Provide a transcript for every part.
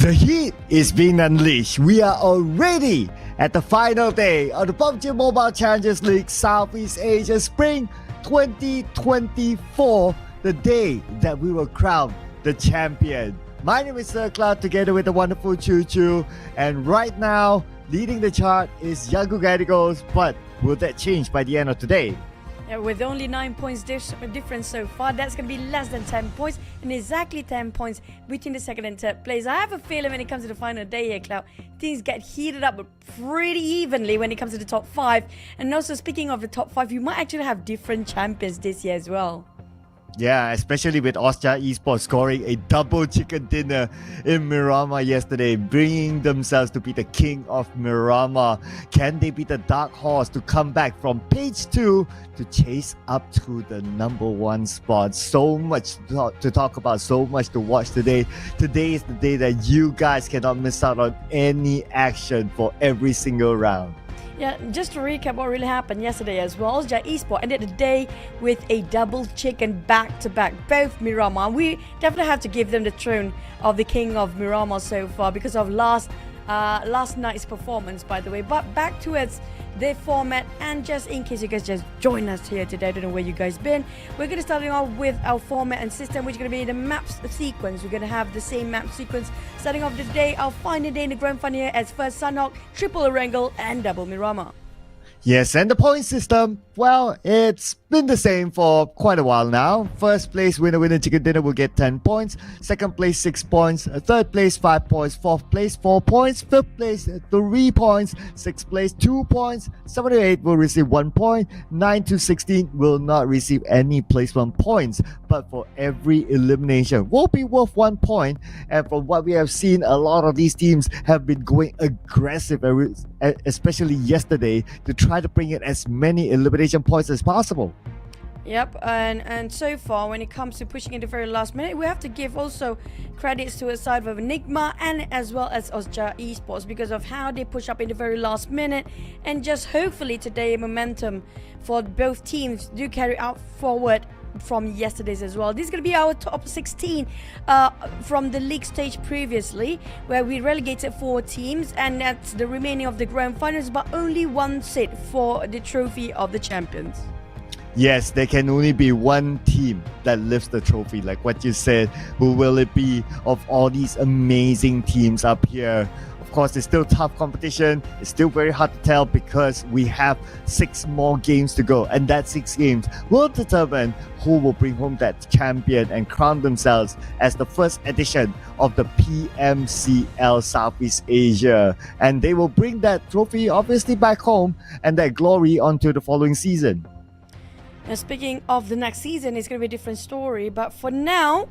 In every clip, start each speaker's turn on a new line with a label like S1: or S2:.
S1: The heat is being unleashed. We are already at the final day of the PUBG Mobile Challengers League Southeast Asia Spring 2024, the day that we will crown the champion. My name is Sir Cloud, together with the wonderful Choo Choo, and right now, leading the chart is Yangu Gadigos, but will that change by the end of today?
S2: Yeah, with only 9 points difference so far, that's going to be less than 10 points and exactly 10 points between the second and third place. I have a feeling when it comes to the final day here, Cloud, things get heated up pretty evenly when it comes to the top 5. And also, speaking of the top 5, you might actually have different champions this year as well.
S1: Yeah, especially with Austria Esports scoring a double chicken dinner in Miramar yesterday, bringing themselves to be the king of Miramar. Can they be the dark horse to come back from page 2 to chase up to the number 1 spot? So much to talk about, so much to watch today. Today is the day that you guys cannot miss out on any action for every single round.
S2: Yeah, just to recap what really happened yesterday as well, Austria Esports ended the day with a double chicken back-to-back, both Miramar. We definitely have to give them the throne of the king of Miramar so far because of last night's performance, by the way. But back towards their format, and just in case you guys just join us here today, I don't know where you guys been, we're going to start off with our format and system, which is going to be the map sequence. We're going to have the same map sequence starting off the day, our final day in the grand final here as first Sanhok, triple Erangel, and double Miramar.
S1: Yes, and the point system, well, it's been the same for quite a while now. First place winner chicken dinner will get 10 points. Second place 6 points. Third place 5 points. Fourth place 4 points. Fifth place 3 points. Sixth place 2 points. 7 to 8 will receive 1 point. 9 to 16 will not receive any placement points. But for every elimination will be worth 1 point. And from what we have seen, a lot of these teams have been going aggressive, especially yesterday, to try to bring in as many elimination points as possible.
S2: Yep, and so far when it comes to pushing in the very last minute, we have to give also credits to a side of Enigma and as well as Austria Esports because of how they push up in the very last minute, and just hopefully today momentum for both teams do carry out forward from yesterday's as well. This is going to be our top 16 from the league stage previously, where we relegated 4 teams, and that's the remaining of the grand finals, but only 1 seat for the trophy of the champions.
S1: Yes, there can only be 1 team that lifts the trophy, like what you said. Who will it be of all these amazing teams up here? Of course, it's still tough competition. It's still very hard to tell because we have 6 more games to go, and that 6 games will determine who will bring home that champion and crown themselves as the first edition of the PMCL Southeast Asia. And they will bring that trophy obviously back home and that glory onto the following season.
S2: Now, speaking of the next season, it's going to be a different story. But for now,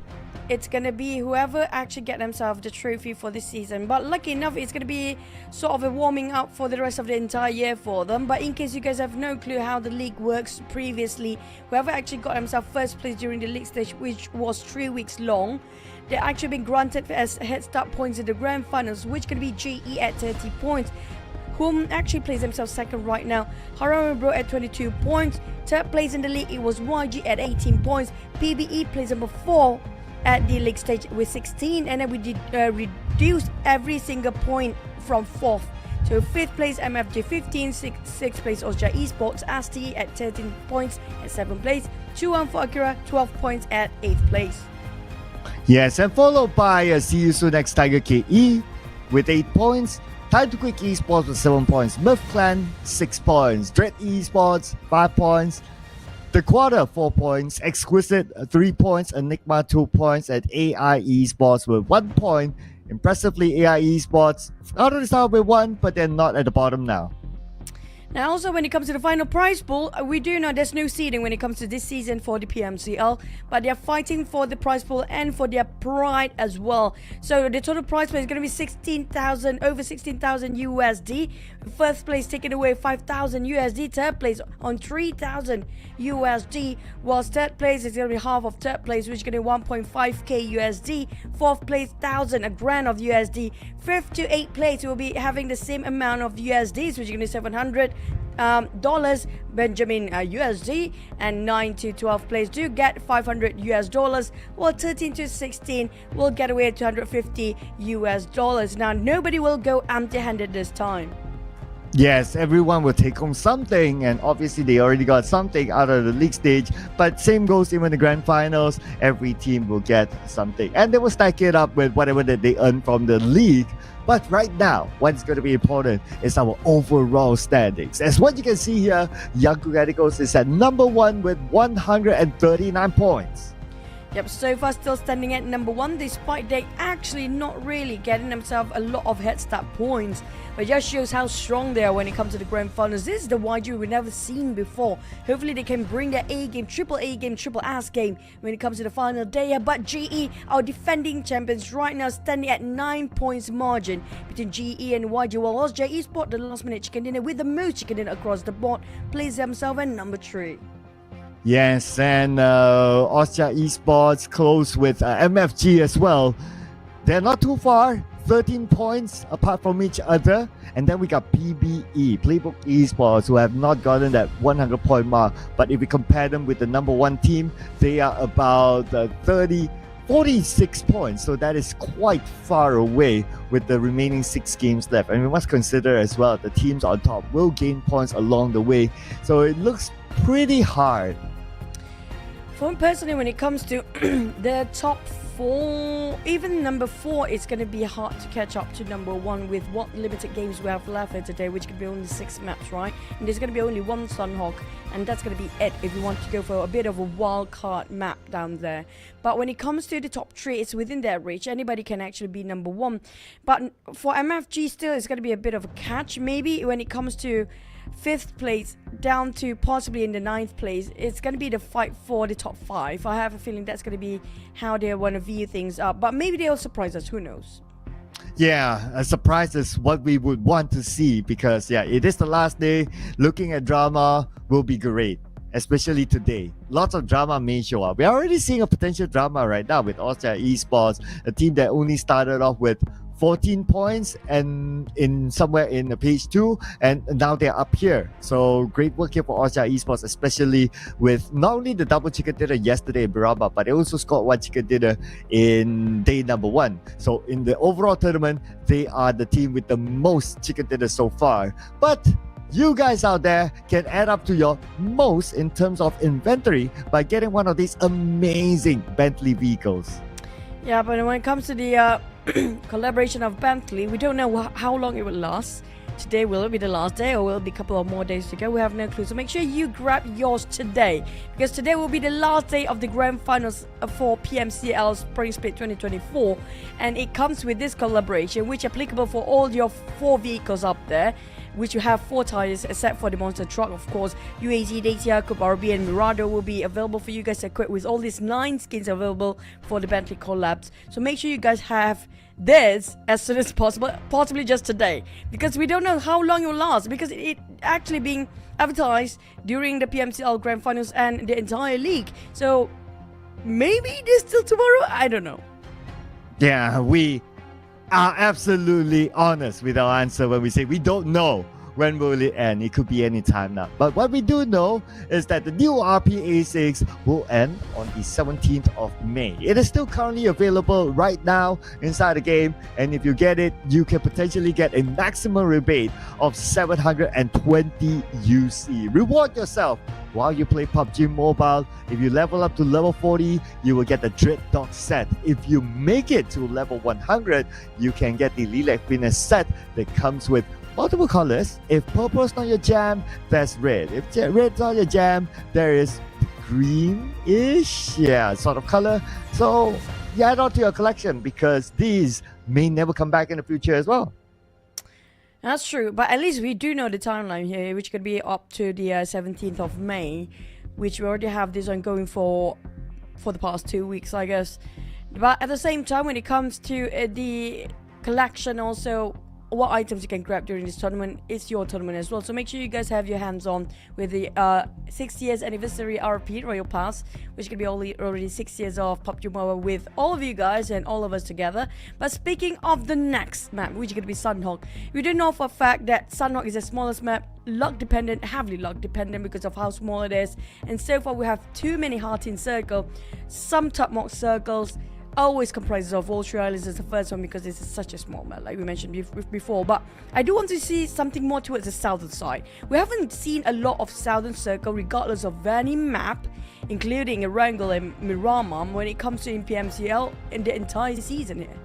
S2: it's going to be whoever actually get themselves the trophy for this season. But lucky enough, it's going to be sort of a warming up for the rest of the entire year for them. But in case you guys have no clue how the league works previously, whoever actually got himself first place during the league stage, which was 3 weeks long, they're actually been granted as head start points in the grand finals, which can be GE at 30 points. Whom actually plays himself second right now, Haram Bro at 22 points. Third place in the league, it was YG at 18 points. PBE plays number 4 at the league stage with 16, and then we did reduce every single point from 4th. So 5th place MFJ 15, 6th place Austria Esports, ASTI at 13 points at 7th place, 2-1 for Akira, 12 points at 8th place.
S1: Yes, and followed by See You Soon Next Tiger KE with 8 points. Time to Quick Esports with 7 points. Myth Clan 6 points. Dread Esports 5 points. The Quarter 4 points. Exquisite 3 points. Enigma 2 points. And AI Esports with 1 point. Impressively, AI Esports out of the start with 1, but they're not at the bottom now.
S2: Now, also when it comes to the final prize pool, we do know there's no seeding when it comes to this season for the PMCL, but they're fighting for the prize pool and for their pride as well. So the total prize pool is going to be over 16,000 USD. First place taking away 5,000 USD. Third place on 3,000 USD, whilst third place is going to be half of third place, which is going to be 1.5k USD. Fourth place, 1,000, a grand of USD. Fifth to eighth place will be having the same amount of USDs, which is going to be 700. dollars Benjamin USD, and 9 to 12 players do get $500 while 13 to 16 will get away $250. Now nobody will go empty-handed this time.
S1: Yes, everyone will take home something, and obviously they already got something out of the league stage, but same goes even the grand finals. Every team will get something, and they will stack it up with whatever that they earn from the league. But right now, what's going to be important is our overall standings. As what you can see here, Young Radicals is at number 1 with 139 points.
S2: Yep, so far still standing at number 1, despite they actually not really getting themselves a lot of head start points. But it just shows how strong they are when it comes to the grand finals. This is the YG we've never seen before. Hopefully they can bring their A game, triple S game when it comes to the final day. But GE, our defending champions, right now standing at 9 points margin between GE and YG. Well, whilst GE Sport, the last minute chicken dinner with the most chicken dinner across the board, plays themselves at number 3.
S1: Yes, and Austria Esports close with MFG as well. They're not too far, 13 points apart from each other. And then we got PBE, Playbook Esports, who have not gotten that 100 point mark. But if we compare them with the number 1 team, they are about 46 points. So that is quite far away with the remaining 6 games left. And we must consider as well, the teams on top will gain points along the way. So it looks pretty hard.
S2: For me personally, when it comes to the top 4, even number 4, it's going to be hard to catch up to number 1 with what limited games we have left today, which could be only 6 maps, right? And there's going to be only 1 Sanhok, and that's going to be it if you want to go for a bit of a wild card map down there. But when it comes to the top 3, it's within their reach. Anybody can actually be number 1. But for MFG still, it's going to be a bit of a catch. Maybe when it comes to 5th place down to possibly in the 9th place, it's going to be the fight for the top 5. I have a feeling that's going to be how they want to view things up, but maybe they'll surprise us, who knows.
S1: Yeah, a surprise is what we would want to see, because it is the last day. Looking at drama will be great, especially today. Lots of drama may show up. We're already seeing a potential drama right now with Austria Esports, a team that only started off with 14 points and in somewhere in the page 2, and now they're up here. So great work here for Austria Esports, especially with not only the double chicken dinner yesterday in Miramar, but they also scored 1 chicken dinner in day number 1. So in the overall tournament, they are the team with the most chicken dinner so far. But you guys out there can add up to your most in terms of inventory by getting one of these amazing Bentley vehicles.
S2: Yeah, but when it comes to the collaboration of Bentley, we don't know how long it will last. Today will it be the last day, or will it be a couple of more days to go? We have no clue. So make sure you grab yours today, because today will be the last day of the grand finals for PMCL Spring Split 2024, and it comes with this collaboration, which is applicable for all your 4 vehicles up there, which you have 4 tires except for the monster truck, of course. UAZ, Dacia, Cooper RB, and Mirado will be available for you guys to equip with all these 9 skins available for the Bentley collabs. So make sure you guys have this as soon as possible, possibly just today, because we don't know how long it will last, because it actually being advertised during the PMCL Grand Finals and the entire league. So maybe it is still tomorrow, I don't know.
S1: Yeah, we are absolutely honest with our answer when we say we don't know when will it end. It could be any time now. But what we do know is that the new RPA6 will end on the 17th of May. It is still currently available right now inside the game, and if you get it, you can potentially get a maximum rebate of 720 UC. Reward yourself while you play PUBG Mobile. If you level up to level 40, you will get the Dread Dog set. If you make it to level 100, you can get the Lilac Fitness set that comes with multiple colors. If purple is not your jam, there's red. If red's not your jam, there is greenish, sort of color. So add on to your collection, because these may never come back in the future as well.
S2: That's true, but at least we do know the timeline here, which could be up to the 17th of May, which we already have this ongoing for the past 2 weeks, I guess. But at the same time, when it comes to the collection also, what items you can grab during this tournament. It's your tournament as well, so make sure you guys have your hands on with the 6 years anniversary RP Royal Pass, which can be already 6 years of PUBG Mobile with all of you guys and all of us together. But speaking of the next map, which is going to be Sanhok, we do know for a fact that Sanhok is the smallest map, luck dependent, heavily luck dependent because of how small it is, and so far we have too many heart in circle, some top mark circles. Always comprises of all three islands as the first one because this is such a small map, like we mentioned before. But I do want to see something more towards the southern side. We haven't seen a lot of southern circle regardless of any map, including Erangel and Miramar, when it comes to in PMCL in the entire season here.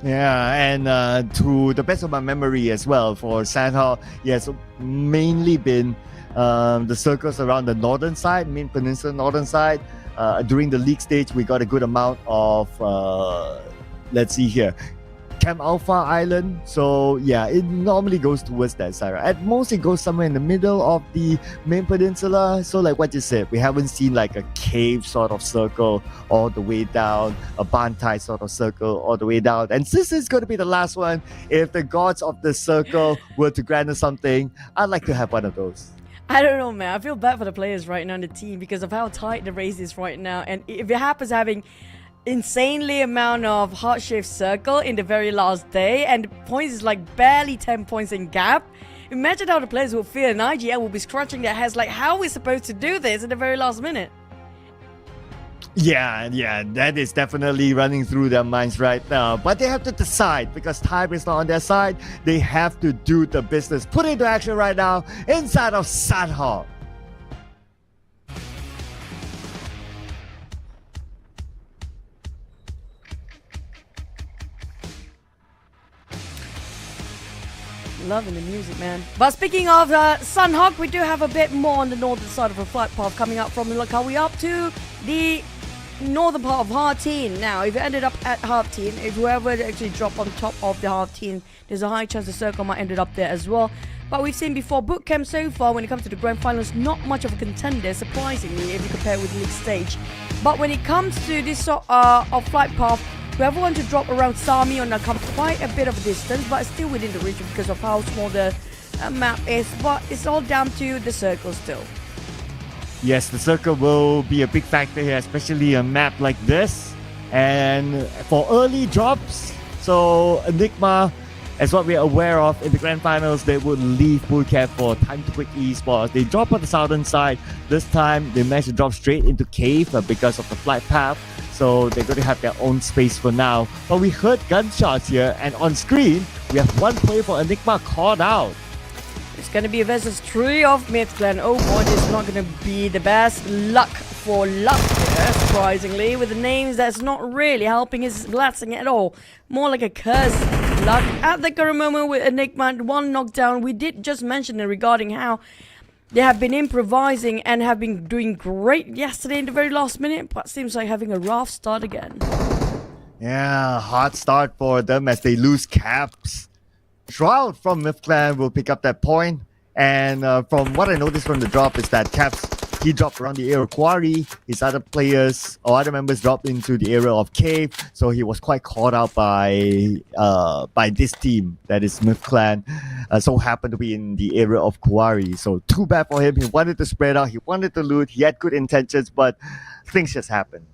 S1: Yeah, and to the best of my memory as well, for Sanhok, yes, mainly been the circles around the northern side, main peninsula northern side. During the league stage, we got a good amount of, let's see here, Camp Alpha Island. So yeah, it normally goes towards that side. Right? At most, it goes somewhere in the middle of the main peninsula. So like what you said, we haven't seen like a cave sort of circle all the way down, a Bantai sort of circle all the way down. And since it's going to be the last one, if the gods of the circle were to grant us something, I'd like to have one of those.
S2: I don't know, man. I feel bad for the players right now in the team because of how tight the race is right now. And if it happens having insanely amount of heart shift circle in the very last day and the points is like barely 10 points in gap, imagine how the players will feel, and IGL will be scratching their heads like, how are we supposed to do this in the very last minute?
S1: Yeah, that is definitely running through their minds right now. But they have to decide because time is not on their side. They have to do the business, put it into action right now inside of Sanhok.
S2: Loving the music, man. But speaking of Sanhok, we do have a bit more on the northern side of the flight path coming up from Lakawi up to the northern part of Harteen. Now, if you ended up at Harteen, if whoever actually dropped on top of the Harteen, there's a high chance the circle might end up there as well. But we've seen before, bootcamp so far, when it comes to the grand finals, not much of a contender, surprisingly, if you compare it with league stage. But when it comes to this sort of flight path, whoever wants to drop around Sami on come quite a bit of a distance, but still within the region because of how small the map is. But it's all down to the circle still.
S1: Yes, the circle will be a big factor here, especially a map like this. And for early drops, so Enigma, as what we're aware of in the grand finals, they would leave bootcamp for Time to Quick Esports. They drop on the southern side. This time, they managed to drop straight into Cave because of the flight path. So they're going to have their own space for now. But we heard gunshots here, and on screen, we have one player for Enigma called out.
S2: It's going to be versus 3 of Midclan. Oh boy, this is not going to be the best luck for luck here, surprisingly. With the names, that's not really helping his blessing at all. More like a curse luck. At the current moment with Enigma, one knockdown. We did just mention it regarding how they have been improvising and have been doing great yesterday in the very last minute, but seems like having a rough start again.
S1: Yeah, hard start for them as they lose caps. Shroud from Midclan will pick up that point. And from what I noticed from the drop is that Caps, he dropped around the area of Quarry. His other players or other members dropped into the area of Cave. So he was quite caught out by this team, that is Midclan. So happened to be in the area of Quarry. So too bad for him. He wanted to spread out. He wanted to loot. He had good intentions, but things just happened.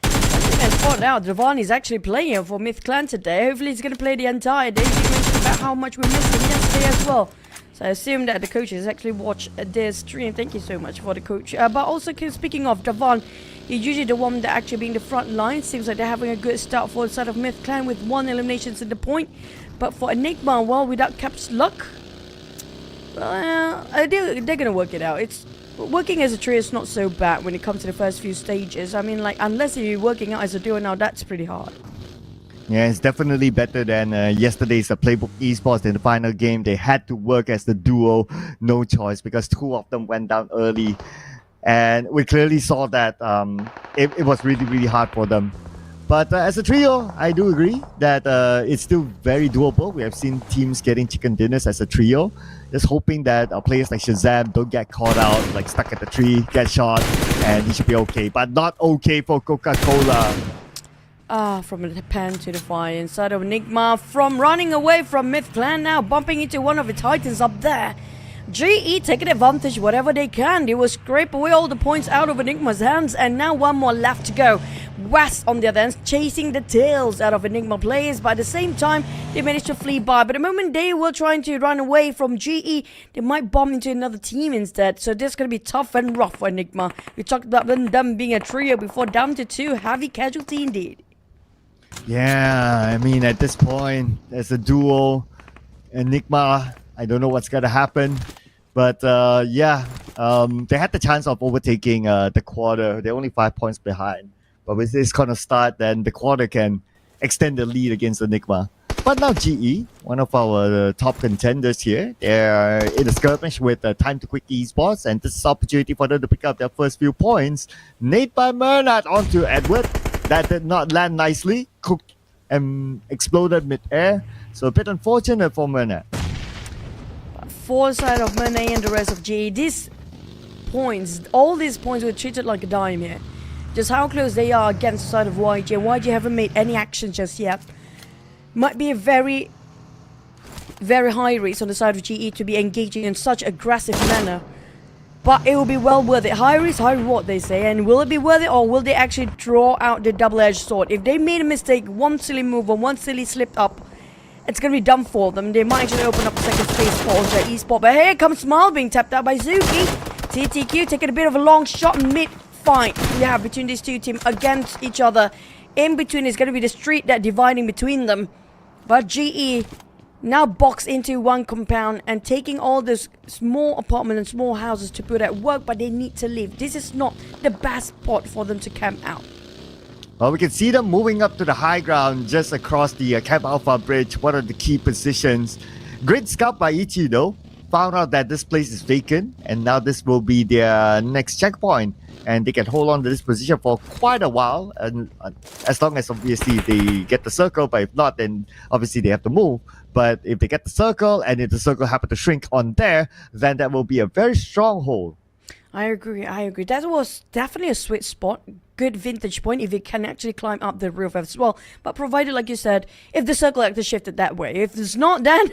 S2: And spot out, Devon is actually playing for Midclan today. Hopefully he's going to play the entire day. He mentioned about how much we missed him yesterday as well. So I assume that the coaches actually watch their stream. Thank you so much for the coach. But also speaking of Devon, he's usually the one that actually being the front line. Seems like they're having a good start for the side of Midclan with 1 elimination to the point. But for Enigma, well, without Cap's luck, they're going to work it out. It's working as a trio is not so bad when it comes to the first few stages. I mean, like, unless you're working out as a duo now, that's pretty hard.
S1: Yeah, it's definitely better than yesterday's Playbook Esports in the final game. They had to work as the duo, no choice, because 2 of them went down early. And we clearly saw that it was really, really hard for them. But as a trio, I do agree that it's still very doable. We have seen teams getting chicken dinners as a trio. Just hoping that players like Shazam don't get caught out, like stuck at the tree, get shot, and he should be okay. But not okay for Coca-Cola.
S2: From the pen to the fire inside of Enigma, from running away from Myth Clan, now bumping into one of the titans up there. GE taking advantage whatever they can. They will scrape away all the points out of Enigma's hands, and now one more left to go. West on the other hand chasing the tails out of Enigma players, but at the same time they managed to flee by. But the moment they were trying to run away from GE, they might bump into another team instead. So this is going to be tough and rough for Enigma. We talked about them being a trio before, down to 2. Heavy casualty indeed.
S1: Yeah, I mean, at this point, there's a duo. Enigma, I don't know what's going to happen. But they had the chance of overtaking the quarter. They're only 5 points behind. But with this kind of start, then the quarter can extend the lead against Enigma. But now GE, one of our top contenders here, they're in a skirmish with Time to Quick Esports, and this is opportunity for them to pick up their first few points. Nade by Mernat onto Edward. That did not land nicely. Cooked and exploded mid-air. So a bit unfortunate for Mernat.
S2: Foresight of Mernat and the rest of GE. All these points were treated like a dime here. Just how close they are against the side of YG. And YG haven't made any action just yet. Might be a very, very high risk on the side of GE to be engaging in such aggressive manner. But it will be well worth it. High risk, high reward, they say. And will it be worth it, or will they actually draw out the double-edged sword? If they made a mistake, one silly move or one silly slipped up, it's going to be done for them. They might actually open up a second space for Ultra Esports. But here comes Smile being tapped out by Zuki. TTQ taking a bit of a long shot mid-fight. Yeah, between these two teams against each other. In between is going to be the street that dividing between them. But GE now boxed into one compound and taking all those small apartments and small houses to put at work, but they need to leave. This is not the best spot for them to camp out.
S1: Well, we can see them moving up to the high ground just across the Camp Alpha Bridge. One of the key positions. Great scout by Ichi though. Found out that this place is vacant, and now this will be their next checkpoint. And they can hold on to this position for quite a while, and as long as obviously they get the circle. But if not, then obviously they have to move. But if they get the circle, and if the circle happen to shrink on there, then that will be a very strong hold.
S2: I agree. That was definitely a sweet spot. Good vintage point if you can actually climb up the roof as well. But provided, like you said, if the circle actually shifted that way. If it's not, then,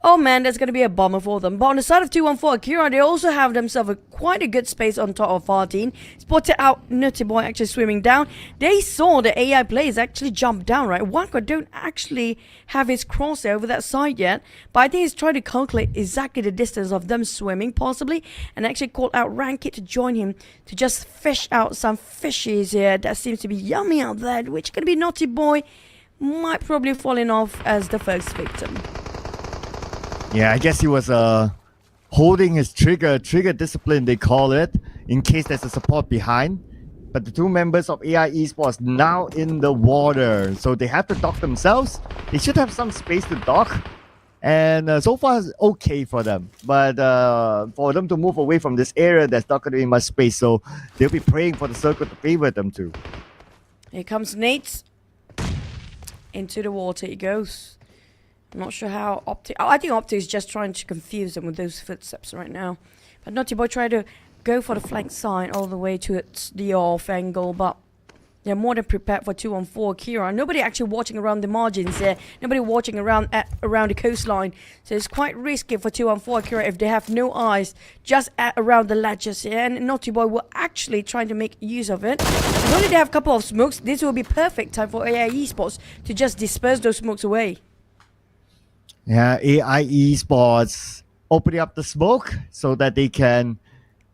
S2: oh man, that's going to be a bummer for them. But on the side of 214 Akira, they also have themselves quite a good space on top of 14. Spotted out Nutty Boy actually swimming down. They saw the AI players actually jump down, right? Waka don't actually have his crosshair over that side yet. But I think he's trying to calculate exactly the distance of them swimming, possibly. And actually called out Rankit to join him to just fish out some fishies here that seems to be yummy out there, which could be Naughty Boy might probably falling off as the first victim.
S1: Yeah, I guess he was holding his trigger discipline they call it, in case there's a support behind. But the two members of AI Esports now in the water, so they have to dock themselves. They should have some space to dock, and so far it's okay for them. But for them to move away from this area, there's not going to be much space, so they'll be praying for the circle to favor them too.
S2: Here comes Nate. Into the water he goes. I'm not sure how Opti... I think Opti is just trying to confuse them with those footsteps right now. But Naughty Boy tried to go for the flank side all the way to the off angle, but they're more than prepared for 2-on-4 Kira. Nobody actually watching around the margins there. Nobody watching around the coastline. So it's quite risky for 2-on-4 Kira if they have no eyes just around the ledges here. And Naughty Boy will actually try to make use of it. If only they have a couple of smokes, this will be perfect time for AI Esports to just disperse those smokes away.
S1: Yeah, AI Esports opening up the smoke so that they can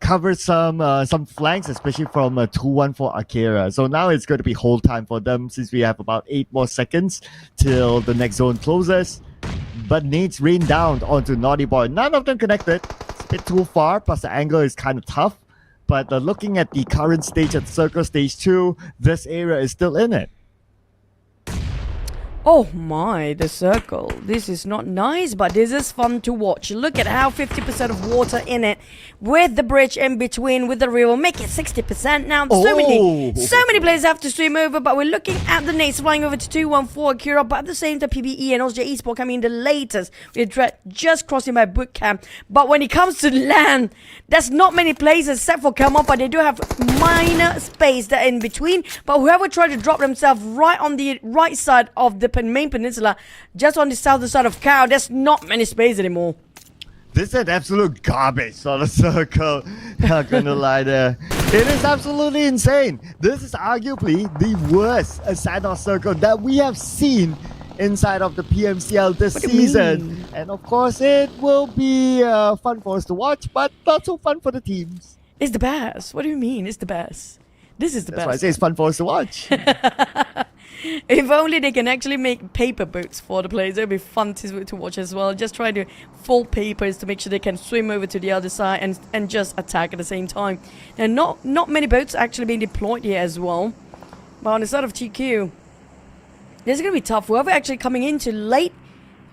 S1: cover some flanks, especially from 2-1 Akira. So now it's going to be hold time for them, since we have about 8 more seconds till the next zone closes. But Nate's rain down onto Naughty Boy. None of them connected. It's a bit too far, plus the angle is kind of tough. But looking at the current stage at Circle Stage 2, this area is still in it.
S2: Oh my, the circle. This is not nice, but this is fun to watch. Look at how 50% of water in it, with the bridge in between, with the river, make it 60% now. So many players have to swim over, but we're looking at the nades flying over to 214 Akira, but at the same time, PBE and also Esports coming in the latest. We're just crossing by boot camp, but when it comes to land, there's not many places except for come up, but they do have minor space there in between. But whoever tried to drop themselves right on the right side of the main peninsula, just on the southern side of Cow, there's not many space anymore.
S1: This is an absolute garbage sort of circle. Not gonna lie there. It is absolutely insane. This is arguably the worst Sanhok circle that we have seen inside of the PMCL this season. And of course, it will be fun for us to watch, but not so fun for the teams.
S2: It's the best. What do you mean? It's the best. This is the
S1: That's
S2: best.
S1: why I say it's fun for us to watch.
S2: If only they can actually make paper boats for the players, it would be fun to watch as well. Just try to fold papers to make sure they can swim over to the other side and just attack at the same time. And not many boats actually being deployed here as well. But on the side of TQ, this is going to be tough. Whoever actually coming into late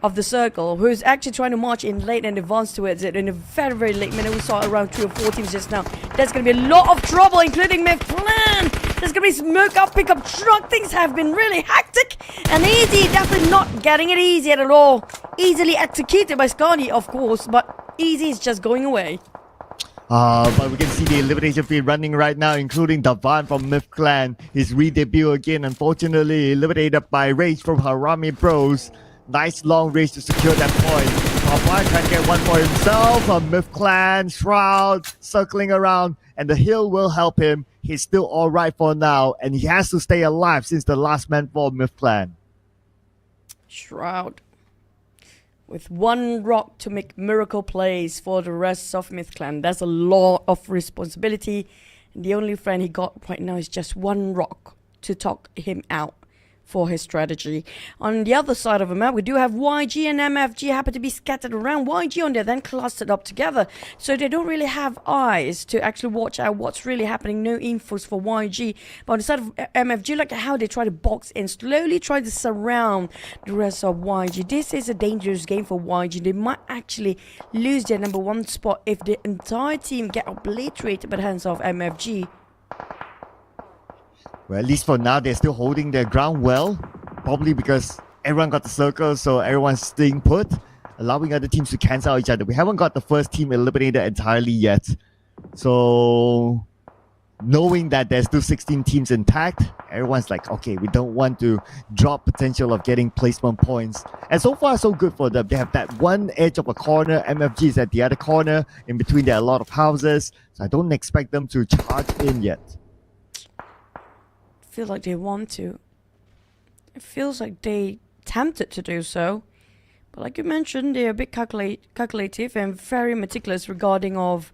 S2: of the circle, who's actually trying to march in late and advance towards it in a very, very late minute. We saw around 3 or 4 teams just now. There's going to be a lot of trouble, including McPlan. There's going to be smoke up, pickup truck. Things have been really hectic and easy. Definitely not getting it easy at all. Easily executed by Scotty, of course, but easy is just going away.
S1: But we can see the elimination feed running right now, including Davan from Myth Clan. His re-debut again, unfortunately eliminated by Rage from Harami Bros. Nice long range to secure that point. Papai trying to get one for himself. Myth Clan, Shroud, circling around, and the hill will help him. He's still alright for now, and he has to stay alive since the last man for Myth Clan.
S2: Shroud with one rock to make miracle plays for the rest of Myth Clan. That's a lot of responsibility. And the only friend he got right now is just one rock to talk him out for his strategy. On the other side of the map, we do have YG and MFG happen to be scattered around. YG on there, then clustered up together. So they don't really have eyes to actually watch out what's really happening. No infos for YG. But on the side of MFG, look at how they try to box in, slowly try to surround the rest of YG. This is a dangerous game for YG. They might actually lose their number 1 spot if the entire team get obliterated by the hands of MFG.
S1: Well, at least for now, they're still holding their ground well. Probably because everyone got the circle, so everyone's staying put, allowing other teams to cancel each other. We haven't got the first team eliminated entirely yet. So, knowing that there's still 16 teams intact, everyone's like, okay, we don't want to drop potential of getting placement points. And so far, so good for them. They have that one edge of a corner. MFG is at the other corner. In between, there are a lot of houses. So I don't expect them to charge in yet.
S2: Feel like they want to. It feels like they tempted to do so, but like you mentioned, they're a bit calculative and very meticulous regarding of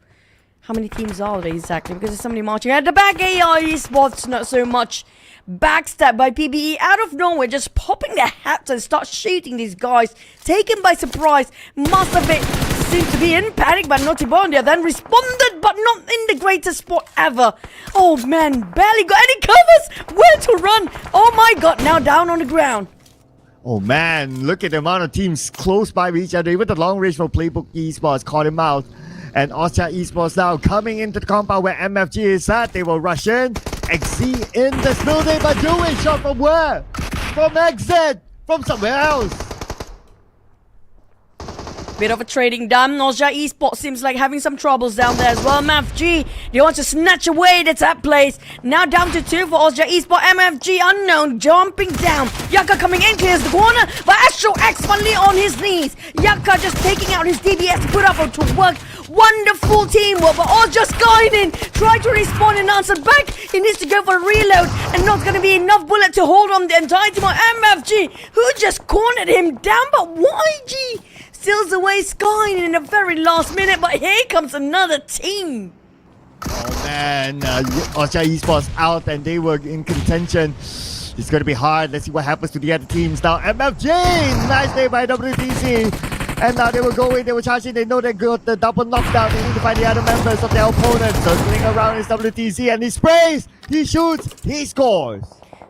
S2: how many teams are they exactly, because there's somebody marching at the back. AI Esports not so much. Backstab by PBE out of nowhere, just popping their hats and start shooting these guys, taken by surprise. Must have been seemed to be in panic, but Notibondia then responded, but not in the greatest spot ever. Oh man, barely got any covers. Where to run? Oh my god, now down on the ground.
S1: Oh man, look at the amount of teams close by with each other. Even the long range from Playbook Esports caught him out. And Austria Esports now coming into the compound where MFG is at. They will rush in. XZ in this building, but doing shot from where? From exit! From somewhere else!
S2: Bit of a trading done. Austria Esports seems like having some troubles down there as well. MFG, they want to snatch away the tap place. Now down to 2 for Austria Esports. MFG unknown jumping down. Yaka coming in, clears the corner, but Astro X finally on his knees. Yaka just taking out his DBS to put up to work. Wonderful teamwork, but all just going in. Try to respawn and answer back. He needs to go for a reload, and not going to be enough bullet to hold on the entire team of MFG, who just cornered him down, but YG steals away Sky in the very last minute, but here comes another team.
S1: Oh man, Austria Esports out and they were in contention. It's going to be hard. Let's see what happens to the other teams now. MFG, nice day by WTC. And now they will go in, they will charge in, they know they got the double knockdown. They need to find the other members of their opponent. Circling around is WTC and he sprays, he shoots, he scores.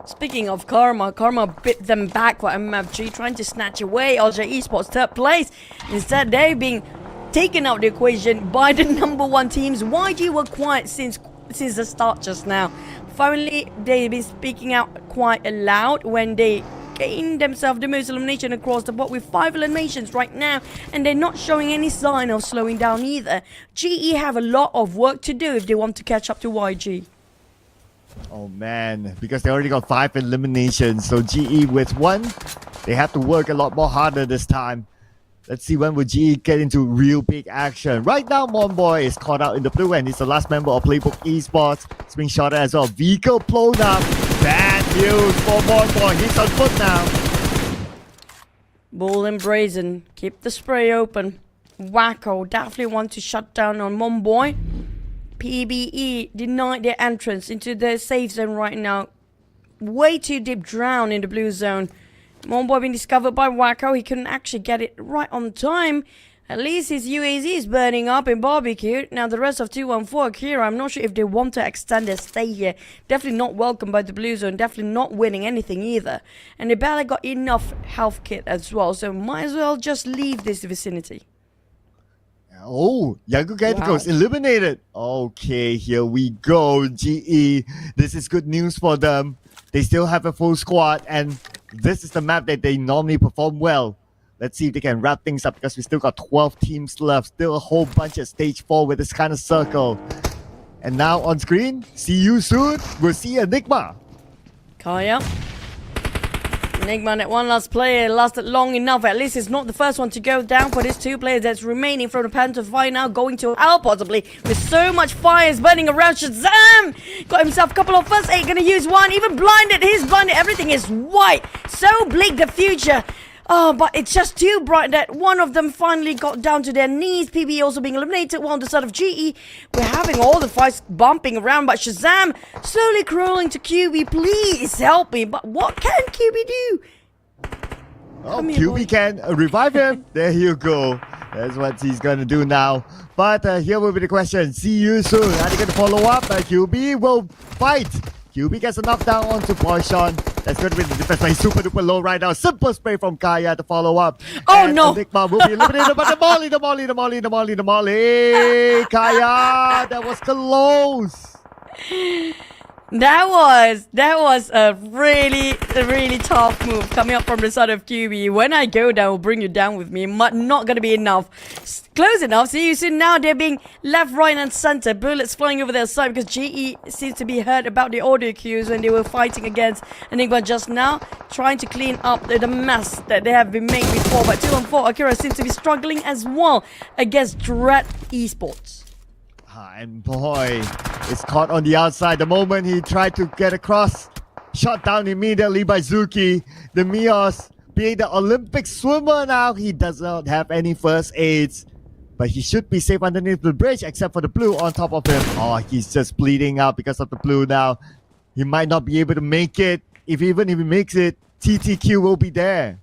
S2: Speaking of Karma bit them back for MFG, trying to snatch away LJ Esports third place. Instead, they're being taken out of the equation by the number one teams. YG were quiet since the start just now. Finally, they've been speaking out quite loud when they gained themselves the most elimination across the board with 5 eliminations right now, and they're not showing any sign of slowing down either. GE have a lot of work to do if they want to catch up to YG.
S1: Oh man, because they already got 5 eliminations, so GE with 1, they have to work a lot more harder this time. Let's see when will GE get into real big action. Right now, Monboy is caught out in the blue and he's the last member of Playbook Esports. It's being shot at as well. Vehicle blown up. Bad news for Monboy. He's on foot now.
S2: Bull and brazen. Keep the spray open. Wacko definitely want to shut down on Monboy. PBE denied their entrance into the safe zone right now. Way too deep drown in the blue zone. Monboy being discovered by Wacko. He couldn't actually get it right on time. At least his UAZ is burning up in barbecue. Now the rest of 214 Akira, I'm not sure if they want to extend their stay here. Definitely not welcome by the blue zone. Definitely not winning anything either. And they barely got enough health kit as well. So might as well just leave this vicinity.
S1: Oh, Yaku Galacticos eliminated. Okay, here we go. GE. This is good news for them. They still have a full squad, and this is the map that they normally perform well. Let's see if they can wrap things up because we still got 12 teams left. Still a whole bunch at stage 4 with this kind of circle. And now on screen, see you soon. We'll see Enigma.
S2: Kaya. Enigma, that one last player lasted long enough. At least it's not the first one to go down for these 2 players that's remaining from the Panther fight now going to hell possibly. With so much fires burning around, Shazam! Got himself a couple of first aid, gonna use one, even blinded, he's blinded, everything is white. So bleak the future. Oh, but it's just too bright that one of them finally got down to their knees. PB also being eliminated, while on the side of GE, we're having all the fights bumping around, but Shazam slowly crawling to QB. Please help me. But what can QB do?
S1: Oh, QB can revive him. There you go. That's what he's going to do now. But here will be the question. See you soon. Are they going to follow up? QB will fight. QB gets a knockdown onto Poishon. That's going to be the defense, but he's super duper low right now. Simple spray from Kaya to follow up.
S2: Oh
S1: and
S2: no!
S1: Enigma will be eliminated, but the molly. Kaya, that was close.
S2: That was a really tough move coming up from the side of QB. When I go down, I'll bring you down with me. Not gonna be enough. Close enough. See you soon. Now they're being left, right, and center. Bullets flying over their side because GE seems to be hurt about the audio cues when they were fighting against Enigma just now, trying to clean up the mess that they have been made before. But 2-on-4 Akira seems to be struggling as well against Dread Esports.
S1: And boy, it's caught on the outside. The moment he tried to get across, shot down immediately by Zuki. The Mios, being the Olympic swimmer now, he does not have any first aids. But he should be safe underneath the bridge, except for the blue on top of him. Oh, he's just bleeding out because of the blue now. He might not be able to make it. Even if he makes it, TTQ will be there.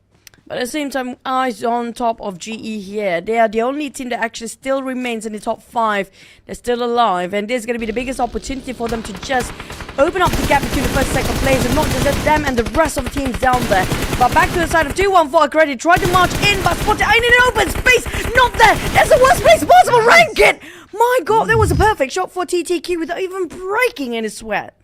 S2: But at the same time, eyes on top of GE here. They are the only team that actually still remains in the top 5. They're still alive. And this is going to be the biggest opportunity for them to just open up the gap between the first and second place. And not just let them and the rest of the teams down there. But back to the side of 2-1-4 already. Tried to march in, but spotted in an open space. Not there. That's the worst place possible. Rank it. My God, that was a perfect shot for TTQ without even breaking any sweat.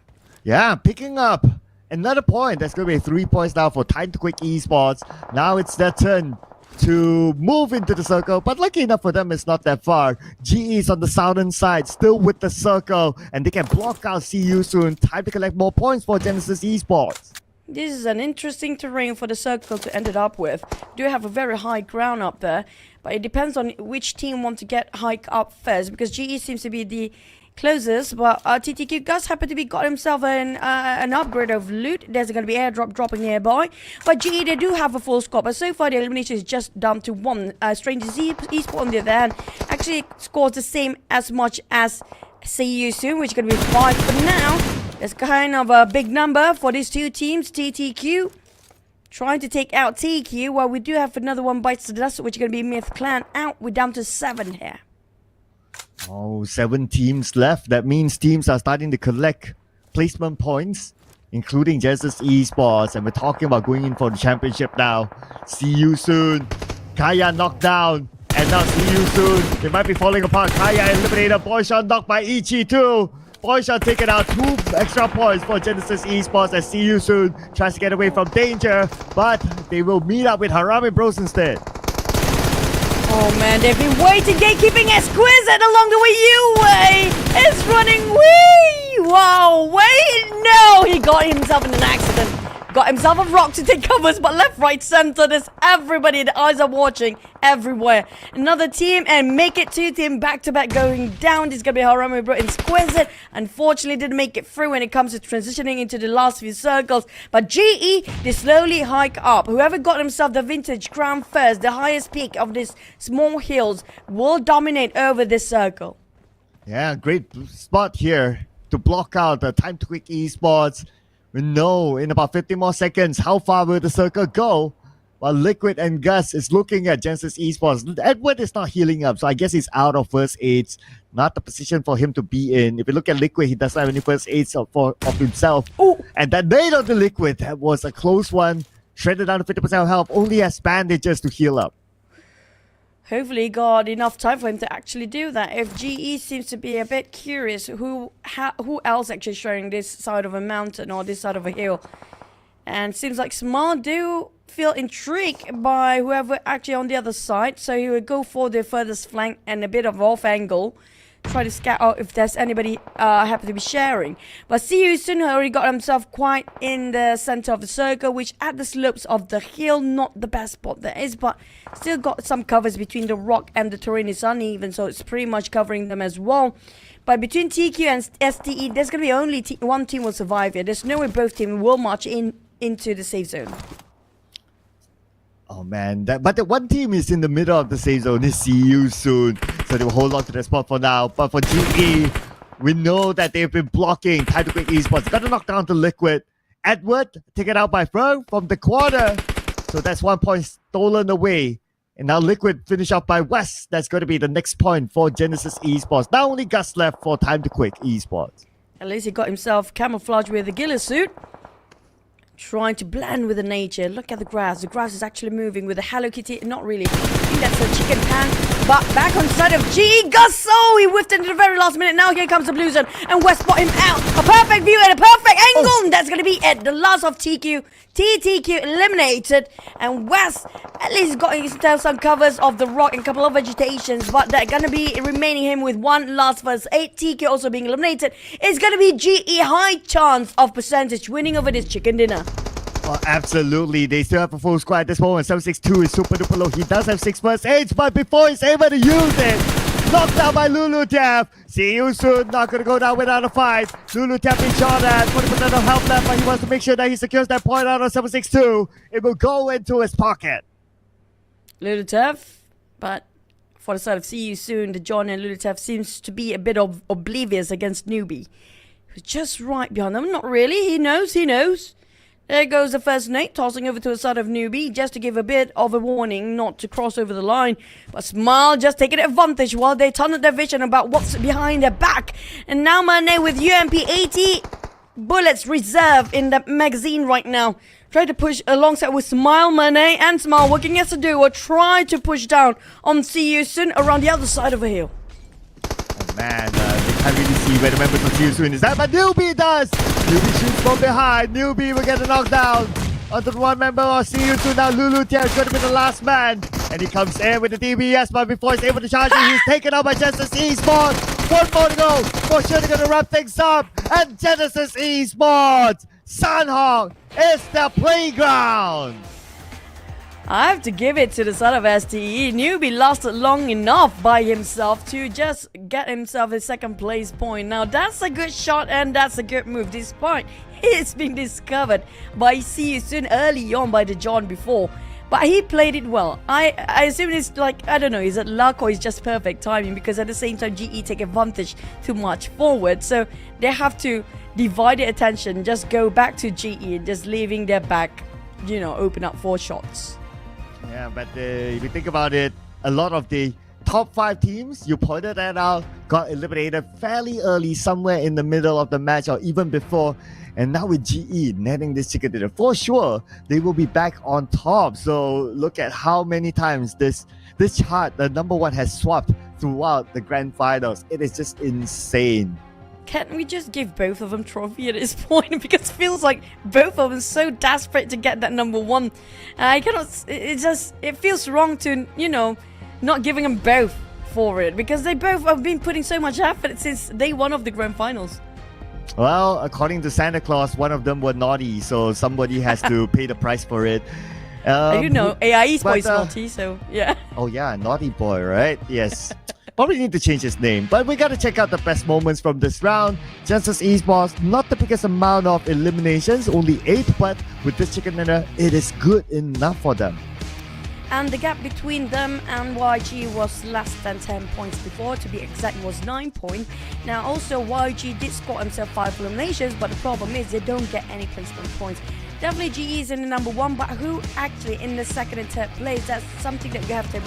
S1: Yeah, picking up another point. That's going to be 3 points now for Time to Quick Esports. Now it's their turn to move into the circle, but lucky enough for them, it's not that far. GE is on the southern side, still with the circle, and they can block out See You Soon. Time to collect more points for Genesis Esports.
S2: This is an interesting terrain for the circle to end it up with. Do have a very high ground up there, but it depends on which team want to get hike up first, because GE seems to be the closest, but TTQ does happen to be got himself an upgrade of loot. There's going to be airdrop dropping nearby, but GE, they do have a full squad, but so far the elimination is just down to 1. Stranger Esport on the other hand actually scores the same as much as See You Soon, which is going to be 5 for now. It's kind of a big number for these 2 teams. TTQ trying to take out TQ, while we do have another one bites the dust, which is going to be Myth Clan out. We're down to 7 here.
S1: Oh, 7 teams left. That means teams are starting to collect placement points. including Genesis Esports, and we're talking about going in for the championship now. See you soon. Kaya knocked down, and now see you soon. They might be falling apart. Kaya eliminated. Boyshan knocked by Ichi too. Boyshan taking out 2 extra points for Genesis Esports, and see you soon tries to get away from danger, but they will meet up with Harame Bros instead.
S2: Oh man, they've been waiting, gatekeeping exquisite along the way. Yue is running way. Wow, wait, no, he got himself in an accident. Got himself a rock to take covers, but left, right, center, there's everybody. The eyes are watching everywhere. Another team, and make it 2 team back-to-back going down. This is going to be Harame Bro Exquisite. Unfortunately, didn't make it through when it comes to transitioning into the last few circles. But GE, they slowly hike up. Whoever got himself the vintage crown first, the highest peak of these small hills, will dominate over this circle.
S1: Yeah, great spot here to block out the Time to Quick Esports. We know in about 50 more seconds how far will the circle go. While Liquid and Gus is looking at Genesis Esports. Edward is not healing up, so I guess he's out of first aids. Not the position for him to be in. If you look at Liquid, he doesn't have any first aids of himself.
S2: Ooh.
S1: And that nade on the Liquid, that was a close one. Shredded down to 50% of health, only has bandages to heal up.
S2: Hopefully he got enough time for him to actually do that. If GE seems to be a bit curious, who else actually sharing this side of a mountain or this side of a hill? And seems like Smart do feel intrigued by whoever actually on the other side. So he would go for the furthest flank and a bit of off angle. Try to scout out if there's anybody happy to be sharing. But see you soon already got himself quite in the center of the circle, which at the slopes of the hill, not the best spot there is, but still got some covers between the rock and the terrain is uneven, so it's pretty much covering them as well. But between TQ and STE, there's going to be only one team will survive here. There's no way both teams will march into the safe zone.
S1: Oh man, but the one team is in the middle of the safe zone. They see you soon, so they will hold on to the spot for now. But for GE, we know that they've been blocking Time to Quick Esports. Got to knock down to Liquid. Edward taken out by Fro from the corner, so that's 1 point stolen away. And now Liquid finish up by West. That's going to be the next point for Genesis Esports. Now only Gus left for Time to Quick Esports.
S2: At least he got himself camouflaged with a ghillie suit. Trying to blend with the nature. Look at the grass. The grass is actually moving with the Hello Kitty. Not really. I think that's a chicken pan. But back on the side of GE. Gus. Oh, he whiffed into the very last minute. Now here comes the blue zone. And West spot him out. A perfect view and a perfect angle. And that's going to be it. The last of TQ. TTQ eliminated. And West at least got himself some covers of the rock and a couple of vegetations. But they're going to be remaining him with one last verse 8. TQ also being eliminated. It's going to be GE high chance of percentage winning over this chicken dinner.
S1: Well, absolutely. They still have a full squad at this moment. 762 is super duper low. He does have 6 first aids, but before he's able to use it, knocked out by Lulu Tap. See you soon. Not going to go down without a fight. Lulu Tap being shot at. 20% of health left, but he wants to make sure that he secures that point out of 762. It will go into his pocket.
S2: Lulu Tap, but for the side of See You Soon, the John and Lulu Tap seems to be a bit of oblivious against Newbie, who's just right behind them. Not really. He knows. There goes the first nade, tossing over to the side of Newbie, just to give a bit of a warning not to cross over the line. But Smile just taking advantage while they tunnel their vision about what's behind their back. And now Mane with UMP 80 bullets reserved in the magazine right now. Try to push alongside with Smile, Mane and Smile working as a duo. Try to push down on See You Soon around the other side of a hill.
S1: Oh man, they can't really see where the members of See You Soon is at, but Newbie does! Newbie shoots from behind. Newbie will get a knockdown onto the one member of See You Soon. Now Lulu Tia is going to be the last man. And he comes in with the DBS, but before he's able to charge it, he's taken out by Genesis Esports. 1 more to go. For sure they're going to wrap things up. And Genesis Esports, Sanhok is the playground.
S2: I have to give it to the son of STE. Newbie lasted long enough by himself to just get himself a second place point. Now that's a good shot and that's a good move. Despite it's been discovered by See You Soon early on by the John before. But he played it well. I assume it's like, I don't know, is it luck or is just perfect timing? Because at the same time GE take advantage to march forward. So they have to divide their attention, just go back to GE and just leaving their back, open up 4 shots.
S1: Yeah, but if you think about it, a lot of the top 5 teams, you pointed that out, got eliminated fairly early, somewhere in the middle of the match or even before. And now with GE netting this chicken dinner, for sure, they will be back on top. So look at how many times this chart, the number 1, has swapped throughout the grand finals. It is just insane.
S2: Can't we just give both of them trophy at this point? Because it feels like both of them so desperate to get that number 1. I cannot. It feels wrong to not giving them both for it, because they both have been putting so much effort since day 1 of the grand finals.
S1: Well, according to Santa Claus, one of them were naughty, so somebody has to pay the price for it.
S2: AIE's boy is naughty, so yeah.
S1: Oh yeah, naughty boy, right? Yes. Probably need to change his name. But we gotta check out the best moments from this round. Genesis Esports, not the biggest amount of eliminations, only 8, but with this chicken dinner, it is good enough for them.
S2: And the gap between them and YG was less than 10 points before. To be exact, was 9 points. Now, also, YG did score himself 5 eliminations, but the problem is they don't get any placement points. Definitely GE is in the number 1, but who actually in the second and third place? That's something that you have to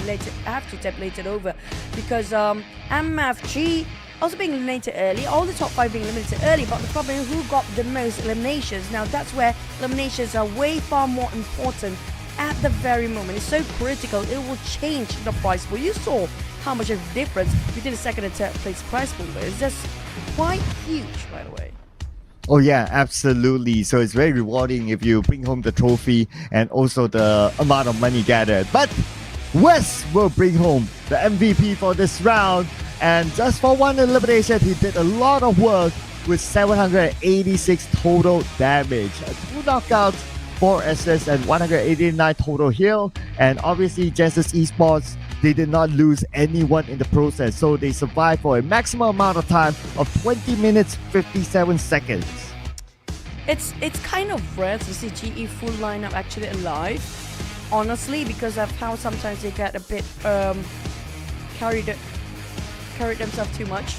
S2: tabulate it over, because MFG also being eliminated early, all the top 5 being eliminated early, but the problem is who got the most eliminations. Now, that's where eliminations are way far more important. At the very moment, it's so critical, it will change the prize pool. You saw how much of a difference between the second and third place prize pool. It's just quite huge, by the way.
S1: Oh yeah, absolutely. So it's very rewarding if you bring home the trophy and also the amount of money gathered. But Wes will bring home the MVP for this round, and just for 1 elimination, he did a lot of work with 786 total damage, 2 knockouts, 4 assists, and 189 total heal. And obviously Genesis Esports, they did not lose anyone in the process, so they survived for a maximum amount of time of 20 minutes 57 seconds.
S2: It's kind of rare to see GE full lineup actually alive, honestly, because of how sometimes they get a bit carried themselves too much,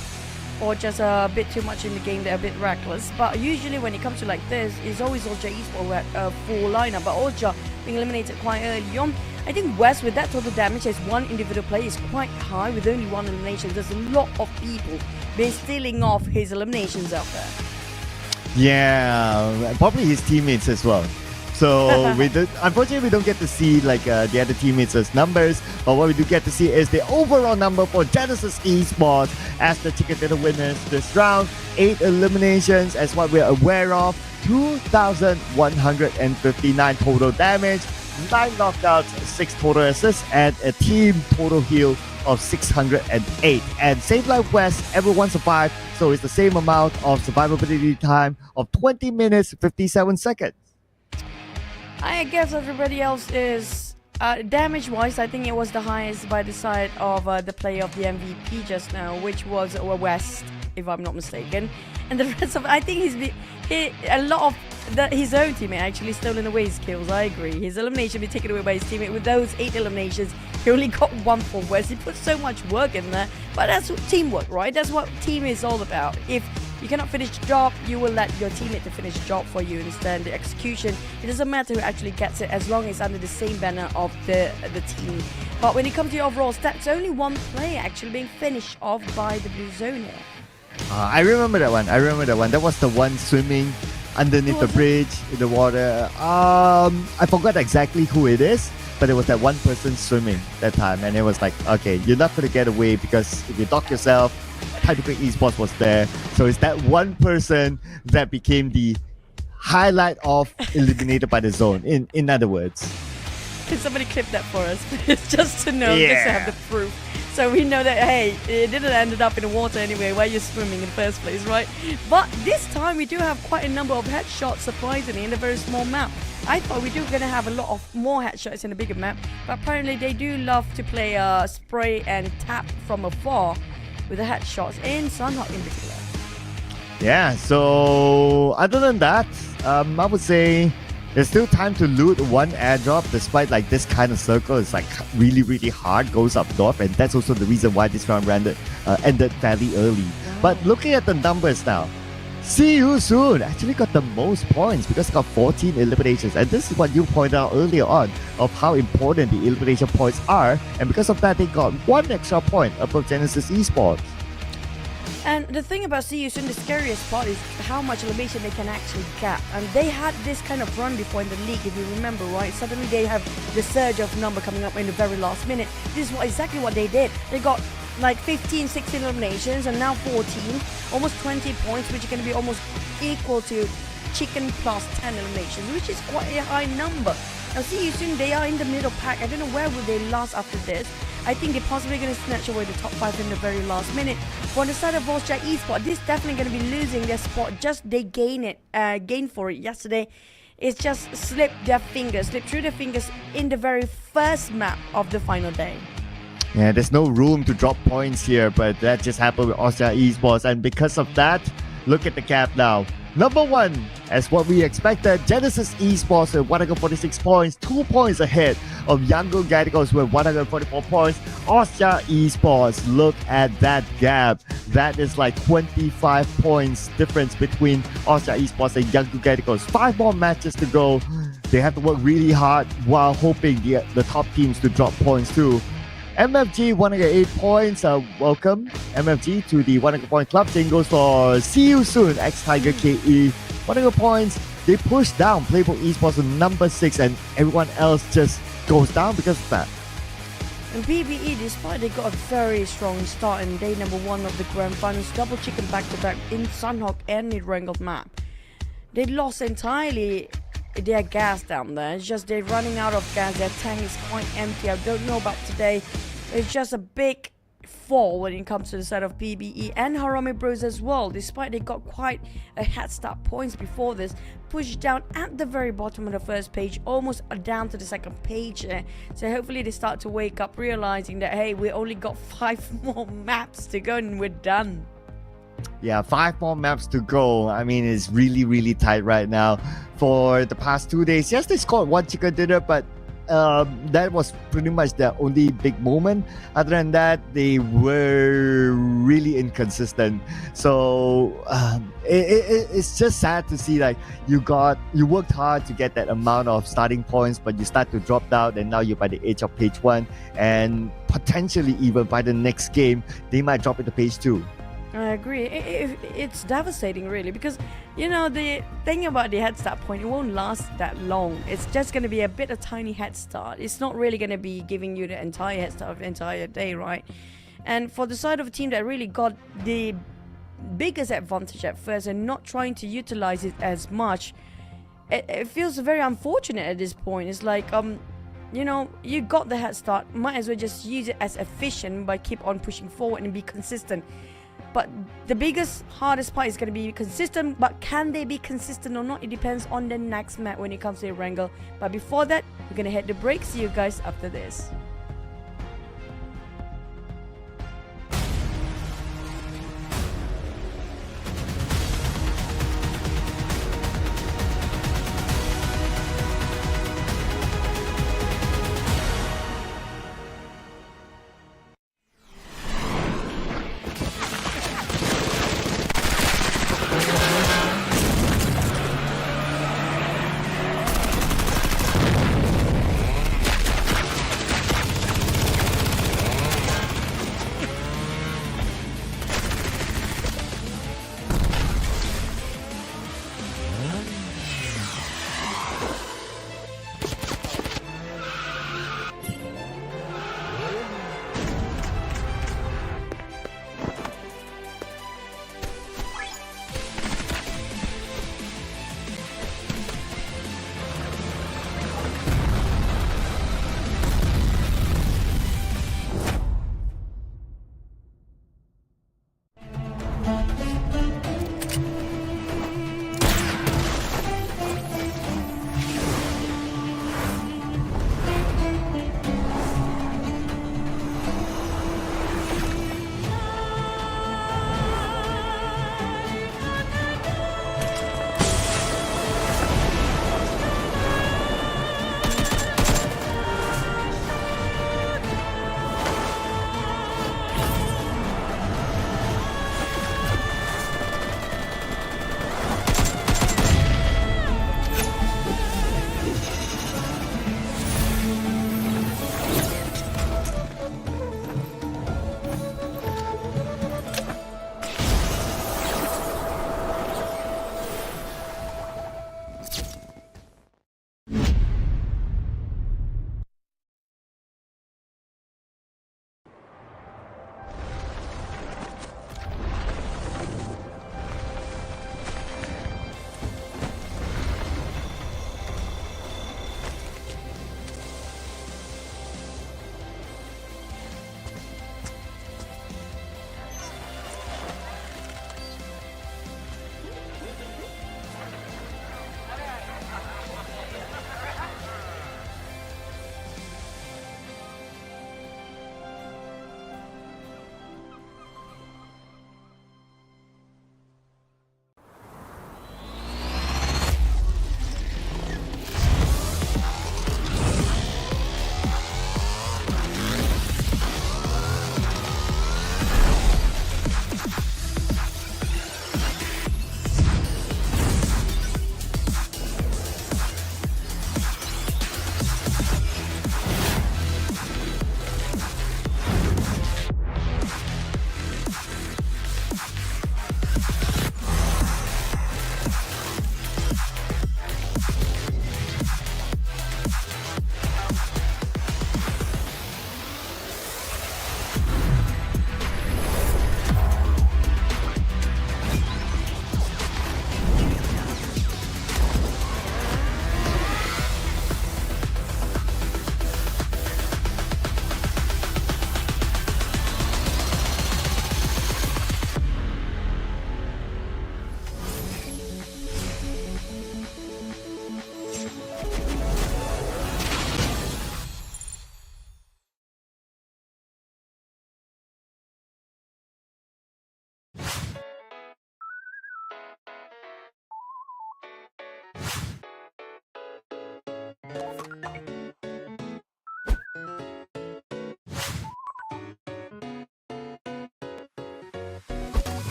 S2: or just a bit too much in the game. They're a bit reckless. But usually when it comes to like this, it's always Ultra Esports with full lineup, but Ultra being eliminated quite early on. I think West, with that total damage as 1 individual player, is quite high with only 1 elimination. There's a lot of people been stealing off his eliminations out there.
S1: Yeah, probably his teammates as well. So unfortunately, we don't get to see like the other teammates' numbers, but what we do get to see is the overall number for Genesis Esports as the chicken dinner winners this round. 8 eliminations as what we're aware of, 2,159 total damage, 9 knockouts, 6 total assists, and a team total heal of 608. And same like West, everyone survived, so it's the same amount of survivability time of 20 minutes 57 seconds.
S2: I guess everybody else is damage-wise. I think it was the highest by the side of the player of the MVP just now, which was West, if I'm not mistaken. And the rest of, I think a lot of his own teammate actually stolen away his kills. I agree. His elimination been taken away by his teammate. With those 8 eliminations, he only got 1 for West. He put so much work in there, but that's teamwork, right? That's what team is all about. If you cannot finish the job, you will let your teammate to finish the job for you. Instead, the execution, it doesn't matter who actually gets it as long as it's under the same banner of the team. But when it comes to the overall stats, only 1 player actually being finished off by the Blue Zone here.
S1: I remember that one. That was the one swimming underneath the bridge in the water. I forgot exactly who it is, but it was that one person swimming that time, and it was like, okay, you're not going to get away because if you dock yourself, Typical Esports was there. So it's that one person that became the highlight of eliminated by the zone. In other words.
S2: Can somebody clip that for us? Just to know, just to have the proof. So we know that, hey, it didn't end up in the water anyway, where you're swimming in the first place, right? But this time we do have quite a number of headshots, surprisingly, in a very small map. I thought we do going to have a lot of more headshots in a bigger map, but apparently they do love to play spray and tap from afar with the headshots in Sanhok in particular. Yeah,
S1: so other than that, I would say there's still time to loot one airdrop, despite like this kind of circle is like really, really hard, goes up north, and that's also the reason why this round ended fairly early. But looking at the numbers now, See You Soon actually got the most points because it got 14 eliminations. And this is what you pointed out earlier on of how important the elimination points are. And because of that, they got 1 extra point above Genesis Esports.
S2: And the thing about See You Soon, the scariest part is how much elimination they can actually get. And they had this kind of run before in the league, if you remember, right? Suddenly they have the surge of number coming up in the very last minute. This is exactly what they did. They got like 15, 16 eliminations and now 14, almost 20 points, which is going to be almost equal to Chicken plus 10 eliminations, which is quite a high number. Now See You Soon, they are in the middle pack. I don't know where will they last after this. I think they're possibly going to snatch away the top 5 in the very last minute. For the side of Austria Esports, this is definitely going to be losing their spot. Just they gain for it yesterday. It's just slipped through their fingers in the very first map of the final day.
S1: Yeah, there's no room to drop points here, but that just happened with Austria Esports. And because of that, look at the gap now. Number 1, as what we expected, Genesis Esports with 146 points, 2 points ahead of Yangon Galacticos with 144 points. Austria Esports, look at that gap. That is like 25 points difference between Austria Esports and Yangon Galacticos. 5 more matches to go. They have to work really hard while hoping the top teams to drop points too. MFG 108 points. Welcome MFG to the 100 point club. Same goes for See You Soon, X-Tiger KE. 100 points. They push down Playbook Esports to number 6 and everyone else just goes down because of that.
S2: And PBE, despite they got a very strong start in day number 1 of the grand finals, double chicken back-to-back in Sanhok and Erangel map, they lost entirely their gas down there. It's just they're running out of gas. Their tank is quite empty. I don't know about today. It's just a big fall when it comes to the side of PBE and Harami Bros as well. Despite they got quite a head start points before this, pushed down at the very bottom of the first page, almost down to the second page there. So hopefully they start to wake up, realizing that hey, we only got 5 more maps to go and we're done.
S1: Yeah, 5 more maps to go. I mean, it's really, really tight right now. For the past 2 days, yes, they scored 1 chicken dinner, but that was pretty much their only big moment. Other than that, they were really inconsistent. So it's just sad to see like you worked hard to get that amount of starting points, but you start to drop down, and now you're by the edge of page 1, and potentially even by the next game, they might drop into page 2.
S2: I agree. It's devastating, really, because you know the thing about the head start point, it won't last that long. It's just going to be a bit of tiny head start. It's not really going to be giving you the entire head start of the entire day, right? And for the side of a team that really got the biggest advantage at first and not trying to utilize it as much, it feels very unfortunate at this point. It's like you know, you got the head start, might as well just use it as efficient by keep on pushing forward and be consistent. But the biggest, hardest part is going to be consistent. But can they be consistent or not? It depends on the next map when it comes to Erangel. But before that, we're going to hit the break. See you guys after this.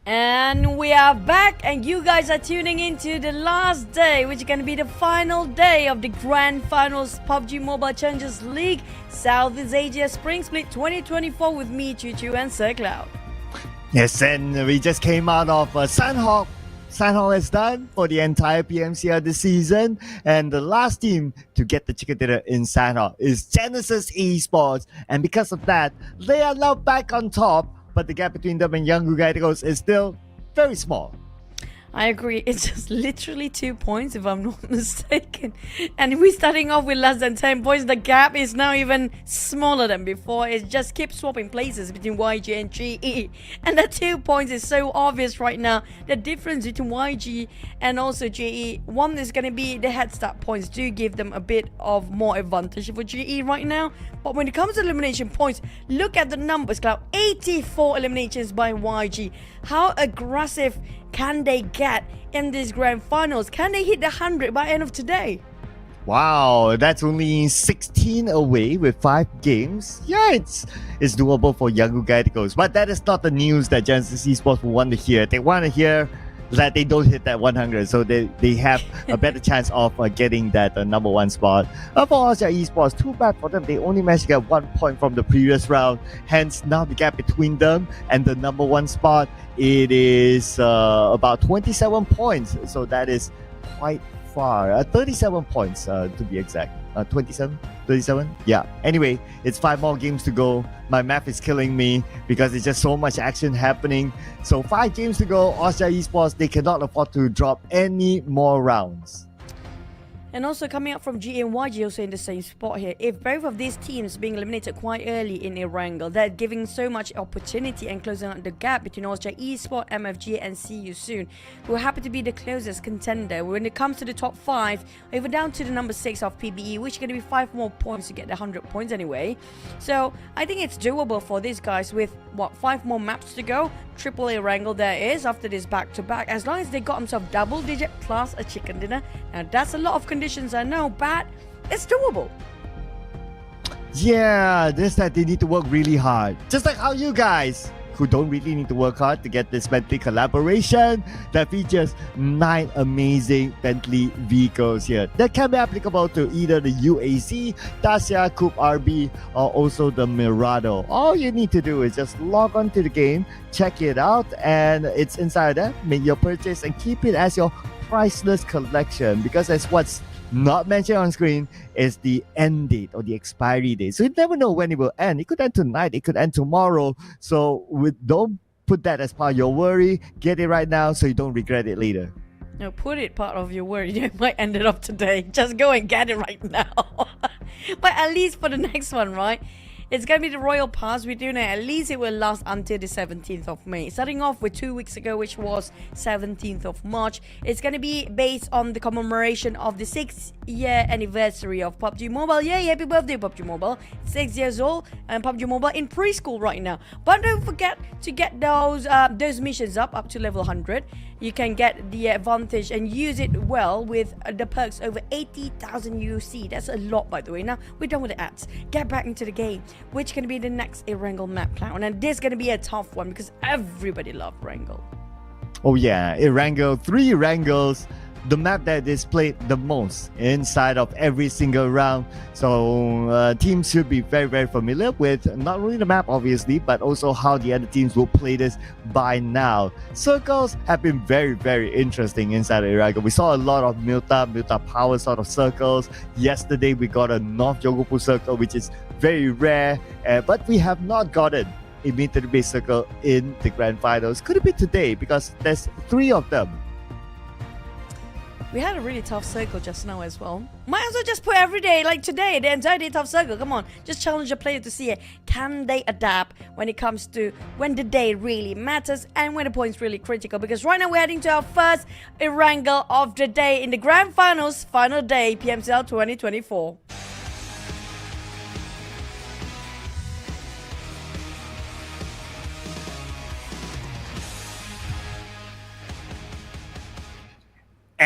S2: And we are back, and you guys are tuning into the last day, which is going to be the final day of the Grand Finals PUBG Mobile Challengers League Southeast Asia Spring Split 2024 with me, Choo Choo, and Sir Cloud.
S1: Yes, and we just came out of Sanhok. Sanhok is done for the entire PMCL this season, and the last team to get the chicken dinner in Sanhok is Genesis Esports, and because of that, they are now back on top, but the gap between them and Young Eagles is still very small.
S2: I agree. It's just literally 2 points, if I'm not mistaken. And we're starting off with less than 10 points. The gap is now even smaller than before. It just keeps swapping places between YG and GE. And the 2 points is so obvious right now. The difference between YG and also GE. One is going to be the head start points do give them a bit of more advantage for GE right now. But when it comes to elimination points, look at the numbers, Cloud. 84 eliminations by YG. How aggressive can they get in these grand finals? Can they hit the 100 by end of today?
S1: Wow, that's only 16 away with 5 games. Yeah, it's doable for Young Eagles. But that is not the news that Genesis Esports will want to hear. They want to hear that they don't hit that 100, so they have a better chance of getting that number 1 spot. For Asia Esports, too bad for them. They only managed to get 1 point from the previous round. Hence, now the gap between them and the number 1 spot, it is about 27 points. So that is quite far. 37 points to be exact. 27? 37? Yeah. Anyway, it's 5 more games to go. My math is killing me because it's just so much action happening. So 5 games to go. Austria Esports, they cannot afford to drop any more rounds.
S2: And also coming up from GE and YG also in the same spot here. If both of these teams being eliminated quite early in Erangel, they're giving so much opportunity and closing out the gap between Austria Esports, MFG and See You Soon, who happen to be the closest contender. When it comes to the top 5, even down to the number 6 of PBE, which is going to be 5 more points to get the 100 points anyway. So I think it's doable for these guys with, 5 more maps to go. Triple Erangel there is after this back-to-back. As long as they got themselves double-digit plus a chicken dinner. Now that's a lot of conditions, I know, but it's doable.
S1: Yeah, just that they need to work really hard. Just like how you guys, who don't really need to work hard to get this Bentley collaboration that features 9 amazing Bentley vehicles here that can be applicable to either the UAC, Dacia, Coupe RB, or also the Mirado. All you need to do is just log on to the game, check it out, and it's inside there. Make your purchase and keep it as your priceless collection, because that's what's not mentioned on screen is the end date or the expiry date. So you never know when it will end. It could end tonight, it could end tomorrow. So don't put that as part of your worry. Get it right now so you don't regret it later.
S2: No, put it part of your worry. You might end it up today. Just go and get it right now. But at least for the next one, right? It's going to be the Royal Pass. We're doing it. At least it will last until the 17th of May. Starting off with 2 weeks ago, which was 17th of March. It's going to be based on the commemoration of the 6-year anniversary of PUBG Mobile. Yay, happy birthday, PUBG Mobile. 6 years old and PUBG Mobile in preschool right now. But don't forget to get those missions up to level 100. You can get the advantage and use it well with the perks over 80,000 UC. That's a lot, by the way. Now, we're done with the ads. Get back into the game. Which can be the next Erangel map, Clown. And this is going to be a tough one because everybody loves Erangel.
S1: Oh yeah, Erangel, 3 Erangels, the map that is played the most inside of every single round. So teams should be very, very familiar with not only the map, obviously, but also how the other teams will play this by now. Circles have been very, very interesting inside Erangel. We saw a lot of Milta power sort of circles. Yesterday, we got a North Yogopu circle, which is very rare, but we have not gotten a military-based circle in the grand finals. Could it be today? Because there's 3 of them.
S2: We had a really tough circle just now as well. Might as well just put every day, like today, the entire day tough circle. Come on, just challenge a player to see it. Can they adapt when it comes to when the day really matters and when the point's really critical? Because right now we're heading to our first Erangel of the day in the grand finals, final day, PMCL 2024.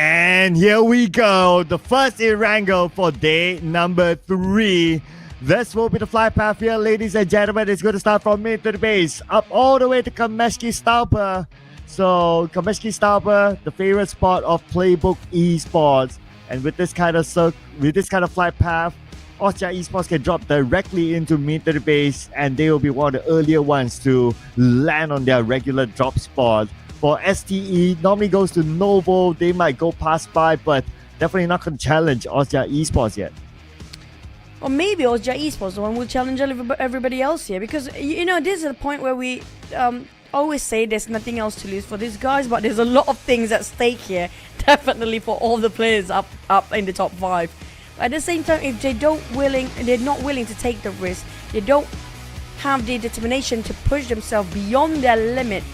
S1: And here we go, the first Erangel for day number 3. This will be the flight path here, ladies and gentlemen. It's going to start from mid to the base, up all the way to Kameshki Stauper. So Kameshki Stauber, the favorite spot of Playbook Esports, and with this kind of flight path, Austria Esports can drop directly into military base, and they will be one of the earlier ones to land on their regular drop spot. For STE, normally goes to Novo. They might go past by, but definitely not going to challenge Austria Esports yet.
S2: Or maybe Austria Esports, the one will challenge everybody else here, because this is a point where we always say there's nothing else to lose for these guys, but there's a lot of things at stake here, definitely for all the players up in the top 5. At the same time, if they're not willing to take the risk, they don't have the determination to push themselves beyond their limit,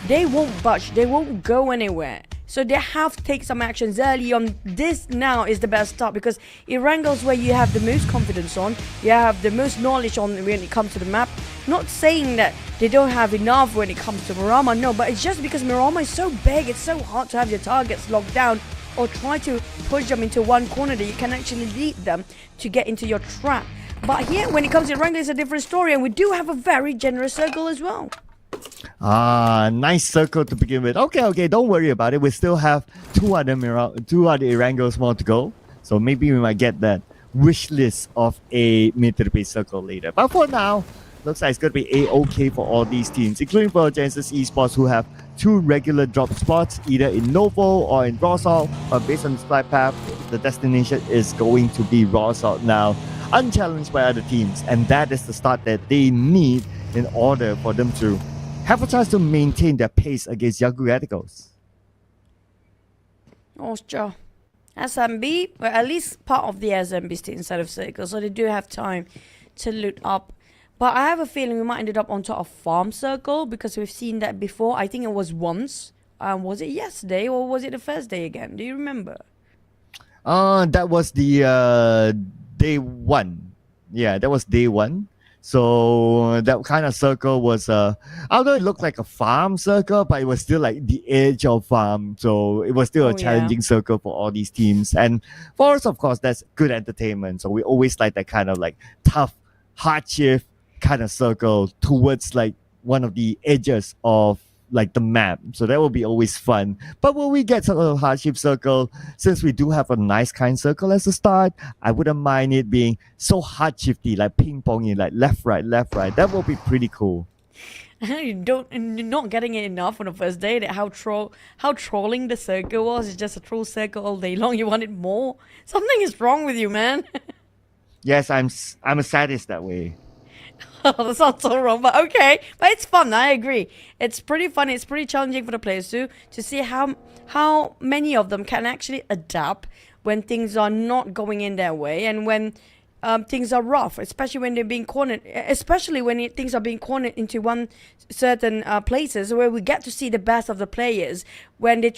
S2: they won't budge, they won't go anywhere. So they have to take some actions early on. This now is the best start, because Erangel's where you have the most confidence on, you have the most knowledge on when it comes to the map. Not saying that they don't have enough when it comes to Miramar, no, but it's just because Miramar is so big, it's so hard to have your targets locked down or try to push them into one corner that you can actually lead them to get into your trap. But here, when it comes to Erangel, it's a different story, and we do have a very generous circle as well.
S1: Nice circle to begin with. Okay, don't worry about it. We still have two other Erangels more to go. So maybe we might get that wish list of a military base circle later. But for now, looks like it's going to be A-OK for all these teams, including for Genesis Esports, who have 2 regular drop spots, either in Novo or in Rosal. But based on the flight path, the destination is going to be Rosal now, unchallenged by other teams. And that is the start that they need in order for them to have a chance to maintain their pace against Young Radicals.
S2: Austria. SMB, well, at least part of the SMB stay inside of circle, so they do have time to loot up. But I have a feeling we might end up on top of farm circle, because we've seen that before. I think it was once. Was it yesterday or was it the first day again? Do you remember?
S1: That was the day 1. Yeah, that was day 1. So that kind of circle was, although it looked like a farm circle, but it was still like the edge of farm. So it was still a challenging circle for all these teams. And for us, of course, that's good entertainment. So we always like that kind of like tough, hardship kind of circle towards like one of the edges of like the map. So that will be always fun. But when we get sort of hardship circle, since we do have a nice kind circle as a start, I wouldn't mind it being so hard shifty, like ping ponging, like left right. That will be pretty cool.
S2: You're not getting it enough on the first day. That how trolling the circle was. It's just a troll circle all day long. You wanted more. Something is wrong with you, man.
S1: Yes, I'm a sadist that way.
S2: Oh, that sounds so wrong, but okay. But it's fun, I agree. It's pretty fun. It's pretty challenging for the players too, to see how many of them can actually adapt when things are not going in their way, and when things are rough, especially when they're being cornered, especially when things are being cornered into one certain places where we get to see the best of the players. When they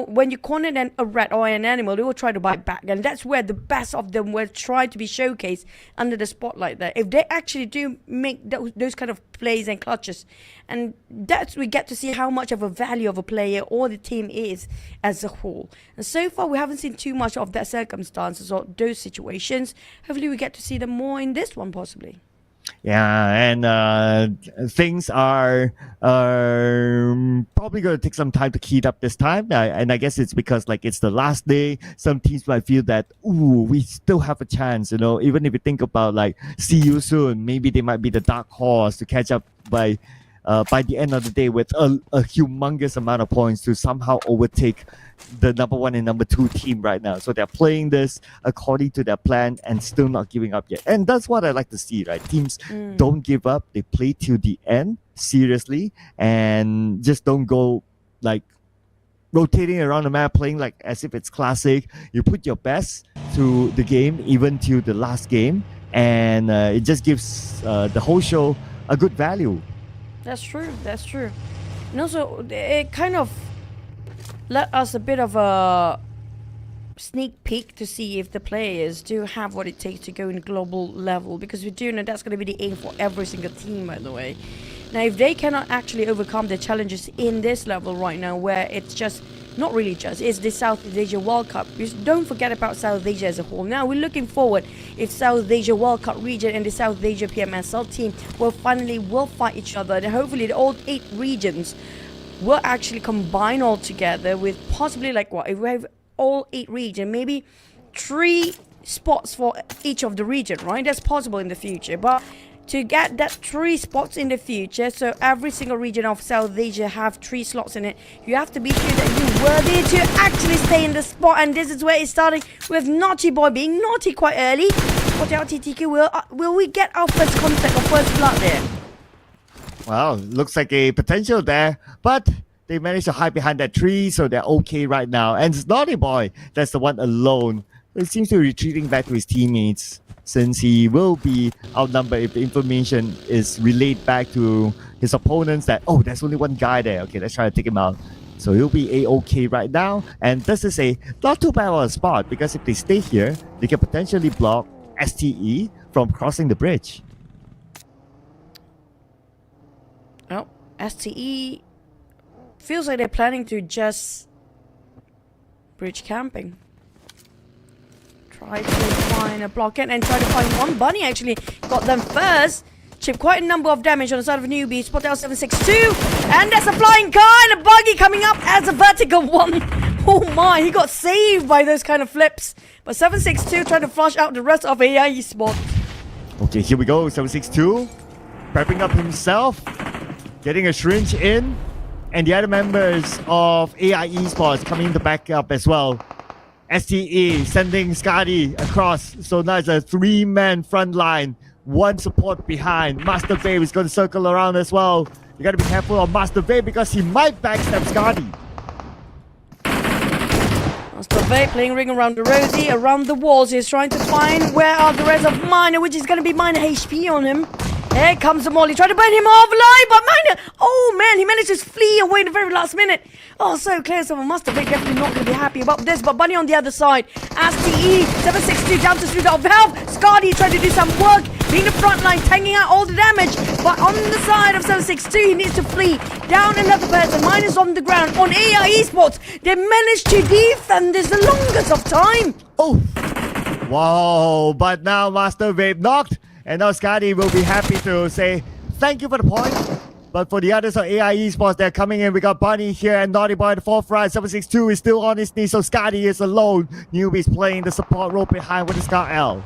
S2: when you corner a rat or an animal, they will try to bite back, and that's where the best of them will try to be showcased under the spotlight there. If they actually do make those kind of plays and clutches, and we get to see how much of a value of a player or the team is as a whole. And so far, we haven't seen too much of that circumstances or those situations. Hopefully, we get to see them more in this one, possibly.
S1: Yeah, and things are probably going to take some time to heat up this time. And I guess it's because like it's the last day. Some teams might feel that, we still have a chance, even if you think about like, see you soon, maybe they might be the dark horse to catch up by the end of the day with a humongous amount of points to somehow overtake the number 1 and number 2 team right now. So they're playing this according to their plan and still not giving up yet. And that's what I like to see, right? Teams don't give up. They play till the end, seriously, and just don't go like rotating around the map, playing like as if it's classic. You put your best to the game, even to the last game, and it just gives the whole show a good value.
S2: That's true. And also, it kind of let us a bit of a sneak peek to see if the players do have what it takes to go in global level, because we do know that's going to be the aim for every single team, by the way. Now, if they cannot actually overcome the challenges in this level right now, where it's just, not really just, it's the Southeast Asia World Cup. Don't forget about South Asia as a whole. Now, we're looking forward if South Asia World Cup region and the South Asia PMSL team will fight each other, and hopefully all 8 regions will actually combine all together with possibly like what if we have all 8 regions, maybe 3 spots for each of the region, right? That's possible in the future, but to get that 3 spots in the future, so every single region of South Asia have 3 slots in it, you have to be sure that you're worthy to actually stay in the spot. And this is where it's starting with Naughty Boy being naughty quite early. Watch out, TTQ, will we get our first contact or first blood there?
S1: Well, looks like a potential there, but they managed to hide behind that tree, so they're okay right now. And it's Naughty Boy that's the one alone. He seems to be retreating back to his teammates, since he will be outnumbered if the information is relayed back to his opponents that, oh, there's only one guy there. Okay, let's try to take him out. So he'll be A-okay right now. And this is a not too bad of a spot, because if they stay here, they can potentially block STE from crossing the bridge.
S2: Well, STE feels like they're planning to just bridge camping. Try to find a blockade and try to find one. Bunny actually got them first. Chip quite a number of damage on the side of Newbie. Spot out 762. And there's a flying car and a buggy coming up as a vertical one. Oh my, he got saved by those kind of flips. But 762 trying to flush out the rest of AI Esports.
S1: Okay, here we go. 762 prepping up himself, getting a syringe in, and the other members of AI Esports coming to back up as well. STE sending Scotty across, so now it's a 3-man front line, 1 support behind. Master Babe is going to circle around as well. You got to be careful of Master Babe because he might backstab Scotty.
S2: Master Babe playing ring around the rosy, around the walls. He's trying to find where are the rest of Miner, which is going to be Miner HP on him. Here comes the Molly, trying to burn him off alive, but Miner, oh man, he managed to flee away in the very last minute. Oh, so clear, so Master Vic definitely not going to be happy about this, but Bunny on the other side, as TE, 762 down to 3 of health. Scotty trying to do some work, being the front line, tanking out all the damage, but on the side of 762, he needs to flee. Down another person, Miner's on the ground, on AI Esports, they managed to defend this the longest of time.
S1: Oh, wow, but now Master Vape knocked. And now Scotty will be happy to say thank you for the point. But for the others of AI Esports, they're coming in. We got Bunny here and Naughty Boy at the forefront. 762 is still on his knees, so Scotty is alone. Newbie's playing the support role behind with the Scar L.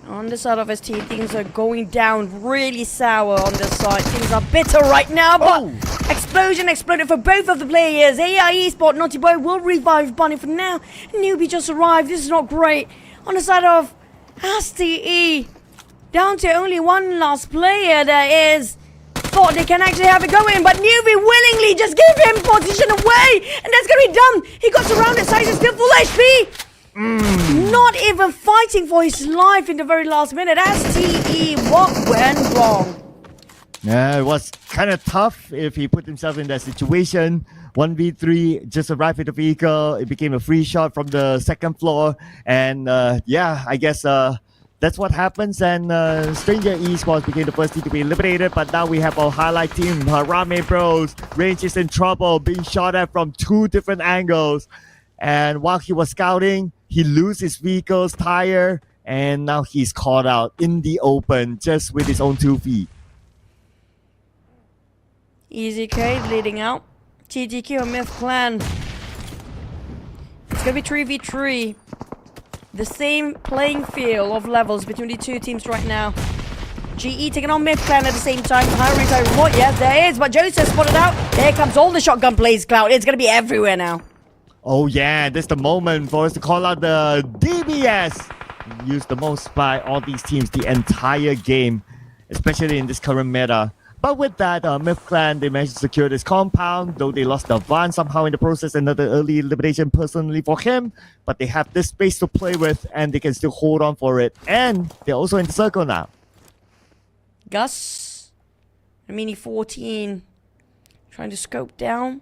S2: On the side of ST, things are going down really sour on this side. Things are bitter right now, but explosion exploded for both of the players. AI Esports, Naughty Boy will revive Bunny for now. Newbie just arrived. This is not great. On the side of STE, down to only 1 last player there is. Thought they can actually have it going, but Newbie willingly just gave him position away, and that's gonna be done. He got surrounded, Size is still full HP. Not even fighting for his life in the very last minute. STE, what went wrong?
S1: Yeah, it was kind of tough if he put himself in that situation. 1v3, just arrived at the vehicle. It became a free shot from the 2nd floor. And yeah, I guess that's what happens. And Stranger Esports became the first team to be eliminated. But now we have our highlight team, Harame Bros. Range is in trouble, being shot at from 2 different angles. And while he was scouting, he loses his vehicle's tire. And now he's caught out in the open just with his own 2 feet.
S2: Easy K leading out. TTQ and Myth Clan. It's gonna be 3v3. The same playing field of levels between the 2 teams right now. GE taking on Myth Clan at the same time. High range remote, yes there is, but Joseph spotted out. There comes all the shotgun plays, Cloud. It's gonna be everywhere now.
S1: Oh yeah, this is the moment for us to call out the DBS. Used the most by all these teams the entire game, especially in this current meta. But with that, Myth Clan, they managed to secure this compound, though they lost the Van somehow in the process. Another early elimination personally for him. But they have this space to play with, and they can still hold on for it. And they're also in the circle now.
S2: Gus, a Mini 14, trying to scope down.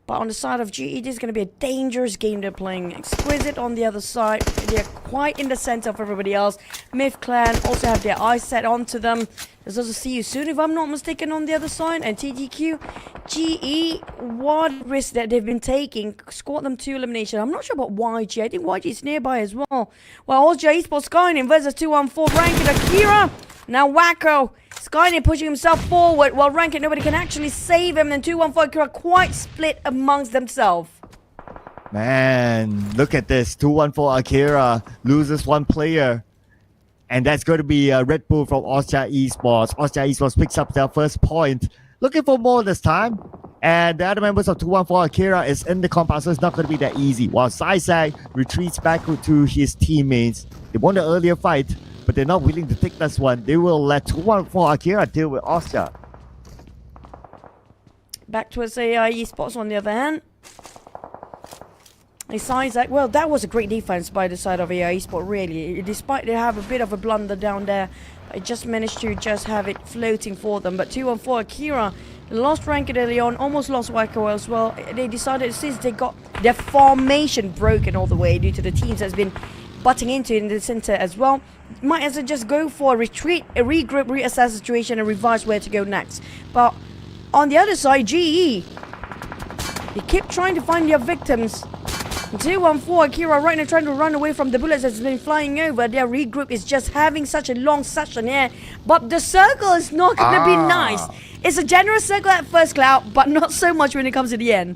S2: But on the side of GE, this is going to be a dangerous game they're playing. Exquisite on the other side. They're quite in the center of everybody else. Myth Clan also have their eyes set onto them. There's also See You Soon, if I'm not mistaken, on the other side. And TTQ, GE, what risk that they've been taking. Scored them to elimination. I'm not sure about YG. I think YG is nearby as well. Well, also Esports Skyrim versus 214 ranked Akira. Now Wacko, Skynet pushing himself forward while Rankin, nobody can actually save him. And 214 are quite split amongst themselves.
S1: Man, look at this. 214 Akira loses one player. And that's going to be Red Bull from Austria Esports. Austria Esports picks up their first point. Looking for more this time. And the other members of 214 Akira is in the compound, so it's not going to be that easy. While Saisai retreats back to his teammates. They won the earlier fight, but they're not willing to take this one. They will let 214 Akira deal with Austria.
S2: Back to AI Esports on the other hand. Saisai, well, that was a great defense by the side of AI Esports, really. Despite they have a bit of a blunder down there, I just managed to just have it floating for them. But 214 Akira lost rank early on, almost lost Waiko as well. They decided, since they got their formation broken all the way due to the teams that's been butting into in the center as well, might as well just go for a retreat, a regroup, reassess the situation, and revise where to go next. But on the other side, GE, they keep trying to find their victims. 214 Akira right now trying to run away from the bullets that's been flying over. Their regroup is just having such a long session here. But the circle is not going to be nice. It's a generous circle at first, Cloud, but not so much when it comes to the end.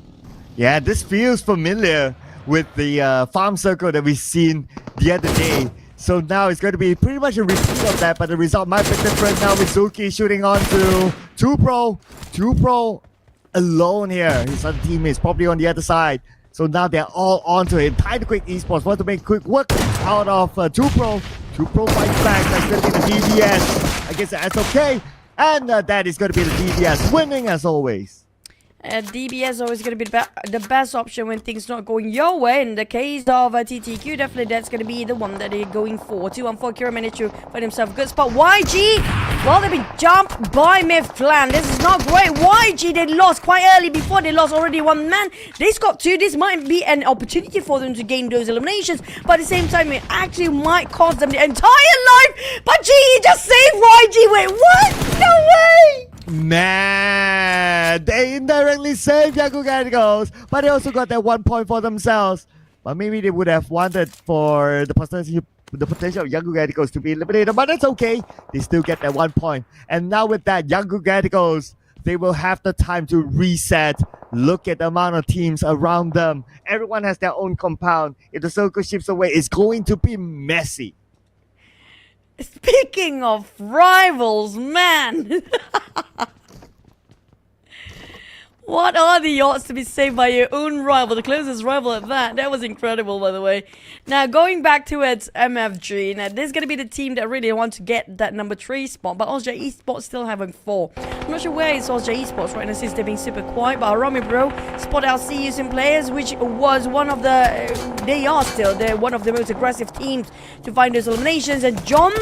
S1: Yeah, this feels familiar with the farm circle that we've seen the other day. So now it's going to be pretty much a repeat of that, but the result might be different now with Zuki shooting on to 2Pro. 2Pro alone here. His other teammates probably on the other side. So now they're all onto him. Tiny Quick Esports want to make quick work out of 2Pro. 2Pro fights back. That's going to be the DBS. I guess that's okay. And that is going to be the DBS winning as always.
S2: DBS is always going to be the best option when things not going your way. In the case of TTQ, definitely that's going to be the one that they're going for. 214 Kira managed to find himself a good spot. YG, well, they've been jumped by Myth Clan. This is not great. YG, they lost quite early before they lost already one man. They scored two. This might be an opportunity for them to gain those eliminations, but at the same time, it actually might cost them the entire life. But GE just saved YG. Wait, what? No way!
S1: Man, they indirectly saved Yaku Gadigos, but they also got that 1 point for themselves. But maybe they would have wanted for the potential of Yaku Gadigos to be eliminated, but that's okay. They still get that 1 point. And now with that, Yaku Gadigos, they will have the time to reset. Look at the amount of teams around them. Everyone has their own compound. If the circle shifts away, it's going to be messy.
S2: Speaking of rivals, man. What are the odds to be saved by your own rival, the closest rival at that? That was incredible, by the way. Now, going back to its MFG, now this is going to be the team that really want to get that number 3 spot, but Austria Esports still having 4. I'm not sure where it's Austria Esports right now since they're being super quiet, but Arami Bro spotted our CUSM players, which was one of the, they're one of the most aggressive teams to find those eliminations, and John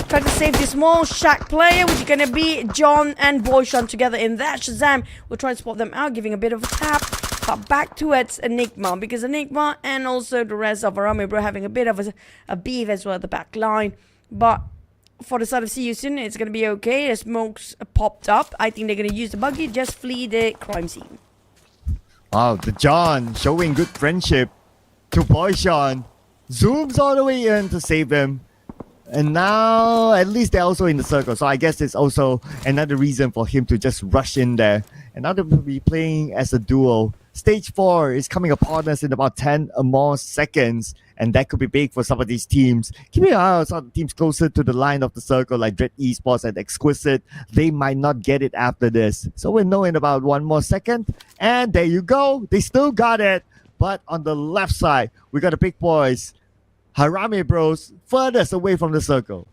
S2: trying to save the small Shack player, which is going to be John and Boyshan together in that. Shazam will try to spot them out, giving a bit of a tap. But back to its Enigma, because Enigma and also the rest of Arami Bro having a bit of a beef as well at the back line. But for the side of CUSN, it's going to be okay. The smokes popped up. I think they're going to use the buggy, just flee the crime scene.
S1: Wow, the John showing good friendship to Boyshan. Zooms all the way in to save him. And now, at least they're also in the circle. So I guess it's also another reason for him to just rush in there. And now they'll be playing as a duo. Stage 4 is coming upon us in about 10 or more seconds. And that could be big for some of these teams. Keeping an eye on some teams closer to the line of the circle, like Dread Esports and Exquisite. They might not get it after this. So we'll know in about 1 more second. And there you go. They still got it. But on the left side, we got the big boys. Harami Bros furthest away from the circle.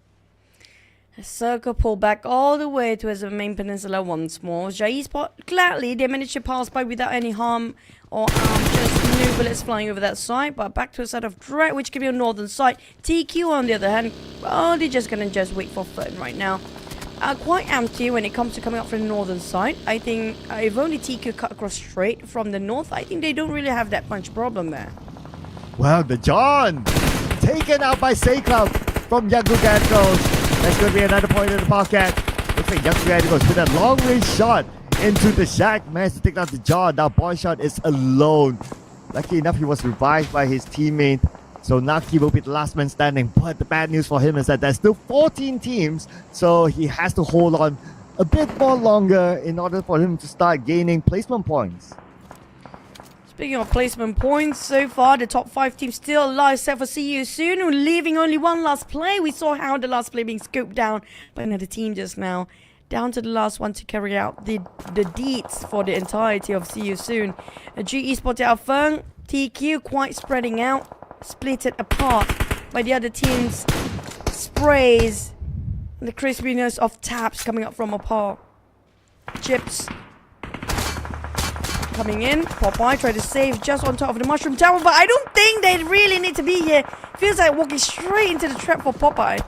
S2: The circle pulled back all the way to his main peninsula once more. J-Spot, gladly, they managed to pass by without any harm or just no bullets flying over that side. But back to the side of Dread, which could be on northern side. TQ, on the other hand, oh, they're just going to just wait for fun right now. Quite empty when it comes to coming up from the northern side. I think if only TQ cut across straight from the north, I think they don't really have that much problem there.
S1: Well, the John taken out by Sayclub from Yaku Gadigos. That's going to be another point in the pocket. Looks like Yaku Gadigos with a long range shot into the Shack. Managed to take out the John. Now Boyshot is alone. Lucky enough, he was revived by his teammate. So now he will be the last man standing. But the bad news for him is that there's still 14 teams, so he has to hold on a bit more longer in order for him to start gaining placement points.
S2: Speaking of placement points, so far the top 5 teams still alive, except for See You Soon, leaving only one last play. We saw how the last play being scooped down by another team just now. Down to the last one to carry out the deeds for the entirety of See You Soon. G Esports out Feng, TQ quite spreading out, split it apart by the other team's sprays. The crispiness of taps coming up from apart. Chips coming in. Popeye tried to save just on top of the mushroom tower, but I don't think they really need to be here. Feels like walking straight into the trap for Popeye.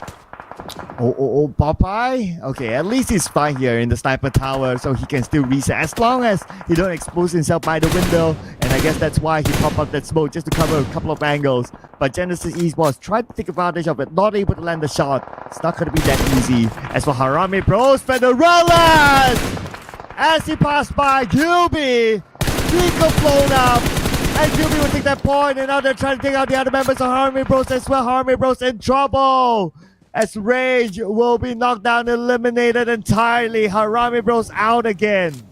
S1: Oh, Popeye? Okay, at least he's fine here in the sniper tower, so he can still reset as long as he don't expose himself by the window. And I guess that's why he popped up that smoke just to cover a couple of angles. But Genesis Esports tried to take advantage of it, not able to land the shot. It's not going to be that easy. As for Harami Bros, Federellas! As he passed by QB, he got blown up. And QB will take that point, and now they're trying to take out the other members of Harami Bros as well. Harami Bros in trouble. As Rage will be knocked down, eliminated entirely. Harami Bros out again.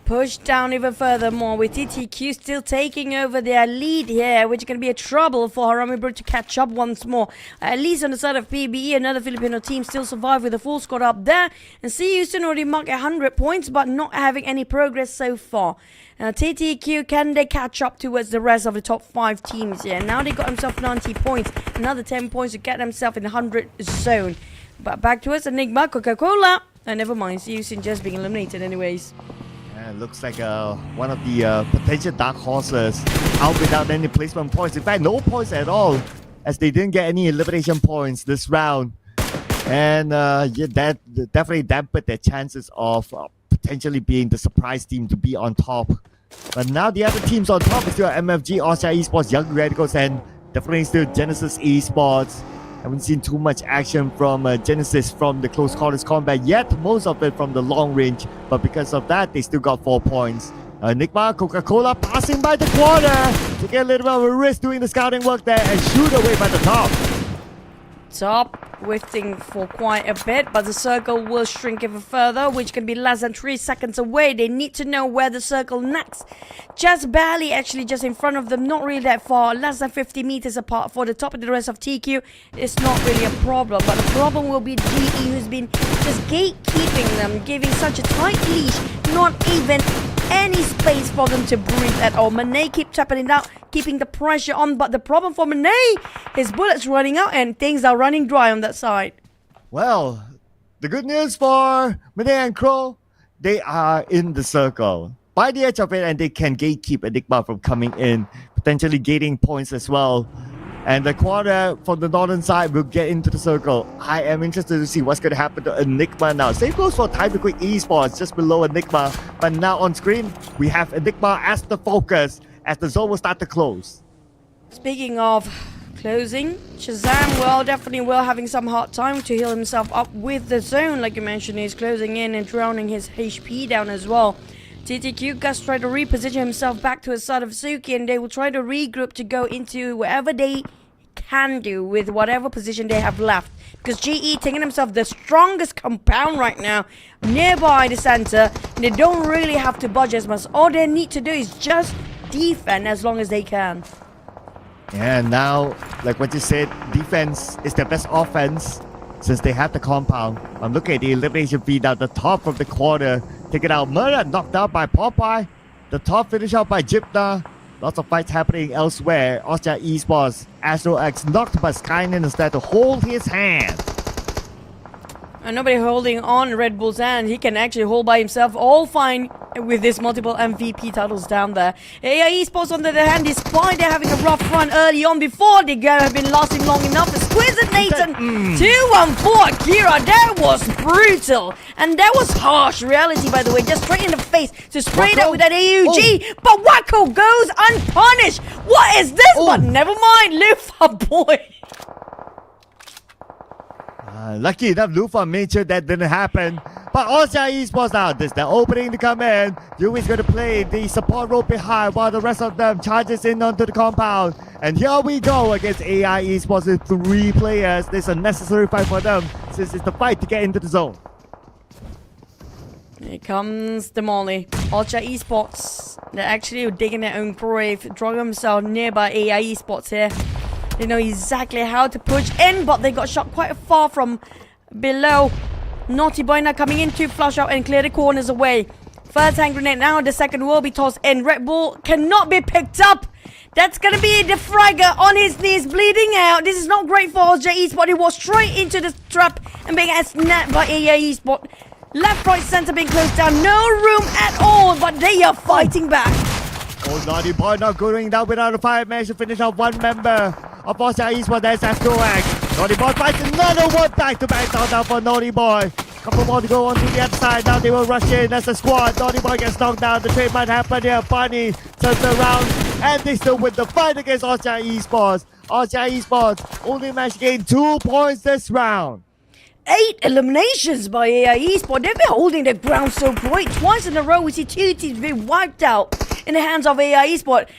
S2: Pushed down even furthermore with TTQ still taking over their lead here, which is going to be a trouble for Harami Bros to catch up once more. At least on the side of PBE, another Filipino team still survive with a full squad up there. And See Houston already marked 100 points, but not having any progress so far. Now TTQ, can they catch up towards the rest of the top 5 teams here? Now they got themselves 90 points, another 10 points to get themselves in the 100 zone. But back to us, Enigma, Coca-Cola. And never mind, See Houston just being eliminated anyways.
S1: Yeah, looks like one of the potential dark horses out without any placement points. In fact, no points at all, as they didn't get any elimination points this round. And yeah, that definitely dampened their chances of potentially being the surprise team to be on top. But now the other teams on top is still MFG, Austria Esports, Young Radicals, and definitely still Genesis Esports. Haven't seen too much action from Genesis from the close quarters combat yet, most of it from the long range, but because of that they still got 4 points. Enigma, Coca-Cola passing by the corner to get a little bit of a risk doing the scouting work there and shoot away by the top.
S2: Top whiffing for quite a bit, but the circle will shrink even further, which can be less than 3 seconds away. They need to know where the circle next. Just barely, actually, just in front of them, not really that far, less than 50 meters apart for the top of the rest of TQ. It's not really a problem, but the problem will be GE, who's been just gatekeeping them, giving such a tight leash, not even any space for them to breathe at all. Manet keeps tapping it out, keeping the pressure on, but the problem for Manet, his bullets running out and things are running dry on that side.
S1: Well, the good news for Manet and Crow, they are in the circle by the edge of it, and they can gatekeep Enigma from coming in, potentially gating points as well. And the quarter from the northern side will get into the circle. I am interested to see what's going to happen to Enigma now. Same goes for Type Quick Esports, just below Enigma. But now on screen, we have Enigma as the focus, as the zone will start to close.
S2: Speaking of closing, Shazam, well, definitely will having some hard time to heal himself up with the zone. Like you mentioned, he's closing in and drowning his HP down as well. TTQ Gus try to reposition himself back to his side of Suki, and they will try to regroup to go into wherever they can do with whatever position they have left. Because GE taking himself the strongest compound right now nearby the center, and they don't really have to budge as much. All they need to do is just defend as long as they can.
S1: Yeah, now, like what you said, defense is their best offense since they have the compound. I'm looking at the elimination feed at the top of the quarter. Take it out. Murder knocked out by Popeye. The top finish out by Jipna. Lots of fights happening elsewhere. Austria Esports, Astro X knocked by Skynet instead to hold his hand.
S2: And nobody holding on Red Bull's hand. He can actually hold by himself, all fine with his multiple MVP titles down there. AI Esports on the other hand, despite they're having a rough run early on before they have been lasting long enough. Exquisite Nathan, 2-1-4 Akira, that was brutal. And that was harsh reality, by the way, just straight in the face to spray that with that AUG. But Wacko goes unpunished. What is this? But never mind, Lufa boy.
S1: Lucky enough, Lufa made sure that didn't happen. But Austria Esports now, this is the opening to come in. Yui's going to play the support role behind while the rest of them charges in onto the compound. And here we go against AI Esports with 3 players. This is a necessary fight for them since it's the fight to get into the zone.
S2: Here comes the Molly. Ultra Esports. They're actually digging their own grave, drawing themselves nearby AI Esports here. They know exactly how to push in, but they got shot quite far from below. Naughty Boy now coming in to flush out and clear the corners away. First hand grenade now, the second will be tossed in. Red Bull cannot be picked up. That's gonna be the Fragger on his knees, bleeding out. This is not great for Ultra Esports. He was straight into the trap and being snapped by AI Esports. Left, right, center being closed down. No room at all, but they are fighting back.
S1: Oh, Naughty Boy not going down without a fire. Managed to finish off one member of Austria Esports. There's Afroac. Naughty Boy fights another one back-to-back down for Naughty Boy. Couple more to go on to the other side. Now they will rush in. That's the squad. Naughty Boy gets knocked down. The trade might happen here. Bunny turns around and they still win the fight against Austria Esports. Austria Esports only managed to gain 2 points this round.
S2: 8 eliminations by AI Esports. They've been holding their ground so great. Twice in a row, we see 2 teams being wiped out in the hands of AI Esports.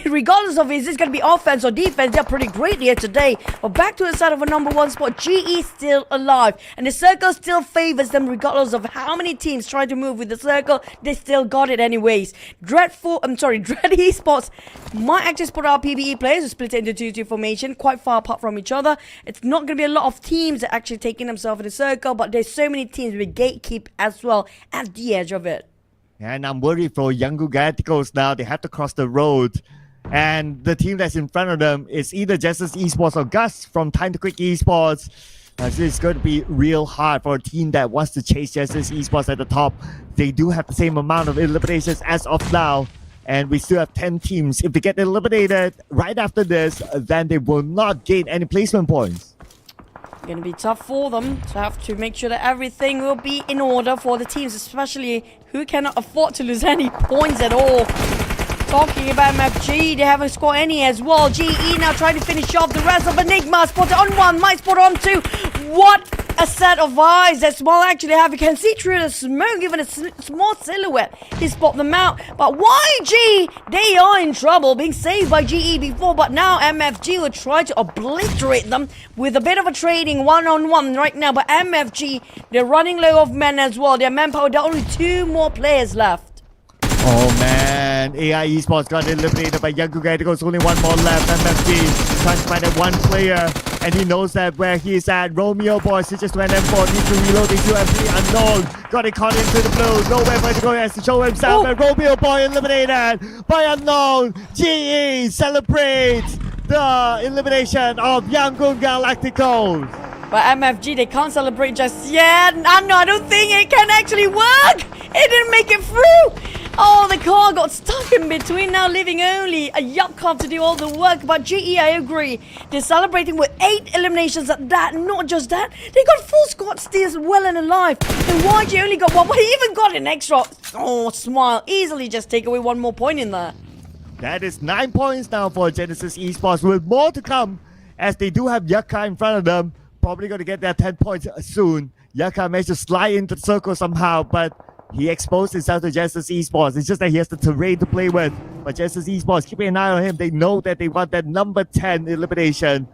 S2: Regardless of is this going to be offense or defense, they're pretty great here today. But back to the side of a number 1 spot, GE still alive. And the circle still favors them regardless of how many teams try to move with the circle. They still got it anyways. Dread Esports might actually split out PvE players who split it into 2-2 formation, quite far apart from each other. It's not going to be a lot of teams that actually taking themselves in the circle, but there's so many teams with gatekeep as well at the edge of it.
S1: And I'm worried for Young Galacticos now. They have to cross the road. And the team that's in front of them is either Justice Esports or Gus from Time to Quick Esports. So it's going to be real hard for a team that wants to chase Justice Esports at the top. They do have the same amount of eliminations as of now. And we still have 10 teams. If they get eliminated right after this, then they will not gain any placement points.
S2: Going to be tough for them to have to make sure that everything will be in order for the teams, especially who cannot afford to lose any points at all. Talking about MFG, they haven't scored any as well. GE now trying to finish off the rest of Enigma. Spotted on 1, might spot on 2. What a set of eyes that Small actually have. You can see through the smoke, even a small silhouette. He spot them out. But YG, they are in trouble, being saved by GE before. But now MFG will try to obliterate them with a bit of a trading one-on-one right now. But MFG, they're running low of men as well. Their manpower, there are only 2 more players left.
S1: Oh man, AI Esports got eliminated by Young Galacticos. Only 1 more left. MFG trying to find that 1 player. And he knows that where he's at. Romeo boy switches to an M4. Needs to reload his UMP. Unknown. Got it caught into the blue. Nowhere where to go. He has to show himself. And Romeo boy eliminated by Unknown. GE celebrates the elimination of Yangon Galacticos.
S2: But MFG, they can't celebrate just yet. No, I don't think it can actually work. It didn't make it through. Oh, the car got stuck in between, now leaving only a Yapkov to do all the work. But GE, I agree. They're celebrating with 8 eliminations at that. Not just that, they got full squad steals well and alive. And YG only got 1, but he even got an extra. Oh, Smile. Easily just take away 1 more point in there.
S1: That is 9 points now for Genesis Esports, with more to come as they do have Yaka in front of them. Probably going to get their 10 points soon. Yaka managed to slide into the circle somehow, but he exposed himself to Genesis Esports. It's just that he has the terrain to play with. But Genesis Esports, keeping an eye on him. They know that they want that number 10 elimination.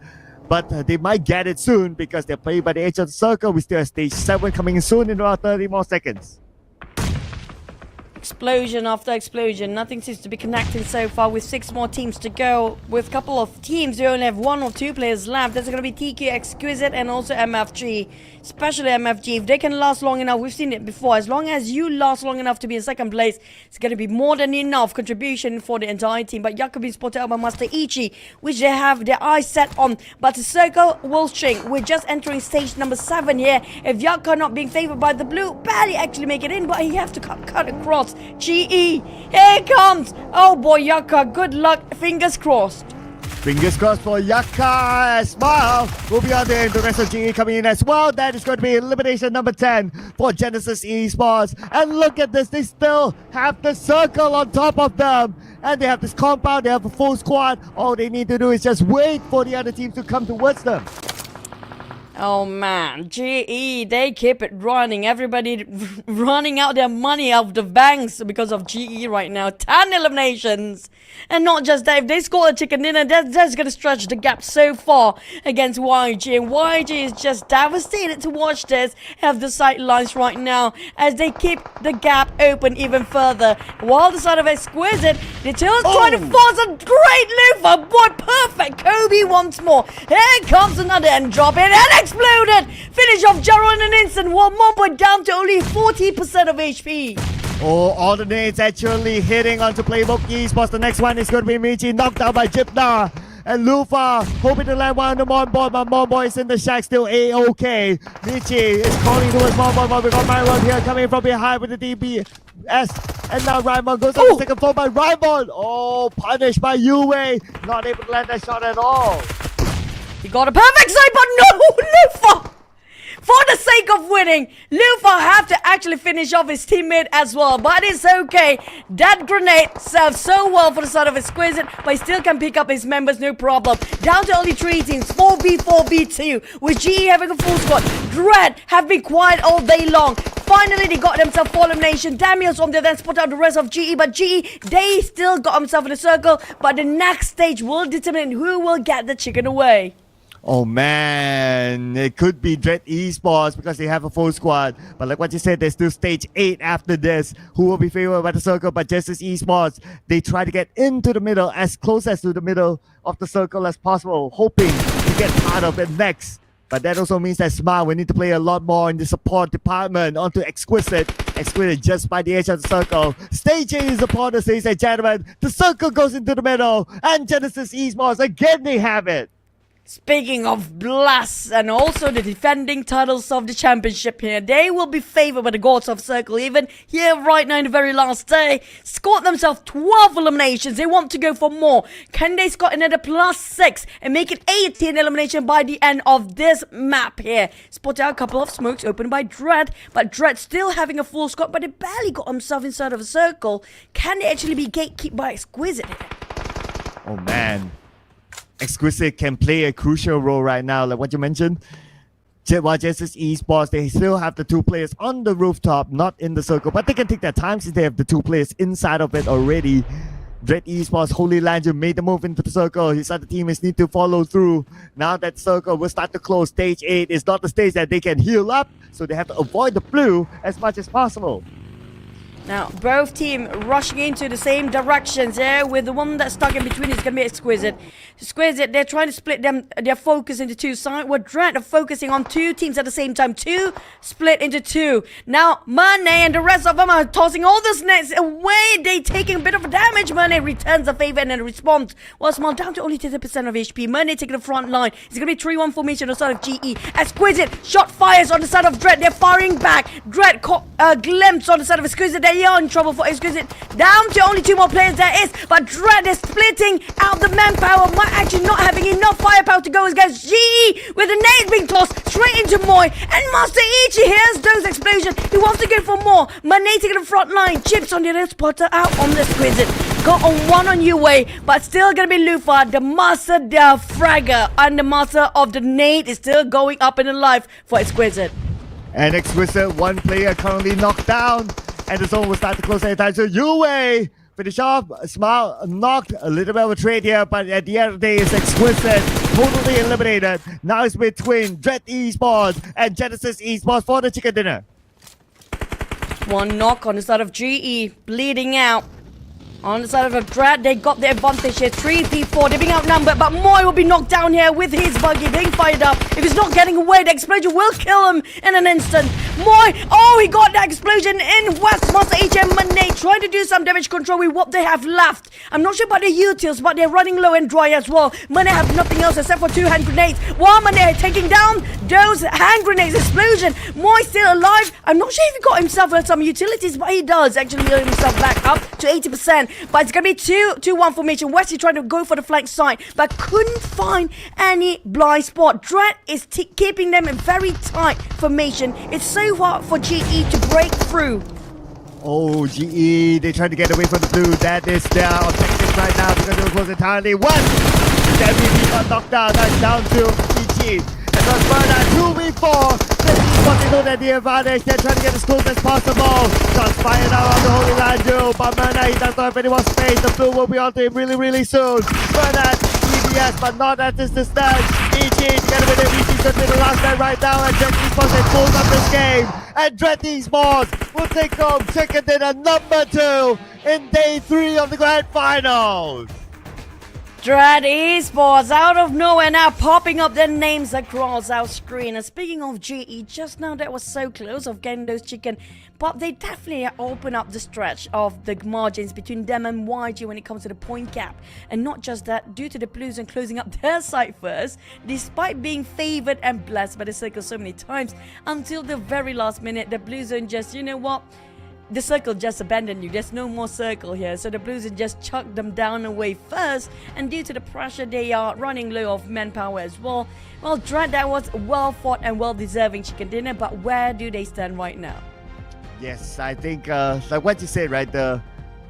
S1: But they might get it soon because they're playing by the edge of the circle. We still have stage 7 coming in soon in about 30 more seconds.
S2: Explosion after explosion. Nothing seems to be connecting so far with 6 more teams to go. With a couple of teams who only have 1 or 2 players left. There's going to be TQ, Exquisite and also MFG. Especially MFG. If they can last long enough, we've seen it before. As long as you last long enough to be in 2nd place, it's going to be more than enough contribution for the entire team. But Yakubi spotted out by Master Ichi, which they have their eyes set on. But the circle will shrink. We're just entering stage number 7 here. If Yaka not being favored by the blue, barely actually make it in, but he have to cut across. GE, here it comes. Oh boy, Yaka, good luck. Fingers crossed.
S1: Fingers crossed for Yaka. Smile will be on there. The rest of GE coming in as well. That is going to be elimination number 10 for Genesis Esports. And look at this. They still have the circle on top of them. And they have this compound. They have a full squad. All they need to do is just wait for the other teams to come towards them.
S2: Oh man, GE, they keep it running. Everybody running out their money out of the banks because of GE right now. 10 eliminations. And not just that, if they score a chicken dinner, that's going to stretch the gap so far against YG. And YG is just devastated to watch this, have the sidelines right now, as they keep the gap open even further. While the side of Exquisite, they're still trying to force a great loofah. Boy, perfect. Kobe once more. Here comes another and drop it and exploded. Finish off Jaro in an instant. While Momboy down to only 40% of HP.
S1: Oh, all the nades actually hitting onto Playbook Esports. The next one is going to be Michi, knocked out by Jipna. And Lufa hoping to land one on the Monboy, but Monboy is in the shack, still A-OK. Michi is calling towards Monboy, but we got Miramar here coming from behind with the DBS. And now Raimon goes on the second floor by Raimon. Oh, punished by Yue. Not able to land that shot at all.
S2: He got a perfect save, but no, Lufa! For the sake of winning, Lufa have to actually finish off his teammate as well. But it's okay. That grenade serves so well for the side of Exquisite, but he still can pick up his members, no problem. Down to only 3 teams, 4v, 4v2, with GE having a full squad. Dread have been quiet all day long. Finally, they got themselves 4 elimination. Damiels on there then spot out the rest of GE, but GE, they still got themselves in the circle. But the next stage will determine who will get the chicken away.
S1: Oh man, it could be Dread Esports because they have a full squad. But like what you said, there's still stage 8 after this. Who will be favored by the circle? But Justice Esports, they try to get into the middle, as close as to the middle of the circle as possible, hoping to get part of it next. But that also means that Smart will need to play a lot more in the support department onto Exquisite. Exquisite just by the edge of the circle. Stage 8 is upon us, ladies and gentlemen. The circle goes into the middle, and Genesis Esports, again they have it.
S2: Speaking of blasts and also the defending titles of the championship here, they will be favored by the gods of Circle. Even here right now in the very last day, scored themselves 12 eliminations. They want to go for more. Can they score another +6 and make it 18 elimination by the end of this map here? Spot out a couple of smokes opened by Dread, but Dread still having a full squad, but they barely got himself inside of a circle. Can they actually be gatekept by Exquisite here?
S1: Oh man. Exquisite can play a crucial role right now, like what you mentioned. While Genesis Esports, they still have the 2 players on the rooftop, not in the circle, but they can take their time since they have the 2 players inside of it already. Dread Esports, Holy Lantern made the move into the circle. His other teammates need to follow through. Now that circle will start to close. Stage 8 is not the stage that they can heal up, so they have to avoid the blue as much as possible.
S2: Now, both teams rushing into the same directions here, with the one that's stuck in between is going to be Exquisite. Exquisite, they're trying to split their focus into 2 sides, where Dread are focusing on 2 teams at the same time. 2 split into 2. Now, Mane and the rest of them are tossing all those nets away. They taking a bit of damage. Mane returns the favor and then responds. Well, Small down to only 30% of HP. Mane taking the front line. It's going to be 3-1 formation on the side of GE. Exquisite, shot fires on the side of Dread. They're firing back. Dread caught a glimpse on the side of Exquisite. They are in trouble for Exquisite. Down to only 2 more players there is, but Dread is splitting out the manpower, might actually not having enough firepower to go against GE, with the nades being tossed straight into Moy, and Master Ichi hears those explosions. He wants to go for more. Mane taking the front line. Chips on the other spotter out on the Exquisite. Got on 1 on Yue, but still gonna be Lufa, the master, the fragger, and the master of the nade is still going up in the life for Exquisite.
S1: And Exquisite, 1 player currently knocked down. And the zone will start to close anytime. So Yue finish off. Smile knocked a little bit of a trade here, but at the end of the day, it's Exquisite totally eliminated. Now it's between Dread Esports and Genesis Esports for the chicken dinner.
S2: 1 knock on the side of GE, bleeding out. On the side of Dread, they got the advantage here. 3v4, they're being outnumbered, but Moy will be knocked down here with his buggy being fired up. If he's not getting away, the explosion will kill him in an instant. Moy, oh, he got the explosion in West. Master HM Mane trying to do some damage control with what they have left. I'm not sure about the utils, but they're running low and dry as well. Mane have nothing else except for 2 hand grenades. While Mane taking down those hand grenades. Explosion. Moy still alive. I'm not sure if he got himself some utilities, but he does actually heal himself back up to 80%. But it's going to be 2-1 formation. Wesley trying to go for the flank side, but couldn't find any blind spot. Dread is keeping them in very tight formation. It's so hard for GE to break through.
S1: Oh, GE, they trying to get away from the blue. That is their objective right now because it was entirely 1. The MVP got knocked down. That's down to PG. And Esports, Bernard 2v4. Dread Esports, they know that the advantage. They're trying to get as close as possible. Shots fired out on the Holy Line duel, but Bernard, he does not have any more space. The blue will be onto him really soon. Bernard, EBS, but not at this distance. EG together with him. EG should be the last man right now, and Dread Esports has pulled up this game. And Dread Esports will take home chicken dinner number 2 in day 3 of the grand finals.
S2: Dread Esports out of nowhere now popping up their names across our screen. And speaking of GE, just now that was so close of getting those chicken, but they definitely open up the stretch of the margins between them and YG when it comes to the point gap. And not just that, due to the Blues and closing up their side first, despite being favored and blessed by the circle so many times, until the very last minute, the Blues Zone just, you know what? The circle just abandoned you. There's no more circle here. So the Blues just chucked them down away first. And due to the pressure, they are running low of manpower as well. Well, Dread, that was well fought and well deserving chicken dinner. But where do they stand right now?
S1: Yes, I think like what you said, right? The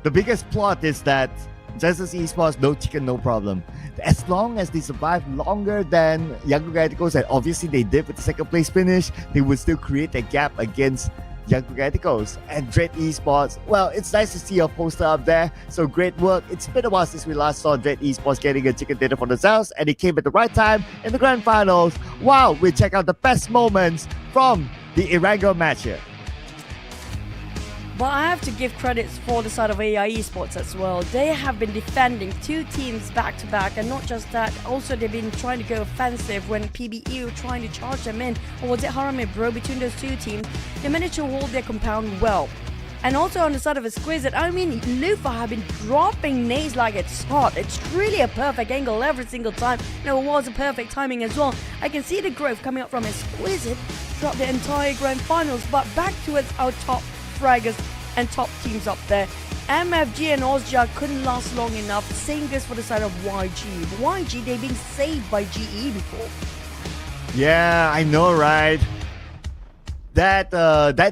S1: biggest plot is that Genesis Esports, no chicken, no problem. As long as they survive longer than Younger Galacticos, and obviously they did with the second place finish, they would still create a gap against Younger Galacticos. And Dread Esports, well, it's nice to see your poster up there, so great work. It's been a while since we last saw Dread Esports getting a chicken dinner for themselves, and it came at the right time in the grand finals. Wow, we check out the best moments from the Erangel match here.
S2: But I have to give credits for the side of AI Esports as well. They have been defending 2 teams back to back, and not just that, also they've been trying to go offensive when PBE were trying to charge them in, or was it Harame Bro, between those 2 teams. They managed to hold their compound well. And also on the side of Exquisite, I mean, Lufa have been dropping nades like it's hot. It's really a perfect angle every single time. No, it was a perfect timing as well. I can see the growth coming up from Exquisite throughout the entire grand finals, but back towards our top fraggers and top teams up there. MFG and Ozja couldn't last long enough. Same goes for the side of YG. YG, they've been saved by GE before.
S1: Yeah, I know, right? That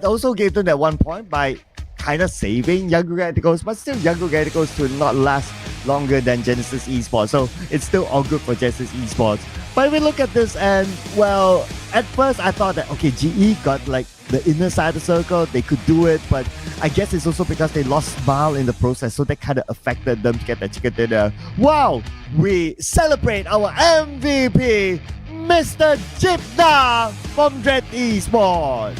S1: also gave them that 1 point by kind of saving Younger Galacticos, but still Younger Galacticos will not last longer than Genesis Esports, so it's still all good for Genesis Esports. But we look at this and, well, at first I thought that, okay, GE got like the inner side of the circle, they could do it, but I guess it's also because they lost Smile in the process, so that kind of affected them to get that chicken dinner. Wow! We celebrate our MVP, Mr. Jibna from Dread Esports.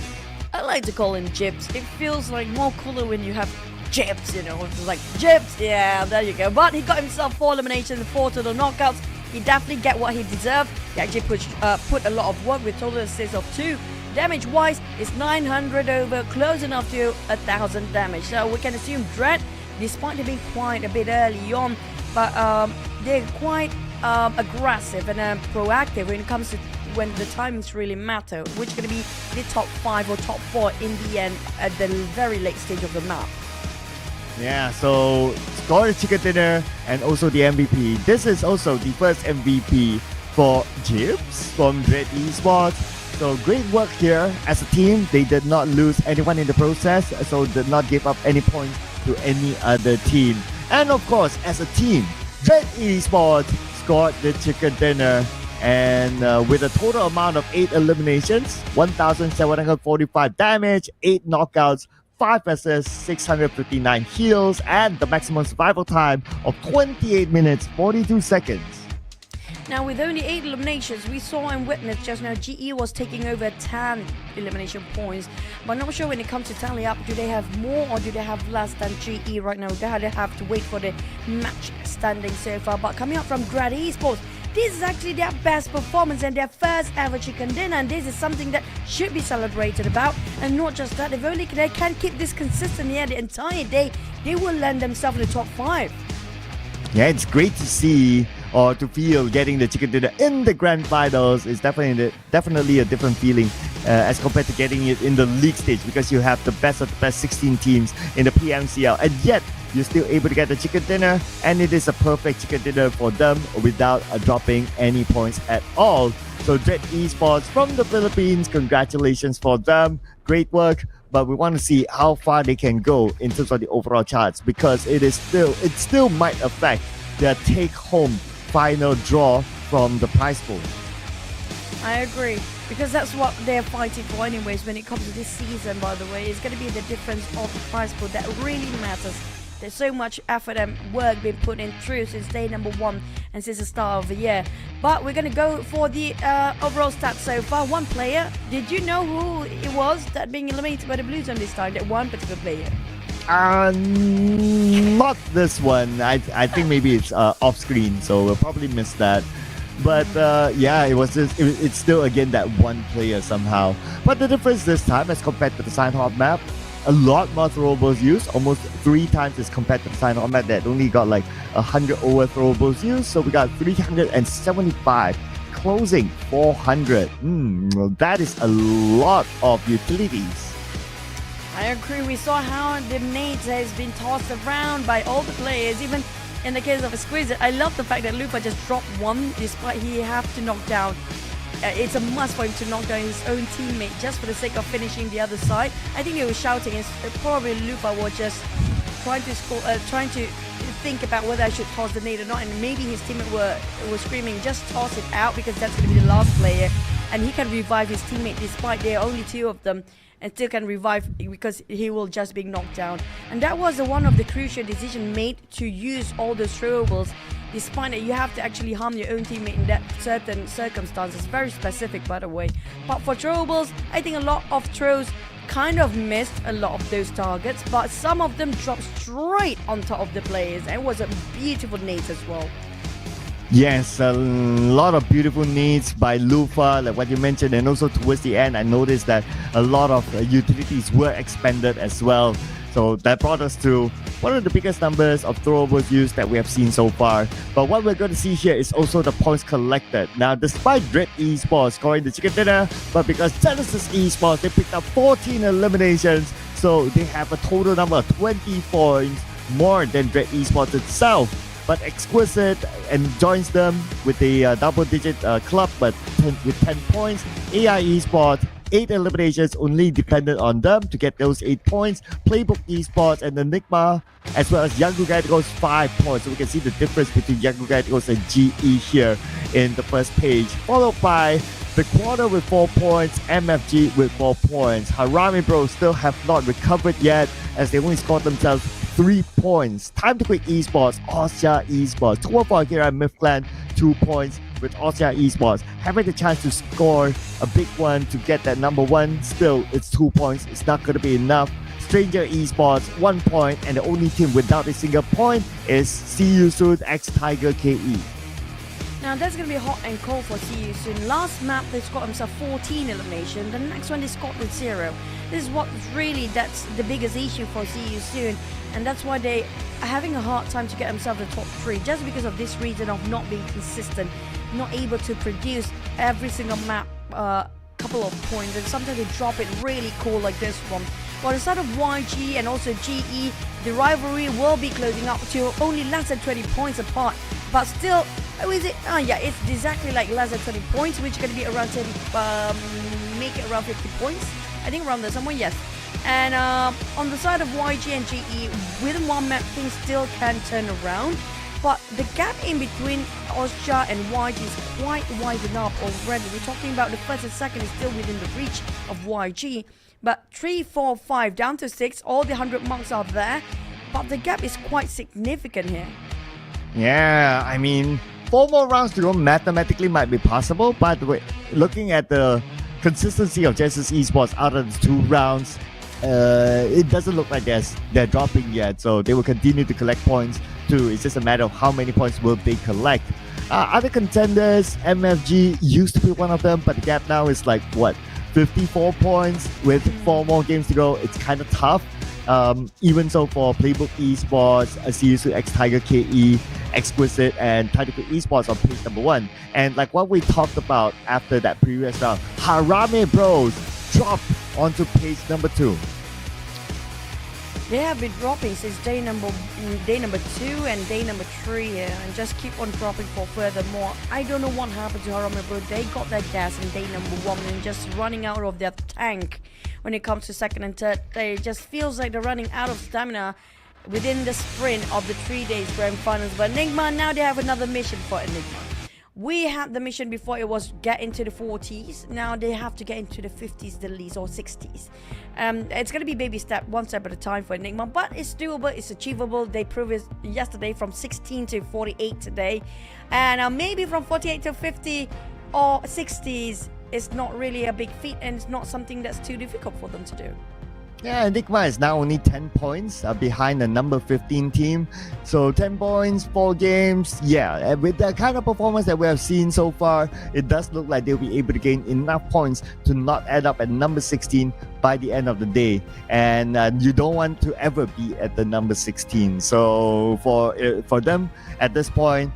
S2: I like to call him Jibs. It feels like more cooler when you have Jibs, you know, it's like Jibs, yeah, there you go. But he got himself 4 eliminations and 4 total knockouts. He definitely get what he deserved. He actually put a lot of work with total assists of 2. Damage wise, it's 900 over, close enough to 1000 damage. So we can assume Dread, despite being quite a bit early on, but they're quite aggressive and proactive when it comes to when the timings really matter, which is going to be the top 5 or top 4 in the end at the very late stage of the map.
S1: Yeah, so score the chicken dinner and also the MVP. This is also the first MVP for Jibs from Dread Esports. So great work here as a team. They did not lose anyone in the process, so did not give up any points to any other team. And of course, as a team, Dread Esports scored the chicken dinner, and with a total amount of 8 eliminations, 1,745 damage, 8 knockouts, 5 assists, 659 heals, and the maximum survival time of 28 minutes, 42 seconds.
S2: Now, with only 8 eliminations, we saw and witnessed just now GE was taking over 10 elimination points. But I'm not sure when it comes to tally up, do they have more or do they have less than GE right now? They have to wait for the match standing so far. But coming up from Dread Esports, this is actually their best performance and their first ever chicken dinner, and this is something that should be celebrated about. And not just that, if only they can keep this consistent here the entire day, they will land themselves in the top 5.
S1: Yeah, it's great to see or to feel getting the chicken dinner in the grand finals is definitely a different feeling as compared to getting it in the league stage, because you have the best of the best 16 teams in the PMCL, and yet you're still able to get the chicken dinner, and it is a perfect chicken dinner for them without dropping any points at all. So Dread Esports from the Philippines, congratulations for them, great work. But we want to see how far they can go in terms of the overall charts, because it still might affect their take-home final draw from the prize pool.
S2: I agree, because that's what they're fighting for anyways when it comes to this season, by the way. It's going to be the difference of the prize pool that really matters. There's so much effort and work being put in through since day number 1 and since the start of the year. But we're going to go for the overall stats so far. One player, did you know who it was that being eliminated by the Blue Zone this time? That one particular player.
S1: Not this one. I think maybe it's off screen, so we'll probably miss that. But yeah, it's still again that one player somehow. But the difference this time as compared to the Sanhok map, a lot more throwables used, almost 3 times as compared to the Sanhok map that only got like 100 over throwables used. So we got 375, closing 400. That is a lot of utilities.
S2: I agree. We saw how the nades has been tossed around by all the players, even in the case of Exquisite. I love the fact that Lupa just dropped one despite he have to knock down. It's a must for him to knock down his own teammate just for the sake of finishing the other side. I think they were shouting, and probably Lupa was just trying to score, trying to think about whether I should toss the nade or not, and maybe his teammate were screaming, just toss it out because that's going to be the last player, and he can revive his teammate despite there are only 2 of them. And still can revive because he will just be knocked down. And that was one of the crucial decisions made to use all those throwables, despite that you have to actually harm your own teammate in that certain circumstances. Very specific, by the way. But for throwables, I think a lot of throws kind of missed a lot of those targets, but some of them dropped straight on top of the players, and it was a beautiful nade as well.
S1: Yes, a lot of beautiful nades by Lufa, like what you mentioned, and also towards the end, I noticed that a lot of utilities were expanded as well. So that brought us to one of the biggest numbers of throwables used that we have seen so far. But what we're going to see here is also the points collected. Now, despite Dread Esports scoring the chicken dinner, but because Genesis Esports, they picked up 14 eliminations, so they have a total number of 20 points more than Dread Esports itself. But Exquisite and joins them with the double-digit club, but with 10 points. AI Esports, 8 eliminations, only depended on them to get those 8 points. Playbook Esports and Enigma, as well as Young Galacticos, 5 points. So we can see the difference between Young Galacticos and GE here in the first page. Followed by the Quarter with 4 points, MFG with 4 points. Harami Bros still have not recovered yet, as they only scored themselves 3 points. Time to Quit Esports, Austria Esports, 2-4 Akira and Myth-Clan, 2 points with Austria Esports. Having the chance to score a big one to get that number 1, still it's 2 points. It's not going to be enough. Stranger Esports, 1 point, and the only team without a single point is See You Soon X Tiger KE.
S2: Now that's going to be hot and cold for See You Soon. Last map they scored themselves 14 elimination. The next one they scored with 0. This is what really that's the biggest issue for See You Soon, and that's why they are having a hard time to get themselves the top 3, just because of this reason of not being consistent, not able to produce every single map couple of points, and sometimes they drop it really cool like this one. For the side of YG and also GE, the rivalry will be closing up to only less than 20 points apart, but still, yeah, it's exactly like less than 20 points, which is going to be around 30, make it around 50 points. I think around there somewhere, yes. And on the side of YG and GE, within one map, things still can turn around. But the gap in between Austria and YG is quite wide enough already. We're talking about the first and second is still within the reach of YG. But 3, 4, 5 down to 6, all the 100 marks are there. But the gap is quite significant here.
S1: Yeah, I mean, 4 more rounds to go mathematically might be possible, but looking at the consistency of Genesis Esports out of the 2 rounds, it doesn't look like they're dropping yet, so they will continue to collect points too. It's just a matter of how many points will they collect. Other contenders, MFG used to be one of them, but the gap now is like, what, 54 points with 4 more games to go. It's kind of tough. Even so for Playbook Esports, CSU X Tiger KE, Exquisite, and Tiger Esports on page number 1. And like what we talked about after that previous round, Harame Bros dropped onto page number 2.
S2: They have been dropping since day number 2 and day number 3 here, and just keep on dropping for furthermore. I don't know what happened to Harame Bro. They got that gas in day number 1 and just running out of their tank when it comes to second and third. They just feels like they're running out of stamina within the sprint of the 3 days grand finals. But Enigma, now they have another mission for Enigma. We had the mission before, it was get into the 40s. Now they have to get into the 50s the least, or 60s. It's going to be baby step, one step at a time for Enigma, but it's doable, it's achievable. They proved it yesterday from 16 to 48 today. And maybe from 48 to 50 or 60s is not really a big feat, and it's not something that's too difficult for them to do.
S1: Yeah, Enigma is now only 10 points behind the number 15 team. So 10 points, 4 games. Yeah, and with the kind of performance that we have seen so far, it does look like they'll be able to gain enough points to not end up at number 16 by the end of the day. And you don't want to ever be at the number 16. So for them at this point,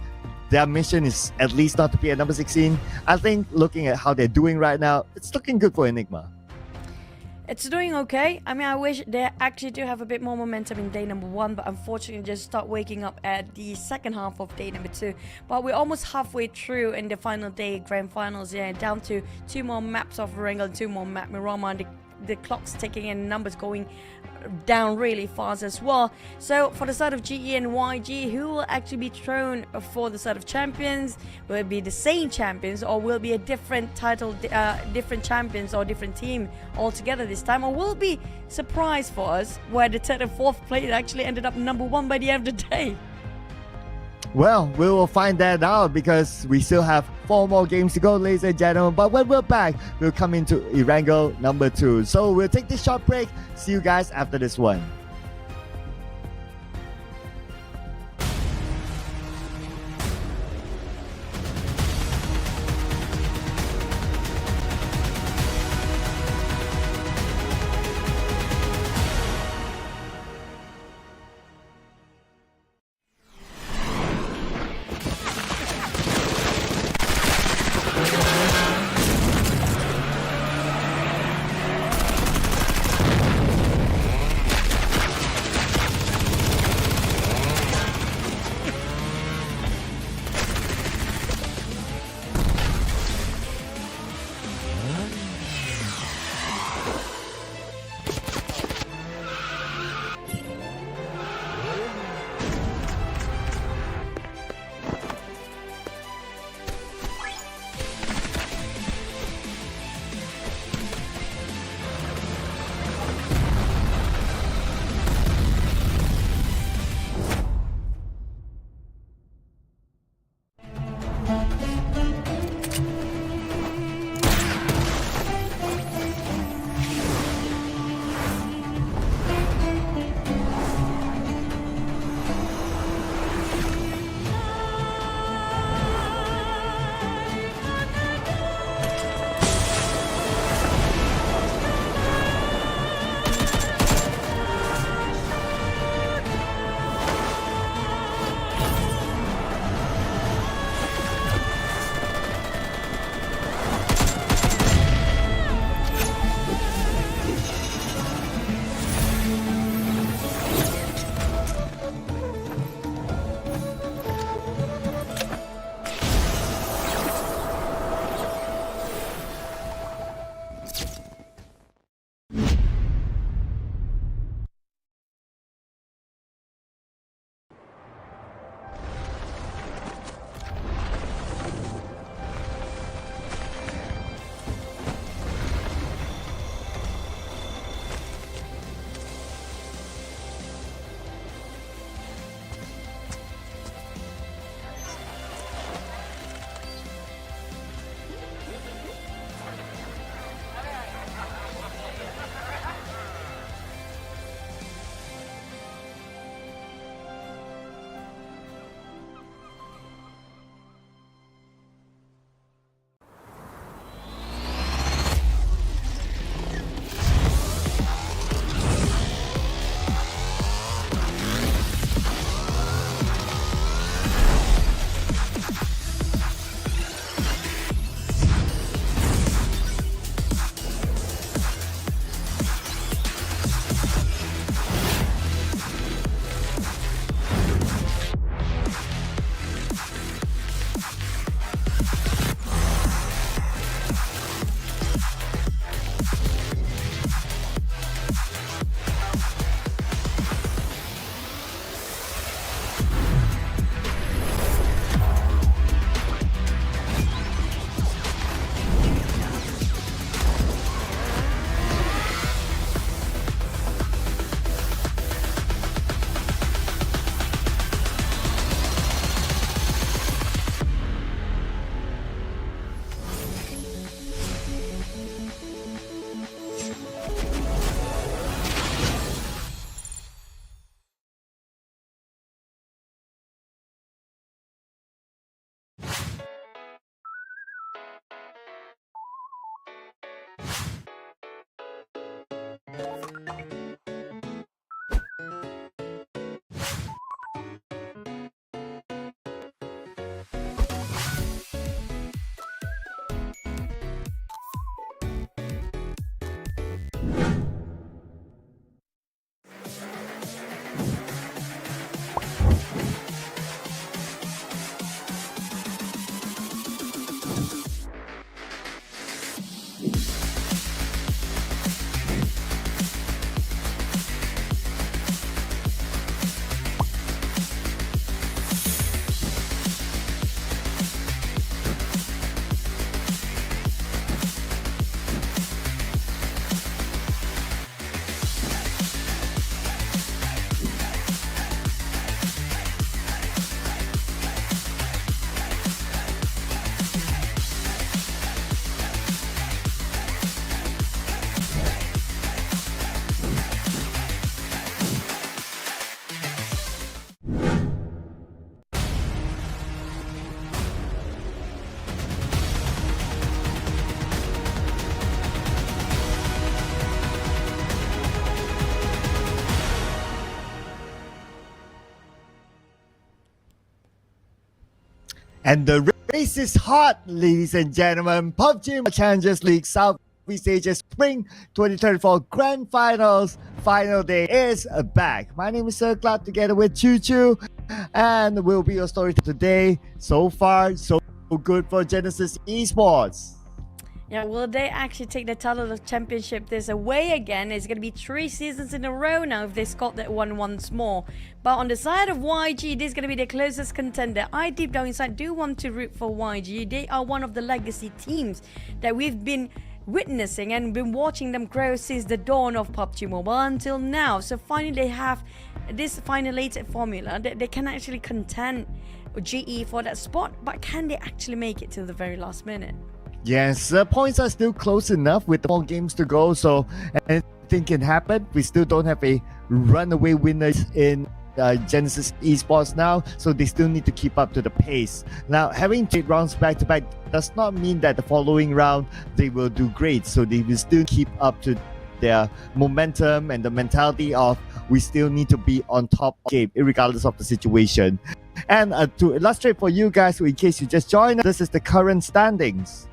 S1: their mission is at least not to be at number 16. I think looking at how they're doing right now, it's looking good for Enigma.
S2: It's doing okay. I mean, I wish they actually do have a bit more momentum in day number 1, but unfortunately just start waking up at the second half of day number 2. But we're almost halfway through in the final day grand finals, down to 2 more maps of Erangel and 2 more map Miramar. The clock's ticking and numbers going down really fast as well. So for the side of GE and YG, who will actually be thrown for the side of champions? Will it be the same champions, or will it be a different title, different champions or different team altogether this time? Or will it be surprise for us where the third and fourth place actually ended up number 1 by the end of the day?
S1: Well, we will find that out because we still have 4 more games to go, ladies and gentlemen. But when we're back, we'll come into Erangel number 2. So we'll take this short break. See you guys after this one. And the race is hot, ladies and gentlemen. PUBG Challengers League Southeast Asia Spring 2024 Grand Finals final day is back. My name is Sir Glad together with Choo Choo, and will be your story today. So far, so good for Genesis Esports.
S2: Yeah, will they actually take the title of championship this away again? It's going to be 3 seasons in a row now if they score that one once more. But on the side of YG, this is going to be the closest contender. I deep down inside do want to root for YG. They are one of the legacy teams that we've been witnessing and been watching them grow since the dawn of PUBG Mobile until now. So finally they have this finalated formula that they can actually contend GE for that spot. But can they actually make it till the very last minute?
S1: Yes, the points are still close enough with more games to go, so anything can happen. We still don't have a runaway winner in Genesis Esports now, so they still need to keep up to the pace. Now, having 8 rounds back-to-back does not mean that the following round they will do great, so they will still keep up to their momentum and the mentality of we still need to be on top of the game, regardless of the situation. And to illustrate for you guys, in case you just joined, this is the current standings.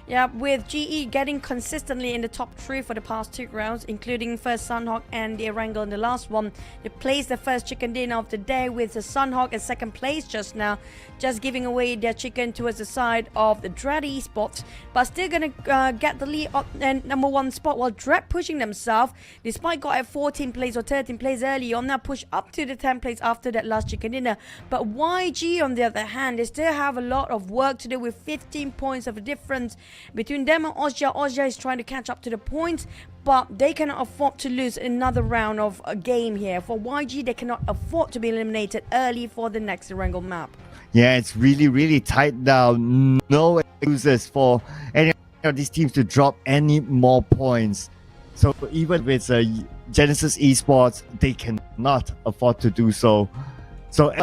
S2: Yeah, with GE getting consistently in the top 3 for the past 2 rounds, including first Sanhok and the Erangel in the last one. They placed the first chicken dinner of the day with the Sanhok in second place just now, just giving away their chicken towards the side of the Dread Esports, but still gonna get the lead and number 1 spot, while Dread pushing themselves, despite got at 14th place or 13th place early on, now push up to the 10th place after that last chicken dinner. But YG on the other hand, they still have a lot of work to do with 15 points of a difference between them and Ozja. Ozja is trying to catch up to the points, but they cannot afford to lose another round of a game here. For YG, they cannot afford to be eliminated early for the next Erangel map.
S1: Yeah, it's really tight now. No excuses for any of these teams to drop any more points. So even with Genesis Esports, they cannot afford to do so. So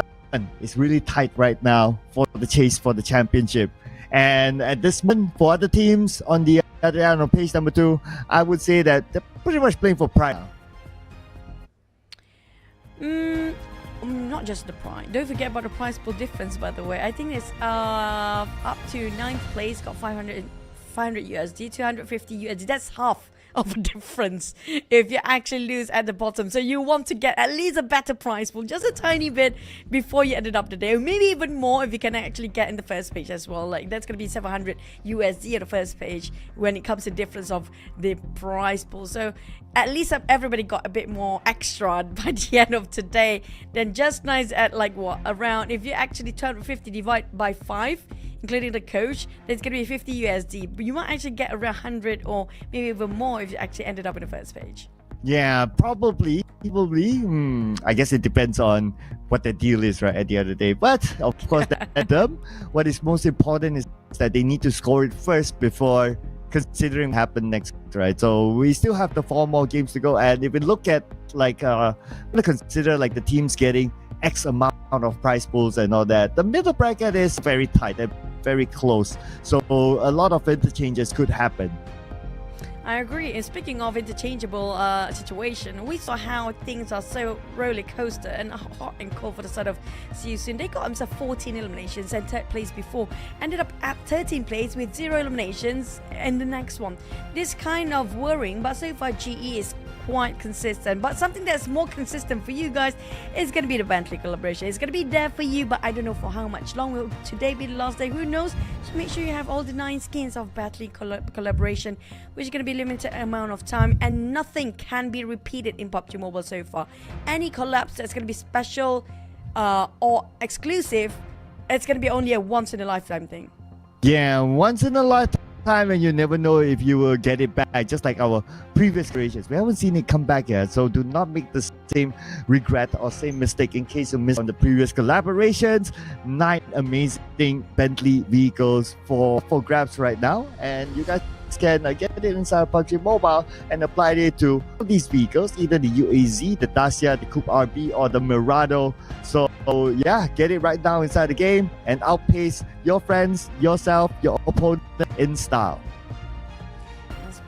S1: it's really tight right now for the chase for the championship. And at this moment, for other teams on the other end of page number 2, I would say that they're pretty much playing for pride now.
S2: Not just the prize. Don't forget about the prize pool difference, by the way. I think it's up to 9th place, got 500 USD, 250 USD. That's half of a difference if you actually lose at the bottom. So you want to get at least a better prize pool, just a tiny bit before you ended up the day, or maybe even more if you can actually get in the first page as well. Like that's gonna be 700 USD at the first page when it comes to difference of the prize pool. So at least everybody got a bit more extra by the end of today than just nice at like what around, if you actually turn 50 divide by 5 including the coach, there's gonna be 50 USD, but you might actually get around 100 or maybe even more if you actually ended up in the first page.
S1: Yeah, probably. I guess it depends on what the deal is, right, at the end of the day. But of course, what is most important is that they need to score it first before considering what happen next, right? So we still have the 4 more games to go, and if we look at like consider like the teams getting X amount of prize pools and all that, the middle bracket is very tight and very close, so a lot of interchanges could happen.
S2: I agree. And speaking of interchangeable situation, we saw how things are so roller coaster and hot and cold for the side of See Soon. They got themselves 14 eliminations and 3rd place before, ended up at 13th place with 0 eliminations in the next one. This kind of worrying, but so far GE is quite consistent. But something that's more consistent for you guys is going to be the Bentley collaboration. It's going to be there for you, but I don't know for how much long. Will today be the last day? Who knows? So make sure you have all the 9 skins of Bentley collaboration, which is going to be limited amount of time, and nothing can be repeated in PUBG Mobile so far. Any collabs that's going to be special or exclusive, it's going to be only a once in a lifetime thing.
S1: Yeah, once in a lifetime, and you never know if you will get it back, just like our previous creations. We haven't seen it come back yet, so do not make the same regret or same mistake in case you missed on the previous collaborations. 9 amazing Bentley vehicles for grabs right now, and you guys can get it inside PUBG Mobile and apply it to these vehicles, either the UAZ, the Dacia, the Coupe RB, or the Mirado. So yeah, get it right now inside the game and outpace your friends, yourself, your opponent in style.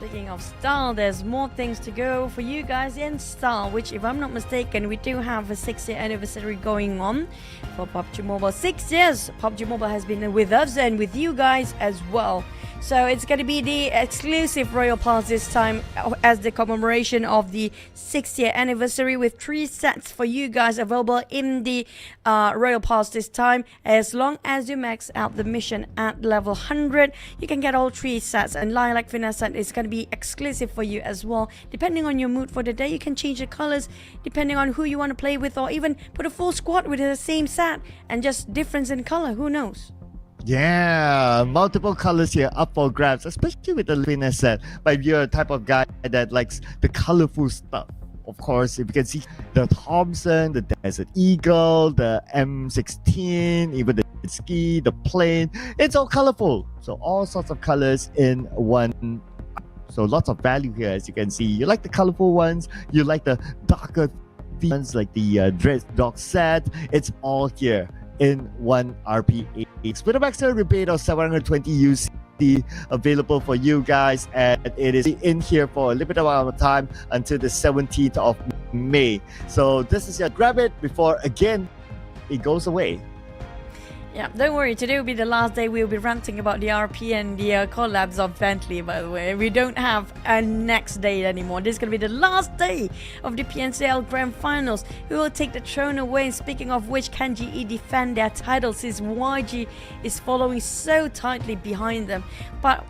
S2: Speaking of style, there's more things to go for you guys in style, which if I'm not mistaken, we do have a 6-year anniversary going on for PUBG Mobile. 6 years PUBG Mobile has been with us and with you guys as well. So it's going to be the exclusive Royal Pass this time as the commemoration of the 6-year anniversary, with 3 sets for you guys available in the Royal Pass this time. As long as you max out the mission at level 100, you can get all 3 sets, and Lilac Finesse set is going to be exclusive for you as well. Depending on your mood for the day, you can change the colors depending on who you want to play with, or even put a full squad with the same set and just difference in color, who knows.
S1: Yeah, multiple colors here up for grabs, especially with the Finesse set. But if you're a type of guy that likes the colorful stuff, of course, if you can see the Thompson, the Desert Eagle, the M16, even the ski, the plane, it's all colorful. So all sorts of colors in one. So lots of value here, as you can see. You like the colorful ones, you like the darker ones like the Dread Dog set. It's all here in one RP8. With a maximum rebate of 720 UC available for you guys, and it is in here for a limited amount of time until the 17th of May. So this is your grab it before again it goes away.
S2: Yeah, don't worry, today will be the last day we'll be ranting about the RP and the collabs of Bentley, by the way. We don't have a next day anymore. This is going to be the last day of the PMCL Grand Finals. Who will take the throne away? And speaking of which, can GE defend their title since YG is following so tightly behind them? But,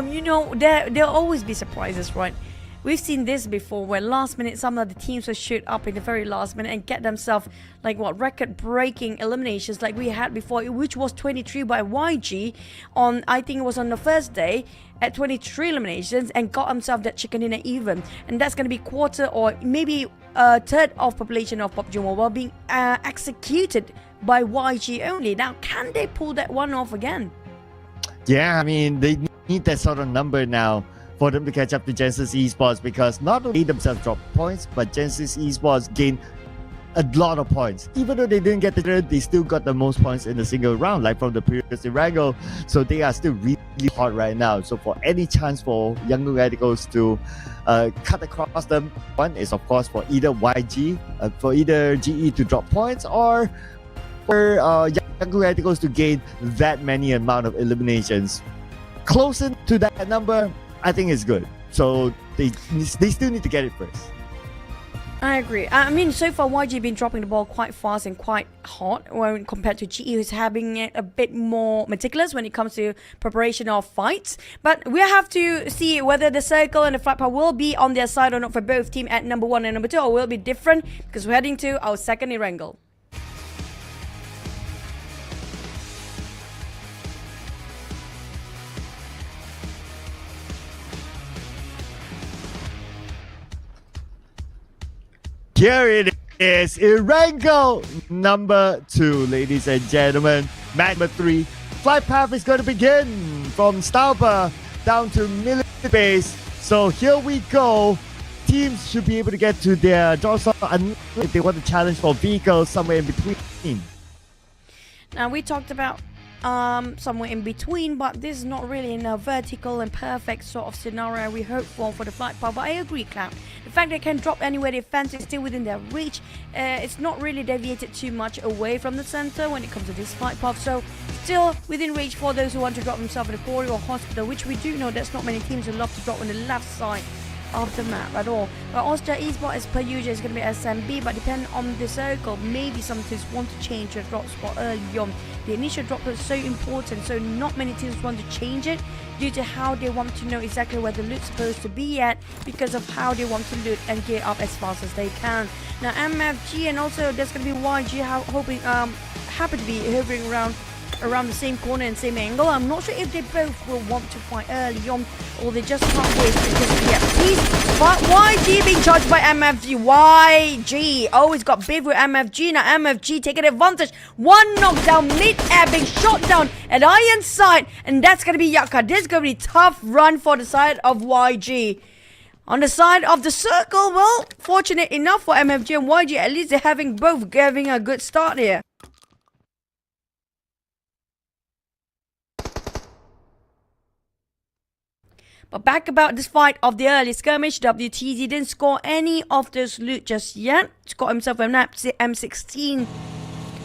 S2: you know, there'll always be surprises, right? We've seen this before, where last minute some of the teams will shoot up in the very last minute and get themselves like record-breaking eliminations like we had before, which was 23 by YG on, I think it was on the first day, at 23 eliminations, and got himself that chicken dinner even. And that's going to be quarter or maybe a third of population of PUBG Mobile being executed by YG only. Now, can they pull that one off again?
S1: Yeah, I mean, they need that sort of number now for them to catch up to Genesis Esports, because not only themselves drop points, but Genesis Esports gain a lot of points. Even though they didn't get the third, they still got the most points in the single round, like from the previous Erangel. So they are still really hot right now. So for any chance for Young Radicals to cut across them, one is of course for either YG, for either GE to drop points, or for Young Radicals to gain that many amount of eliminations. Closer to that number, I think it's good. So they still need to get it first.
S2: I agree. I mean, so far YG been dropping the ball quite fast and quite hot when compared to GE, who's having it a bit more meticulous when it comes to preparation of fights. But we have to see whether the circle and the flat power will be on their side or not for both team at number 1 and number 2, or will it be different, because we're heading to our second Erangel.
S1: Here it is, Erangel number 2, ladies and gentlemen. Match number 3. Flight path is going to begin from Stauber down to military base. So here we go. Teams should be able to get to their dorsal if they want to challenge for vehicles somewhere in between.
S2: Now, we talked about somewhere in between, but this is not really in a vertical and perfect sort of scenario we hope for the flight path. But I agree, Cloud. The fact they can drop anywhere they fancy is still within their reach. It's not really deviated too much away from the center when it comes to this flight path, so still within reach for those who want to drop themselves in a quarry or hospital, which we do know there's not many teams who love to drop on the left side of the map at all. But Austria Esports, as per usual, is going to be SMB, but depending on the circle, maybe some teams want to change their drop spot early on. The initial drop is so important, so not many teams want to change it due to how they want to know exactly where the loot's supposed to be at, because of how they want to loot and gear up as fast as they can. Now MFG and also there's going to be YG hoping happen to be hovering around the same corner and same angle. I'm not sure if they both will want to fight early on, or they just can't wait because of the FPs. But YG being charged by MFG. YG always got beef with MFG. Now MFG taking advantage. One knockdown mid-air being shot down at iron sight, and that's going to be Yaka. This is going to be a tough run for the side of YG. On the side of the circle, well, fortunate enough for MFG and YG, at least they're having a good start here. But back about this fight of the early skirmish, WTZ didn't score any of this loot just yet. Got himself an M16.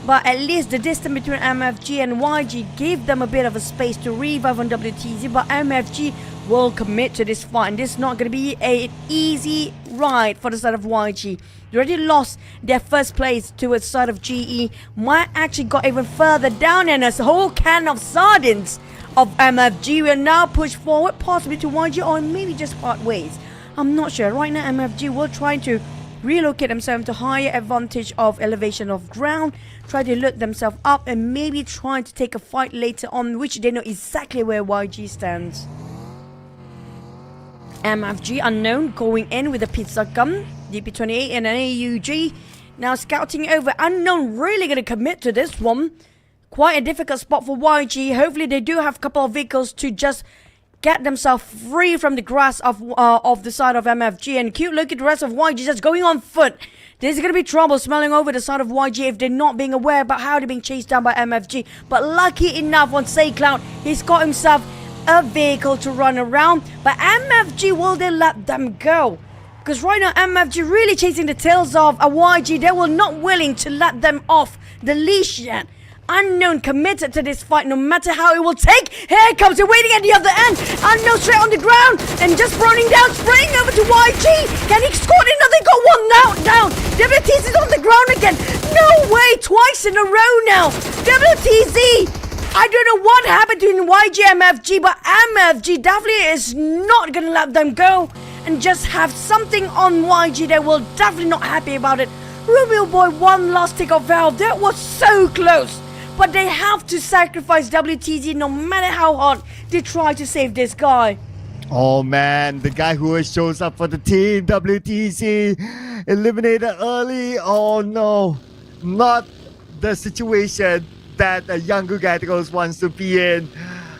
S2: But at least the distance between MFG and YG gave them a bit of a space to revive on WTZ. But MFG will commit to this fight. And this is not going to be an easy ride for the side of YG. They already lost their first place to the side of GE. Might actually got even further down, and a whole can of sardines of MFG will now push forward, possibly to YG, or maybe just part ways. I'm not sure. Right now, MFG will try to relocate themselves to higher advantage of elevation of ground, try to loot themselves up, and maybe try to take a fight later on, which they know exactly where YG stands. MFG unknown going in with a pizza gun, DP28 and an AUG. Now scouting over, unknown really going to commit to this one. Quite a difficult spot for YG. Hopefully they do have a couple of vehicles to just get themselves free from the grasp of the side of MFG. And cute look at the rest of YG just going on foot. There's going to be trouble smelling over the side of YG if they're not being aware about how they're being chased down by MFG. But lucky enough on SayCloud, he's got himself a vehicle to run around. But MFG, will they let them go? Because right now MFG really chasing the tails of a YG. They were not willing to let them off the leash yet. Unknown committed to this fight no matter how it will take. Here it comes, they're waiting at the other end. Unknown straight on the ground and just running down, spraying over to YG. Can he score it? No, they got one now down. WTZ is on the ground again. No way, twice in a row now. WTZ, I don't know what happened to YG and MFG, but MFG definitely is not going to let them go and just have something on YG. They will definitely not happy about it. Romeo Boy, one last tick of valve. That was so close. But they have to sacrifice WTZ no matter how hard they try to save this guy.
S1: Oh man, the guy who always shows up for the team, WTZ, eliminated early. Oh no, not the situation that a younger Gaticals wants to be in.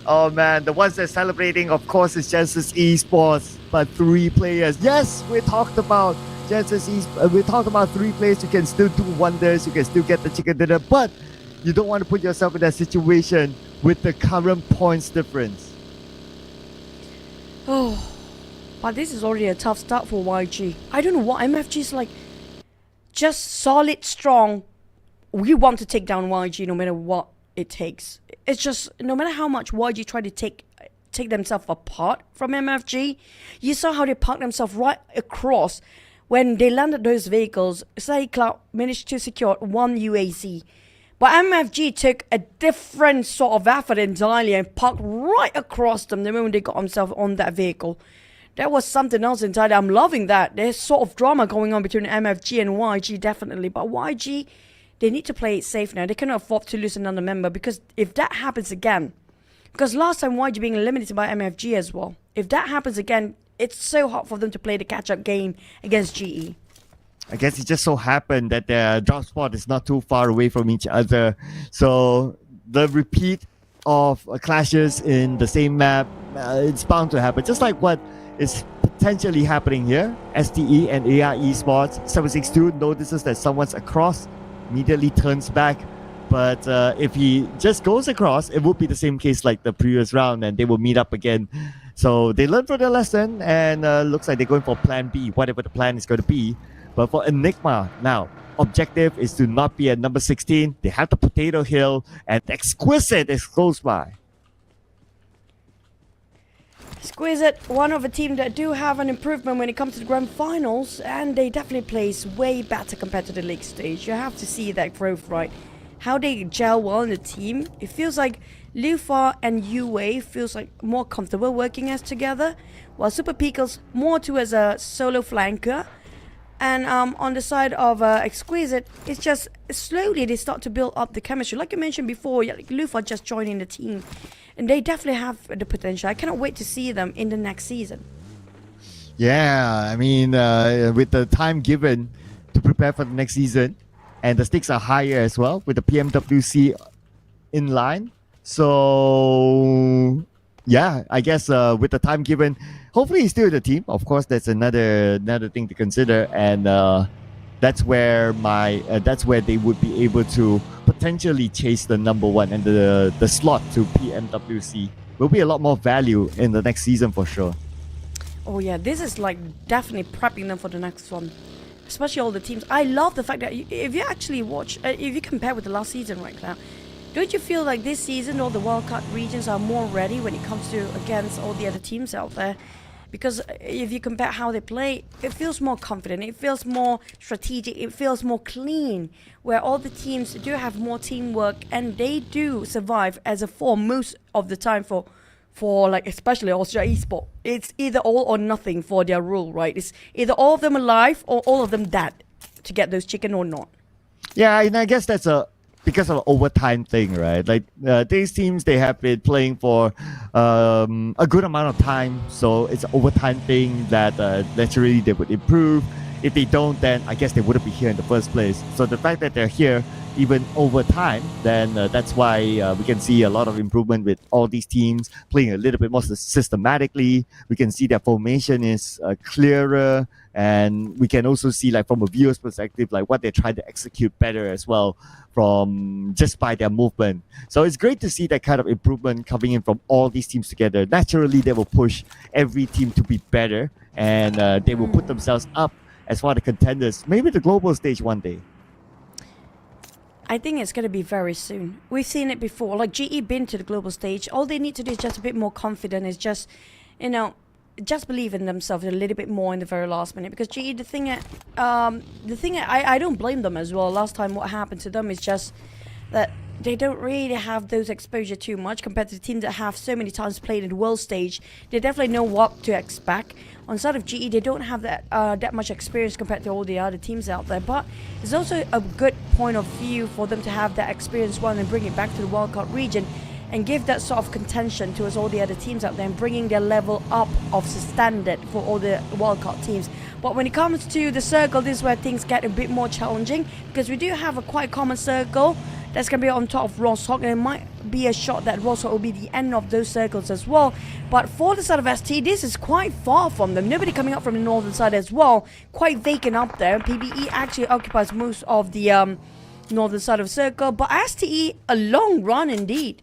S1: Oh man, the ones that's celebrating, of course, is Genesis Esports, but 3 players. Yes, we talked about Genesis Esports. We talked about 3 players. You can still do wonders. You can still get the chicken dinner, but you don't want to put yourself in that situation with the current points difference.
S2: Oh, but this is already a tough start for YG. I don't know what MFG is like. Just solid, strong. We want to take down YG no matter what it takes. It's just no matter how much YG try to take themselves apart from MFG. You saw how they parked themselves right across when they landed those vehicles. SayCloud managed to secure 1 UAC. But MFG took a different sort of effort entirely and parked right across them the moment they got themselves on that vehicle. That was something else entirely. I'm loving that. There's sort of drama going on between MFG and YG, definitely. But YG, they need to play it safe now. They cannot afford to lose another member, because if that happens again, because last time YG being eliminated by MFG as well, if that happens again, it's so hard for them to play the catch-up game against GE.
S1: I guess it just so happened that their drop spot is not too far away from each other. So the repeat of clashes in the same map, it's bound to happen. Just like what is potentially happening here. STE and AR Esports. 762 notices that someone's across, immediately turns back. But if he just goes across, it would be the same case like the previous round, and they will meet up again. So they learned from their lesson, and looks like they're going for plan B, whatever the plan is going to be. But for Enigma, now, objective is to not be at number 16. They have the Potato Hill, and Exquisite is close by.
S2: Exquisite, one of a team that do have an improvement when it comes to the grand finals, and they definitely plays way better compared to the league stage. You have to see that growth, right? How they gel well in the team. It feels like Lufa and Yue feels like more comfortable working as together, while Super Pickles more to as a solo flanker. And on the side of Exquisite, it's just slowly they start to build up the chemistry. Like I mentioned before, like Lufa just joining the team. And they definitely have the potential. I cannot wait to see them in the next season.
S1: Yeah, I mean, with the time given to prepare for the next season, and the stakes are higher as well with the PMWC in line. So yeah, I guess with the time given, hopefully he's still in the team. Of course, that's another thing to consider, and that's where they would be able to potentially chase the number 1, and the slot to PMWC will be a lot more value in the next season for sure.
S2: Oh yeah, this is like definitely prepping them for the next one. Especially all the teams. I love the fact that if you actually watch, if you compare with the last season right now, don't you feel like this season all the wildcard regions are more ready when it comes to against all the other teams out there? Because if you compare how they play, it feels more confident, it feels more strategic, it feels more clean, where all the teams do have more teamwork and they do survive as a form most of the time for like especially Austria Esports. It's either all or nothing for their rule, right? It's either all of them alive or all of them dead to get those chicken or not.
S1: Yeah, and I guess that's because of overtime thing, right? Like these teams, they have been playing for a good amount of time, so it's an overtime thing that naturally they would improve. If they don't, then I guess they wouldn't be here in the first place. So the fact that they're here even over time, then that's why we can see a lot of improvement with all these teams playing a little bit more systematically. We can see their formation is clearer, and we can also see, like, from a viewer's perspective, like what they're trying to execute better as well from just by their movement. So it's great to see that kind of improvement coming in from all these teams together. Naturally, they will push every team to be better, and they will put themselves up as one of the contenders, maybe the global stage one day.
S2: I think it's going to be very soon. We've seen it before. Like GE been to the global stage. All they need to do is just a bit more confident. Is just, just believe in themselves a little bit more in the very last minute. Because GE, I don't blame them as well. Last time what happened to them is just that they don't really have those exposure too much compared to the teams that have so many times played in the world stage. They definitely know what to expect. On side of GE, they don't have that much experience compared to all the other teams out there. But it's also a good point of view for them to have that experience one and bring it back to the wildcard region and give that sort of contention towards all the other teams out there and bringing their level up of standard for all the wildcard teams. But when it comes to the circle, this is where things get a bit more challenging because we do have a quite common circle that's going to be on top of Sanhok, and it might be a shot that Sanhok will be the end of those circles as well. But for the side of ST, this is quite far from them. Nobody coming up from the northern side as well. Quite vacant up there. PBE actually occupies most of the northern side of the circle, but STE, a long run indeed.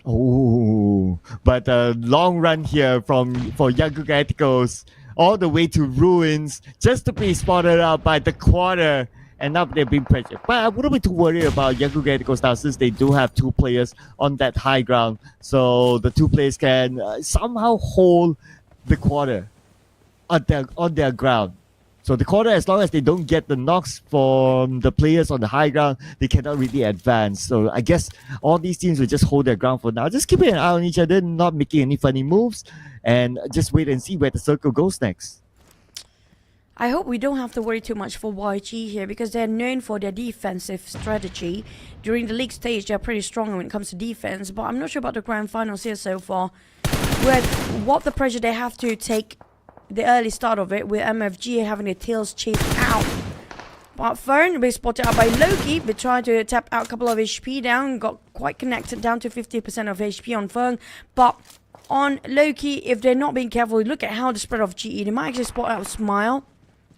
S1: Oh, but a long run here for Young Ethicals all the way to Ruins just to be spotted out by the quarter. And now they're being pressured. But I wouldn't be too worried about Young Ethicals now since they do have two players on that high ground. So the two players can somehow hold the quarter on their ground. So the quarter, as long as they don't get the knocks from the players on the high ground, they cannot really advance. So I guess all these teams will just hold their ground for now. Just keep an eye on each other, not making any funny moves, and just wait and see where the circle goes next.
S2: I hope we don't have to worry too much for YG here because they're known for their defensive strategy. During the league stage, they're pretty strong when it comes to defense, but I'm not sure about the grand finals here so far. With what the pressure they have to take the early start of it, with MFG having their tails chased out. But Fern was spotted out by Loki, but tried to tap out a couple of HP down, got quite connected down to 50% of HP on Fern. But on Loki, if they're not being careful, look at how the spread of GE, they might actually spot out Smile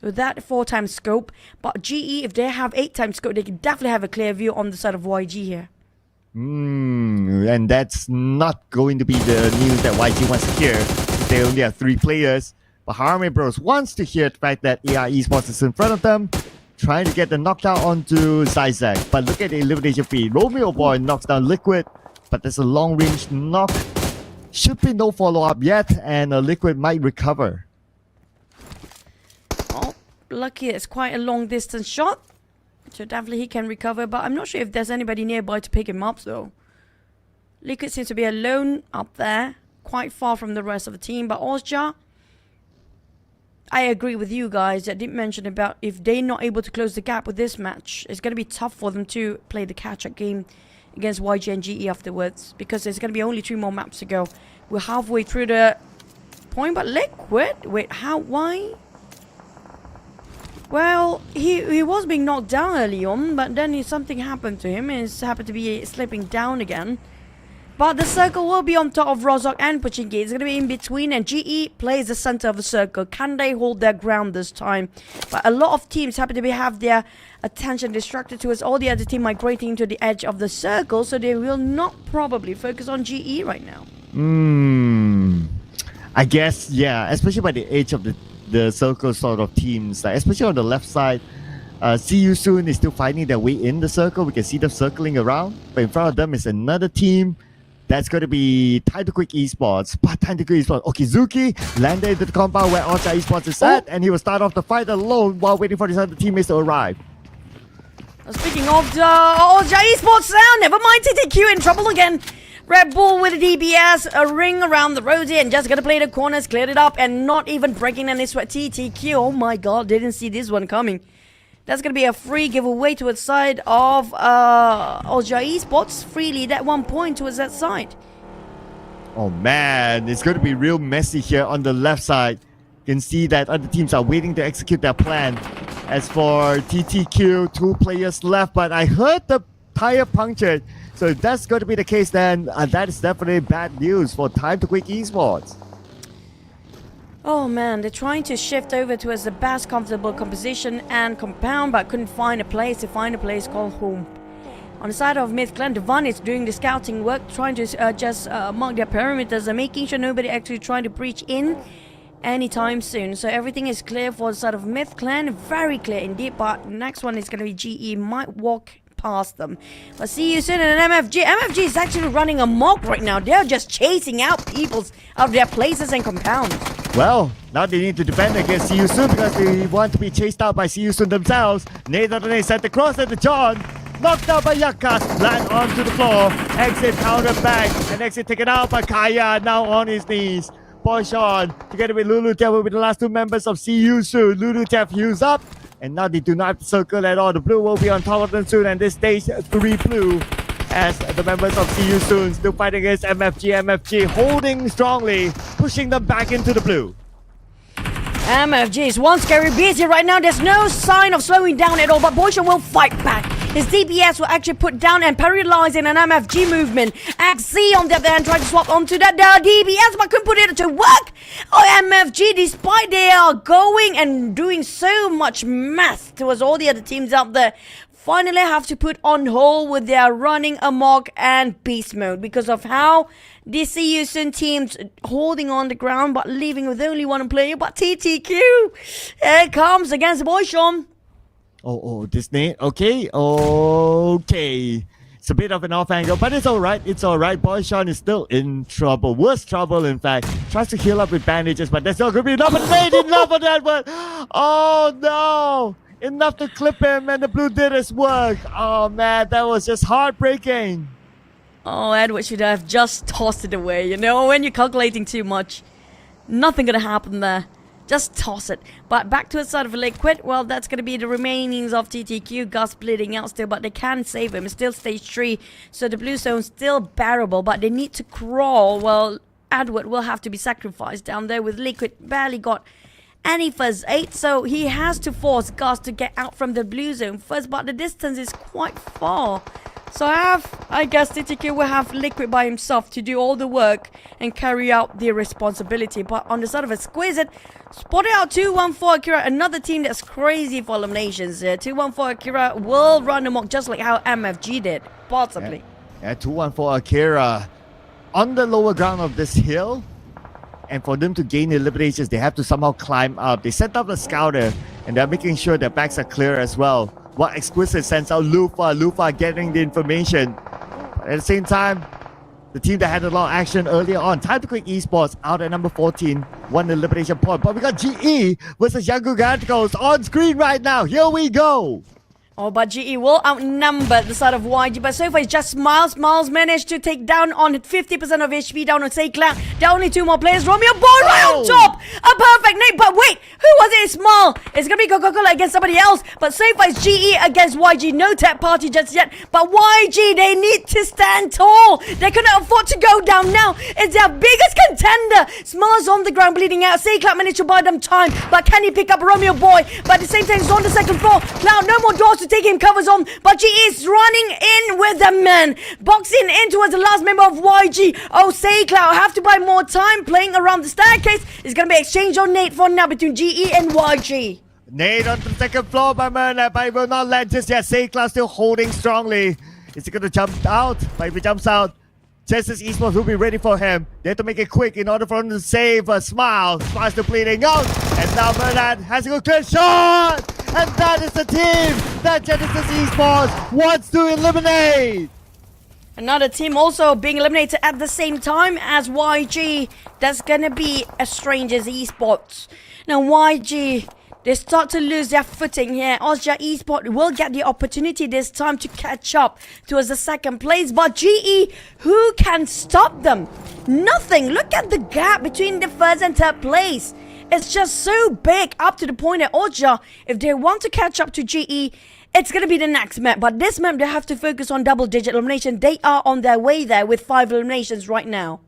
S2: with that 4x scope. But GE, if they have 8x scope, they can definitely have a clear view on the side of YG here.
S1: And that's not going to be the news that YG wants to hear. They only have 3 players. But Harmony Bros wants to hear the fact that AR Esports is in front of them, trying to get the knockdown onto Zizek. But look at the elimination feed. Romeo Boy knocks down Liquid, but there's a long-range knock. Should be no follow-up yet, and Liquid might recover.
S2: Oh, lucky it's quite a long-distance shot. So definitely he can recover, but I'm not sure if there's anybody nearby to pick him up, though. Liquid seems to be alone up there, quite far from the rest of the team, but Austria, I agree with you guys. I did mention about if they're not able to close the gap with this match, it's going to be tough for them to play the catch-up game against YG and GE afterwards, because there's going to be only 3 more maps to go. We're halfway through the point, but Liquid, wait, why? Well, he was being knocked down early on, but then something happened to him, and it's happened to be slipping down again. But the circle will be on top of Rozok and Pochinki. It's going to be in between, and GE plays the center of the circle. Can they hold their ground this time? But a lot of teams happen to have their attention distracted towards all the other team migrating to the edge of the circle, so they will not probably focus on GE right now.
S1: I guess, yeah, especially by the age of the circle sort of teams, like especially on the left side. See You Soon is still finding their way in the circle. We can see them circling around, but in front of them is another team. That's going to be Time to Quick Esports. But Time to Quick Esports, Okizuki landed into the compound where Ocha Esports is at, and he will start off the fight alone while waiting for his other teammates to arrive.
S2: Speaking of the Ocha Esports now, never mind, TTQ in trouble again. Red Bull with the DBS, a ring around the rosy, and just gonna play the corners, cleared it up, and not even breaking any sweat. TTQ, oh my god, didn't see this one coming. That's going to be a free giveaway towards the side of Ocha Esports. Freely, that 1 point towards that side.
S1: Oh man, it's going to be real messy here on the left side. You can see that other teams are waiting to execute their plan. As for TTQ, 2 players left, but I heard the tire punctured. So if that's going to be the case, then that is definitely bad news for Time to Quick Esports.
S2: Oh man, they're trying to shift over towards the best comfortable composition and compound, but couldn't find a place called home. On the side of MidClan, Devon is doing the scouting work, trying to just mark their perimeters and making sure nobody actually trying to breach in anytime soon. So everything is clear for the side of MidClan, very clear indeed, but next one is going to be GE, might walk past them. But See You Soon and MFG. MFG is actually running amok right now. They're just chasing out people out of their places and compounds.
S1: Well, now they need to defend against See You Soon because they want to be chased out by See You Soon themselves. Nathan sent the cross at the John. Knocked out by Yakas, flat onto the floor. Exit counter back, and Exit taken out by Kaya, now on his knees. Poishon, together with Lulu Tev, will be the last 2 members of See You Soon. Lulu Tev heals up, and now they do not have to circle at all. The blue will be on top of them soon, and this stage 3 blue. As the members of See You Soon still fighting against MFG. MFG holding strongly, pushing them back into the blue.
S2: MFG is one scary busy right now. There's no sign of slowing down at all, but Boyshan will fight back. His DPS will actually put down and paralyzing an MFG movement. XZ on the other hand tried to swap onto that DPS, but couldn't put it to work. Oh, MFG, despite they are going and doing so much math towards all the other teams out there, finally have to put on hold with their running amok and beast mode because of how the See You Soon teams holding on the ground but leaving with only 1 player. But TTQ, here it comes against the boy Sean.
S1: Oh, Disney. Okay. It's a bit of an off angle, but it's alright. Boy Sean is still in trouble. Worse trouble, in fact. Tries to heal up with bandages, but that's not going to be enough. But made enough of that one. Oh no. Enough to clip him, and the blue did his work. Oh man, that was just heartbreaking.
S2: Oh, Edward should have just tossed it away. You know, when you're calculating too much, nothing gonna happen there. Just toss it. But back to the side of Liquid, well, that's gonna be the remainings of TTQ. Gus bleeding out still, but they can save him. It's still stage 3, so the blue zone's still bearable, but they need to crawl. Well, Edward will have to be sacrificed down there with Liquid. Barely got any first aid, so he has to force Gus to get out from the blue zone first, but the distance is quite far. So I guess TTQ will have Liquid by himself to do all the work and carry out the responsibility. But on the side of Exquisite, spotted out 214 Akira, another team that's crazy for eliminations. 214 Akira will run amok just like how MFG did, possibly.
S1: Yeah, 214 Akira on the lower ground of this hill. And for them to gain the eliminations, they have to somehow climb up. They set up the scouter, and they're making sure their backs are clear as well. While Exquisite sends out Lufa getting the information. But at the same time, the team that had a lot of action earlier on, Time to Quick Esports, out at number 14, 1 elimination point. But we got GE versus Yangu Galacticos on screen right now. Here we go.
S2: Oh, but GE will outnumber the side of YG, but so far it's just Miles. Miles managed to take down on 50% of HP down on Saycloud. There are only 2 more players. Romeo Boy right on top! A perfect name, but wait, who was it? It's Small. It's gonna be Coca-Cola against somebody else, but so far it's GE against YG. No tap party just yet, but YG, they need to stand tall. They cannot afford to go down now. It's their biggest contender. Smiles on the ground bleeding out. Saycloud managed to buy them time, but can he pick up Romeo Boy? But at the same time, he's on the 2nd floor. Cloud, no more doors to take him covers on, but she is running in with the men, boxing in towards the last member of YG. Oh, Saycloud have to buy more time playing around the staircase. It's gonna be exchange on Nate for now between GE and YG.
S1: Nate on the 2nd floor by Merna, but it will not land just yet. Saycloud still holding strongly. Is he gonna jump out? But if he jumps out, Genesis Esports will be ready for him. They have to make it quick in order for him to save a Smile. Smile's still bleeding out. And now Bernard has a good clear shot. And that is the team that Genesis Esports wants to eliminate.
S2: Another team also being eliminated at the same time as YG. That's gonna be a Strangers Esports. Now YG, they start to lose their footing here. Austria Esports will get the opportunity this time to catch up towards the second place. But GE, who can stop them? Nothing. Look at the gap between the first and third place. It's just so big, up to the point that Austria, if they want to catch up to GE, it's going to be the next map. But this map, they have to focus on double-digit elimination. They are on their way there with 5 eliminations right now.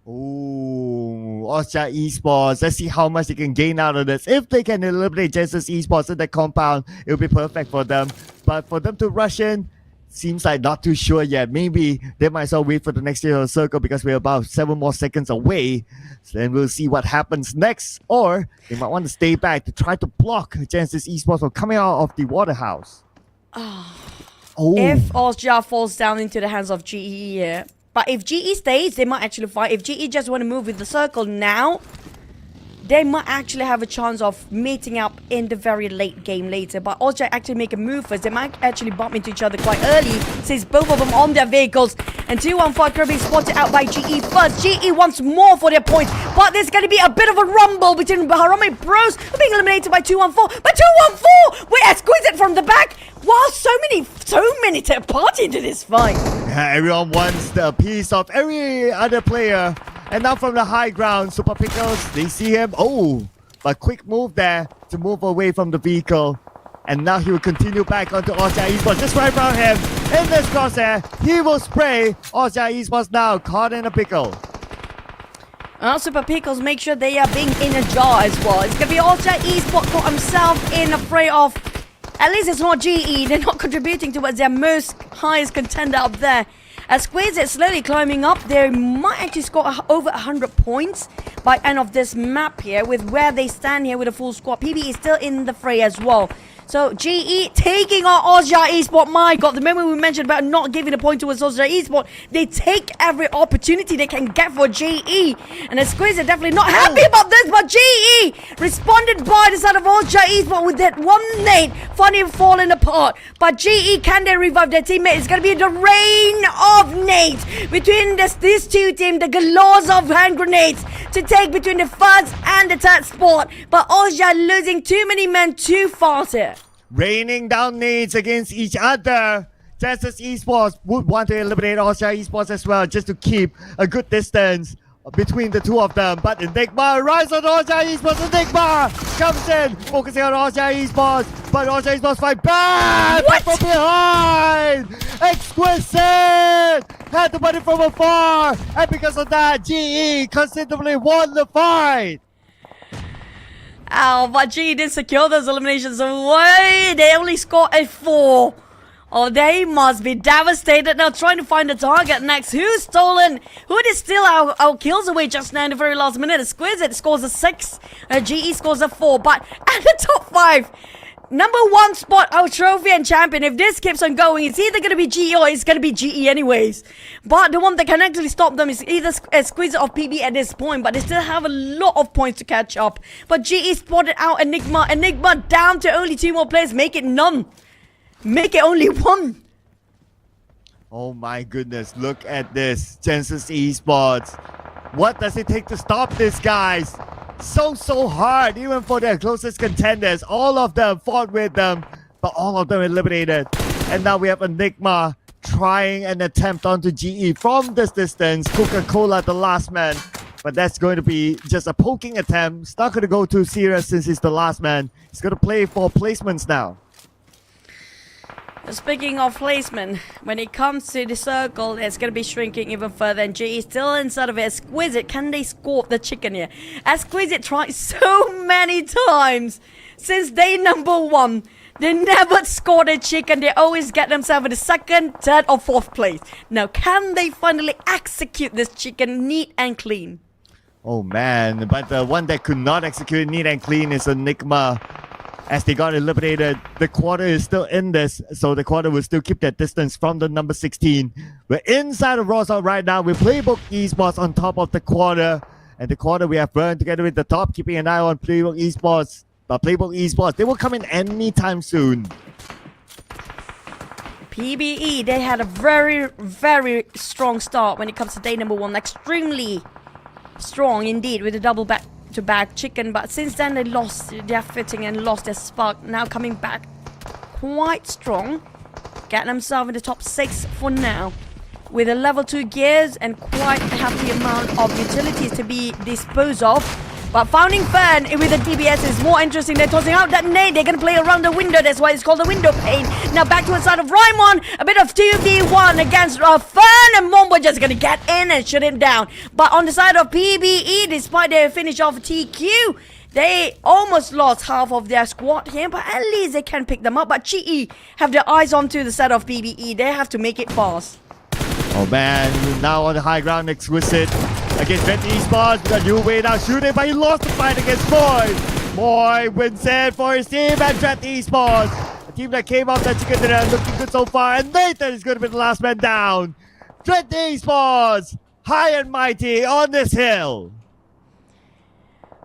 S1: Ooh, Austria Esports. Let's see how much they can gain out of this. If they can eliminate Genesis Esports in the compound, it'll be perfect for them. But for them to rush in, seems like not too sure yet. Maybe they might as well wait for the next year circle because we're about 7 more seconds away. So then we'll see what happens next. Or they might want to stay back to try to block Genesis Esports from coming out of the water house.
S2: If Austria falls down into the hands of GE here. But if GE stays, they might actually fight. If GE just want to move with the circle now, they might actually have a chance of meeting up in the very late game later. But Austria actually make a move first. They might actually bump into each other quite early since both of them on their vehicles. And 2-1-4 Kirby spotted out by GE first. GE wants more for their points. But there's going to be a bit of a rumble between Harame Bros being eliminated by 2-1-4. But 2-1-4! Wait, squeeze it from the back. Wow, so many take part into this fight.
S1: Yeah, everyone wants the piece of every other player. And now from the high ground, Super Pickles, they see him. Oh, but quick move there to move away from the vehicle. And now he will continue back onto Austria Esports. Just right around him in this crosshair. He will spray Austria Esports now, caught in a pickle.
S2: Super Pickles make sure they are being in a jar as well. It's going to be Austria Esports got himself in a fray of, at least it's not GE. They're not contributing towards their most highest contender up there. As Squares slowly climbing up, they might actually score over 100 points by end of this map here with where they stand here with a full squad. PB is still in the fray as well. So GE taking on Austria Esports. My God, the moment we mentioned about not giving a point towards Austria Esports, they take every opportunity they can get for GE. And the Squares are definitely not happy about this, but GE responded by the side of Austria Esports with that one nade, funny falling apart. But GE, can they revive their teammate? It's going to be the rain of nades between these two teams, the galores of hand grenades to take between the first and the third spot. But Austria losing too many men too fast here.
S1: Raining down nades against each other. Genesis Esports would want to eliminate Austria Esports as well, just to keep a good distance between the two of them. But Enigma rise on Austria Esports. Enigma comes in, focusing on Austria Esports. But Austria Esports fight back from behind. Exquisite had to put it from afar, and because of that, GE considerably won the fight.
S2: Oh, but GE did secure those eliminations away. They only scored a 4. Oh, they must be devastated now, trying to find the target next. Who's stolen? Who did steal our kills away just now in the very last minute? Exquisite scores a 6. GE scores a 4. But at the top 5, number 1 spot, our trophy and champion. If this keeps on going, it's either going to be GE or it's going to be GE anyways. But the one that can actually stop them is either Exquisite or PB at this point. But they still have a lot of points to catch up. But GE spotted out Enigma. Enigma down to only 2 more players. Make it none. Make it only 1.
S1: Oh my goodness, look at this. Genesis Esports. What does it take to stop this, guys? So hard, even for their closest contenders. All of them fought with them, but all of them eliminated. And now we have Enigma trying an attempt onto GE from this distance. Coca-Cola, the last man. But that's going to be just a poking attempt. It's not going to go too serious since he's the last man. He's going to play for placements now.
S2: Speaking of placement, when it comes to the circle, it's going to be shrinking even further. And GE still inside of it. Exquisite, can they score the chicken here? Exquisite tried so many times since day number 1. They never scored a chicken. They always get themselves in the 2nd, 3rd or 4th place. Now, can they finally execute this chicken neat and clean?
S1: Oh man, but the one that could not execute neat and clean is Enigma. as they got eliminated. The quarter is still in this, so the quarter will still keep that distance from the number 16. We're inside of Rosa right now with Playbook Esports on top of the quarter. And the quarter we have burned together with the top, keeping an eye on Playbook Esports. But Playbook Esports, they will come in anytime soon.
S2: PBE, they had a very, very strong start when it comes to day number 1. Extremely strong indeed with a double back-to-back chicken. But since then, they lost their footing and lost their spark. Now coming back quite strong. Getting themselves in the top 6 for now. With a level 2 gears and quite a hefty amount of utilities to be disposed of. But Founding Fan with the DBS is more interesting. They're tossing out that nade. They're going to play around the window. That's why it's called the window pane. Now back to the side of Raimon. A bit of 2v1 against Fern. And Mombo just going to get in and shut him down. But on the side of PBE, despite their finish off TQ, they almost lost half of their squad here. But at least they can pick them up. But GE have their eyes onto the side of PBE. They have to make it fast.
S1: Oh man, now on the high ground, Exquisite against Red Esports. We got Yu Wei now shooting, but he lost the fight against Moy. Moy wins it for his team and Red Esports. A team that came off that chicken dinner looking good so far, and Nathan is going to be the last man down. Red Esports, high and mighty on this hill.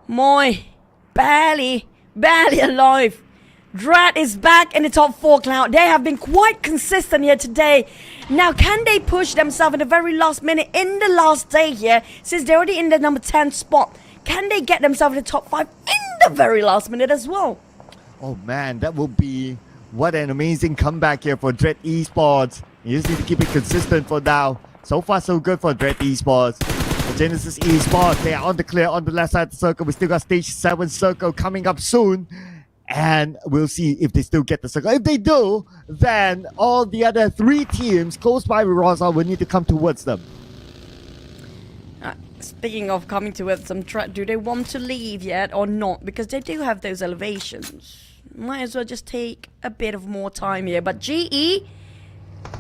S2: Moy, barely alive. Drat is back in the top 4 cloud. They have been quite consistent here today. Now, can they push themselves in the very last minute in the last day here, since they're already in the number 10 spot? Can they get themselves in the top 5 in the very last minute as well?
S1: Oh man, that will be what an amazing comeback here for Dread Esports. You just need to keep it consistent for now. So far, so good for Dread Esports. For Genesis Esports, they are on the clear on the left side of the circle. We still got stage 7 circle coming up soon. And we'll see if they still get the circle. If they do, then all the other 3 teams close by with Rosa will need to come towards them.
S2: Speaking of coming towards them, do they want to leave yet or not? Because they do have those elevations. Might as well just take a bit of more time here. But GE,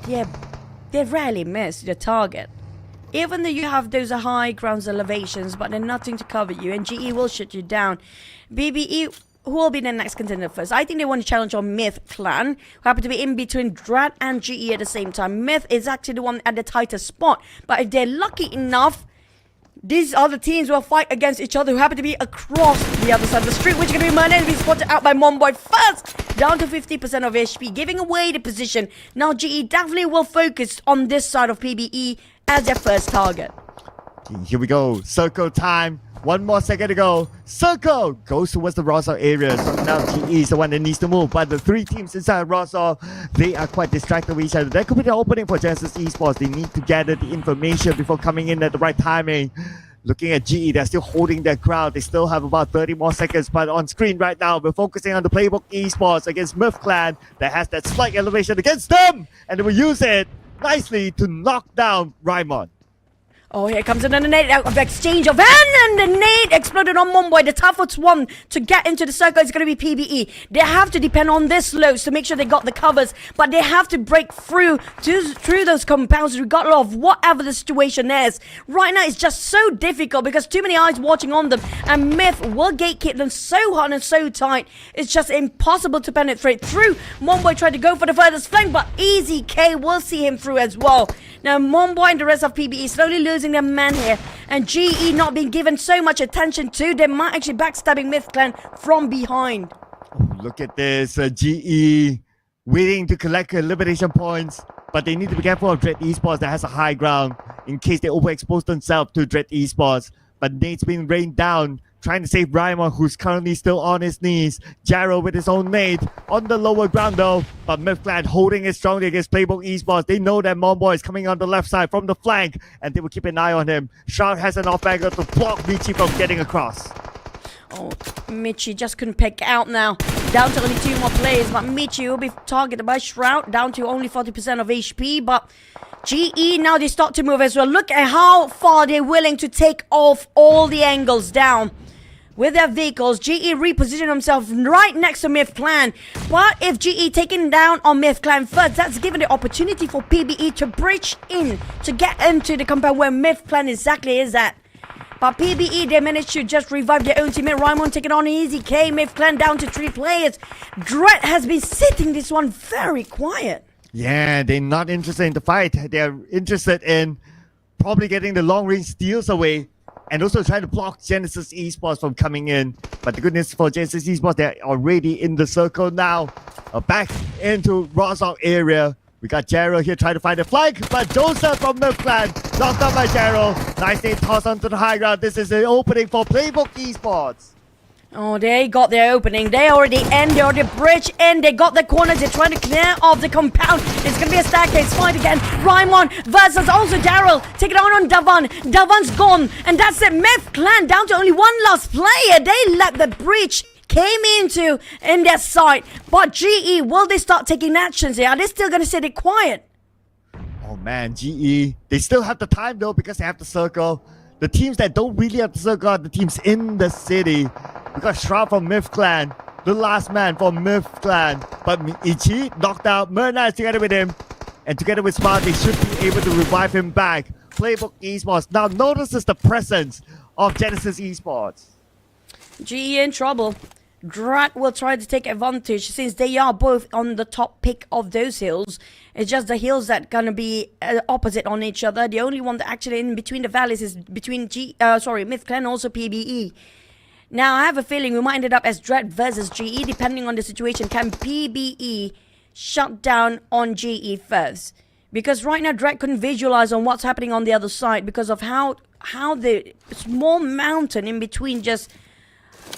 S2: yeah, they rarely miss the target. Even though you have those high ground elevations, but they're nothing to cover you, and GE will shut you down. BBE, who will be the next contender first? I think they want to challenge on Myth Clan, who happen to be in between Drat and GE at the same time. Myth is actually the one at the tightest spot. But if they're lucky enough, these other teams will fight against each other, who happen to be across the other side of the street, which is going to be Merlin, be spotted out by Momboy first, down to 50% of HP, giving away the position. Now GE definitely will focus on this side of PBE as their first target.
S1: Here we go, circle time. 1 more second to go. Circle goes towards the Rosa area. So now GE is the one that needs to move. But the 3 teams inside Rosa, they are quite distracted with each other. That could be the opening for Genesis Esports. They need to gather the information before coming in at the right timing. Looking at GE, they're still holding their crowd. They still have about 30 more seconds. But on screen right now, we're focusing on the Playbook Esports against Myth Clan that has that slight elevation against them. And they will use it nicely to knock down Raimon.
S2: Oh, here comes another nade of exchange of and the nade exploded on Mumbai. The toughest one to get into the circle is going to be PBE. They have to depend on this lows to make sure they got the covers, but they have to break through those compounds regardless of whatever the situation is. Right now, it's just so difficult because too many eyes watching on them, and Myth will gatekeep them so hard and so tight. It's just impossible to penetrate through. Mumbai tried to go for the furthest flank, but Easy K will see him through as well. Now, Mumbai and the rest of PBE slowly losing their man here, and GE not being given so much attention to. They might actually backstabbing Myth Clan from behind.
S1: Oh, look at this, GE waiting to collect elimination points, but they need to be careful of Dread Esports that has a high ground in case they overexpose themselves to Dread Esports. But Nate's been rained down, trying to save Raimon, who's currently still on his knees. Jaro with his own nade on the lower ground though, but Myth Clan holding it strongly against Playbook Esports. They know that Momboy is coming on the left side from the flank, and they will keep an eye on him. Shroud has an off-angle to block Michi from getting across.
S2: Oh, Michi just couldn't pick out now. Down to only 2 more players, but Michi will be targeted by Shroud, down to only 40% of HP, but GE now they start to move as well. Look at how far they're willing to take off all the angles down with their vehicles. GE reposition themselves right next to Myth Clan. But if GE taking down on Myth Clan first, that's given the opportunity for PBE to breach in, to get into the compound where Myth Clan exactly is at. But PBE, they managed to just revive their own teammate. Raimon taking on easy. K, Myth Clan down to 3 players. Dread has been sitting this one very quiet.
S1: Yeah, they're not interested in the fight. They're interested in probably getting the long-range steals away and also trying to block Genesis Esports from coming in. But the good news for Genesis Esports, they're already in the circle now. Back into Rosok area. We got Gerald here trying to find a flank, but Joseph from Myth Clan knocked out by Gerald. Nicely tossed onto the high ground. This is the opening for Playbook Esports.
S2: Oh, they got their opening. They already end. They already bridge in. They got the corners. They're trying to clear off the compound. It's going to be a staircase fight again. Raimon versus also Daryl. Take it on Davan. Davan's gone. And that's it. Myth Clan down to only one last player. They let the breach came into in their side. But GE, will they start taking actions here? Are they still going to sit it quiet?
S1: Oh man, GE. They still have the time though because they have the circle. The teams that don't really have the circle are the teams in the city. We got Shroud from Myth Clan, the last man from Myth Clan. But Ichi knocked out Myrna is together with him. And together with Smart, they should be able to revive him back. Playbook Esports now notices the presence of Genesis Esports.
S2: GE in trouble. Drat will try to take advantage since they are both on the top peak of those hills. It's just the hills that gonna be opposite on each other. The only one that actually in between the valleys is between Myth Clan and also PBE. Now I have a feeling we might end up as Dread versus GE depending on the situation. Can PBE shut down on GE first? Because right now Dread couldn't visualize on what's happening on the other side because of how the small mountain in between just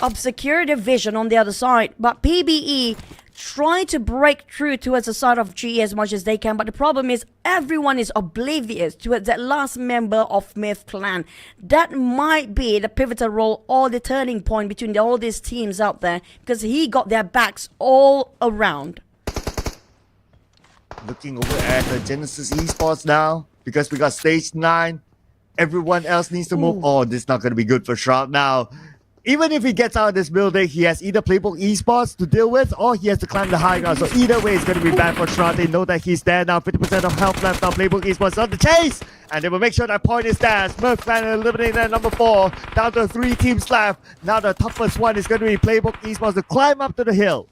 S2: obscure the vision on the other side. But PBE try to break through towards the side of GE as much as they can, but the problem is everyone is oblivious towards that last member of Myth Clan. That might be the pivotal role or the turning point between all these teams out there because he got their backs all around.
S1: Looking over at the Genesis Esports now because we got stage 9. Everyone else needs to move. Oh, this is not going to be good for Shroud now. Even if he gets out of this building, he has either Playbook Esports to deal with or he has to climb the high ground. So either way, it's going to be bad for Shroud. They know that he's there now. 50% of health left now. Playbook Esports on the chase. And they will make sure that point is there. Myth Clan eliminated at number 4. Down to 3 teams left. Now the toughest one is going to be Playbook Esports to climb up to the hill.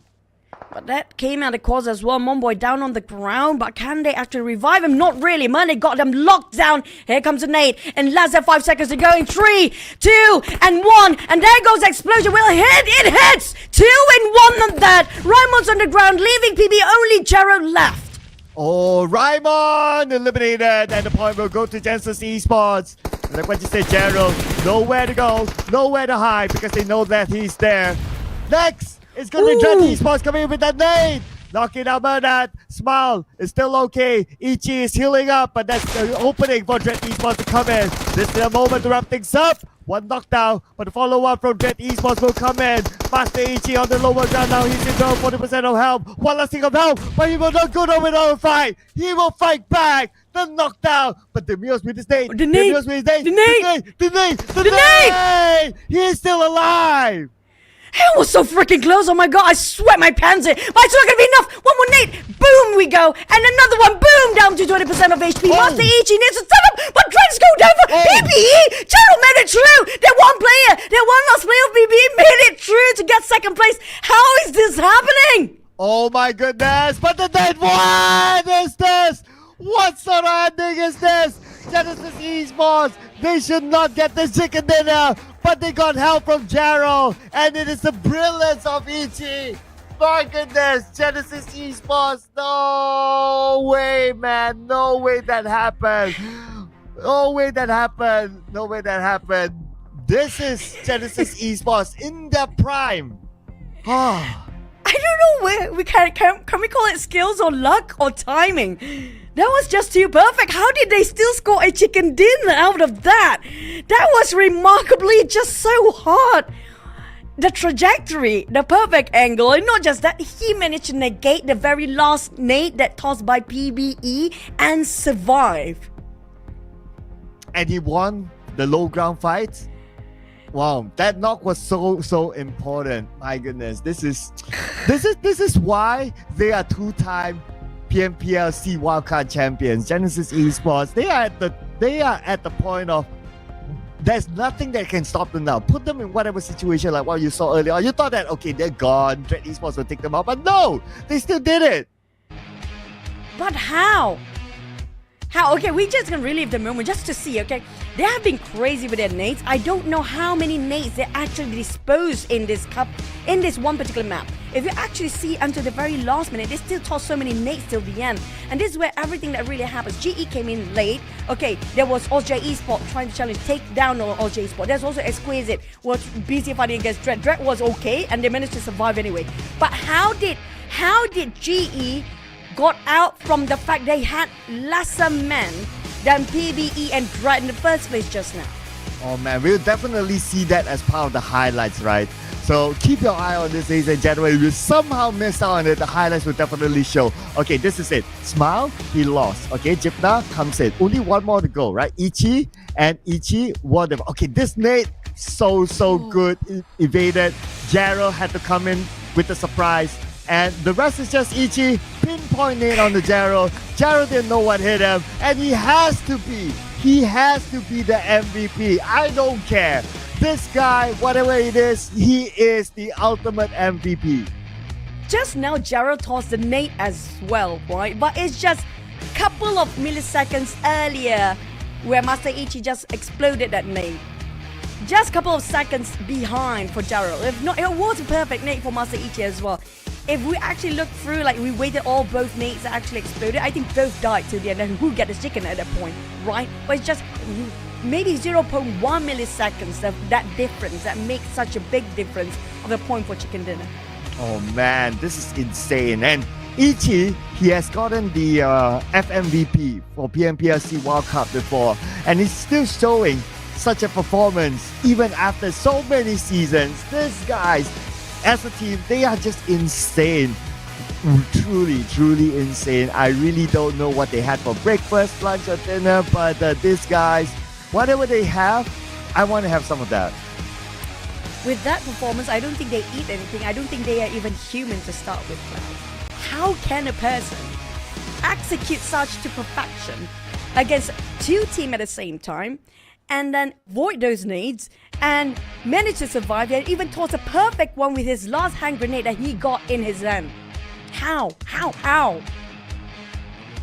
S2: But that came at a cost as well. Momboy down on the ground. But can they actually revive him? Not really, man. They got them locked down. Here comes a nade. And less than 5 seconds to go in 3, 2, and 1. And there goes the explosion. Will hit. It hits. 2 and 1 on that. Raimon's on the ground, leaving PB. Only Gerald left.
S1: Oh, Raimon eliminated. And the point will go to Genesis Esports. And like what you said, Gerald. Nowhere to go. Nowhere to hide because they know that he's there. Next. It's going to be Dread Esports coming in with that nade. Knocking out Bernard. Smile is still okay. Ichi is healing up, but that's the opening for Dread Esports to come in. This is the moment to wrap things up. One knockdown, but the follow-up from Dread Esports will come in. Master Ichi on the lower ground now. He's in 40% of health. One last thing of health, but he will not go down without a fight. He will fight back. The knockdown, but Demios with his nade.
S2: The nade. The nade.
S1: He is still alive.
S2: It was so freaking close. Oh my god, I sweat my pants in. But it's not gonna be enough. One more nade. Boom, we go. And another one. Boom, down to 20% of HP. Master Ichi needs to set up. But Dreads go down for PBE. Gerald made it through. They're one player. They're one last player of PBE. Made it through to get second place. How is this happening?
S1: Oh my goodness. But the nade. What is this? What sort of ending is this? Genesis Esports. They should not get the chicken dinner. But they got help from Gerald, and it is the brilliance of Ichi. My goodness, Genesis Esports, no way, man, no way that happened. No way that happened. No way that happened. This is Genesis Esports in their prime.
S2: I don't know where we can we call it skills or luck or timing? That was just too perfect. How did they still score a chicken dinner out of that? That was remarkably just so hard. The trajectory, the perfect angle, and not just that, he managed to negate the very last nade that tossed by PBE and survive.
S1: And he won the low ground fight. Wow, that knock was so important. My goodness, this is why they are 2-time PMPL wildcard champions. Genesis Esports. They are at the point of There's nothing that can stop them now. Put them in whatever situation like what you saw earlier. You thought that, okay, they're gone, Dread Esports will take them out. But no, they still did it.
S2: But how? How? Okay, we just gonna relive the moment just to see, okay? They have been crazy with their nades. I don't know how many nades they actually disposed in this cup, in this one particular map. If you actually see until the very last minute, they still toss so many nades till the end. And this is where everything that really happens. GE came in late. Okay, there was also Esports trying to challenge, take down also Esports. There's also Exquisite was busy fighting against Dread. Dread was okay, and they managed to survive anyway. But how did GE got out from the fact they had lesser men than PBE and Dread in the first place just now?
S1: Oh man, we'll definitely see that as part of the highlights, right? So keep your eye on this, ladies and gentlemen. If you somehow miss out on it, the highlights will definitely show. Okay, this is it. Smile, he lost. Okay, Jipna comes in. Only one more to go, right? Ichi won them. Okay, this nade, so good. Evaded. Gerald had to come in with the surprise. And the rest is just Ichi. Pinpoint nade on the Gerald. Gerald didn't know what hit him. And he has to be the MVP. I don't care. This guy, whatever it is, he is the ultimate MVP.
S2: Just now, Gerald tossed the nade as well, right? But it's just a couple of milliseconds earlier where Master Ichi just exploded that nade. Just a couple of seconds behind for Gerald. If not, it was a perfect nade for Master Ichi as well. If we actually look through, like we waited all both nades that actually exploded, I think both died till the end. And who get the chicken at that point, right? But it's just maybe 0.1 milliseconds of that difference that makes such a big difference of a point for chicken dinner.
S1: Oh man, this is insane. And Ichi, he has gotten the FMVP for PMPLC World Cup before, and he's still showing such a performance even after so many seasons. These guys, as a team, they are just insane. Truly insane. I really don't know what they had for breakfast, lunch, or dinner, but these guys, whatever they have, I want to have some of that.
S2: With that performance, I don't think they eat anything. I don't think they are even human to start with, Cloud. How can a person execute such to perfection against two teams at the same time and then void those nades and manage to survive and even toss a perfect one with his last hand grenade that he got in his hand? How?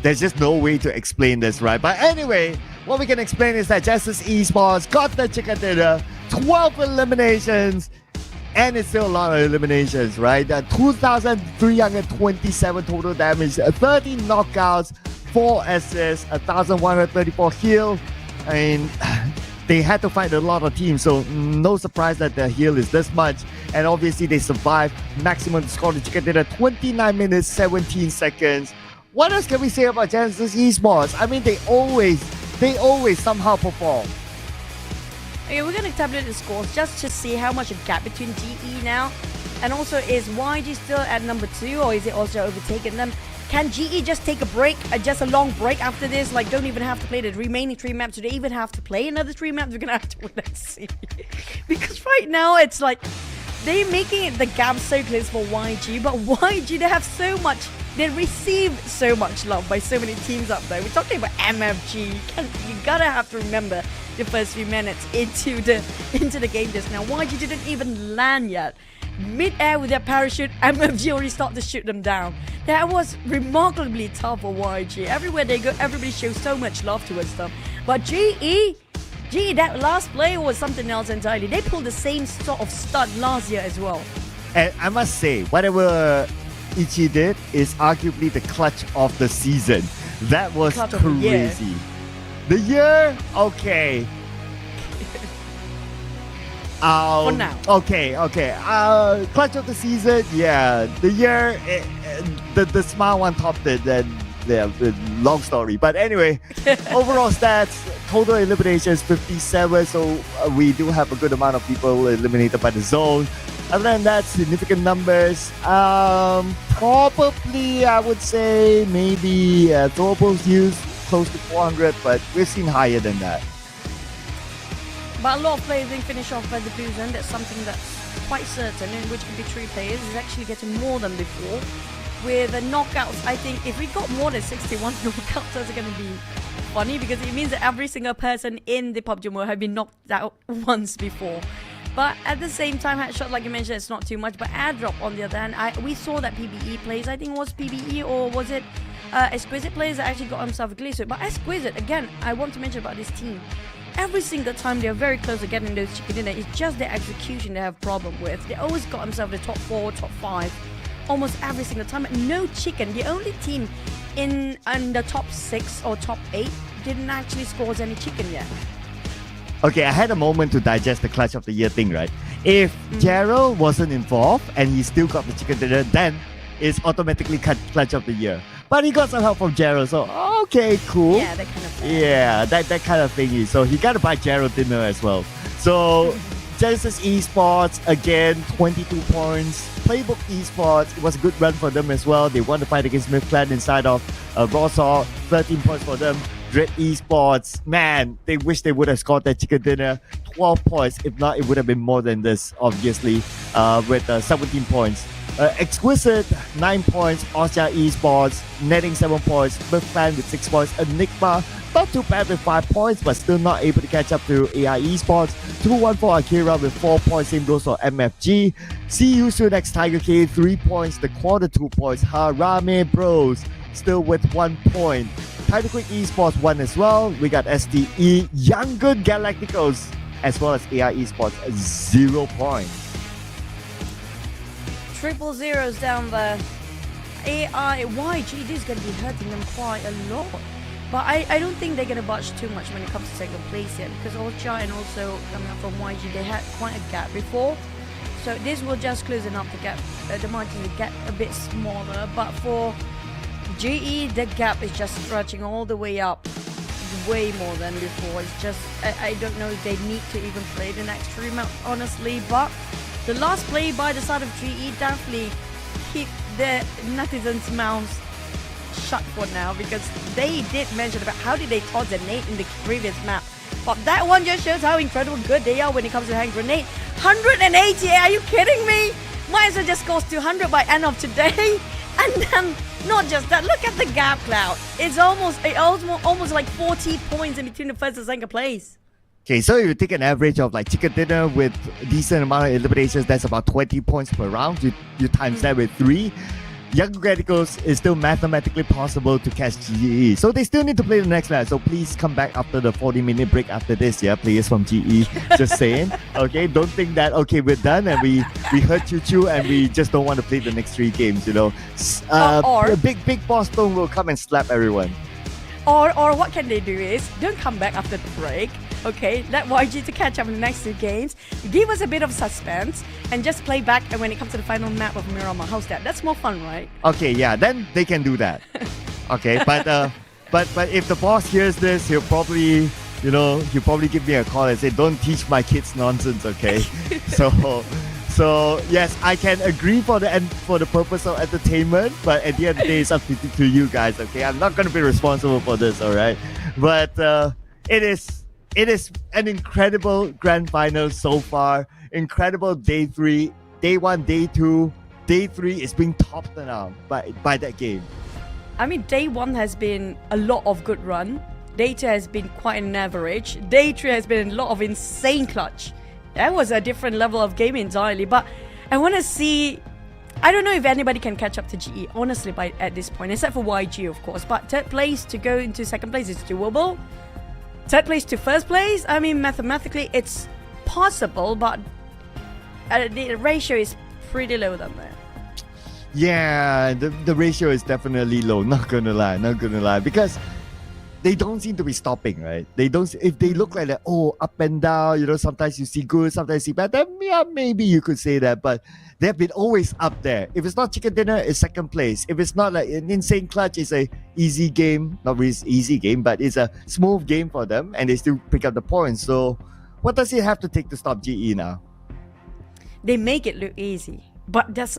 S1: There's just no way to explain this, right? But anyway, what we can explain is that Justice Esports got the chicken dinner, 12 eliminations, and it's still a lot of eliminations, right? 2,327 total damage, 13 knockouts, 4 assists, 1,134 heal. I mean, they had to fight a lot of teams, so no surprise that their heal is this much. And obviously they survived. Maximum score the chicken dinner, 29 minutes, 17 seconds. What else can we say about Genesis Esports? I mean, they always somehow perform.
S2: Okay, we're gonna tabulate the scores just to see how much a gap between GE now, and also is YG still at number 2, or is it also overtaken them? Can GE just take a break, just a long break after this? Like, don't even have to play the remaining 3 maps. Do they even have to play another 3 maps? We're gonna have to wait and see. Because right now it's like they're making it the gap so close for YG, but YG, they have so much. They receive so much love by so many teams up there. We're talking about MFG. You gotta have to remember the first few minutes into the game just now. YG didn't even land yet. Mid-air with their parachute, MFG already started to shoot them down. That was remarkably tough for YG. Everywhere they go, everybody shows so much love towards them. But GE, that last play was something else entirely. They pulled the same sort of stunt last year as well.
S1: And I must say, whatever Ichi did is arguably the clutch of the season. That was crazy. The year? Okay.
S2: For now.
S1: Okay. Clutch of the season, yeah. The year, the smile one topped it. Then, yeah, long story. But anyway, overall stats, total eliminations 57. So we do have a good amount of people eliminated by the zone. Other than that, significant numbers. Probably, I would say, maybe throwables used close to 400, but we've seen higher than that.
S2: But a lot of players being finished off by the Blues, and that's something that's quite certain, in which could be 3 players, is actually getting more than before. With the knockouts, I think if we got more than 61 knockouts, that's going to be funny because it means that every single person in the PUBG Mobile have been knocked out once before. But at the same time, headshot, like you mentioned, it's not too much. But airdrop, on the other hand, we saw that PBE plays. I think it was PBE or was it Exquisite plays that actually got himself a glitch. But Exquisite, again, I want to mention about this team. Every single time they're very close to getting those chicken dinner, it's just their execution they have problem with. They always got themselves the top 4, top 5, almost every single time. No chicken. The only team in the top 6 or top 8 didn't actually score any chicken yet.
S1: Okay, I had a moment to digest the Clutch of the Year thing, right? If Gerald wasn't involved and he still got the chicken dinner, then it's automatically Clutch of the Year. But he got some help from Gerald, so okay, cool.
S2: Yeah, that kind of thing.
S1: Yeah, that kind of thingy. So he got to buy Gerald dinner as well. So Genesis Esports, again, 22 points. Playbook Esports, it was a good run for them as well. They won the fight against Myth Clan inside of Warsaw, 13 points for them. Dread Esports, man, they wish they would have scored that chicken dinner. 12 points. If not, it would have been more than this, obviously, with 17 points. Exquisite, 9 points. Austria Esports, netting 7 points. Myth Clan with 6 points. Enigma, not too bad with 5 points, but still not able to catch up to AI Esports. 2-1 Akira with 4 points. Same goes for MFG. See you soon next Tiger K, 3 points. The quarter 2 points. Harame Bros, still with 1 point. Title Quick Esports 1 as well. We got STE, Young Good Galacticos, as well as AI Esports, 0 points.
S2: Triple zeros down there. YG, this is going to be hurting them quite a lot. But I don't think they're going to budge too much when it comes to second place here, because Ocha and also coming up from YG, they had quite a gap before. So this will just close enough to get the margin to get a bit smaller. But for GE, the gap is just stretching all the way up, way more than before. It's just, I don't know if they need to even play the next 3 map, honestly. But the last play by the side of GE definitely keep the netizens' mouths shut for now, because they did mention about how did they toss a nade in the previous map. But that one just shows how incredible good they are when it comes to hand grenade. 180, are you kidding me? Might as well just goes to 100 by end of today. And then, not just that, look at the gap cloud. It's almost like 40 points in between the first and second place.
S1: Okay, so if you take an average of like chicken dinner with a decent amount of eliminations, that's about 20 points per round. You times that with 3. Young Radicals is still mathematically possible to catch GE. So they still need to play the next match. So please come back after the 40-minute break after this, yeah, players from GE. Just saying. Okay, don't think that, okay, we're done and we heard Choo and we just don't want to play the next 3 games, you know.
S2: Or
S1: Big Boss Stone will come and slap everyone.
S2: Or what can they do is, don't come back after the break. Okay, let YG to catch up in the next 2 games. Give us a bit of suspense and just play back. And when it comes to the final map of Miramar, how's that? That's more fun, right?
S1: Okay, yeah, then they can do that. Okay, but if the boss hears this, he'll probably give me a call and say, "Don't teach my kids nonsense." Okay, so yes, I can agree for the purpose of entertainment, but at the end of the day, it's up to you guys. Okay, I'm not going to be responsible for this. All right, but it is an incredible grand final so far. Incredible day 3, day 1, day 2, day 3 is being topped now by that game.
S2: I mean, day 1 has been a lot of good run. Day 2 has been quite an average. Day 3 has been a lot of insane clutch. That was a different level of game entirely. But I want to see. I don't know if anybody can catch up to GE, honestly, at this point, except for YG, of course. But 3rd place to go into 2nd place is doable. 3rd place to 1st place, I mean, mathematically, it's possible, but the ratio is pretty low down there.
S1: Yeah, the ratio is definitely low. Not gonna lie, because they don't seem to be stopping, right? They don't. If they look like that, up and down, you know, sometimes you see good, sometimes you see bad. Then yeah, maybe you could say that, but they've been always up there. If it's not chicken dinner, it's 2nd place. If it's not like an insane clutch, it's a easy game. Not really easy game, but it's a smooth game for them, and they still pick up the points. So, what does it have to take to stop GE now?
S2: They make it look easy, but that's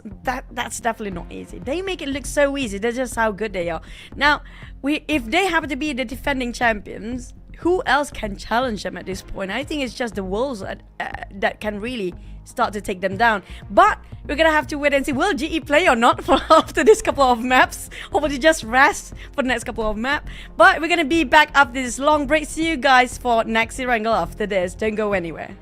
S2: definitely not easy. They make it look so easy. That's just how good they are. Now, if they happen to be the defending champions, who else can challenge them at this point? I think it's just the wolves that can really start to take them down. But we're gonna have to wait and see, will GE play or not for after this couple of maps, or will they just rest for the next couple of maps? But we're gonna be back after this long break. See you guys for next Erangel after this. Don't go anywhere.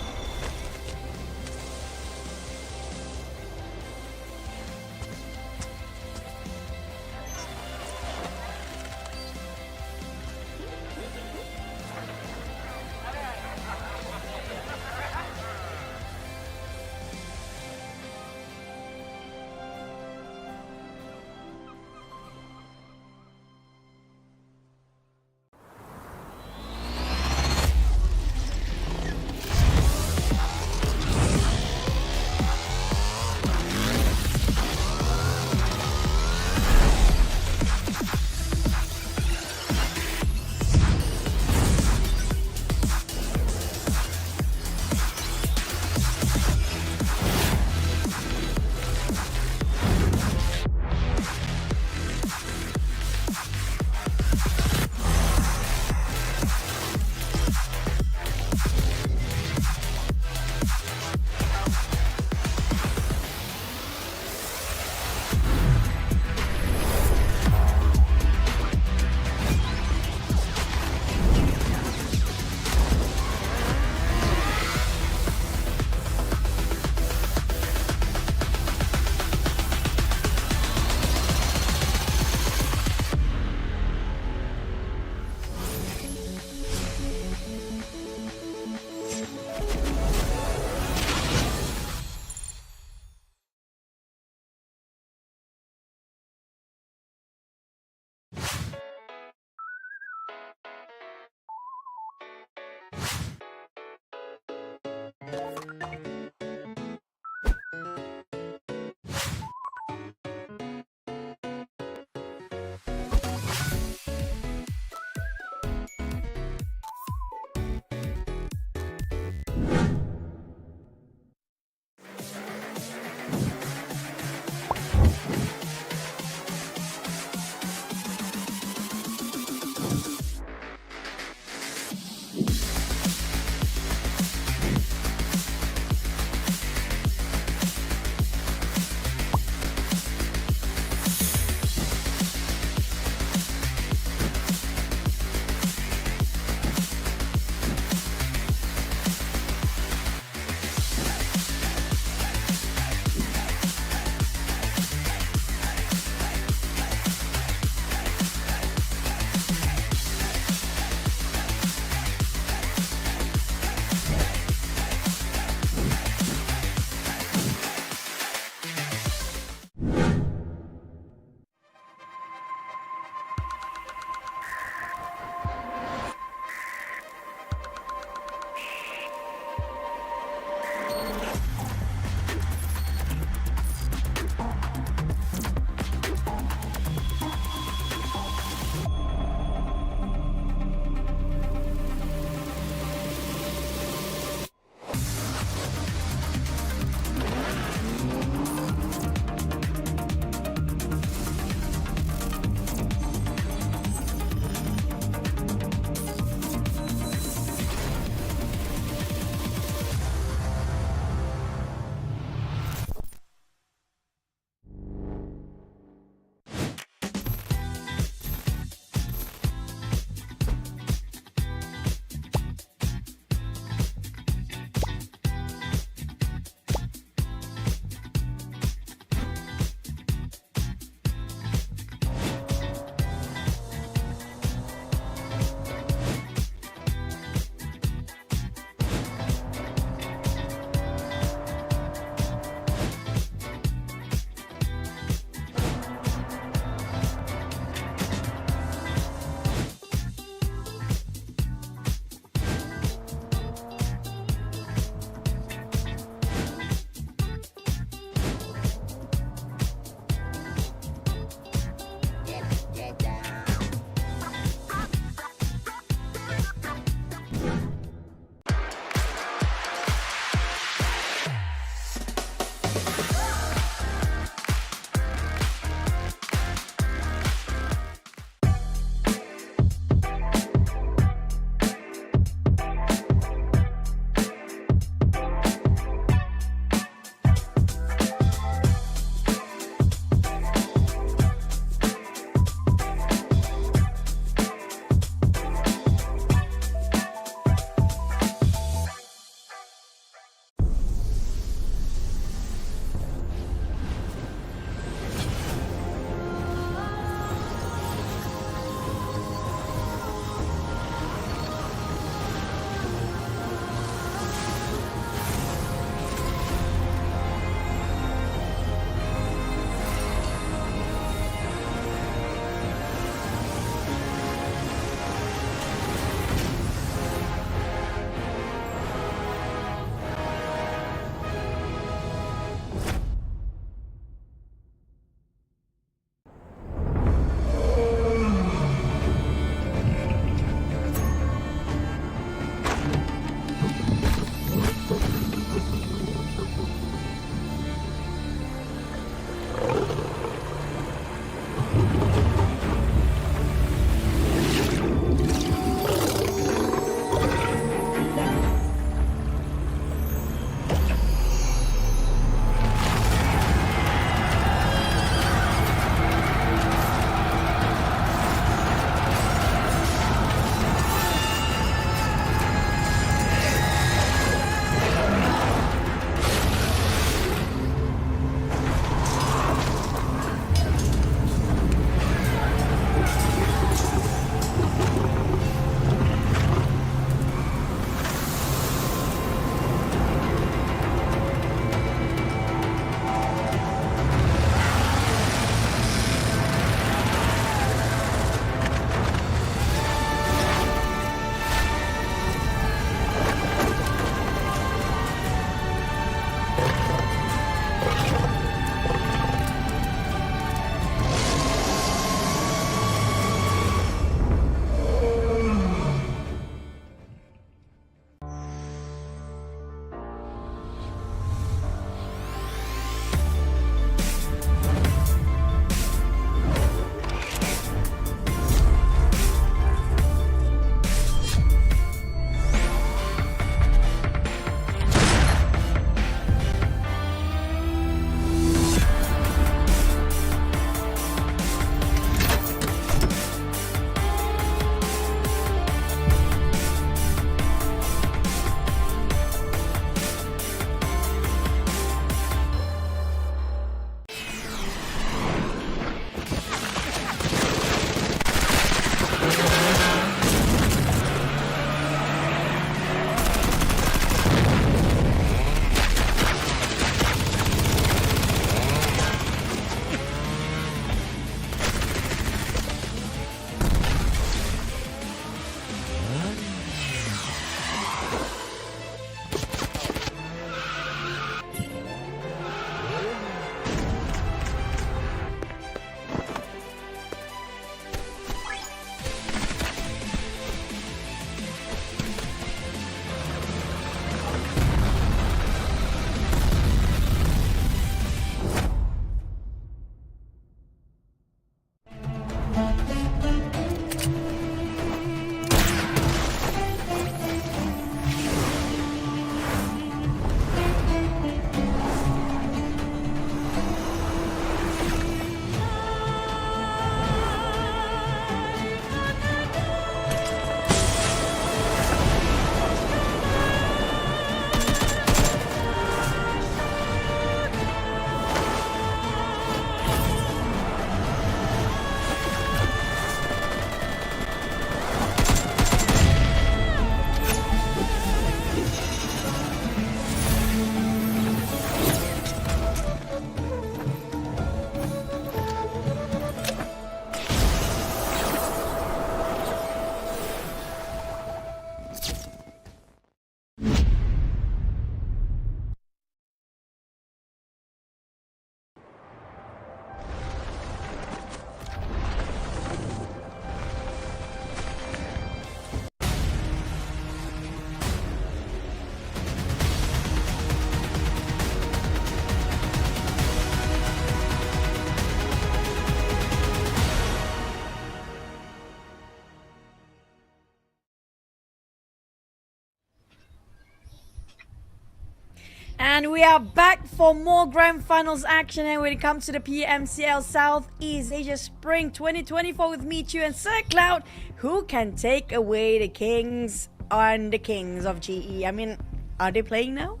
S2: And we are back for more Grand Finals action, and when it comes to the PMCL Southeast Asia Spring 2024 with me, Chu, and Sir Cloud, who can take away the kings and the kings of GE? I mean, are they playing now?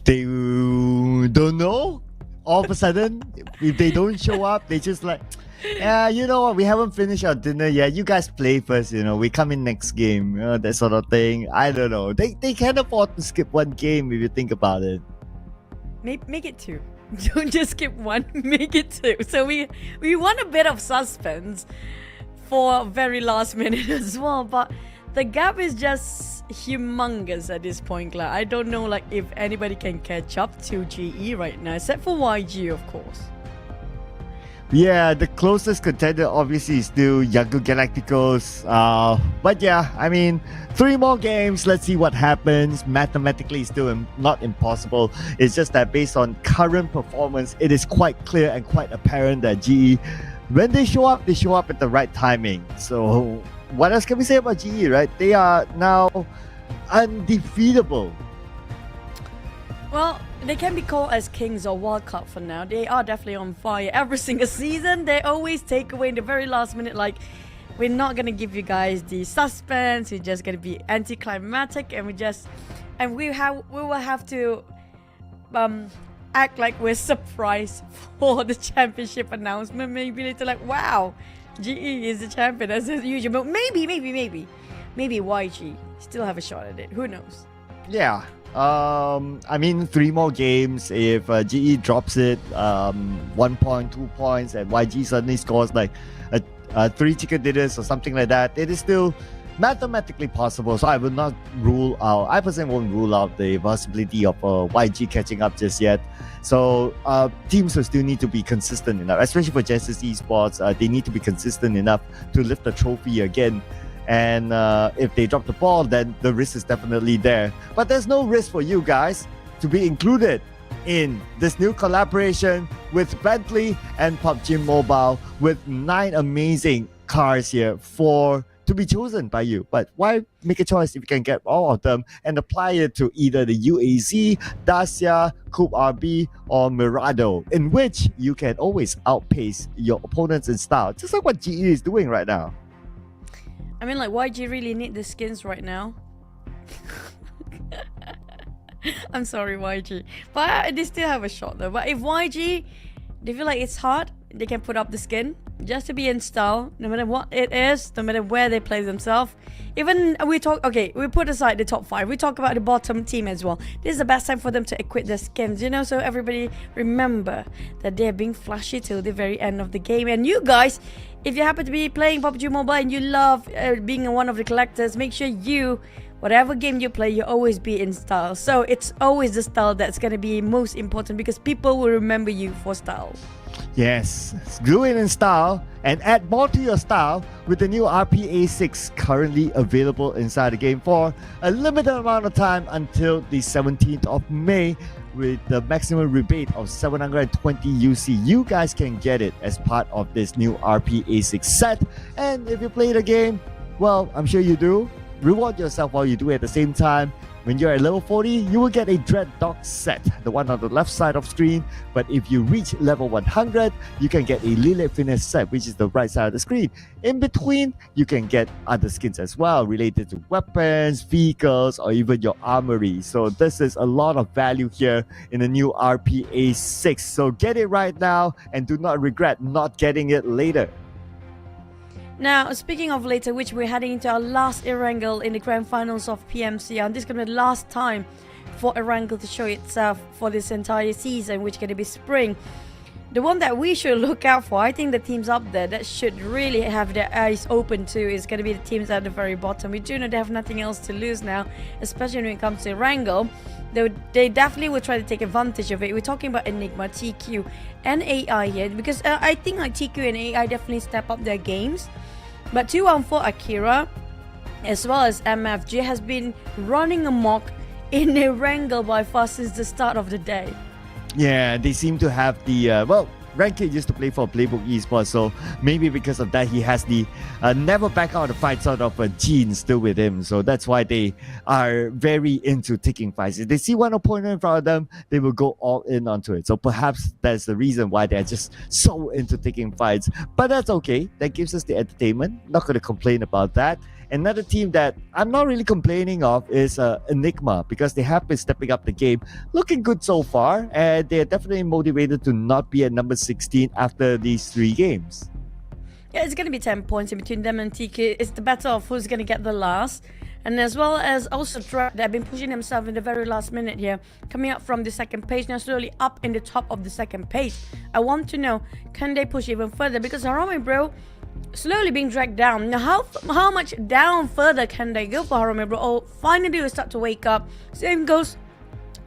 S1: They don't know. All of a sudden, if they don't show up, they just like, yeah, you know what? We haven't finished our dinner yet. You guys play first. We come in next game. That sort of thing. I don't know. They can afford to skip one game if you think about it.
S2: Make it two. Don't just skip one. Make it two. So we want a bit of suspense for very last minute as well. But the gap is just humongous at this point, Claire. I don't know if anybody can catch up to GE right now, except for YG, of course.
S1: Yeah, the closest contender obviously is still Younger Galacticos. But yeah, I mean, 3 more games. Let's see what happens. Mathematically, it's still not impossible. It's just that based on current performance, it is quite clear and quite apparent that GE, when they show up at the right timing. So what else can we say about GE, right? They are now undefeatable.
S2: Well, they can be called as kings or World Cup for now. They are definitely on fire. Every single season, they always take away in the very last minute. We're not gonna give you guys the suspense. We're just gonna be anticlimactic, and we will have to act like we're surprised for the championship announcement. Maybe later, wow, GE is the champion as usual. But maybe YG still have a shot at it. Who knows?
S1: Yeah. I mean, 3 more games. If GE drops it 1 point, 2 points, and YG suddenly scores 3 chicken dinners or something like that, it is still mathematically possible. So I will not rule out. I personally won't rule out the possibility of YG catching up just yet. So teams will still need to be consistent enough, especially for Genesis Esports. They need to be consistent enough to lift the trophy again. And if they drop the ball, then the risk is definitely there. But there's no risk for you guys to be included in this new collaboration with Bentley and PUBG Mobile, with 9 amazing cars here to be chosen by you. But why make a choice if you can get all of them and apply it to either the UAZ, Dacia, Coupe RB, or Mirado, in which you can always outpace your opponents in style, just like what GE is doing right now.
S2: I mean, YG really need the skins right now. I'm sorry, YG. But they still have a shot though. But if YG, they feel like it's hard, they can put up the skin just to be in style, no matter what it is, no matter where they play themselves. Even we put aside the top 5. We talk about the bottom team as well. This is the best time for them to equip their skins, so everybody remember that they're being flashy till the very end of the game. And you guys, if you happen to be playing PUBG Mobile and you love being one of the collectors, make sure whatever game you play, you always be in style. So it's always the style that's going to be most important, because people will remember you for style.
S1: Yes, glue it in style and add more to your style with the new RPA6 currently available inside the game for a limited amount of time until the 17th of May with the maximum rebate of 720 UC. You guys can get it as part of this new RPA6 set. And if you play the game, well, I'm sure you do, reward yourself while you do it at the same time. When you're at level 40, you will get a Dread Dog set, the one on the left side of screen. But if you reach level 100, you can get a Lilith Finish set, which is the right side of the screen. In between, you can get other skins as well, related to weapons, vehicles, or even your armory. So this is a lot of value here in the new RPA 6. So get it right now and do not regret not getting it later.
S2: Now, speaking of later, which we're heading into our last Erangel in the Grand Finals of PMCL, and this is going to be the last time for Erangel to show itself for this entire season, which is going to be spring. The one that we should look out for, I think the teams up there that should really have their eyes open to, is going to be the teams at the very bottom. We do know they have nothing else to lose now, especially when it comes to Erangel. They definitely will try to take advantage of it. We're talking about Enigma, TQ, and AI here, because I think TQ and AI definitely step up their games. But 214 Akira, as well as MFG, has been running amok in Erangel by far since the start of the day.
S1: Yeah, they seem to have the Rankit used to play for Playbook Esports, so maybe because of that, he has the never back out of the fight sort of gene still with him. So that's why they are very into taking fights. If they see one opponent in front of them, they will go all in onto it. So perhaps that's the reason why they're just so into taking fights. But that's okay. That gives us the entertainment. Not going to complain about that. Another team that I'm not really complaining of is Enigma, because they have been stepping up the game, looking good so far, and they're definitely motivated to not be at number 16 after these 3 games.
S2: Yeah, it's going to be 10 points in between them and TK. It's the battle of who's going to get the last. And as well as also Drake, they've been pushing themselves in the very last minute here, coming up from the second page, now slowly up in the top of the second page. I want to know, can they push even further? Because Harame, bro, slowly being dragged down. Now, how much down further can they go for Harame, bro? Oh, finally we start to wake up. Same goes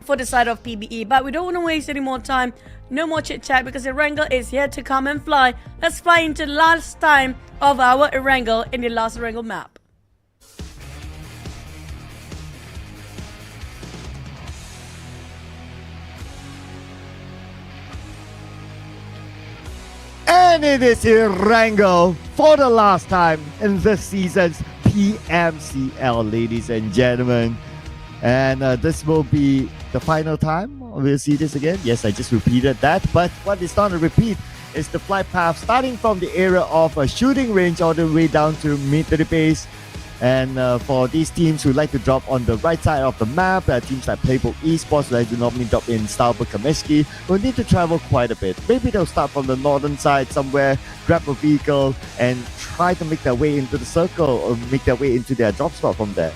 S2: for the side of PBE, but we don't want to waste any more time. No more chit chat, because Erangel is here to come and fly. Let's fly into the last time of our Erangel in the last Erangel map.
S1: And it is Erangel for the last time in this season's PMCL, ladies and gentlemen. And this will be the final time we'll see this again. Yes, I just repeated that. But what is not a repeat is the flight path starting from the area of a shooting range all the way down to military base. And for these teams who like to drop on the right side of the map, teams like Playbook Esports who like to normally drop in Starbuck Kameshki, will need to travel quite a bit. Maybe they'll start from the northern side somewhere, grab a vehicle, and try to make their way into the circle or make their way into their drop spot from there.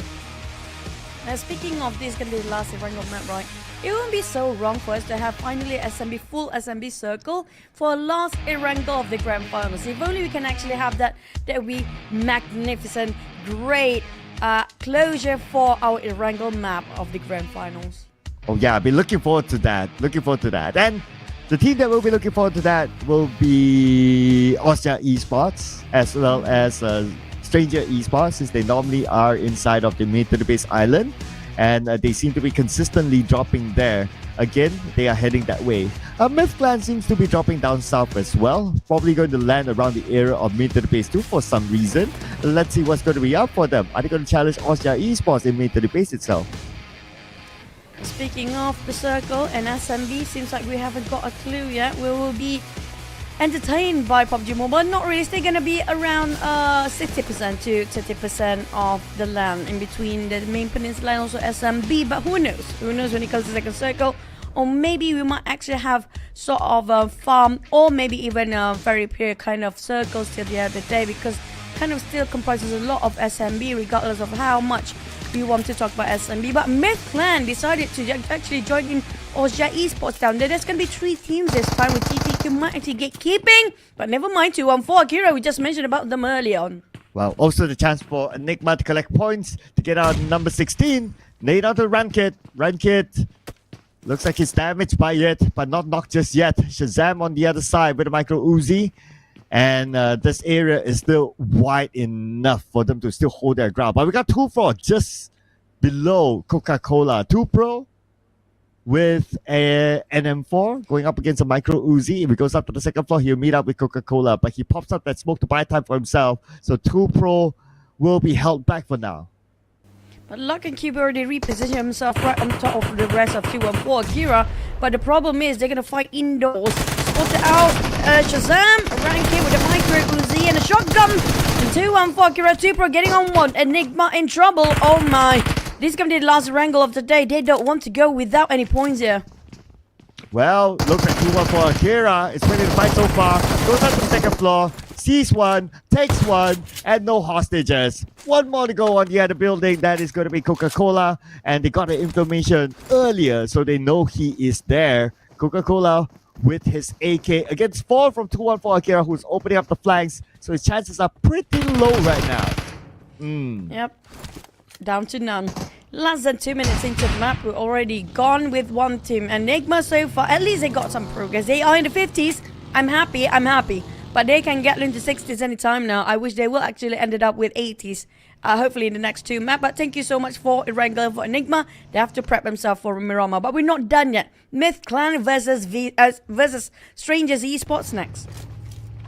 S2: Speaking of this, going to be the last Erangel map, right? It won't be so wrong for us to have finally SMB, full SMB circle for last Erangel of the Grand Finals. If only we can actually have that, that would be magnificent, great closure for our Erangel map of the Grand Finals.
S1: Oh yeah, I've been looking forward to that. And the team that will be looking forward to that will be Austria Esports, as well as Stranger Esports, since they normally are inside of the military base island. And they seem to be consistently dropping there. Again, they are heading that way. Myth Clan seems to be dropping down south as well. Probably going to land around the area of military base 2 for some reason. Let's see what's going to be up for them. Are they going to challenge Austria Esports in military base itself?
S2: Speaking of the circle and SMB, seems like we haven't got a clue yet. We will be entertained by PUBG Mobile. Not really. They're gonna be around 60% to 30% of the land in between the main peninsula and also SMB. But who knows? Who knows when it comes to second circle? Or maybe we might actually have sort of a farm, or maybe even a very pure kind of circles till the end of the day, because kind of still comprises a lot of SMB, regardless of how much we want to talk about SMB. But Myth Clan decided to actually join in Austria Esports down there. There's going to be 3 teams this time, with TTQ might actually gatekeeping. But never mind, 214 Akira, we just mentioned about them early on.
S1: Well, also the chance for Enigma to collect points to get out number 16. Nade out to Rankit. Rankit looks like he's damaged by it, but not knocked just yet. Shazam on the other side with a micro Uzi. And this area is still wide enough for them to still hold their ground. But we got 2-4 just below Coca-Cola. 2-Pro with an M4 going up against a micro Uzi. If he goes up to the second floor, he'll meet up with Coca-Cola. But he pops up that smoke to buy time for himself. So 2-Pro will be held back for now.
S2: But Luck and Cube already repositioned himself right on top of the rest of 214 Akira. But the problem is they're going to fight indoors. Spotted out Shazam, Rankin with a micro Uzi and a shotgun. And 214 Akira, 2-Pro getting on one. Enigma in trouble. Oh my. This is going to be the last Erangel of the day. They don't want to go without any points here.
S1: Well, looks like 2-1 for Akira. It's winning the fight so far. Goes up to the second floor. Sees one, takes one, and no hostages. One more to go on the other building. That is going to be Coca-Cola. And they got the information earlier, so they know he is there. Coca-Cola with his AK against 4 from 214 Akira, who's opening up the flanks. So his chances are pretty low right now.
S2: Yep. Down to none. Less than 2 minutes into the map, we're already gone with one team. Enigma so far, at least they got some progress. They are in the 50s. I'm happy. But they can get into 60s anytime now. I wish they will actually ended up with 80s hopefully in the next 2 maps. But thank you so much for Erangel, for Enigma. They have to prep themselves for Miramar. But we're not done yet. Myth Clan versus Strangers Esports next.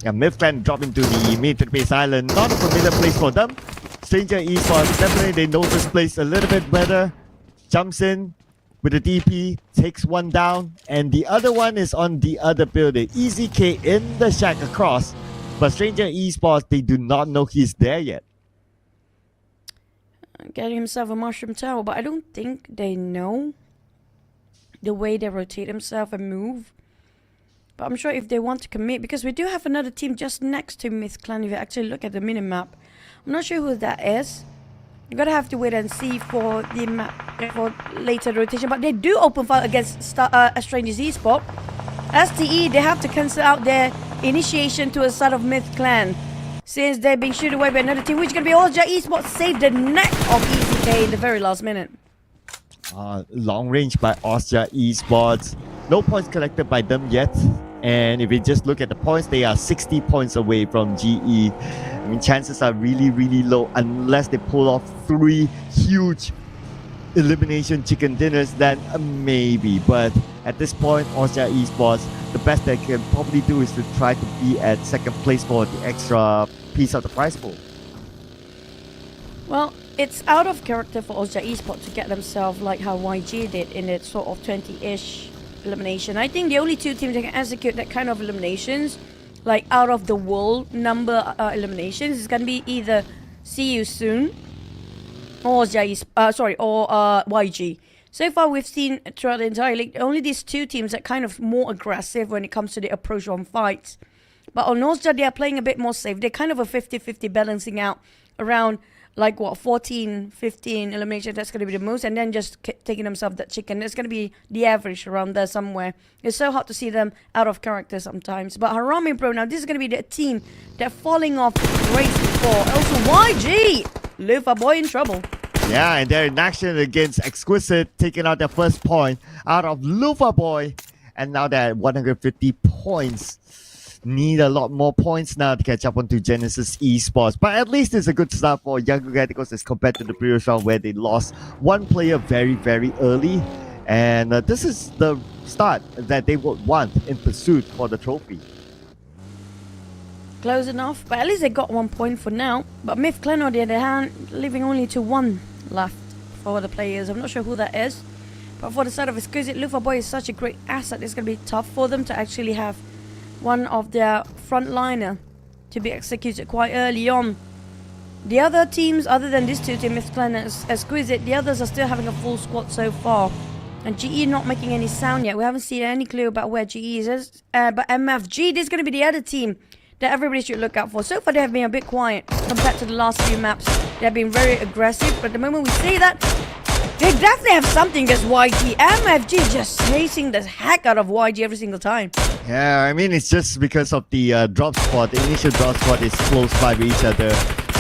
S1: Yeah, Myth Clan drop into the mid-base island. Not a familiar place for them. Stranger Esports, definitely they know this place a little bit better. Jumps in with a DP, takes one down, and the other one is on the other building. Easy K in the shack across, but Stranger Esports, they do not know he's there yet.
S2: Getting himself a mushroom tower, but I don't think they know the way they rotate himself and move. But I'm sure if they want to commit, because we do have another team just next to Myth Clan, if you actually look at the minimap. I'm not sure who that is. You're gonna have to wait and see for the map for later rotation. But they do open fire against Strangers Esports. STE, they have to cancel out their initiation to a start of Myth Clan, since they're being shooted away by another team, which is gonna be Osja Esports. Save the neck of ECK in the very last minute.
S1: Long range by Osja Esports. No points collected by them yet. And if we just look at the points, they are 60 points away from GE. I mean, chances are really, really low unless they pull off 3 huge elimination chicken dinners, then maybe. But at this point, Osja Esports, the best they can probably do is to try to be at second place for the extra piece of the prize pool.
S2: Well, it's out of character for Osja Esports to get themselves like how YG did in its sort of 20-ish elimination. I think the only 2 teams that can execute that kind of eliminations, like out of the world number eliminations, is gonna be either See You Soon or YG. So far we've seen throughout the entire league only these 2 teams that kind of more aggressive when it comes to the approach on fights. But on Osja, they are playing a bit more safe. They're kind of a 50-50 balancing out around like what, 14, 15 elimination. That's going to be the most, and then just taking themselves that chicken. It's going to be the average around there somewhere. It's so hard to see them out of character sometimes. But Harami Pro, now this is going to be the team that's falling off the race before. Also YG, Lufa Boy in trouble.
S1: Yeah, and they're in action against Exquisite, taking out their first point out of Lufa Boy, and now they're at 150 points. Need a lot more points now to catch up onto Genesis Esports, but at least it's a good start for Young Radicals as compared to the previous round where they lost 1 player very, very early, and this is the start that they would want in pursuit for the trophy.
S2: Close enough, but at least they got 1 point for now. But Myth Clan, on the other hand, leaving only to 1 left for the players. I'm not sure who that is, but for the side of Exquisite, Lufa Boy is such a great asset. It's going to be tough for them to actually have one of their frontliner to be executed quite early on. The other teams, other than these 2 teams, Myth Clan and Exquisite, the others are still having a full squad so far. And GE not making any sound yet. We haven't seen any clue about where GE is. But MFG, this is going to be the other team that everybody should look out for. So far, they have been a bit quiet compared to the last few maps. They have been very aggressive. But the moment we say that, they definitely have something against YG. MFG just chasing the heck out of YG every single time.
S1: Yeah, I mean, it's just because of the drop spot. The initial drop spot is close by each other.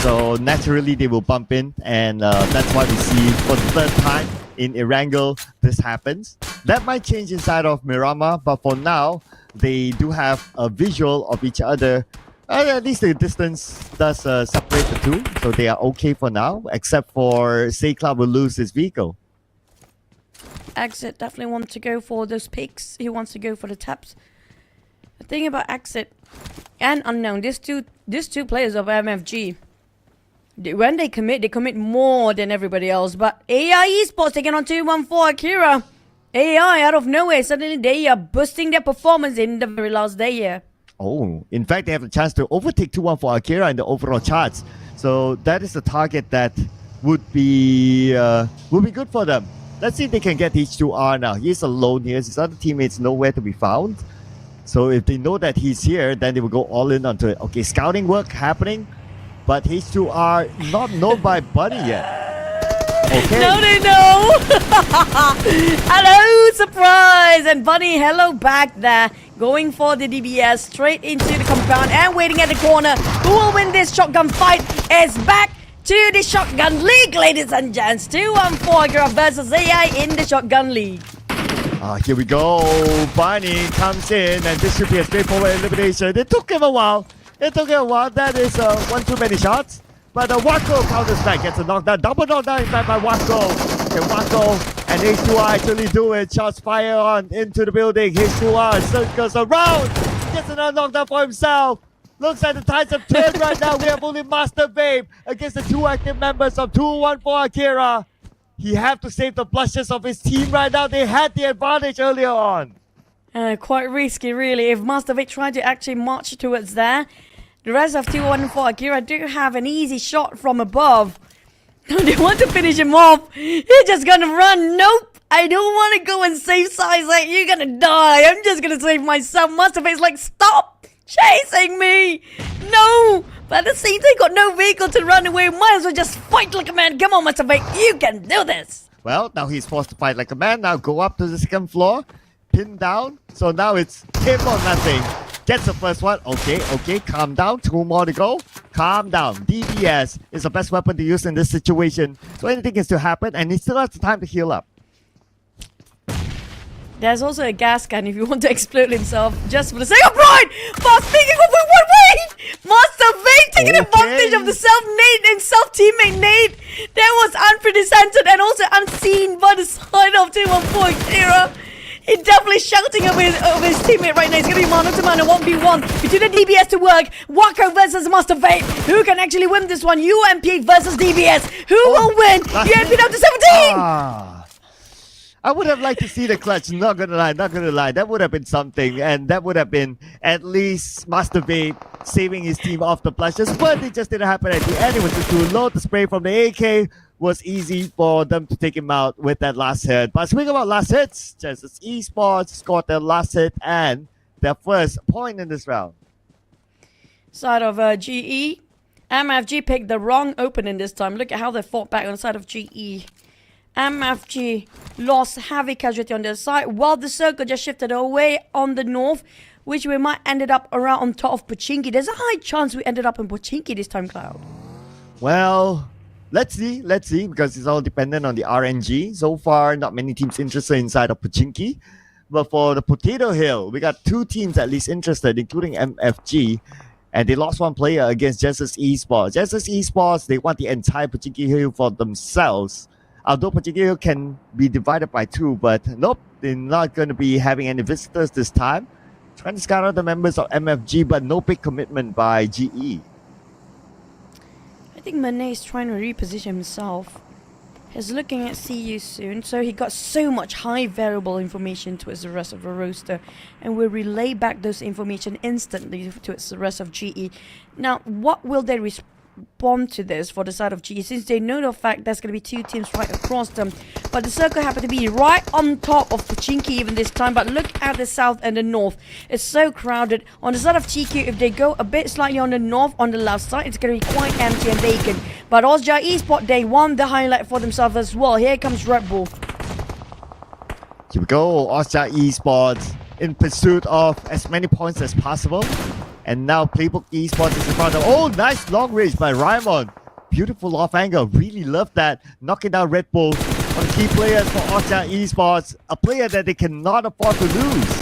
S1: So naturally, they will bump in. And that's why we see for the 3rd time in Erangel, this happens. That might change inside of Miramar. But for now, they do have a visual of each other. At least the distance does separate the 2. So they are okay for now. Except for Say Cloud will lose his vehicle.
S2: Exit definitely wants to go for those picks. He wants to go for the taps. The thing about Exit and Unknown, these two players of MFG, when they commit more than everybody else. But AI Esports taking on 214 Akira. AI out of nowhere, suddenly they are boosting their performance in the very last day here.
S1: Oh, in fact, they have a chance to overtake 214 Akira in the overall charts. So that is a target that would be good for them. Let's see if they can get H2R now. He's alone here. His other teammates nowhere to be found. So if they know that he's here, then they will go all in onto it. Okay, scouting work happening, but H2R not known by Buddy yet. Okay.
S2: No, they know. Hello, surprise. And Bunny, hello back there. Going for the DBS straight into the compound and waiting at the corner. Who will win this shotgun fight is back to the Shotgun League, ladies and gents. 214 versus AI in the Shotgun League.
S1: Here we go. Bunny comes in, and this should be a straightforward elimination. It took him a while. That is one too many shots. But Wako counters back, gets a knockdown. Double knockdown in fact by Wako. Can Wako and H2R actually do it? Shots fire on into the building. H2R circles around. Gets another knockdown for himself. Looks like the tides have turned right now. We have only Master Babe against the two active members of 214 Akira. He have to save the blushes of his team right now. They had the advantage earlier on.
S2: Quite risky, really. If Master Vic tried to actually march towards there, the rest of 214 Akira do have an easy shot from above. They want to finish him off. He's just gonna run. Nope. I don't want to go and save size. Like, you're gonna die. I'm just gonna save myself. Master Vic's like, stop chasing me. No. But at the same time, got no vehicle to run away. Might as well just fight like a man. Come on, Master Vic. You can do this.
S1: Well, now he's forced to fight like a man. Now go up to the second floor. Pin down. So now it's him or nothing. Gets the first one. Okay. Calm down. 2 more to go. Calm down. DBS is the best weapon to use in this situation. So anything can still happen. And he still has the time to heal up.
S2: There's also a gas can if you want to explode himself just for the sake of pride. But speaking of wait, Master Vic taking advantage of the self-nade and self-teammate nade. That was unprecedented and also unseen by the side of 214 Akira. He's definitely shouting over his teammate right now. It's going to be mano to mano 1v1 between the DBS to work. Wako versus Master Vape. Who can actually win this one? UMP versus DBS. Who will win? UMP down to 17.
S1: I would have liked to see the clutch, not gonna lie. That would have been something, and that would have been at least Master Vape saving his team off the blushes, but it just didn't happen at the end. It was just too low. The spray from the AK was easy for them to take him out with that last hit. But speaking about last hits, just as Esports scored their last hit and their first point in this round.
S2: Side of GE, MFG picked the wrong opening this time. Look at how they fought back on the side of GE. MFG lost heavy casualty on their side, while the circle just shifted away on the north, which we might ended up around on top of Pochinki. There's a high chance we ended up in Pochinki this time, Cloud.
S1: Well, let's see, because it's all dependent on the RNG. So far, not many teams interested inside of Pochinki. But for the Potato Hill, we got 2 teams at least interested, including MFG. And they lost 1 player against Justice Esports. Justice Esports, they want the entire Pochinki Hill for themselves. Although Pochinki Hill can be divided by 2, but nope, they're not going to be having any visitors this time. Trying to scout out the members of MFG, but no big commitment by GE.
S2: I think Manet is trying to reposition himself. He's looking at CU soon, so he got so much high variable information towards the rest of the roster, and will relay back those information instantly towards the rest of GE. Now, what will they respond to this for the side of GE, since they know the fact there's going to be 2 teams right across them? But the circle happened to be right on top of Pochinki even this time. But look at the south and the north. It's so crowded. On the side of TQ, if they go a bit slightly on the north, on the left side, it's going to be quite empty and vacant. But Osja Esports, they won the highlight for themselves as well. Here comes Red Bull.
S1: Here we go, Osja Esports in pursuit of as many points as possible. And now Playbook Esports is in front of... Oh, nice long range by Raimon. Beautiful off angle. Really love that. Knocking down Red Bull. One of the key players for Osja Esports. A player that they cannot afford to lose.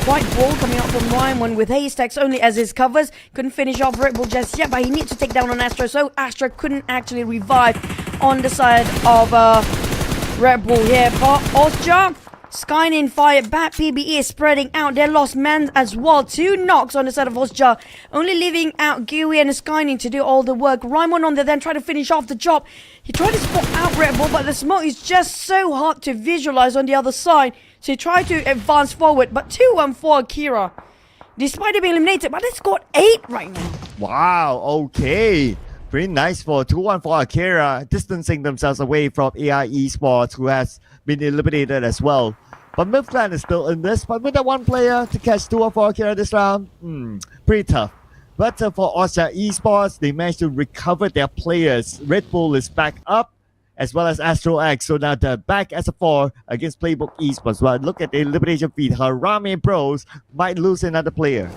S2: Quite bold coming out from Raimon with Haystacks only as his covers. Couldn't finish off Red Bull just yet, but he needs to take down on Astro. So Astro couldn't actually revive on the side of Red Bull here. But Osja... Skynin fired back. PBE is spreading out. They lost men as well. 2 knocks on the side of Osja, only leaving out Gui and Skynin to do all the work. Raimon on there then tried to finish off the job. He tried to spot out Red Bull, but the smoke is just so hard to visualize on the other side. So he tried to advance forward, but 2-1 Akira. Despite it being eliminated, but it's got 8 right now.
S1: Wow, okay. Pretty nice for 2-1 Akira, distancing themselves away from AI Esports, who has been eliminated as well. But Myth Clan is still in this, but with that 1 player to catch 2-1 Akira this round, pretty tough. But for Osja Esports, they managed to recover their players. Red Bull is back up, as well as Astro X. So now they're back as a 4 against Playbook Esports. But look at the elimination feed. Harame Bros might lose another player.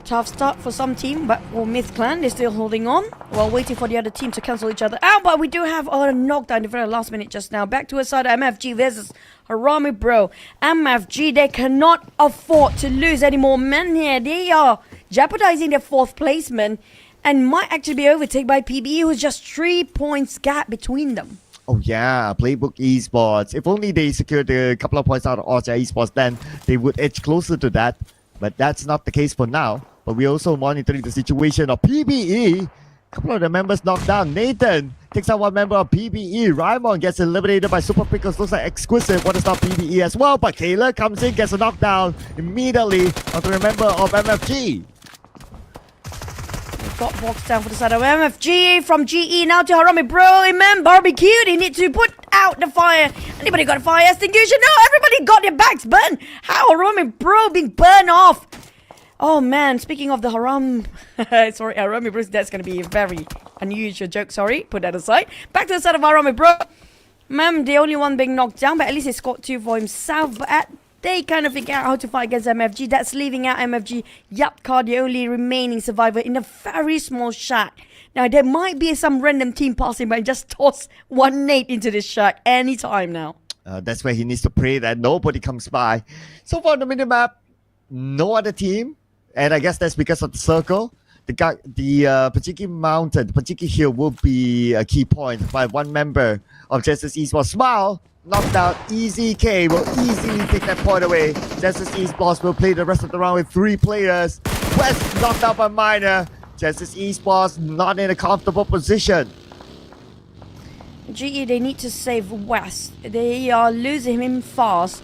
S2: Tough start for some team, but for Myth Clan, they're still holding on while waiting for the other team to cancel each other out. But we do have a knockdown in the very last minute just now. Back to a side of MFG versus Harame Bro. MFG, they cannot afford to lose any more men here. They are jeopardizing their 4th placement and might actually be overtaken by PBE, who's just 3 points gap between them.
S1: Oh yeah, Playbook Esports. If only they secured a couple of points out of Austria Esports, then they would edge closer to that. But that's not the case for now. But we're also monitoring the situation of PBE. A couple of the members knocked down. Nathan takes out one member of PBE. Raimon gets eliminated by Super Pickles. Looks like Exquisite. Want to stop PBE as well. But Kayla comes in, gets a knockdown immediately onto a member of MFG.
S2: Got boxed down for the side of MFG from GE now to Harami Bro. Man, barbecue. They need to put out the fire. Anybody got a fire extinguisher? No, everybody got their backs burned. How Harami Bro being burned off? Oh man, speaking of the Harami Bro, that's going to be a very unusual joke. Sorry, put that aside. Back to the side of Harami Bro. Man, the only one being knocked down, but at least he scored 2 for himself. But they kind of figure out how to fight against MFG. That's leaving out MFG Yapka, the only remaining survivor, in a very small shack. Now, there might be some random team passing by and just toss one nade into this shack anytime now.
S1: That's where he needs to pray that nobody comes by. So far on the minimap, no other team. And I guess that's because of the circle. The Pachiki Mountain, the Pachiki Hill will be a key point by one member of Justice Esports. Smile, knocked out. Easy K will easily take that point away. Justice Esports will play the rest of the round with 3 players. West knocked out by Minor. Justice Esports not in a comfortable position.
S2: GE, they need to save West. They are losing him fast.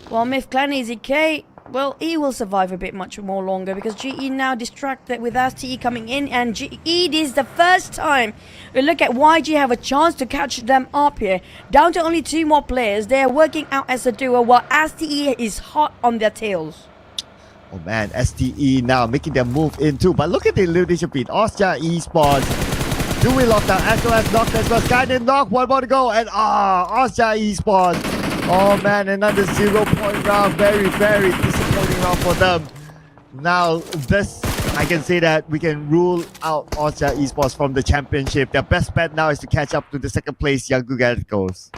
S2: While Myth Clan Easy K, well, he will survive a bit much more longer because GE now distracted with STE coming in, and GE, this is the first time we look at YG have a chance to catch them up here. Down to only 2 more players. They are working out as a duo while STE is hot on their tails.
S1: Oh man, STE now making their move in too. But look at the elimination feed. Austria Esports doing lockdown. SOS knocked as well. Skynet knock. 1 more to go. And Austria Esports. Oh man, another 0-point round. Very, very disappointing round for them. Now, this, I can say that we can rule out Austria Esports from the championship. Their best bet now is to catch up to the 2nd place Young Galacticos.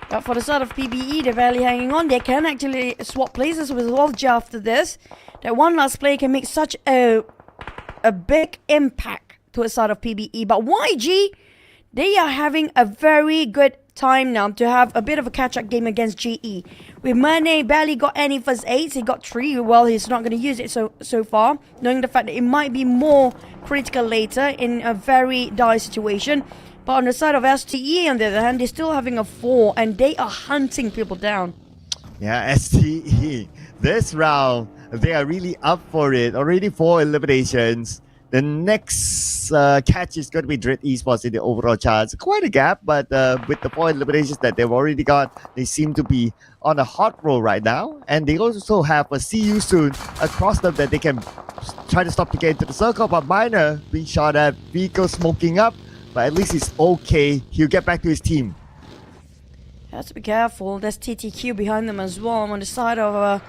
S2: But for the side of PBE, they're barely hanging on. They can actually swap places with Wolfja after this. That one last play can make such a big impact to the side of PBE. But YG, they are having a very good time now to have a bit of a catch-up game against GE. With Mane barely got any first aids. He got 3. Well, he's not going to use it so far, knowing the fact that it might be more critical later in a very dire situation. But on the side of STE, on the other hand, they're still having a 4, and they are hunting people down.
S1: Yeah, STE. This round, they are really up for it. Already 4 eliminations. The next catch is going to be Dread Esports in the overall charts. Quite a gap, but with the 4 eliminations that they've already got, they seem to be on a hot roll right now. And they also have a See You Soon across them that they can try to stop to get into the circle. But Minor being shot at, vehicle smoking up. But at least he's okay. He'll get back to his team.
S2: Has to be careful. There's TTQ behind them as well. On the side of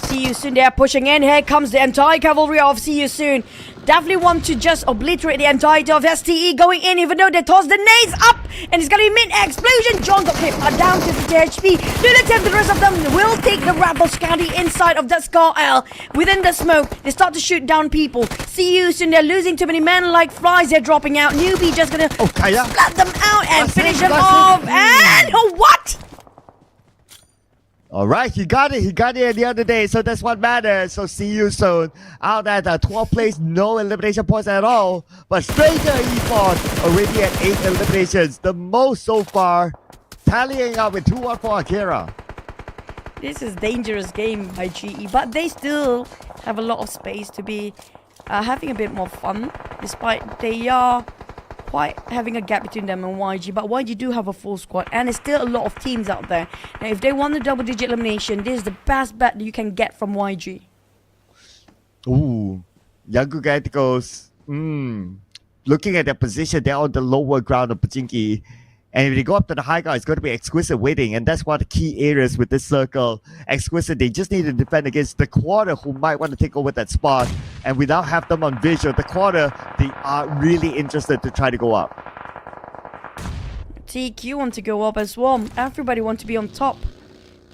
S2: See You Soon, they are pushing in. Here comes the entire cavalry of See You Soon. Definitely want to just obliterate the entirety of STE going in, even though they toss the nades up. And it's going to be mid-explosion. John got hit down to 50 HP. Do the attempt, the rest of them will take the Rebel Scouty inside of that Scar L. Within the smoke, they start to shoot down people. See You Soon, they're losing too many men like flies. They're dropping out. Newbie just going to splat them out and finish them off. And what?
S1: All right, he got it. He got it the other day, so that's what matters. So See You Soon. Out at 12th place, no elimination points at all. But Stranger Esports already at 8 eliminations, the most so far, tallying up with 2-1 for Akira.
S2: This is dangerous game by GE, but they still have a lot of space to be having a bit more fun, despite they are quite having a gap between them and YG. But YG do have a full squad, and there's still a lot of teams out there. Now, if they want the double-digit elimination, this is the best bet you can get from YG.
S1: Ooh, Young Galacticos. Looking at their position, they're on the lower ground of Pachinki. And if they go up to the high ground, it's going to be Exquisite waiting. And that's one of the key areas with this circle. Exquisite, they just need to defend against the Quarter, who might want to take over that spot. And without have them on visual, the Quarter, they are really interested to try to go up.
S2: TQ want to go up as well. Everybody want to be on top.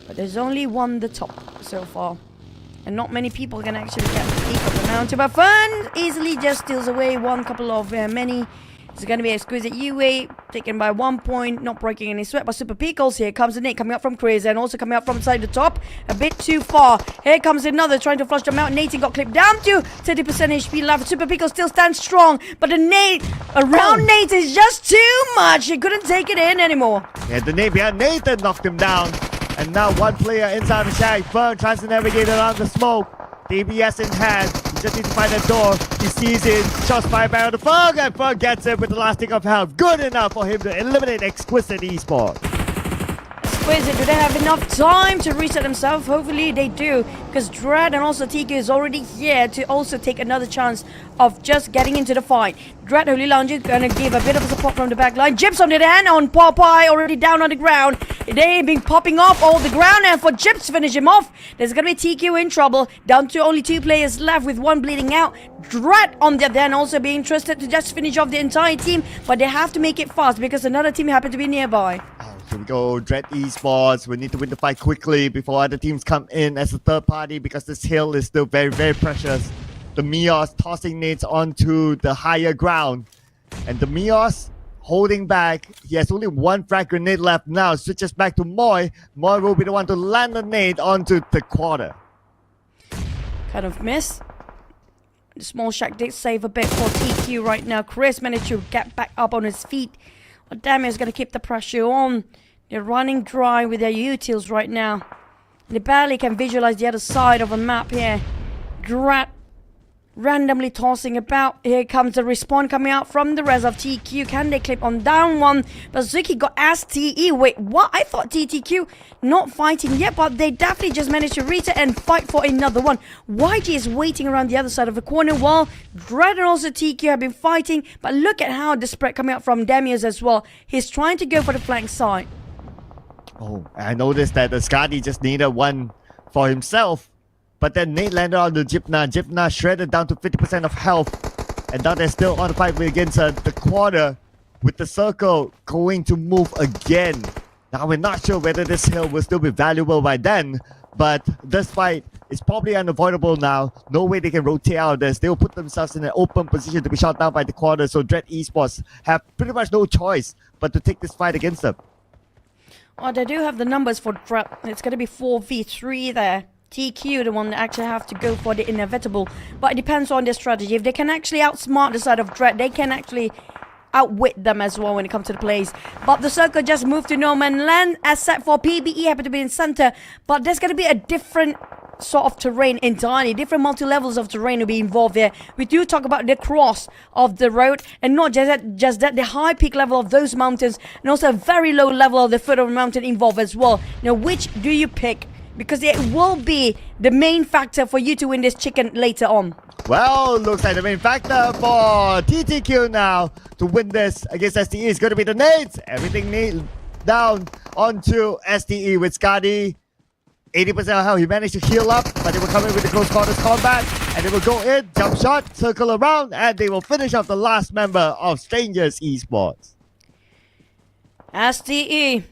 S2: But there's only one the top so far. And not many people can actually get the peak of the mountain. But Fern easily just steals away one couple of many. It's going to be exquisite UA, taken by 1 point, not breaking any sweat. But Super Pickles, here comes the Nick coming up from Chris and also coming up from side the top. A bit too far. Here comes another trying to flush them out. Nathan got clipped down to 30% HP left. Super Pickles still stands strong, but the nade around Nate is just too much. He couldn't take it in anymore.
S1: Yeah, the nade behind Nathan knocked him down. And now one player inside the shack. Fern tries to navigate around the smoke. DBS in hand. He just needs to find a door. He sees it. Shots fired by the Fern. And Fern gets it with the last tick of health. Good enough for him to eliminate Exquisite Esports.
S2: Exquisite, do they have enough time to reset themselves? Hopefully they do, because Dread and also TQ is already here to also take another chance of just getting into the fight. Dread Holy Lounge is gonna give a bit of a support from the back line. Jips on the other hand on Popeye, already down on the ground. They've been popping off all the ground, and for Jips to finish him off, there's gonna be TQ in trouble. Down to only 2 players left with 1 bleeding out. Dread on the other hand also being interested to just finish off the entire team, but they have to make it fast because another team happened to be nearby.
S1: Here we go, Dread Esports. We need to win the fight quickly before other teams come in as a third party because this hill is still very, very precious. The Mios tossing nades onto the higher ground. And the Mios holding back. He has only 1 frag grenade left now. Switches back to Moy. Moy will be the one to land the nade onto the quarter.
S2: Kind of miss. The small shack did save a bit for TQ right now. Chris managed to get back up on his feet. But Damien is going to keep the pressure on. They're running dry with their utils right now. They barely can visualize the other side of a map here. Drat randomly tossing about. Here comes the respawn coming out from the rest of TQ. Can they clip on down one? But Zuki got STE. Wait, what? I thought TTQ not fighting yet, but they definitely just managed to reset and fight for another one. YG is waiting around the other side of the corner while Dread and also TQ have been fighting. But look at how the spread coming out from Demius as well. He's trying to go for the flank side.
S1: Oh, I noticed that the Skadi just needed one for himself. But then Nate landed on the Jipna. Jipna shredded down to 50% of health. And now they're still on the fight against the quarter. With the circle going to move again. Now we're not sure whether this hill will still be valuable by then. But this fight is probably unavoidable now. No way they can rotate out of this. They will put themselves in an open position to be shot down by the quarter. So Dread Esports have pretty much no choice but to take this fight against them.
S2: Oh, they do have the numbers for Dread. It's going to be 4v3 there. TQ, the one that actually have to go for the inevitable. But it depends on their strategy. If they can actually outsmart the side of Dread, they can actually outwit them as well when it comes to the plays. But the circle just moved to no man land, as set for PBE happen to be in center. But there's going to be a different sort of terrain entirely. Different multi-levels of terrain will be involved there. We do talk about the cross of the road, and not just that, the high peak level of those mountains, and also a very low level of the foot of the mountain involved as well. Now, which do you pick? Because it will be the main factor for you to win this chicken later on.
S1: Well, looks like the main factor for TTQ now to win this against STE is going to be the nades. Everything down onto STE with Skadi. 80% of health. He managed to heal up, but they will come in with the close quarters combat. And they will go in, jump shot, circle around, and they will finish off the last member of Strangers Esports.
S2: STE.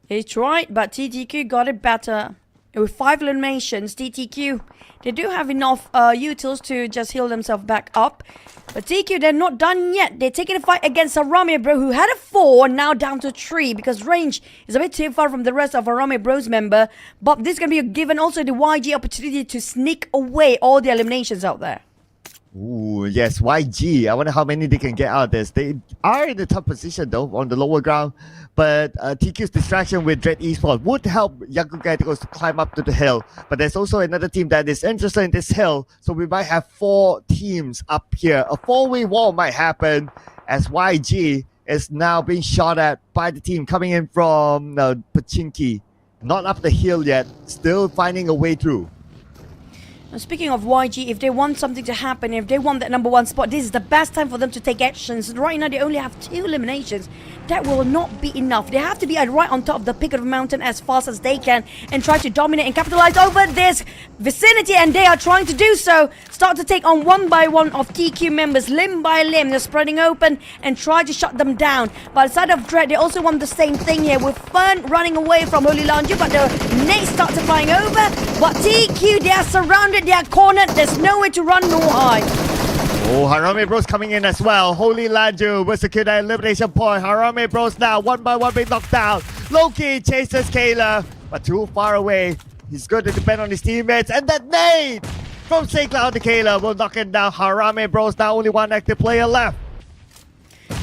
S2: He tried, but TTQ got it better. With 5 eliminations, TTQ, they do have enough utils to just heal themselves back up. But TQ, they're not done yet. They're taking a fight against Arame Bro, who had a 4, now down to 3, because range is a bit too far from the rest of Arame Bro's member. But this is going to be given also the YG opportunity to sneak away all the eliminations out there.
S1: Ooh, yes, YG. I wonder how many they can get out of this. They are in the top position though, on the lower ground. But TQ's distraction with Dread Esports would help Yaku Galacticos to climb up to the hill. But there's also another team that is interested in this hill. So we might have 4 teams up here. A 4-way wall might happen as YG is now being shot at by the team coming in from Pachinki. Not up the hill yet, still finding a way through.
S2: Now, speaking of YG, if they want something to happen, if they want that number 1 spot, this is the best time for them to take actions. Right now, they only have 2 eliminations. That will not be enough. They have to be right on top of the peak of the mountain as fast as they can and try to dominate and capitalize over this vicinity, and they are trying to do so. Start to take on one by one of TQ members, limb by limb. They're spreading open and try to shut them down. By the side of Dread, they also want the same thing here with Fern running away from Holy Lanju, but the nades start to flying over. But TQ, they are surrounded surrounded, they are cornered. There's nowhere to run nor hide.
S1: Oh, Harame Bros coming in as well. Holy Lanju will secure that elimination point. Harame Bros now, one by one being knocked down. Loki chases Kayla, but too far away. He's going to depend on his teammates. And that nade from Saycloud to Kayla will knock him down. Harame Bros now only one active player left.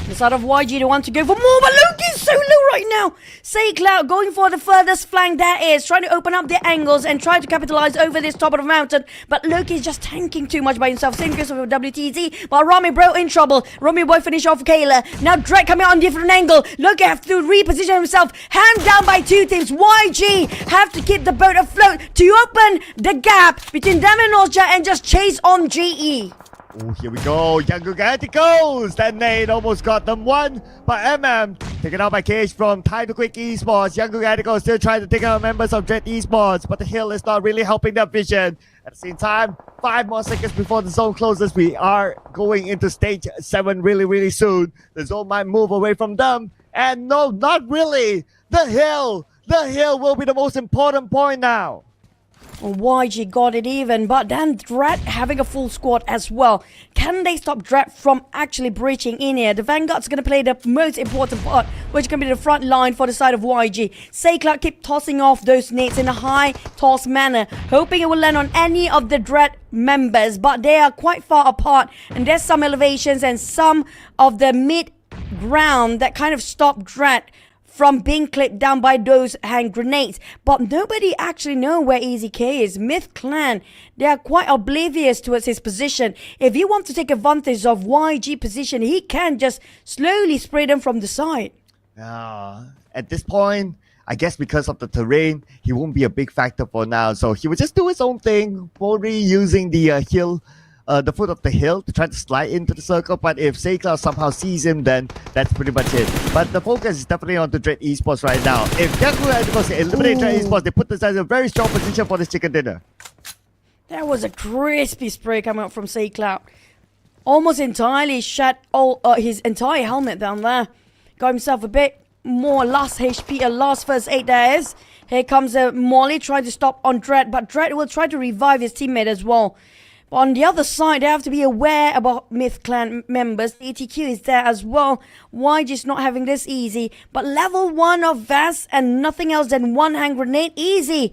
S2: The side of YG, they want to go for more, but Loki's so low right now. Saycloud going for the furthest flank there is, trying to open up the angles and try to capitalize over this top of the mountain. But Loki's just tanking too much by himself. Same goes with WTZ, but Rami Bro in trouble. Rami Boy finish off Kayla. Now Drake coming out on different angle. Loki have to reposition himself. Hand down by two teams. YG have to keep the boat afloat to open the gap between them and Orcha and just chase on GE.
S1: Oh, here we go. Younger Galacticos. That nade almost got them one. But taken out by Cage from Time to Quick Esports. Younger Galacticos still trying to take out members of Dread Esports. But the hill is not really helping their vision. At the same time, 5 more seconds before the zone closes. We are going into stage 7 really soon. The zone might move away from them. And no, not really. The hill will be the most important point now.
S2: YG got it even, but then Dread having a full squad as well. Can they stop Dread from actually breaching in here? The Vanguard's going to play the most important part, which can be the front line for the side of YG. Saycloud keep tossing off those nades in a high toss manner, hoping it will land on any of the Dread members, but they are quite far apart, and there's some elevations and some of the mid ground that kind of stop Dread from being clipped down by those hand grenades. But nobody actually know where Easy K is. Myth Clan, they are quite oblivious towards his position. If he wants to take advantage of YG position, he can just slowly spray them from the side.
S1: At this point, I guess because of the terrain, he won't be a big factor for now. So he will just do his own thing, probably using the hill, the foot of the hill to try to slide into the circle. But if Saycloud somehow sees him, then that's pretty much it. But the focus is definitely on the Dread Esports right now. If Yaku Esports eliminate Dread Esports, they put themselves in a very strong position for this chicken dinner.
S2: That was a crispy spray coming out from Saycloud. Almost entirely shut his entire helmet down there. Got himself a bit more last HP, last first aid there is. Here comes Molly trying to stop on Dread, but Dread will try to revive his teammate as well. But on the other side, they have to be aware about Myth Clan members. ATQ is there as well. YG's not having this easy. But level 1 of Vast and nothing else than one hand grenade, easy.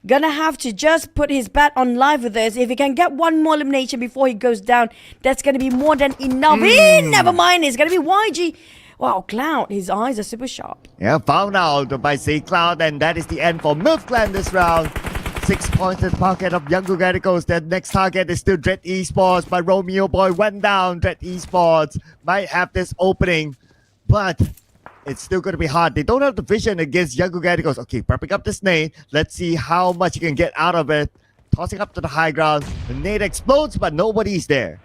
S2: Gonna have to just put his bet on live with this. If he can get one more elimination before he goes down, that's gonna be more than enough. Never mind, it's gonna be YG. Wow, Cloud, his eyes are super sharp.
S1: Yeah, found out by Saycloud, and that is the end for Myth Clan this round. 6 points in the pocket of Young Gadicos. Their next target is still Dread Esports, but Romeo Boy went down. Dread Esports might have this opening, but it's still going to be hard. They don't have the vision against Young Gadicos. Okay, prepping up this nade. Let's see how much he can get out of it. Tossing up to the high ground. The nade explodes, but nobody's there.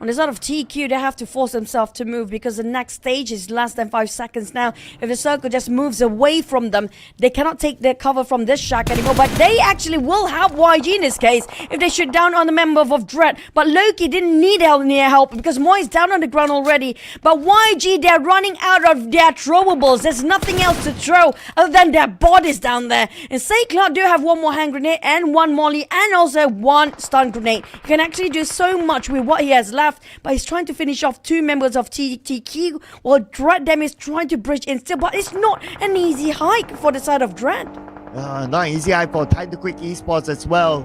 S2: On the side of TQ, they have to force themselves to move because the next stage is less than 5 seconds now. If the circle just moves away from them, they cannot take their cover from this shack anymore. But they actually will help YG in this case if they shoot down on the member of Dread. But Loki didn't need near help because Moy is down on the ground already. But YG, they're running out of their throwables. There's nothing else to throw other than their bodies down there. And Saycloud do have one more hand grenade and one molly and also one stun grenade. He can actually do so much with what he has left. But he's trying to finish off 2 members of TQ while Dread them is trying to bridge in still. But it's not an easy hike for the side of Dread.
S1: Not easy hike for Time to Quick Esports as well.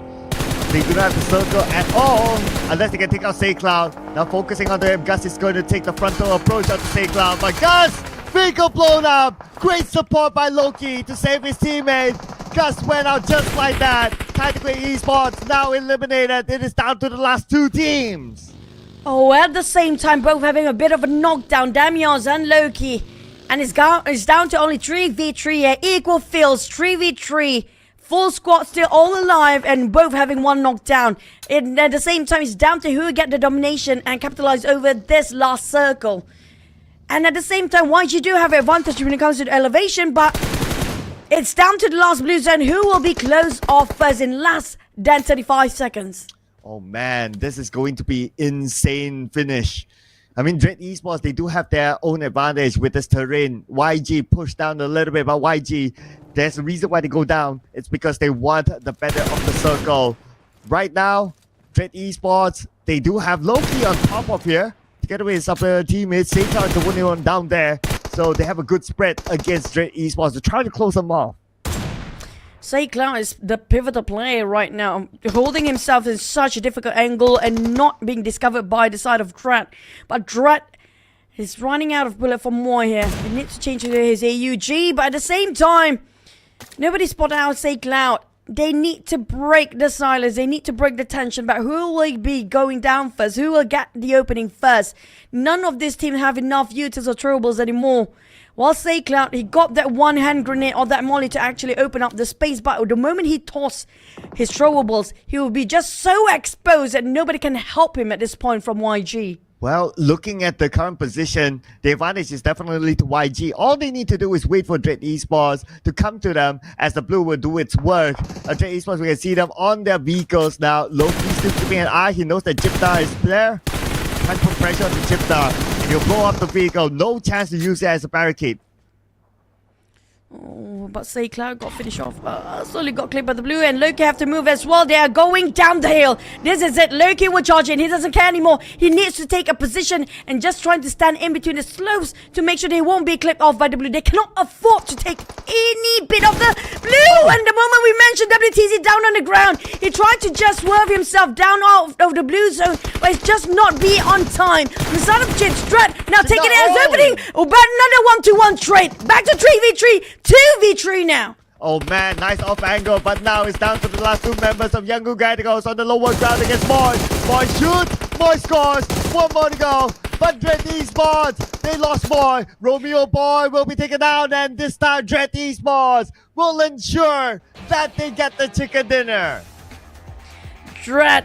S1: They do not have the circle at all unless they can take out Saycloud. Now focusing on him, Gus is going to take the frontal approach onto Saycloud. But Gus, vehicle blown up. Great support by Loki to save his teammate. Gus went out just like that. Time to Quick Esports now eliminated. It is down to the last 2 teams.
S2: Oh, at the same time, both having a bit of a knockdown, Damians and Loki. And it's down to only 3v3 here. Equal fields, 3v3. Full squad still all alive and both having one knockdown. And at the same time, it's down to who will get the domination and capitalize over this last circle. And at the same time, YG do have an advantage when it comes to the elevation, but it's down to the last blue zone who will be closed off first in less than 35 seconds.
S1: Oh man, this is going to be insane finish. I mean, Dread Esports, they do have their own advantage with this terrain. YG pushed down a little bit, but YG, there's a reason why they go down. It's because they want the better of the circle. right now, Dread Esports, they do have Loki on top of here. Together with his upper teammates, Seika is the only one down there. So they have a good spread against Dread Esports to try to close them off.
S2: Cloud is the pivotal player right now, holding himself in such a difficult angle and not being discovered by the side of Dread. But Dread is running out of bullet for more here. He needs to change to his AUG, but at the same time, nobody spotted out Cloud. They need to break the silence. They need to break the tension about who will be going down first, who will get the opening first. None of this team have enough utils or throwables anymore. While Cloud, he got that one hand grenade or that molly to actually open up the space, but the moment he tossed his throwables, he will be just so exposed that nobody can help him at this point from YG.
S1: Well, looking at the current position, the advantage is definitely to YG. All they need to do is wait for Dread Esports to come to them as the blue will do its work. Dread Esports, we can see them on their vehicles now. Loki still keeping an eye. He knows that Jipta is there. Can't put pressure on the Jipta. He'll blow up the vehicle. No chance to use it as a barricade.
S2: Oh, but Cloud got finished off. Slowly got clipped by the blue, and Loki have to move as well. They are going down the hill. This is it. Loki will charge in. He doesn't care anymore. He needs to take a position and just trying to stand in between the slopes to make sure they won't be clipped off by the blue. They cannot afford to take any bit of the blue. And the moment we mentioned WTZ down on the ground, he tried to just swerve himself down out of the blue zone, but it's just not be on time. On the side of Chips, Dread now taking it as opening. Oh, but another 1-2-1 trade. Back to 3v3. 2v3 now.
S1: Oh man, nice off angle, but now it's down to the last two members of Yangon Galacticos on the lower ground against Boy. Boy shoot, Boy scores, one more to go. But Dread Esports, they lost Boy. Romeo Boy will be taken down, and this time Dread Esports will ensure that they get the chicken dinner.
S2: Dread,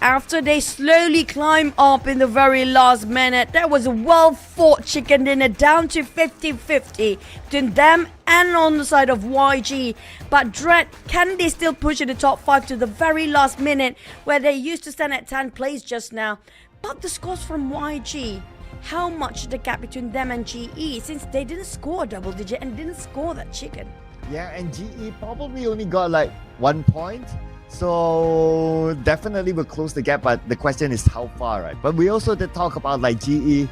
S2: after they slowly climb up in the very last minute, that was a well-fought chicken dinner down to 50-50 between them and on the side of YG. But Dread, can they still push in the top 5 to the very last minute where they used to stand at 10 plays just now? But the scores from YG, how much is the gap between them and GE since they didn't score a double digit and didn't score that chicken?
S1: Yeah, and GE probably only got like 1 point. So definitely will close the gap, but the question is how far, right? But we also did talk about like GE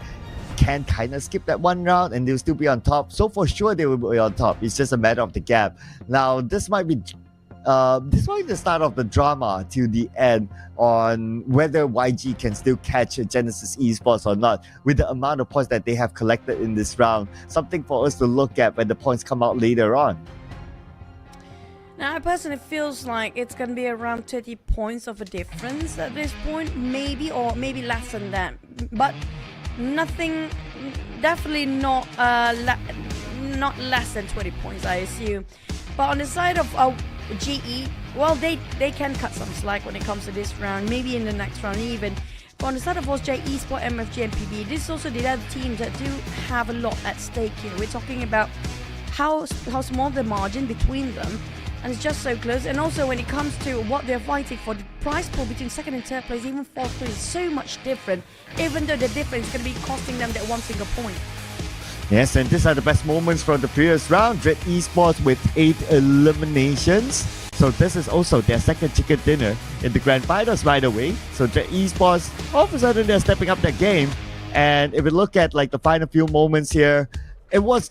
S1: can kind of skip that one round and they'll still be on top. So for sure they will be on top. It's just a matter of the gap. Now this might be the start of the drama till the end on whether YG can still catch Genesis Esports or not with the amount of points that they have collected in this round. Something for us to look at when the points come out later on.
S2: Now, I personally feels like it's going to be around 30 points of a difference at this point, maybe, or maybe less than that. But nothing, definitely not less than 20 points, I assume. But on the side of GE, well, they can cut some slack when it comes to this round, maybe in the next round even. But on the side of J Esport, MFG, and PB, this is also the other teams that do have a lot at stake here. We're talking about how small the margin between them. And it's just so close. And also when it comes to what they're fighting for, the prize pool between second and third place, even fourth place, is so much different. Even though the difference is going to be costing them that one single point.
S1: Yes, and these are the best moments from the previous round. Dread Esports with 8 eliminations. So this is also their second chicken dinner in the grand finals, by the way. So Dread Esports, all of a sudden they're stepping up their game. And if we look at like the final few moments here, it was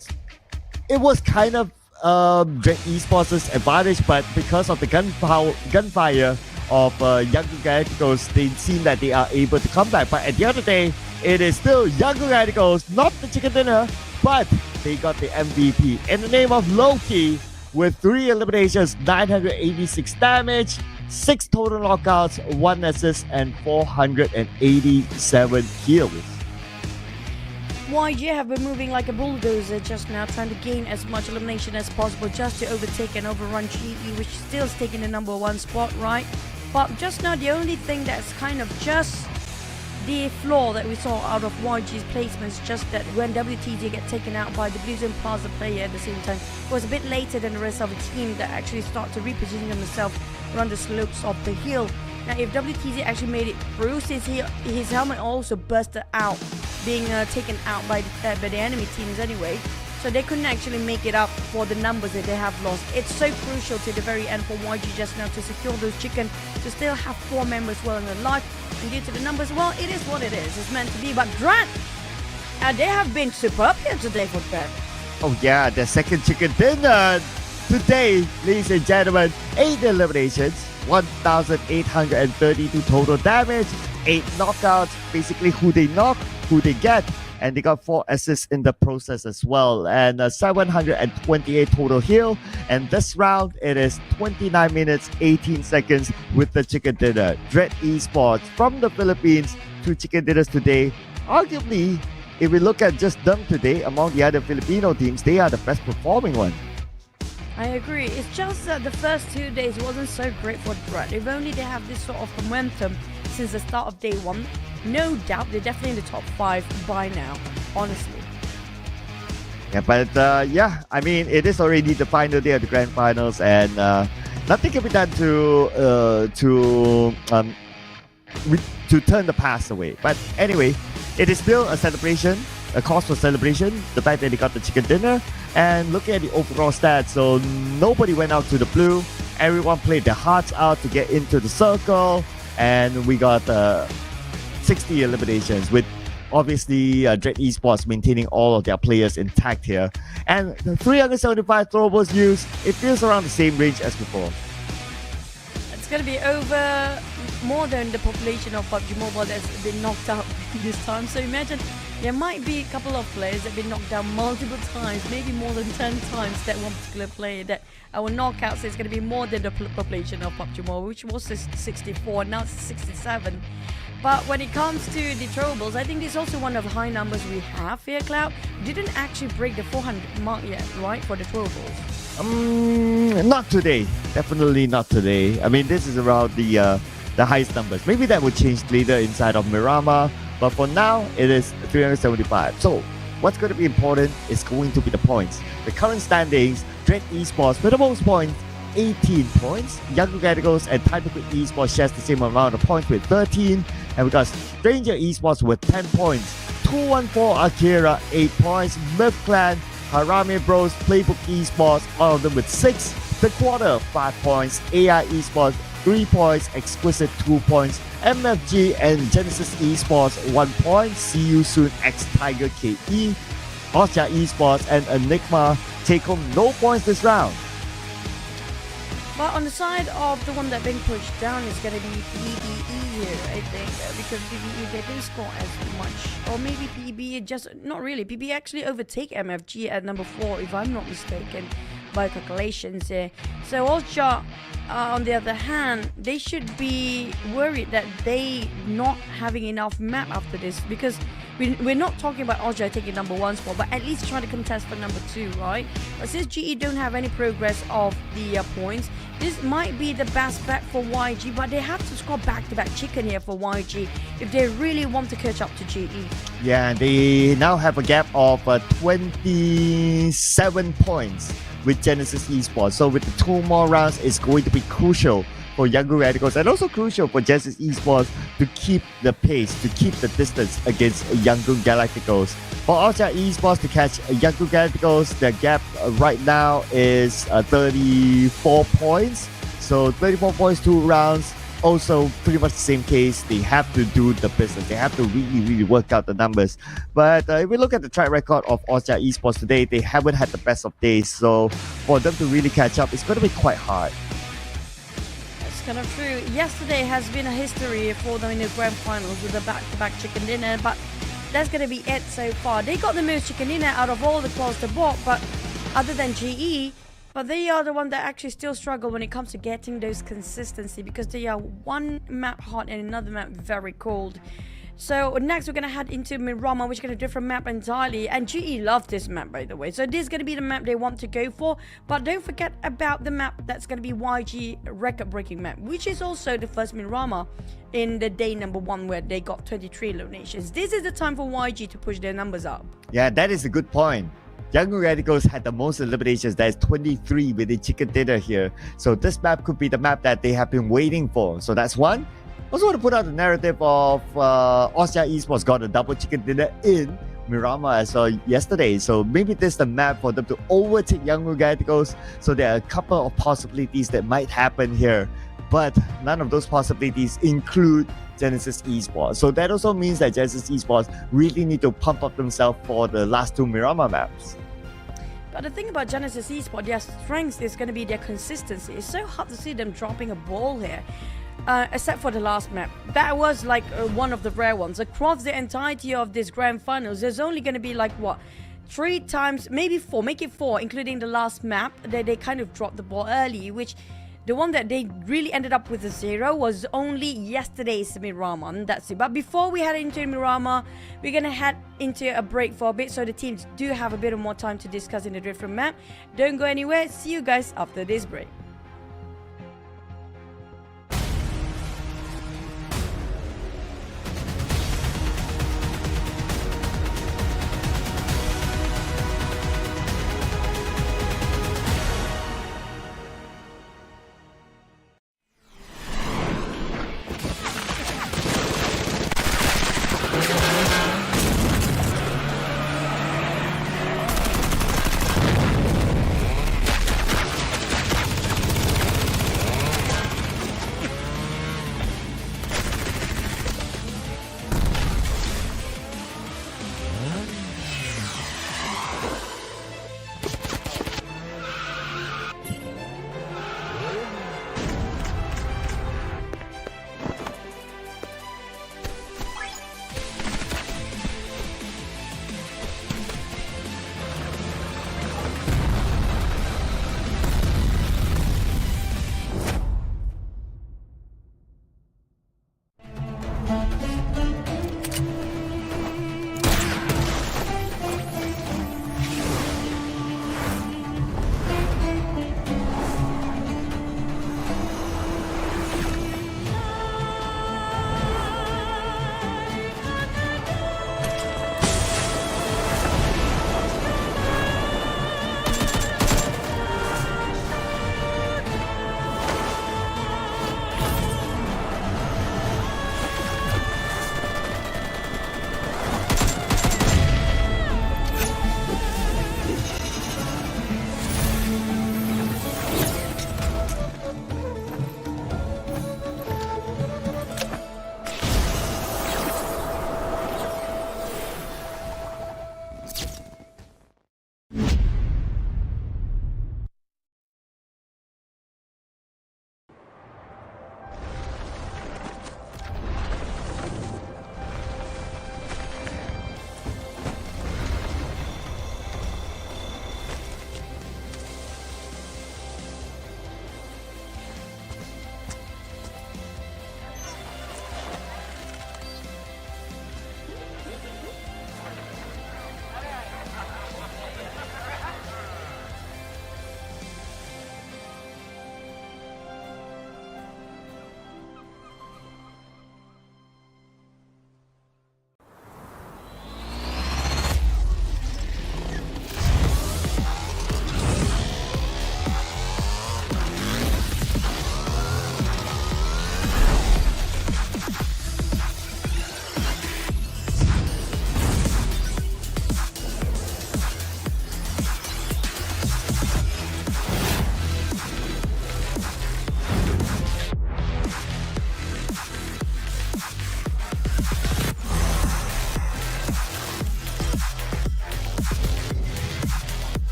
S1: kind of Dread Esports' advantage, but because of the gunfire of Yangon Galacticos, they seem that they are able to come back. But at the end of the day, it is still Yangon Galacticos, not the chicken dinner, but they got the MVP in the name of Loki with 3 eliminations, 986 damage, 6 total knockouts, 1 assist, and 487 kills.
S2: YG have been moving like a bulldozer just now, trying to gain as much elimination as possible just to overtake and overrun GE, which still is taking the number 1 spot, right? But just now, the only thing that's kind of just the flaw that we saw out of YG's placements, just that when WTG get taken out by the Blue Zone Plaza player at the same time, it was a bit later than the rest of the team that actually start to reposition themselves around the slopes of the hill. Now, if WTZ actually made it through, since his helmet also busted out, being taken out by the enemy teams anyway. so they couldn't actually make it up for the numbers that they have lost. It's so crucial to the very end for YG just now to secure those chicken, to still have 4 members well in their life. And due to the numbers, well, it is what it is. It's meant to be. But Drat, they have been superb here today for them.
S1: Oh yeah, the second chicken dinner today, ladies and gentlemen. 8 eliminations, 1,832 total damage, 8 knockouts. Basically, who they knock, who they get. And they got 4 assists in the process as well. And 728 total heal. And this round, it is 29 minutes, 18 seconds with the chicken dinner. Dread Esports from the Philippines, 2 chicken dinners today. Arguably, if we look at just them today, among the other Filipino teams, they are the best performing one.
S2: I agree. It's just that the first 2 days wasn't so great for Dread. If only they have this sort of momentum since the start of day 1, no doubt they're definitely in the top 5 by now, honestly.
S1: Yeah, but I mean, it is already the final day of the grand finals, and nothing can be done to turn the past away. But anyway, it is still a celebration, a cause for celebration. The fact that they got the chicken dinner, and looking at the overall stats, so nobody went out to the blue. Everyone played their hearts out to get into the circle, and we got 60 eliminations with obviously Dread Esports maintaining all of their players intact here. And the 375 throwables used, it feels around the same range as before.
S2: It's going to be over more than the population of PUBG Mobile that's been knocked out this time. So imagine there might be a couple of players that have been knocked down multiple times, maybe more than 10 times that one particular player that our knockouts is going to be more than the population of PUBG Mobile, which was 64, now it's 67. But when it comes to the throwables, I think this is also one of the high numbers we have here, Cloud. Didn't actually break the 400 mark yet, right, for the throwables?
S1: Not today. Definitely not today. I mean, this is around the highest numbers. Maybe that will change later inside of Miramar, but for now, it is 375. So, what's going to be important is going to be the points. The current standings, Dread Esports with the most points, 18 points. Younger Radicals and Typical Esports shares the same amount of points with 13. And we got Stranger Esports with 10 points. 214 Akira, 8 points. Myth Clan, Harami Bros, Playbook Esports, all of them with 6. The Quarter, 5 points. AI Esports, 3 points. Exquisite, 2 points. MFG and Genesis Esports, 1 point. See you soon, X Tiger KE. Osja Esports and Enigma take home no points this round.
S2: But on the side of the one that been pushed down is going to be PBE here, I think, because PBE, they didn't score as much. Or maybe PBE just, not really, PBE actually overtake MFG at number 4, if I'm not mistaken, by calculations here. So Osja, on the other hand, they should be worried that they not having enough map after this, because we're not talking about Osja taking number 1 spot, but at least trying to contest for number 2, right? But since GE don't have any progress of the points, this might be the best bet for YG, but they have to score back-to-back chicken here for YG if they really want to catch up to GE.
S1: Yeah, and they now have a gap of 27 points with Genesis Esports. So with the 2 more rounds, it's going to be crucial for Younger Radicals and also crucial for Genesis Esports to keep the pace, to keep the distance against Yangon Galacticos. For Osja Esports to catch Yangon Galacticos, the gap right now is 34 points. So 34 points, 2 rounds. Also, pretty much the same case. They have to do the business. They have to really work out the numbers. But if we look at the track record of Osja Esports today, they haven't had the best of days. So for them to really catch up, it's going to be quite hard.
S2: Kind of true. Yesterday has been a history for them in the grand finals with a back-to-back chicken dinner, but that's going to be it so far. They got the most chicken dinner out of all the quals they bought, but other than GE, but they are the one that actually still struggle when it comes to getting those consistency, because they are one map hot and another map very cold. So next we're going to head into Miramar, which is going to be a different map entirely. And GE love this map, by the way. So this is going to be the map they want to go for. But don't forget about the map that's going to be YG record-breaking map, which is also the first Miramar in the day number 1 where they got 23 eliminations. This is the time for YG to push their numbers up.
S1: Yeah, that is a good point. Young Radicals had the most eliminations, that is 23 with the chicken dinner here. So this map could be the map that they have been waiting for. So that's one. Also want to put out the narrative of Osja Esports got a double chicken dinner in Miramar as well yesterday. So maybe this is the map for them to overtake Young Galacticos. So there are a couple of possibilities that might happen here, but none of those possibilities include Genesis Esports. So that also means that Genesis Esports really need to pump up themselves for the last two Miramar maps.
S2: But the thing about Genesis Esports, their strength is going to be their consistency. It's so hard to see them dropping a ball here. Except for the last map. That was like one of the rare ones. Across the entirety of this grand finals, there's only going to be like, what, 3 times, maybe 4, make it 4, including the last map, that they kind of dropped the ball early, which the one that they really ended up with a 0 was only yesterday's Miramar, and that's it. But before we head into Miramar, we're going to head into a break for a bit, so the teams do have a bit more time to discuss in the different map. Don't go anywhere. See you guys after this break.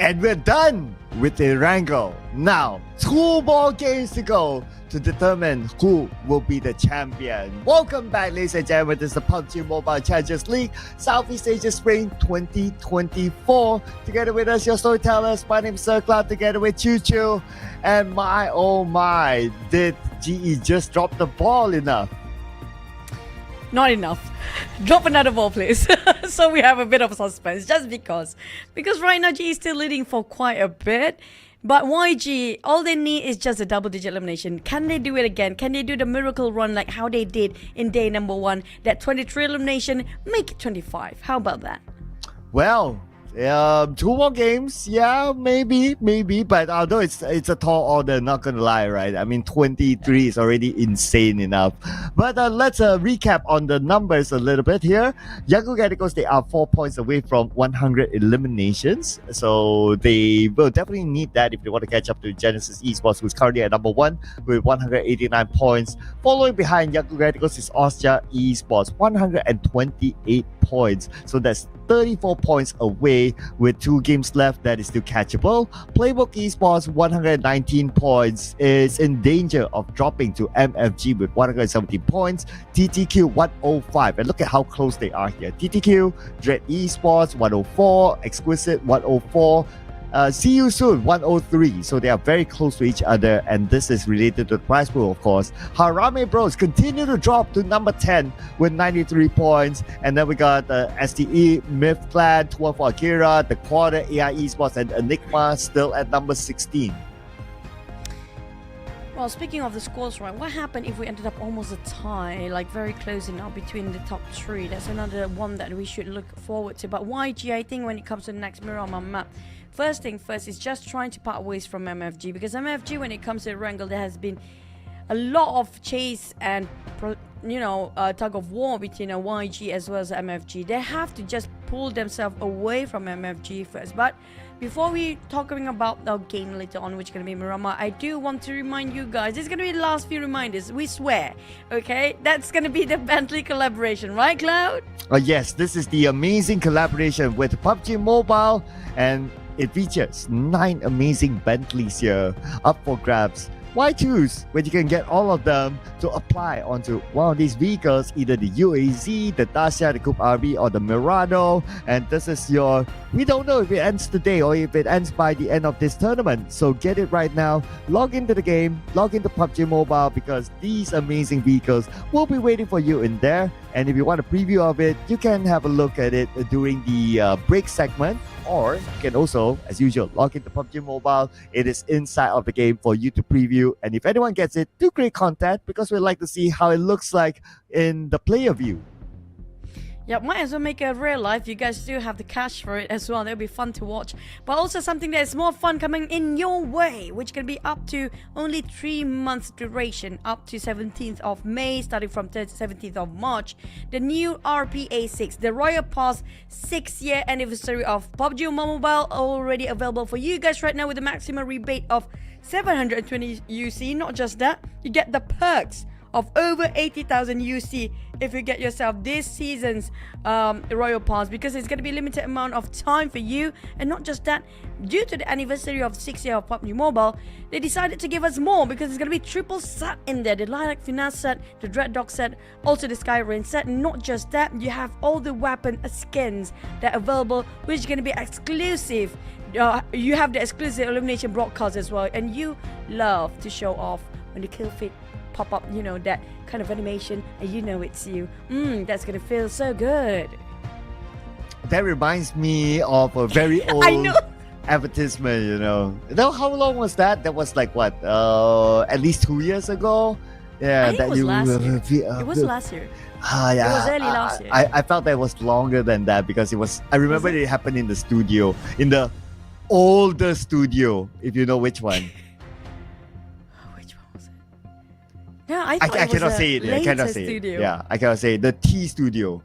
S1: And we're done with the Erangel. Now, 2 more games to go to determine who will be the champion. Welcome back, ladies and gentlemen. This is the PUBG Mobile Champions League Southeast Asia Spring 2024. Together with us, your storytellers. My name is Sir Cloud, together with Choo Choo. And my, oh my, did GE just drop the ball enough?
S2: Not enough. Drop another ball, please. So we have a bit of suspense, just because. Because right now, GE is still leading for quite a bit. But YG, all they need is just a double-digit elimination. Can they do it again? Can they do the miracle run like how they did in day number 1? That 23 elimination, make it 25. How about that?
S1: Well, 2 more games, yeah, maybe, but although it's a tall order, not gonna lie, right? I mean, 23 is already insane enough. But let's recap on the numbers a little bit here. Young Gadicos, they are 4 points away from 100 eliminations, so they will definitely need that if they want to catch up to Genesis Esports, who's currently at number 1 with 189 points. Following behind Young Gadicos is Austria Esports, 128 points, so that's 34 points away with 2 games left. That is still catchable. Playbook Esports, 119 points, is in danger of dropping to MFG with 117 points. TTQ 105, and look at how close they are here. TTQ, Dread Esports 104, Exquisite 104. See you soon 103, so they are very close to each other, and this is related to the prize pool, of course. Harame Bros continue to drop to number 10 with 93 points, and then we got STE, Myth Clan, 12 for Akira, The Quarter, AI Esports, and Enigma still at number 16.
S2: Well, speaking of the scores, right, what happened if we ended up almost a tie, like very close enough between the top 3? That's another one that we should look forward to. But YG, I think when it comes to the next Miramar map, first thing first is just trying to part ways from MFG, because MFG, when it comes to Erangel, there has been a lot of chase and tug of war between YG as well as MFG. They have to just pull themselves away from MFG first. But before we talking about our game later on, which is going to be Miramar, I do want to remind you guys, this is going to be the last few reminders, we swear, okay? That's going to be the Bentley collaboration, right, Cloud?
S1: Yes, this is the amazing collaboration with PUBG Mobile, and it features 9 amazing Bentleys here up for grabs. Why choose when you can get all of them to apply onto one of these vehicles, either the UAZ, the Dacia, the Coupe RB, or the Murano? And this is your, we don't know if it ends today or if it ends by the end of this tournament. So get it right now. Log into the game, log into PUBG Mobile, because these amazing vehicles will be waiting for you in there. And if you want a preview of it, you can have a look at it during the break segment. Or you can also, as usual, log into PUBG Mobile. It is inside of the game for you to preview. And if anyone gets it, do create content, because we'd like to see how it looks like in the player view.
S2: Yeah, might as well make it real life. You guys do have the cash for it as well. That'll be fun to watch. But also something that is more fun coming in your way, which can be up to only 3 months duration, up to 17th of May, starting from 17th of March. The new RPA6, the Royal Pass 6-year anniversary of PUBG Mobile, already available for you guys right now with a maximum rebate of 720 UC. Not just that, you get the perks of over 80,000 UC if you get yourself this season's Royal Pass, because it's going to be a limited amount of time for you. And not just that, due to the anniversary of 6 years of PUBG Mobile, they decided to give us more, because it's going to be triple set in there. The Lilac Finesse set, the Dread Dog set, also the Sky Rain set. Not just that, you have all the weapon skins that are available, which is going to be exclusive. You have the exclusive elimination broadcast as well, and you love to show off when the kill feed pop up, that kind of animation, and it's you. That's gonna feel so good.
S1: That reminds me of a very old advertisement, Now, how long was that? That was like what? At least 2 years ago? Yeah,
S2: I think it was last year. It was last year.
S1: Yeah.
S2: It was early last year.
S1: I felt that it was longer than that, because it was, I remember it happened in the studio, in the older studio, if you know which one.
S2: No, I cannot say it. I cannot say studio.
S1: It. Yeah, I cannot say it. The T studio.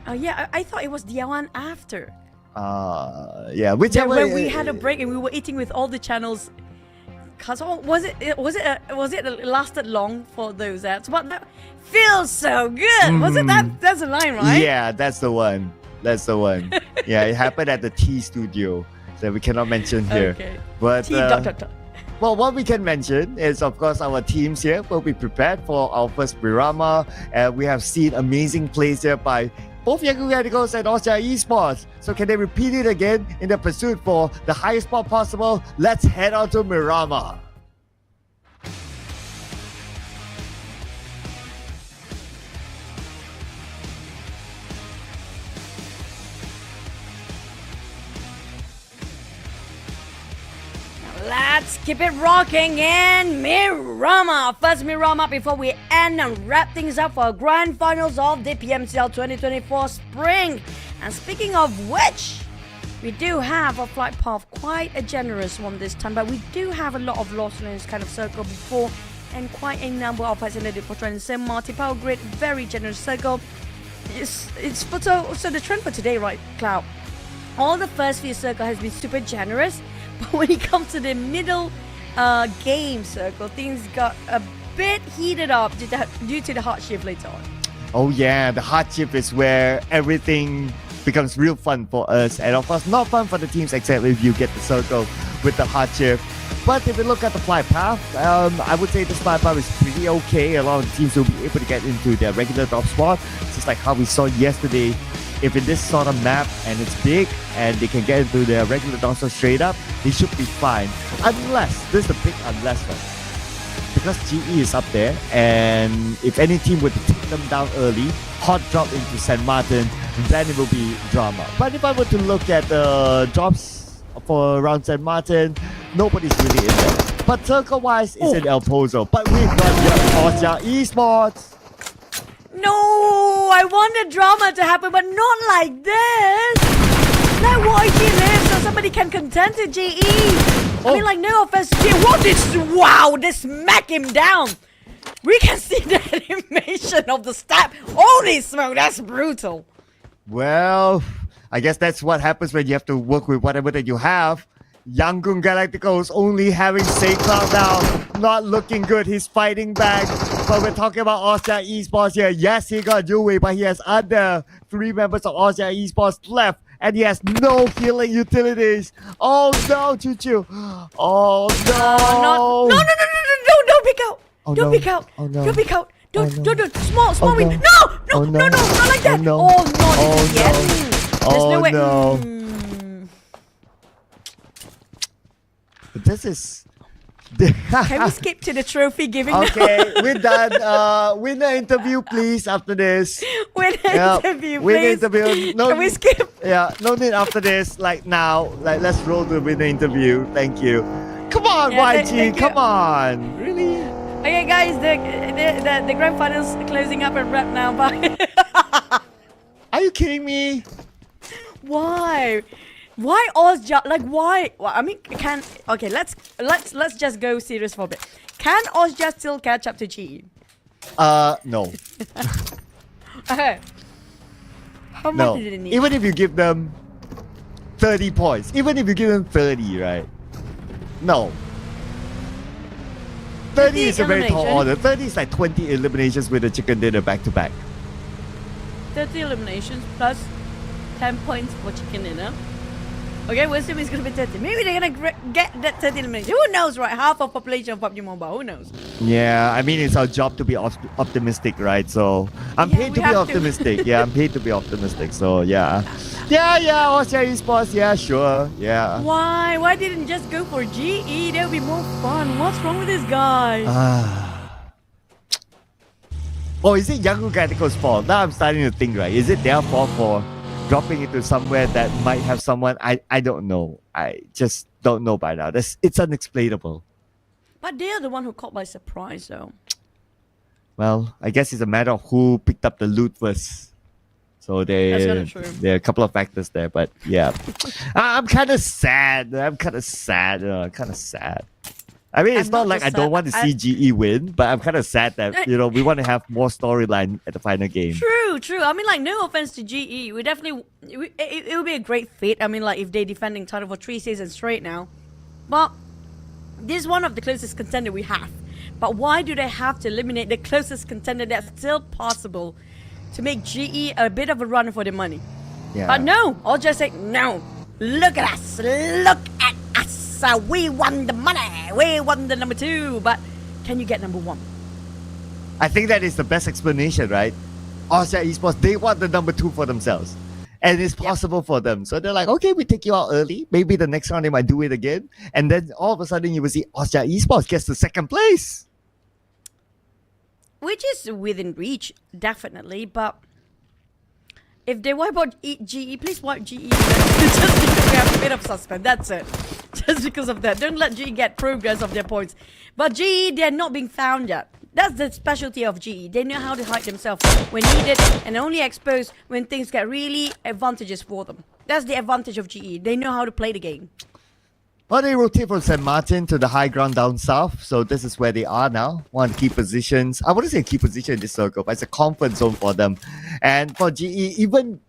S2: Oh yeah, I thought it was the one after.
S1: Yeah, whichever.
S2: When we had a break and we were eating with all the channels. Cause was it lasted long for those ads? But that feels so good. Was it that? That's the line, right?
S1: Yeah, that's the one. Yeah, it happened at the T studio. that we cannot mention here.
S2: Okay.
S1: But
S2: T dot dot dot.
S1: well, what we can mention is, of course, our teams here will be prepared for our first Miramar. And we have seen amazing plays here by both Young Radicals and Austria Esports. So can they repeat it again in the pursuit for the highest spot possible? Let's head on to Miramar.
S2: Let's keep it rocking in Miramar. First Miramar before we end and wrap things up for grand finals of the PMCL 2024 Spring. And speaking of which, we do have a flight path, quite a generous one this time, but we do have a lot of lost in this kind of circle before and quite a number of facility for training. St. Martin Power Grid, very generous circle. So the trend for today, right, Cloud? All the first few circle has been super generous. But when it comes to the middle game circle, things got a bit heated up due to the hardship later on.
S1: Oh yeah, the hardship is where everything becomes real fun for us. And of course, not fun for the teams except if you get the circle with the hardship. But if we look at the flight path, I would say this flight path is pretty okay. A lot of the teams will be able to get into their regular drop spot. Just like how we saw yesterday. If in this sort of map and it's big and they can get into their regular downside straight up, they should be fine. Unless, this is the big unless one. Because GE is up there, and if any team were to take them down early, hot drop into St. Martin, then it will be drama. But if I were to look at the drops for around St. Martin, nobody's really in there. But circle-wise, it's in El Pozo. But we've got your Austria Esports.
S2: No, I want the drama to happen, but not like this. Let YG live so somebody can contend to GE. I mean, like, no offense to GE. What is, wow, they smack him down. We can see the animation of the stab. Holy smoke, that's brutal.
S1: Well, I guess that's what happens when you have to work with whatever that you have. Yangon Galacticos only having Saycloud now, not looking good. He's fighting back. But we're talking about Austria Esports here. Yes, he got Yue, but he has other 3 members of Austria Esports left. And he has no healing utilities. Oh no, Choo-Choo. Oh no.
S2: No, don't pick out.
S1: Oh,
S2: don't
S1: no.
S2: pick out.
S1: Oh, no.
S2: Don't pick out. Don't,
S1: Oh, no.
S2: don't, small
S1: Oh,
S2: win.
S1: no.
S2: No,
S1: Oh, no.
S2: not like that.
S1: Oh, no.
S2: Oh, no,
S1: Oh,
S2: this is
S1: no.
S2: There's
S1: Oh,
S2: no way.
S1: no. This is...
S2: Can we skip to the trophy giving now?
S1: Okay, we're done. Winner interview, please, after this.
S2: Winner interview,
S1: Winner
S2: please.
S1: interview. No,
S2: Can we skip?
S1: Yeah, no need after this. Like now, like let's roll the winner interview. Thank you. Come on,
S2: Yeah,
S1: YG.
S2: thank you.
S1: Come on. Really?
S2: Okay, guys, the grand finals closing up and wrap now. Bye.
S1: Are you kidding me?
S2: Why? Why Austria? Like why? Well, I mean, okay? Let's just go serious for a bit. Can Austria still catch up to GE?
S1: No.
S2: Okay. How much
S1: No.
S2: did it need?
S1: Even if you give them 30 points, even if you give them 30, right? No. 30 is a very tall
S2: elimination.
S1: order. 30 is like 20 eliminations with a chicken dinner back to back.
S2: 30 eliminations plus 10 points for chicken dinner. Okay, we're assuming it's gonna be 30. Maybe they're gonna get that 30 elimination. Who knows, right? Half of population of PUBG Mobile. Who knows?
S1: Yeah, I mean, it's our job to be optimistic, right? So I'm
S2: Yeah,
S1: paid
S2: we
S1: to be
S2: have to.
S1: optimistic. Yeah, I'm paid to be optimistic. So yeah. Yeah, Austria Esports. Yeah, sure. Yeah.
S2: Why? Why didn't you just go for GE? That would be more fun. What's wrong with this guy?
S1: Oh, is it Yangon Galacticos' fault? Now I'm starting to think, right? Is it their fault for dropping into somewhere that might have someone? I don't know. I just don't know by now. It's unexplainable.
S2: But they are the one who caught by surprise, though.
S1: Well, I guess it's a matter of who picked up the loot first. So
S2: That's kinda true.
S1: there are a couple of factors there, but yeah. I'm kind of sad. I mean, it's
S2: I'm
S1: not
S2: not
S1: like I
S2: just
S1: don't
S2: sad.
S1: want to see GE win, but I'm kind of sad that, we want to have more storyline at the final game.
S2: True. I mean, like, no offense to GE. We definitely... It would be a great feat. I mean, like, if they're defending title for 3 seasons straight now. But this is one of the closest contender we have. But why do they have to eliminate the closest contender that's still possible to make GE a bit of a run for their money?
S1: Yeah.
S2: But no, I'll just say no. Look at us! Look at us! We won the money! We won the number 2, but can you get number 1?
S1: I think that is the best explanation, right? Austria Esports, they want the number 2 for themselves. And it's possible for them. So they're like, okay, we take you out early. Maybe the next round they might do it again. And then all of a sudden you will see Austria Esports gets the 2nd place.
S2: Which is within reach, definitely, but if they wipe out GE, please wipe GE just because we have a bit of suspense, that's it. Just because of that. Don't let GE get progress of their points. But GE, they're not being found yet. That's the specialty of GE. They know how to hide themselves when needed and only expose when things get really advantageous for them. That's the advantage of GE. They know how to play the game.
S1: Well, they rotate from St. Martin to the high ground down south. So this is where they are now. One key positions. I wouldn't say key position in this circle, but it's a comfort zone for them. And for GE, even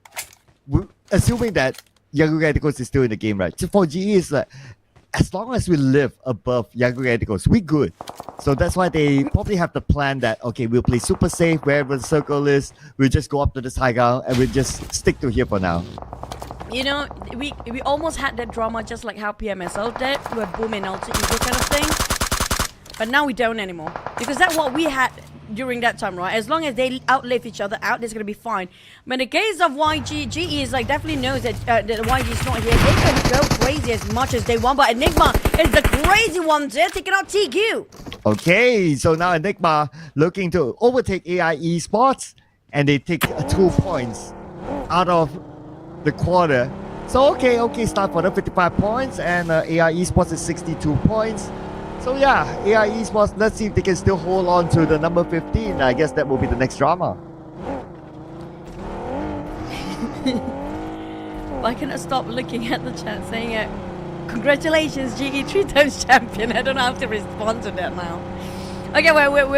S1: assuming that Young Radicals is still in the game, right? So for GE, it's like, as long as we live above Young Radicals, we're good. So that's why they probably have the plan that, okay, we'll play super safe wherever the circle is. We'll just go up to this high ground and we'll just stick to here for now.
S2: You know, we almost had that drama just like how PMSL did with Boom and Alter Ego kind of thing. But now we don't anymore. Because that's what we had during that time, right? As long as they outlive each other out, it's going to be fine. But in the case of YG, GE is like definitely knows that YG is not here. They can go crazy as much as they want. But Enigma is the crazy one. They're taking out TQ.
S1: Okay, so now Enigma looking to overtake AI Esports. And they take 2 points out of the quarter. So okay, start for them, 55 points, and AI Esports is 62 points. So yeah, AI Esports, let's see if they can still hold on to the number 15. I guess that will be the next drama.
S2: I cannot stop looking at the chat saying it. Congratulations, GE 3 times champion. I don't know how to respond to that now. Okay,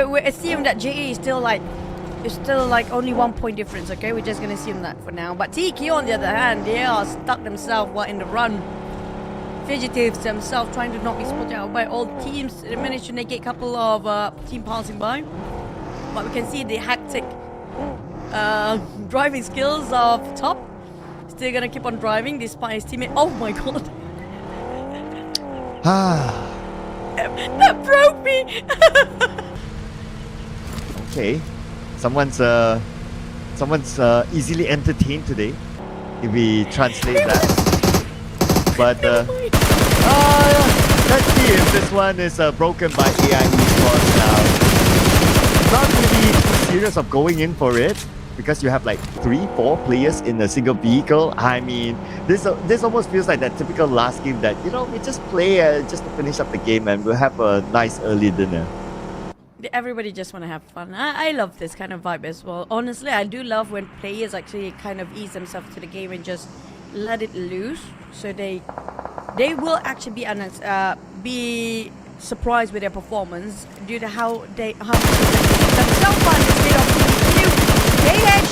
S2: we assume that GE is still like only 1 point difference, okay? We're just gonna assume that for now. But TQ on the other hand, they are stuck themselves in the run. Fugitives themselves trying to not be spotted out by all teams. They managed to negate a couple of team passing by. But we can see the hectic driving skills of Top. Still gonna keep on driving despite his teammate. Oh my god. That broke me.
S1: Okay. Someone's easily entertained today, if we translate that. But let's see if this one is broken by AI Esports now. Not really too serious of going in for it because you have like 3-4 players in a single vehicle. I mean, this almost feels like that typical last game that, you know, we just play just to finish up the game and we'll have a nice early dinner.
S2: Everybody just want to have fun. I love this kind of vibe as well. Honestly, I do love when players actually kind of ease themselves to the game and just let it loose. So they will actually be surprised with their performance due to how much they themselves fun instead of KH.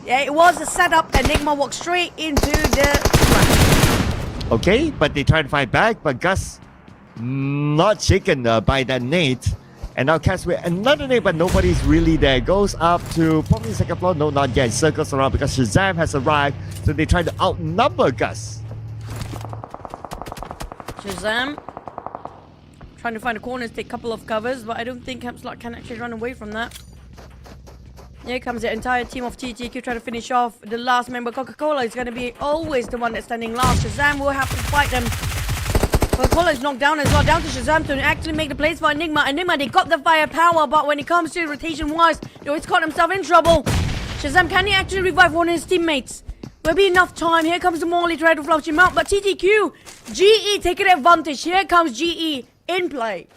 S2: Yeah, it was a setup. Enigma walked straight into the track.
S1: Okay, but they try to fight back, but Gus not shaken by that nade. And now Cass with another nade, but nobody's really there. Goes up to probably second floor. No, not yet. Circles around because Shazam has arrived. So they try to outnumber Gus.
S2: Shazam trying to find a corner to take a couple of covers, but I don't think Hemslot can actually run away from that. Here comes the entire team of TTQ trying to finish off the last member. Coca-Cola is going to be always the one that's standing last. Shazam will have to fight them. Coca-Cola is knocked down as well, down to Shazam to actually make the plays for Enigma. Enigma, they got the firepower, but when it comes to rotation-wise, they always caught himself in trouble. Shazam, can he actually revive one of his teammates? Will be enough time. Here comes the Morley trying to flush him out, but TTQ, GE taking advantage. Here comes GE in play.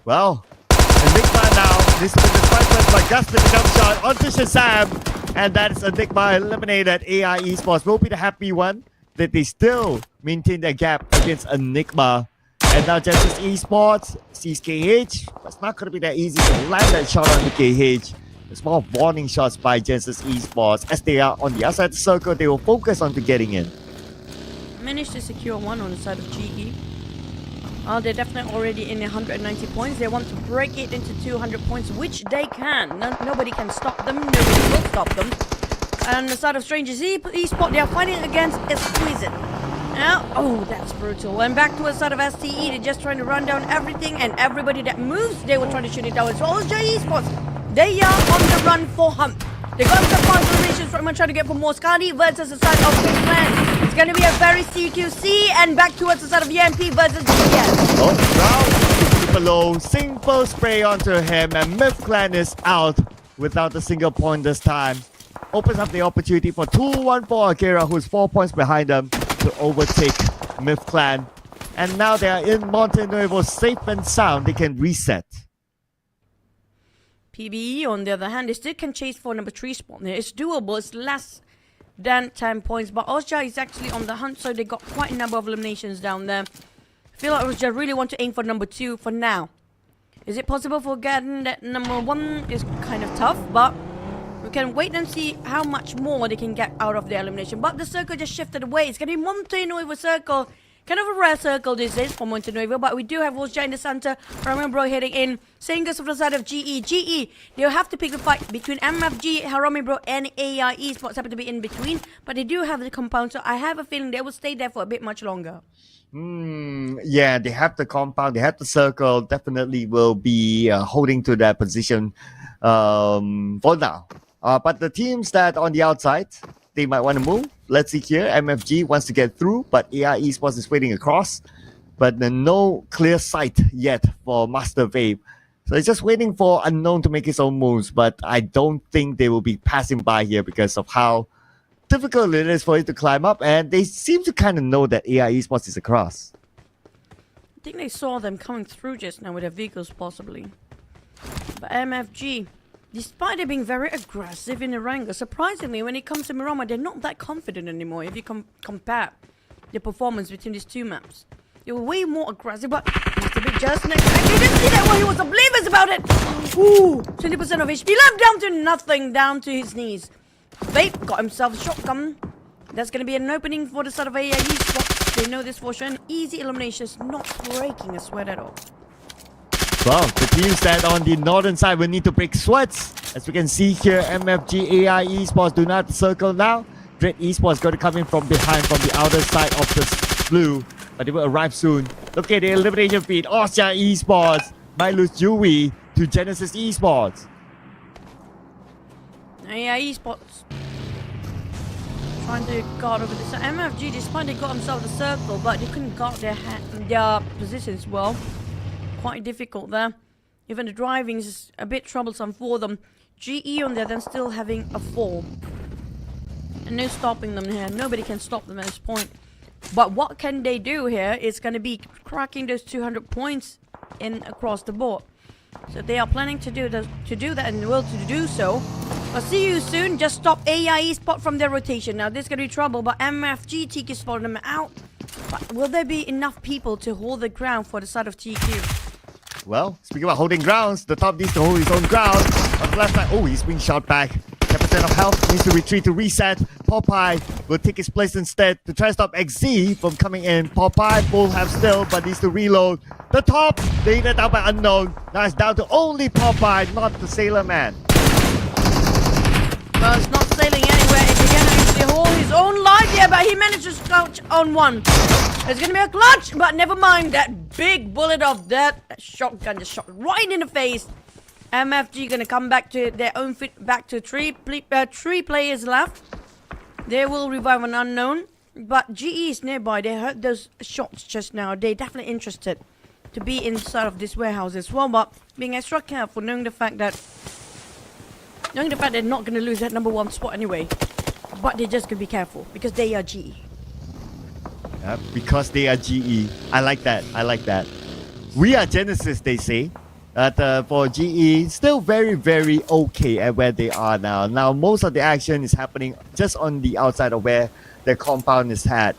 S1: Well, Enigma now. This is the fight by Gus with the jump shot onto Shazam. And that is Enigma eliminated. AI Esports will be the happy one that they still maintain their gap against Enigma. And now Genesis Esports sees KH. But it's not going to be that easy to land that shot on the KH. There's more warning shots by Genesis Esports. As they are on the outside the circle, they will focus on to getting in.
S2: Managed to secure one on the side of GE. They're definitely already in 190 points. They want to break it into 200 points, which they can. Nobody can stop them. Nobody will stop them. And on the side of Strangers Esports, they are fighting against Exquisite. Now, oh, that's brutal. And back to a side of STE, they're just trying to run down everything, and everybody that moves, they were trying to shoot it down. So OJ Esports, they are on the run for Hump. They got some constellations from trying to get for more Scotty versus the side of Big Clan. It's going to be a very CQC, and back towards the side of EMP versus DPS.
S1: On the ground, below, simple spray onto him, and Myth Clan is out without a single point this time. Opens up the opportunity for 2-1 for Akira, who's 4 points behind them, to overtake Myth Clan. And now they are in Monte Nuevo, safe and sound. They can reset.
S2: PBE, on the other hand, they still can chase for number 3 spot there. It's doable. It's less than 10 points. But Osja is actually on the hunt, so they got quite a number of eliminations down there. I feel like Osja really want to aim for number 2 for now. Is it possible for getting that number 1? Is kind of tough, but we can wait and see how much more they can get out of the elimination. But the circle just shifted away. It's going to be Monte Nuevo circle. Kind of a rare circle this is for Monte Nuevo, but we do have Osja in the center. Haramibro heading in. Singers of the side of GE. GE, they'll have to pick the fight between MFG, Haramibro, and AI Esports happen to be in between. But they do have the compound, so I have a feeling they will stay there for a bit much longer.
S1: Yeah, they have the compound, they have the circle. Definitely will be holding to that position for now. But the teams that on the outside, they might want to move. Let's see here. MFG wants to get through, but AI Esports is waiting across. But no clear sight yet for Master Vape. So it's just waiting for Unknown to make his own moves. But I don't think they will be passing by here because of how difficult it is for it to climb up. And they seem to kind of know that AI Esports is across.
S2: I think they saw them coming through just now with their vehicles possibly. But MFG, despite it being very aggressive in Erangel, surprisingly, when it comes to Miramar, they're not that confident anymore if you compare the performance between these two maps. They were way more aggressive, but Mr. Big just next. I didn't see that one, he was oblivious about it! Ooh, 20% of HP left down to nothing, down to his knees. Vape got himself a shotgun. That's going to be an opening for the side of AI Esports. They know this for sure, and easy elimination is not breaking a sweat at all.
S1: Well, the teams that on the northern side will need to break sweats. As we can see here, MFG, AI Esports do not circle now. Dread Esports going to come in from behind, from the outer side of the blue. But they will arrive soon. Look at the elimination feed. Osja Esports might lose Yui to Genesis Esports.
S2: AI Esports trying to guard over this. MFG, despite they got themselves the circle, but they couldn't guard their positions well. Quite difficult there. Even the driving is a bit troublesome for them. GE on there, then still having a 4. And no stopping them here. Nobody can stop them at this point. But what can they do here is going to be cracking those 200 points in across the board. So they are planning to do that and will to do so. But see you soon. Just stop AI Esports from their rotation. Now this is going to be trouble, but MFG TQ spotted them out. But will there be enough people to hold the ground for the side of TQ?
S1: Well, speaking about holding grounds, the top needs to hold his own ground. On the left side, oh, he's being shot back. 10% of health, needs to retreat to reset. Popeye will take his place instead to try to stop XZ from coming in. Popeye full have still, but needs to reload. The top, they let out by Unknown. Now it's down to only Popeye, not the Sailor Man.
S2: Well, it's not sailing anywhere. If he can actually hold his own life here, but he managed to slouch on one. It's gonna be a clutch, but never mind. That big bullet of that shotgun just shot right in the face. MFG gonna come back to their own feet, back to three players left. They will revive an Unknown, but GE is nearby. They heard those shots just now. They're definitely interested to be inside of this warehouse as well, but being extra careful, knowing the fact that they're not gonna lose that number 1 spot anyway. But they're just gonna be careful because they are GE.
S1: Yeah, because they are GE. I like that. I like that. We are Genesis, they say. For GE, still very, very okay at where they are now. Now, most of the action is happening just on the outside of where their compound is at.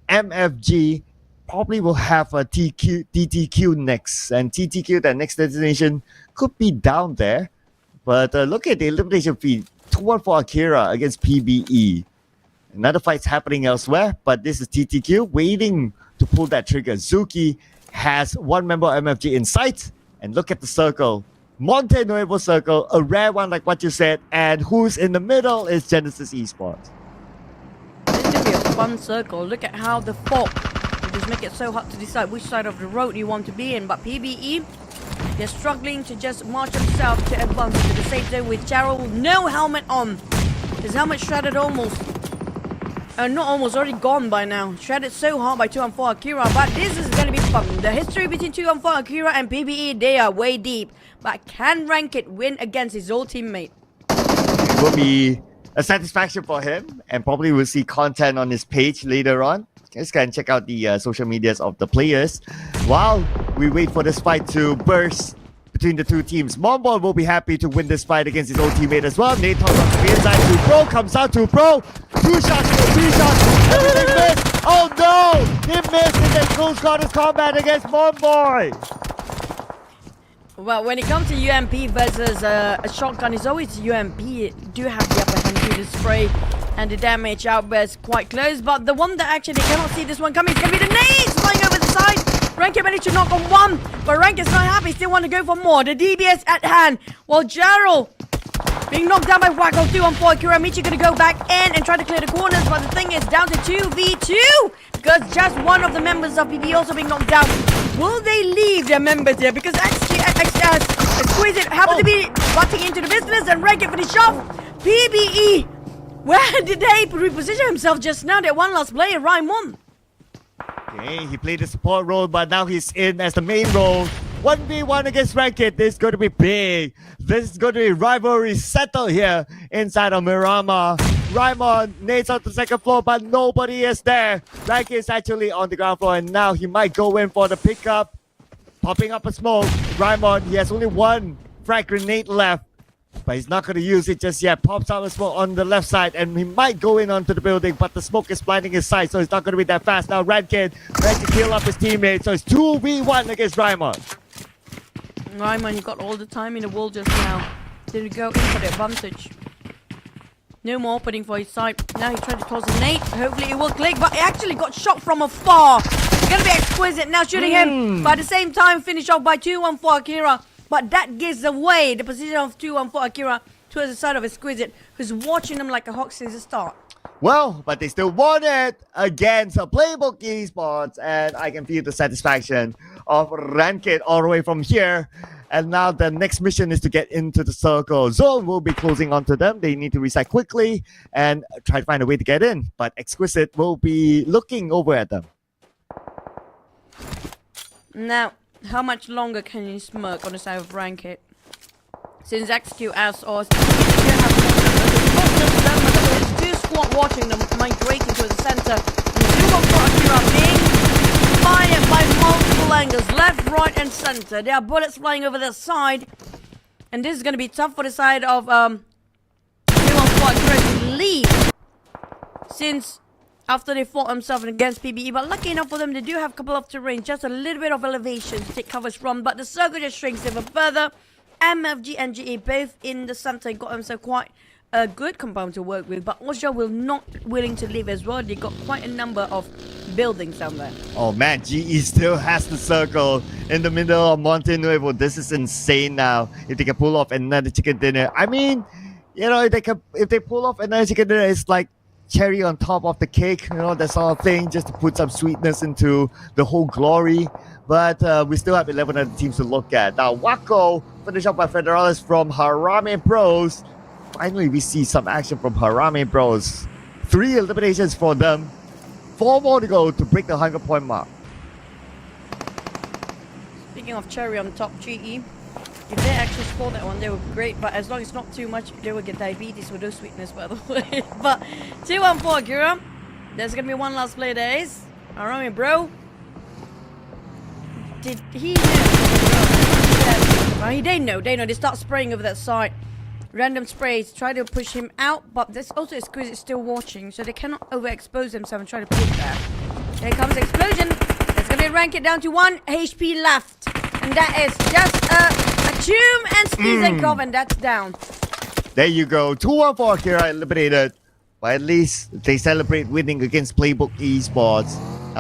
S1: MFG probably will have a TTQ next. And TTQ, that next destination, could be down there. But look at the elimination feed. 2-1 for Akira against PBE. Another fight's happening elsewhere, but this is TTQ waiting to pull that trigger. Zuki has one member of MFG in sight. And look at the circle. Monte Nuevo circle, a rare one like what you said. And who's in the middle is Genesis Esports.
S2: Interview. fun circle. Look at how the fog just make it so hard to decide which side of the road you want to be in. But PBE, they're struggling to just march themselves to advance to the safe zone with Gerald with no helmet on. His helmet shredded almost. Not almost, already gone by now. Shredded so hard by 214 Akira. But this is going to be fun. The history between 214 Akira and PBE, they are way deep. But can Ranked win against his old teammate?
S1: It will be a satisfaction for him, and probably we'll see content on his page later on. Just go and check out the social medias of the players while we wait for this fight to burst between the two teams. Mombol will be happy to win this fight against his old teammate as well. Nate toss on the inside to Pro, comes out to Pro. 2 shots, 3 shots, everything missed. Oh no! He missed in the close quarters combat against Momboy.
S2: Well, when it comes to UMP versus a shotgun, it's always UMP do have the upper hand to the spray and the damage outburst quite close. But the one that actually cannot see this one coming is going to be the nades flying over the side. Rankin managed to knock on one, but Rank is not happy, still want to go for more. The DBS at hand, while Gerald being knocked down by Wacko 2-on-4. Kuramichi going to go back in and try to clear the corners, but the thing is down to 2v2 because just one of the members of PB also being knocked down. Will they leave their members here? Because Exquisite happened to be butting into the business and Rank finish off. PBE, where did they reposition himself just now? That one last player, Raimon.
S1: Okay, he played the support role, but now he's in as the main role. 1v1 against Ranked. This is going to be big. This is going to be rivalry settled here inside of Miramar. Raimon nades on the second floor, but nobody is there. Ranked is actually on the ground floor, and now he might go in for the pickup. Popping up a smoke. Raimon, he has only one frag grenade left, but he's not going to use it just yet. Pops out a smoke on the left side, and he might go in onto the building, but the smoke is blinding his sight, so it's not going to be that fast. Now Ranked ready to kill up his teammate, so it's 2v1 against Raimon.
S2: Raimon, you got all the time in the world just now. Did he go in for the advantage? No more opening for his side. Now he tried to toss a nade. Hopefully it will click, but he actually got shot from afar. It's going to be Exquisite now shooting him, but at the same time finish off by 2-1-4 Akira. But that gives away the position of 2-1-4 Akira towards the side of Exquisite, who's watching them like a hawk since the start.
S1: Well, but they still won it against a Playbook Esports, and I can feel the satisfaction of Ranked all the way from here. And now the next mission is to get into the circle. Zone will be closing onto them. They need to reset quickly and try to find a way to get in. But Exquisite will be looking over at them.
S2: Now, how much longer can you smirk on the side of Ranked? Since XQ as or there's two squad watching them migrating to the center. And 2-1-4 Akira being fired by multiple angles, left, right, and center. There are bullets flying over the side, and this is going to be tough for the side of 2-1-4 Akira to leave. Since after they fought themselves against PBE, but lucky enough for them, they do have a couple of terrain, just a little bit of elevation to take covers from. But the circle just shrinks even further. MFG and GE both in the center got themselves quite a good compound to work with, but Osha will not willing to leave as well. They got quite a number of buildings down there. Oh man, GE still has the circle in the middle of Monte Nuevo. This is insane now. If they can pull off another chicken dinner, I mean, you know, if they pull off another chicken dinner, it's like cherry on top of the cake, you know, that sort of thing, just to put some sweetness into the whole glory. But we still have 11 other teams to look at. Now, Wacko finished up by Federalis from Harame Bros. Finally, we see some action from Harame Bros. 3 eliminations for them. 4 more to go to break the 100-point mark. Speaking of cherry on top, GE, if they actually score that one, they would be great. But as long as it's not too much, they will get diabetes with those sweetness, by the way. But 2-1-4 Akira. There's going to be one last play there is. Harame Bro. Did he know? Well, they know. They start spraying over that side. Random sprays, try to push him out, but there's also Exquisite still watching, so they cannot overexpose themselves and try to push that. Here comes Explosion. It's going to be Ranked down to 1 HP left. And that is just a Tomb and Spizenkov, and that's down.
S1: There you go. 2-1-4 Akira eliminated. But at least they celebrate winning against Playbook Esports.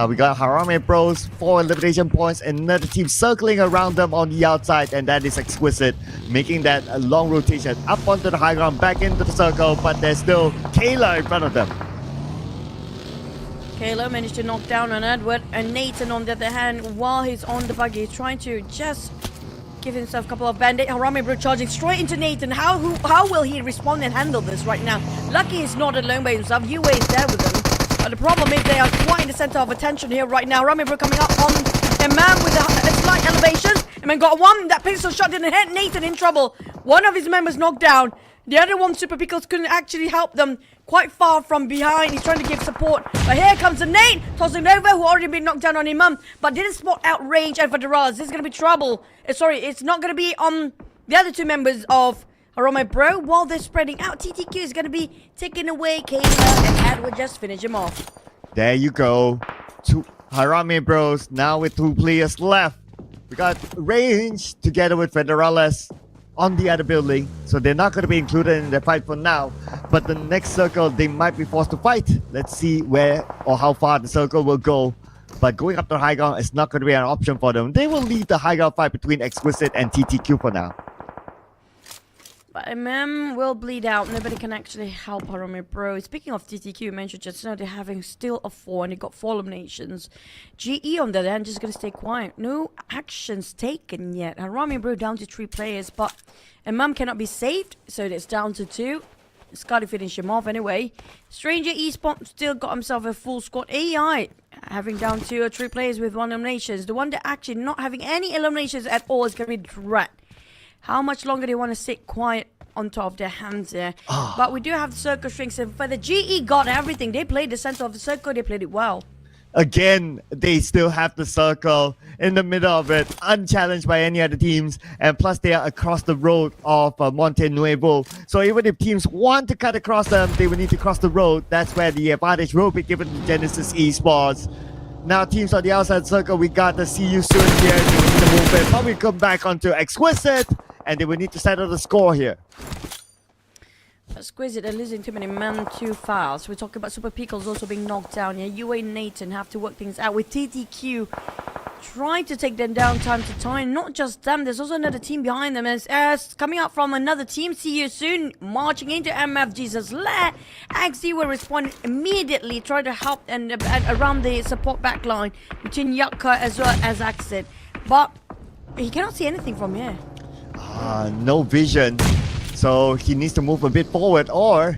S1: We got Harame Bros, 4 elimination points, and another team circling around them on the outside, and that is Exquisite, making that a long rotation up onto the high ground, back into the circle, but there's still Kayla in front of them.
S2: Kayla managed to knock down on Edward, and Nathan on the other hand, while he's on the buggy, is trying to just give himself a couple of band-aid. Harami Bro charging straight into Nathan. How will he respond and handle this right now? Lucky he's not alone by himself. Yue is there with him. But the problem is they are quite in the center of attention here right now. Harami Bro coming up on a man with a slight elevation. And then got one. That pistol shot didn't hit. Nathan in trouble. One of his members knocked down. The other one, Super Pickles, couldn't actually help them. Quite far from behind. He's trying to give support. But here comes a Nate. Tossing over, who already been knocked down on his mum. But didn't spot out range and for Deraz. This is going to be trouble. Sorry, it's not going to be on the other two members of Harome Bro. While they're spreading out, TTQ is going to be taking away Kayla. And Edward just finish him off.
S1: There you go. Two Harame Bros now with 2 players left. We got range together with Federales on the other building, so they're not going to be included in the fight for now. But the next circle, they might be forced to fight. Let's see where or how far the circle will go. But going up to high ground is not going to be an option for them. They will leave the high ground fight between Exquisite and TTQ for now.
S2: But MM will bleed out. Nobody can actually help Harome Bro. Speaking of TTQ, you mentioned just now they're having still a 4 and they got 4 eliminations. GE on the other hand just gonna stay quiet. No actions taken yet. Harome Bro down to 3 players, but MM cannot be saved, so it's down to 2. Scotty finished him off anyway. Stranger Esports still got himself a full squad. AI having down 2 or 3 players with 1 eliminations. The one that actually not having any eliminations at all is gonna be Dread. How much longer they want to sit quiet on top of their hands there. But we do have the circle strings, and for the GE got everything. They played the center of the circle, they played it well.
S1: Again, they still have the circle in the middle of it, unchallenged by any other teams, and plus they are across the road of Monte Nuevo. So even if teams want to cut across them, they will need to cross the road. That's where the advantage will be given to Genesis Esports. Now teams on the outside circle, we got the see you soon here. They will need to move it. Probably come back onto Exquisite, and they will need to settle the score here.
S2: Exquisite are losing too many men too fast. We're talking about Super Pickles also being knocked down. Yeah, UA and Nathan have to work things out with TTQ trying to take them down time to time. Not just them, there's also another team behind them. As coming up from another team, see you soon, marching into MFG's lair. XD will respond immediately, try to help and around the support backline between Yucca as well as Exit. But he cannot see anything from here.
S1: No vision. So he needs to move a bit forward or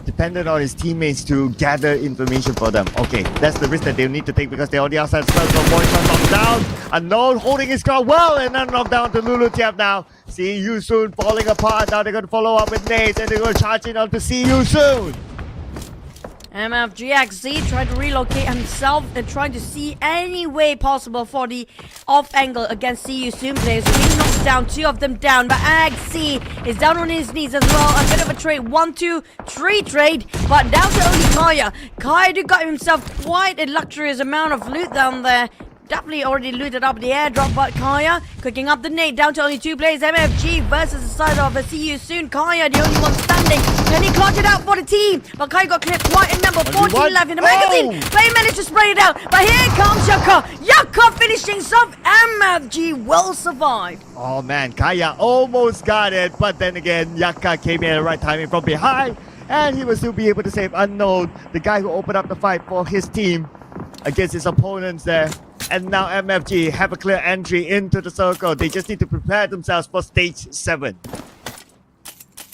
S1: dependent on his teammates to gather information for them. Okay, that's the risk that they'll need to take because they're on the outside circle. Boy shot knocked down. Unknown holding his ground well and then knocked down to Lulu Tiap now. See you soon falling apart. Now they're going to follow up with nades and they're going to charge in on to see you soon.
S2: MFGXZ tried to relocate himself and tried to see any way possible for the off angle against CU Soon players. He knocks down 2 of them down, but XZ is down on his knees as well. A bit of a trade, 1, 2, 3 trade, but down to only Kaya. Kaya got himself quite a luxurious amount of loot down there. Definitely already looted up the airdrop, but Kaya cooking up the nade down to only 2 players. MFG versus the side of See You Soon. Kaya, the only one standing. Can he clutch it out for the team? But Kaya got cleared quite a number. 14 left in the magazine. But he managed to spray it out. But here comes Yucca. Yucca finishing off. MFG will survive.
S1: Oh man, Kaya almost got it. But then again, Yucca came in at the right timing from behind. And he will still be able to save Unknown, the guy who opened up the fight for his team against his opponents there. And now MFG have a clear entry into the circle. They just need to prepare themselves for stage 7.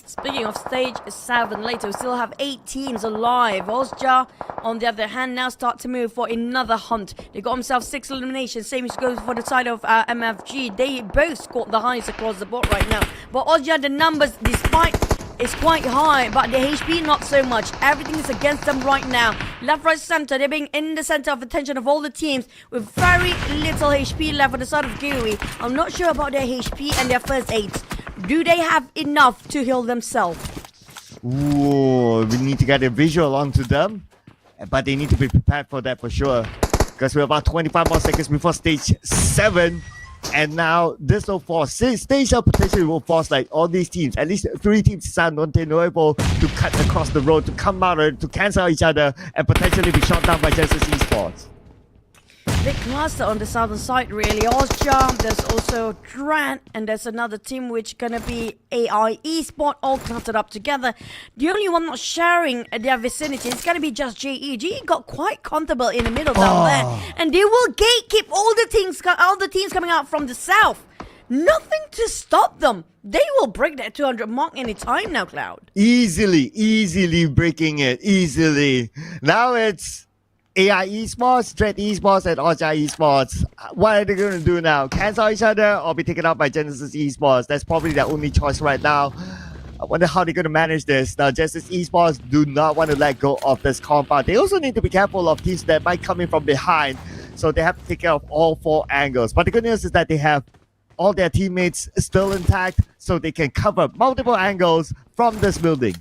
S2: Speaking of stage 7, later we still have 8 teams alive. Ozja, on the other hand, now start to move for another hunt. They got themselves 6 eliminations, same as goes for the side of MFG. They both scored the highest across the board right now. But Ozja, the numbers, despite is quite high, but the HP not so much. Everything is against them right now. Left, right, center. They're being in the center of attention of all the teams with very little HP left on the side of Gui. I'm not sure about their HP and their first aids. Do they have enough to heal themselves?
S1: Ooh, we need to get a visual onto them, but they need to be prepared for that for sure. Because we're about 25 more seconds before stage 7. And now this will force, stage up potentially will force like all these teams, at least 3 teams, San Monte Nuevo, to cut across the road, to come out, to cancel each other, and potentially be shot down by Genesis Esports.
S2: big cluster on the southern side, really. Ozja, there's also Dran, and there's another team which gonna be AI Esports, all clustered up together. The only one not sharing their vicinity is gonna be just GE. GE got quite comfortable in the middle down there, and they will gatekeep all the teams coming out from the south. Nothing to stop them. They will break that 200 mark any time now, Cloud.
S1: Easily breaking it. Easily. Now it's AI Esports, Dread Esports, and Ozja Esports. What are they going to do now? Cancel each other or be taken out by Genesis Esports? That's probably their only choice right now. I wonder how they're going to manage this. Now, Genesis Esports do not want to let go of this compound. They also need to be careful of teams that might come in from behind. So they have to take care of all 4 angles. But the good news is that they have all their teammates still intact, so they can cover multiple angles from this building.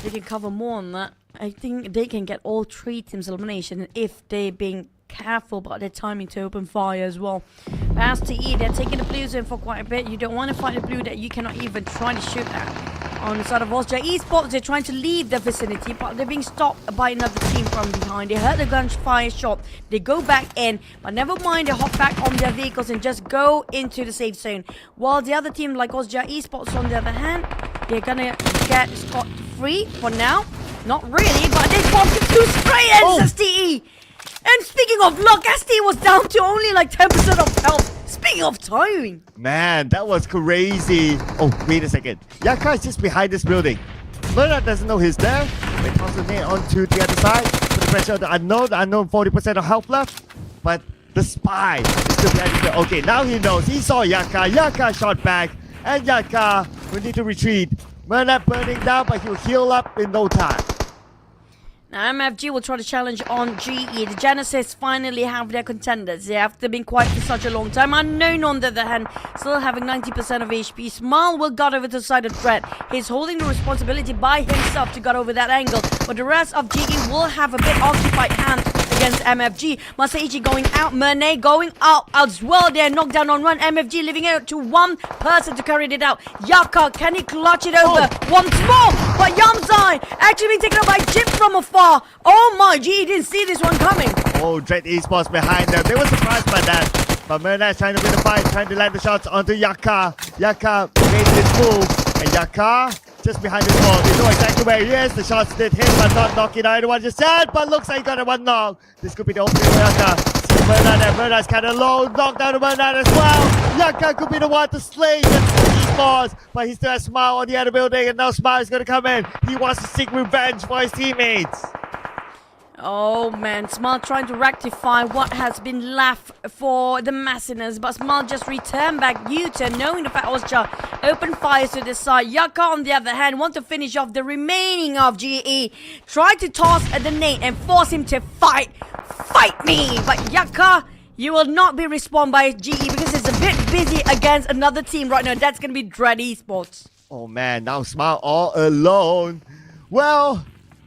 S2: They can cover more on that. I think they can get all 3 teams elimination if they're being careful about their timing to open fire as well. As to E, they're taking the blues in for quite a bit. You don't want to fight the blue that you cannot even try to shoot at. On the side of Ozja Esports, they're trying to leave the vicinity, but they're being stopped by another team from behind. They heard the gunfire shot. They go back in, but never mind, they hop back on their vehicles and just go into the safe zone. While the other team, like Ozja Esports, on the other hand, they're gonna get scot-free for now. Not really, but they spotted 2 straight ends as TE. And speaking of luck, ST was down to only like 10% of health. Speaking of timing.
S1: Man, that was crazy. Oh, wait a second. Yaka is just behind this building. Murder doesn't know he's there. They toss the nade onto the other side. Put the pressure on the unknown. The unknown 40% of health left. But the spy is still behind the building. Okay, now he knows. He saw Yaka. Yaka shot back. And Yaka will need to retreat. Murder burning down, but he'll heal up in no time.
S2: Now MFG will try to challenge on GE. The Genesis finally have their contenders. They have been quiet for such a long time. Unknown on the other hand, still having 90% of HP. Smile will got over to the side of Dread. He's holding the responsibility by himself to get over that angle. But the rest of GE will have a bit occupied hand against MFG. Masaichi going out. Merne going out as well. They're knocked down on run. MFG leaving it to one person to carry it out. Yaka, can he clutch it over once more? But Yamzai actually being taken out by Jip from afar. Oh my, GE didn't see this one coming.
S1: Oh, Dread Esports behind them. They were surprised by that. But Murna is trying to win the fight, trying to land the shots onto Yaka. Yaka made this move. And Yaka just behind the wall. They know exactly where he is. The shots did hit, but not knocking either one just yet. But looks like he got a 1 knock. This could be the opening for Yaka. Murna there. Murna is kind of low. Knocked down to Murna as well. Yaka could be the one to slay Esports. But he still has Smile on the other building. And now Smile is going to come in. He wants to seek revenge for his teammates.
S2: Oh man, Smile trying to rectify what has been left for the Massiners, but Smile just returned back U-turn, knowing the fact Ozja open fires to the side. Yaka on the other hand want to finish off the remaining of GE. Try to toss at the nade and force him to fight me. But Yaka, you will not be respawned by GE because it's a bit busy against another team right now. That's going to be Dread Esports.
S1: Oh man, now Smile all alone. Well,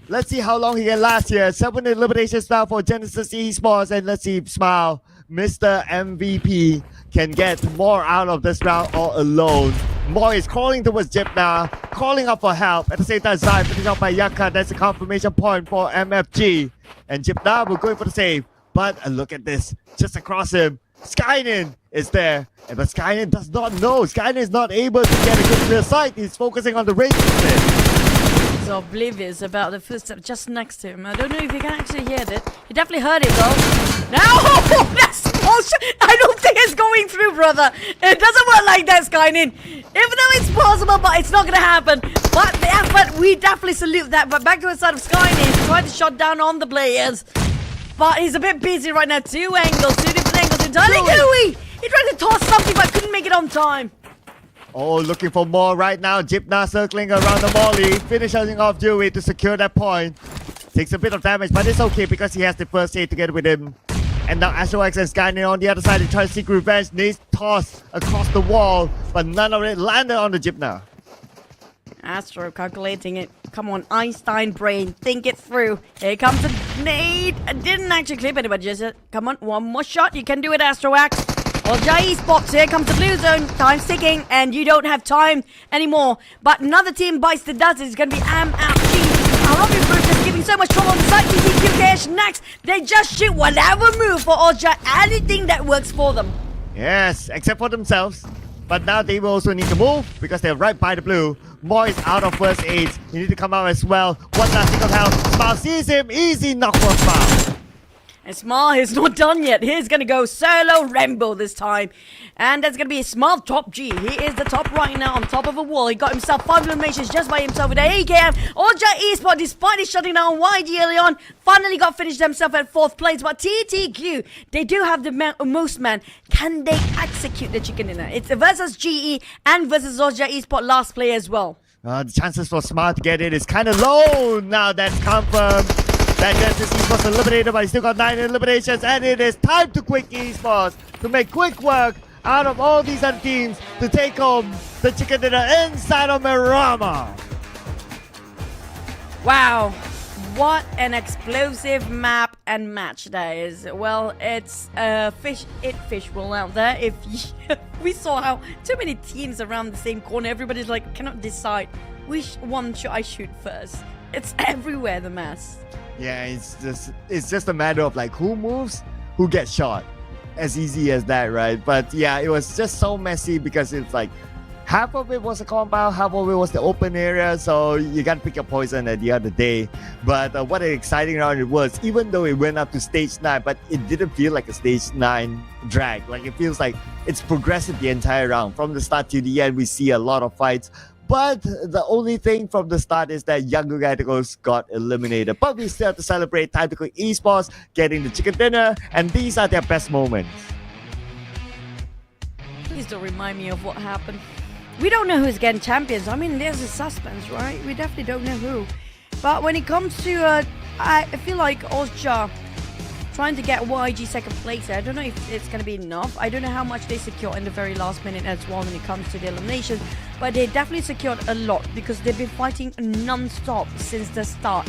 S1: let's see how long he can last here. 7 eliminations now for Genesis Esports. And let's see if Smile, Mr. MVP, can get more out of this round all alone. Moy is crawling towards Jip now, calling up for help. At the same time, Zai finished out by Yaka. That's a confirmation point for MFG. And Jip now will go in for the save. But look at this. Just across him, Skynin is there. But Skynin does not know. Skynin is not able to get a good clear sight. He's focusing on the range instead.
S2: Oblivious about the footstep just next to him. I don't know if you can actually hear it. He definitely heard it though. Now, that's bullshit. I don't think it's going through, brother. It doesn't work like that, Skynin. Even though it's possible, but it's not gonna happen. But the effort, we definitely salute that. But back to the side of Skynin, he's trying to shut down on the players. But he's a bit busy right now. 2 angles, 2 different angles entirely. Gooey! He tried to toss something but couldn't make it on time.
S1: Oh, looking for more right now. Jipna circling around the molly, finishing off Dewey to secure that point. Takes a bit of damage, but it's okay because he has the first aid together with him. And now Astro X and Skynet on the other side, they try to seek revenge. Needs toss across the wall, but none of it landed on the Jipna.
S2: Astro calculating it. Come on, Einstein brain, think it through. Here comes the nade. I didn't actually clip anybody, just come on, one more shot. You can do it, Astro X. Well, Esports, here comes the blue zone. Time's ticking, and you don't have time anymore. But another team bites the dust. It's going to be MFG. Our Robin Bruce is giving so much trouble on the side. TTQK finish next. They just shoot whatever move for Oja, anything that works for them.
S1: Yes, except for themselves. But now they will also need to move because they're right by the blue. Moy is out of first aids. You need to come out as well. One last tick of health. Smile sees him. Easy knock for Smile.
S2: And Smile is not done yet. He's gonna go solo Rainbow this time. And that's gonna be Smile top G. He is the top right now on top of a wall. He got himself 5 eliminations just by himself with the AKM. Oja Esports, despite his shutting down YG early on, finally got finished themselves at 4th place. But TTQ, they do have the most man. Can they execute the chicken dinner? It's versus GE and versus Oja Esports last play as well.
S1: The chances for Smile to get it is kind of low. Now that's confirmed. That Genesis Esports eliminated, but he still got 9 eliminations, and it is time to Quick Esports to make quick work out of all these other teams to take home the chicken dinner inside of Miramar.
S2: Wow, what an explosive map and match that is. Well, it's fish world out there. If we saw how too many teams around the same corner, everybody's like cannot decide which one should I shoot first. It's everywhere, the mess.
S1: Yeah, it's just a matter of like who moves, who gets shot. As easy as that, right? But yeah, it was just so messy because it's like half of it was a compound, half of it was the open area, so you gotta pick your poison at the other day. But what an exciting round it was, even though it went up to stage 9, but it didn't feel like a stage 9 drag. Like it feels like it's progressive the entire round. From the start to the end, we see a lot of fights. But the only thing from the start is that Young Gaticos got eliminated. But we still have to celebrate Tactical Esports getting the chicken dinner, and these are their best moments.
S2: Please don't remind me of what happened. We don't know who's getting champions. I mean, there's a suspense, right? We definitely don't know who. But when it comes to, I feel like Oja trying to get YG second place. I don't know if it's going to be enough. I don't know how much they secured in the very last minute as well when it comes to the elimination. But they definitely secured a lot because they've been fighting non-stop since the start.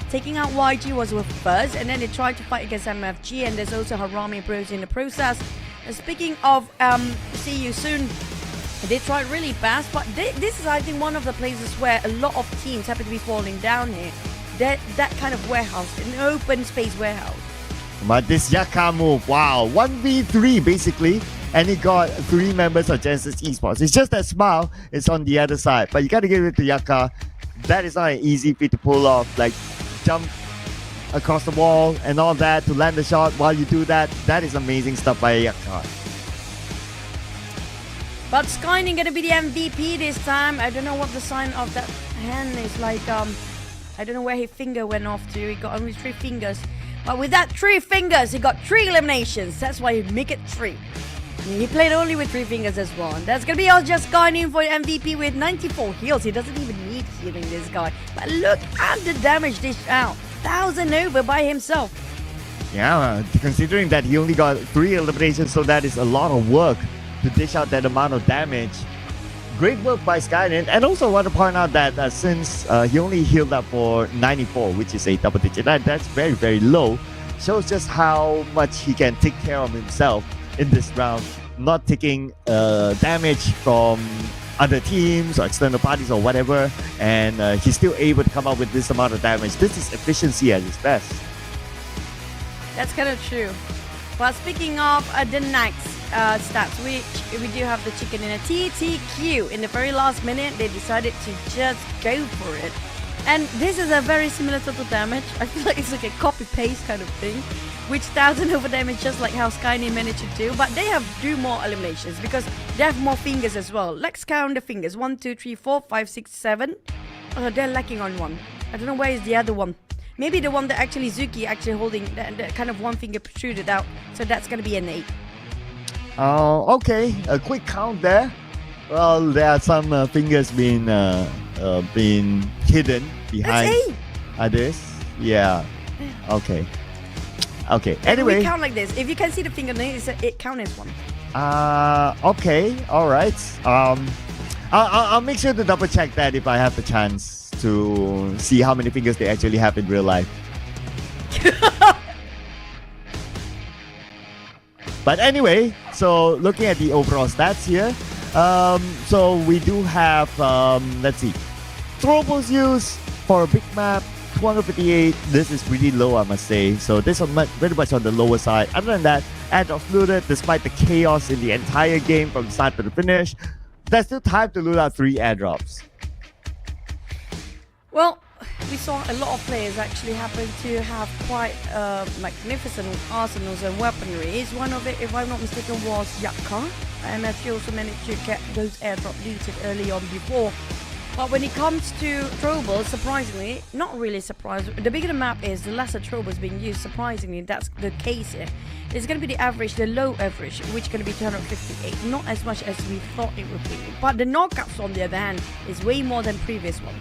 S2: Taking out YG was with first, and then they tried to fight against MFG, and there's also Harami Bros in the process. And speaking of see you soon, they tried really fast, but this is, I think, one of the places where a lot of teams happen to be falling down here. That kind of warehouse, an open space warehouse.
S1: But this Yaka move, wow, 1v3 basically, and he got 3 members of Genesis Esports. It's just that Smile is on the other side, but you gotta give it to Yaka. That is not an easy feat to pull off, like jump across the wall and all that to land the shot while you do that. That is amazing stuff by Yaka.
S2: But Skyning gonna be the MVP this time. I don't know what the sign of that hand is like. I don't know where his finger went off to. He got only 3 fingers. But with that 3 fingers, he got 3 eliminations. That's why he make it 3. He played only with 3 fingers as well. And that's gonna be all just Skyning for MVP with 94 heals. He doesn't even need healing, this guy. But look at the damage dished out. 1,000 over by himself.
S1: Yeah, considering that he only got 3 eliminations, so that is a lot of work to dish out that amount of damage. Great work by Skynet, and also I want to point out that since he only healed up for 94, which is a double digit, that's very, very low. Shows just how much he can take care of himself in this round, not taking damage from other teams or external parties or whatever, and he's still able to come up with this amount of damage. This is efficiency at its best.
S2: That's kind of true. Well, speaking of the next stats, we do have the chicken in a TTQ. In the very last minute, they decided to just go for it. And this is a very similar total damage. I feel like it's like a copy-paste kind of thing. Which 1,000 over damage, just like how Skynet managed to do. But they have do more eliminations because they have more fingers as well. Let's count the fingers. 1, 2, 3, 4, 5, 6, 7. Oh, they're lacking on one. I don't know where is the other one. Maybe the one that actually Zuki actually holding, the kind of one finger protruded out. So that's going to be an 8.
S1: Okay, a quick count there. Well, there are some fingers being hidden behind others. Yeah. Okay. Okay. Anyway,
S2: we count like this. If you can see the fingernail, it counts as 1.
S1: Okay. All right. I'll make sure to double check that if I have the chance to see how many fingers they actually have in real life. But anyway, so looking at the overall stats here, so we do have, let's see, throwables used for a big map, 258, this is pretty low, I must say. So this is very much on the lower side. Other than that, airdrops looted, despite the chaos in the entire game from the start to the finish, there's still time to loot out 3 airdrops.
S2: Well, we saw a lot of players actually happen to have quite magnificent arsenals and weaponry. One of it, if I'm not mistaken, was Yakka, and MFG also managed to get those airdrop looted early on before. But when it comes to troubles, surprisingly, not really surprised. The bigger the map is, the lesser troubles being used. Surprisingly, that's the case here. It's going to be the average, the low average, which is going to be 258. Not as much as we thought it would be. But the knockouts, on the other hand, is way more than previous one.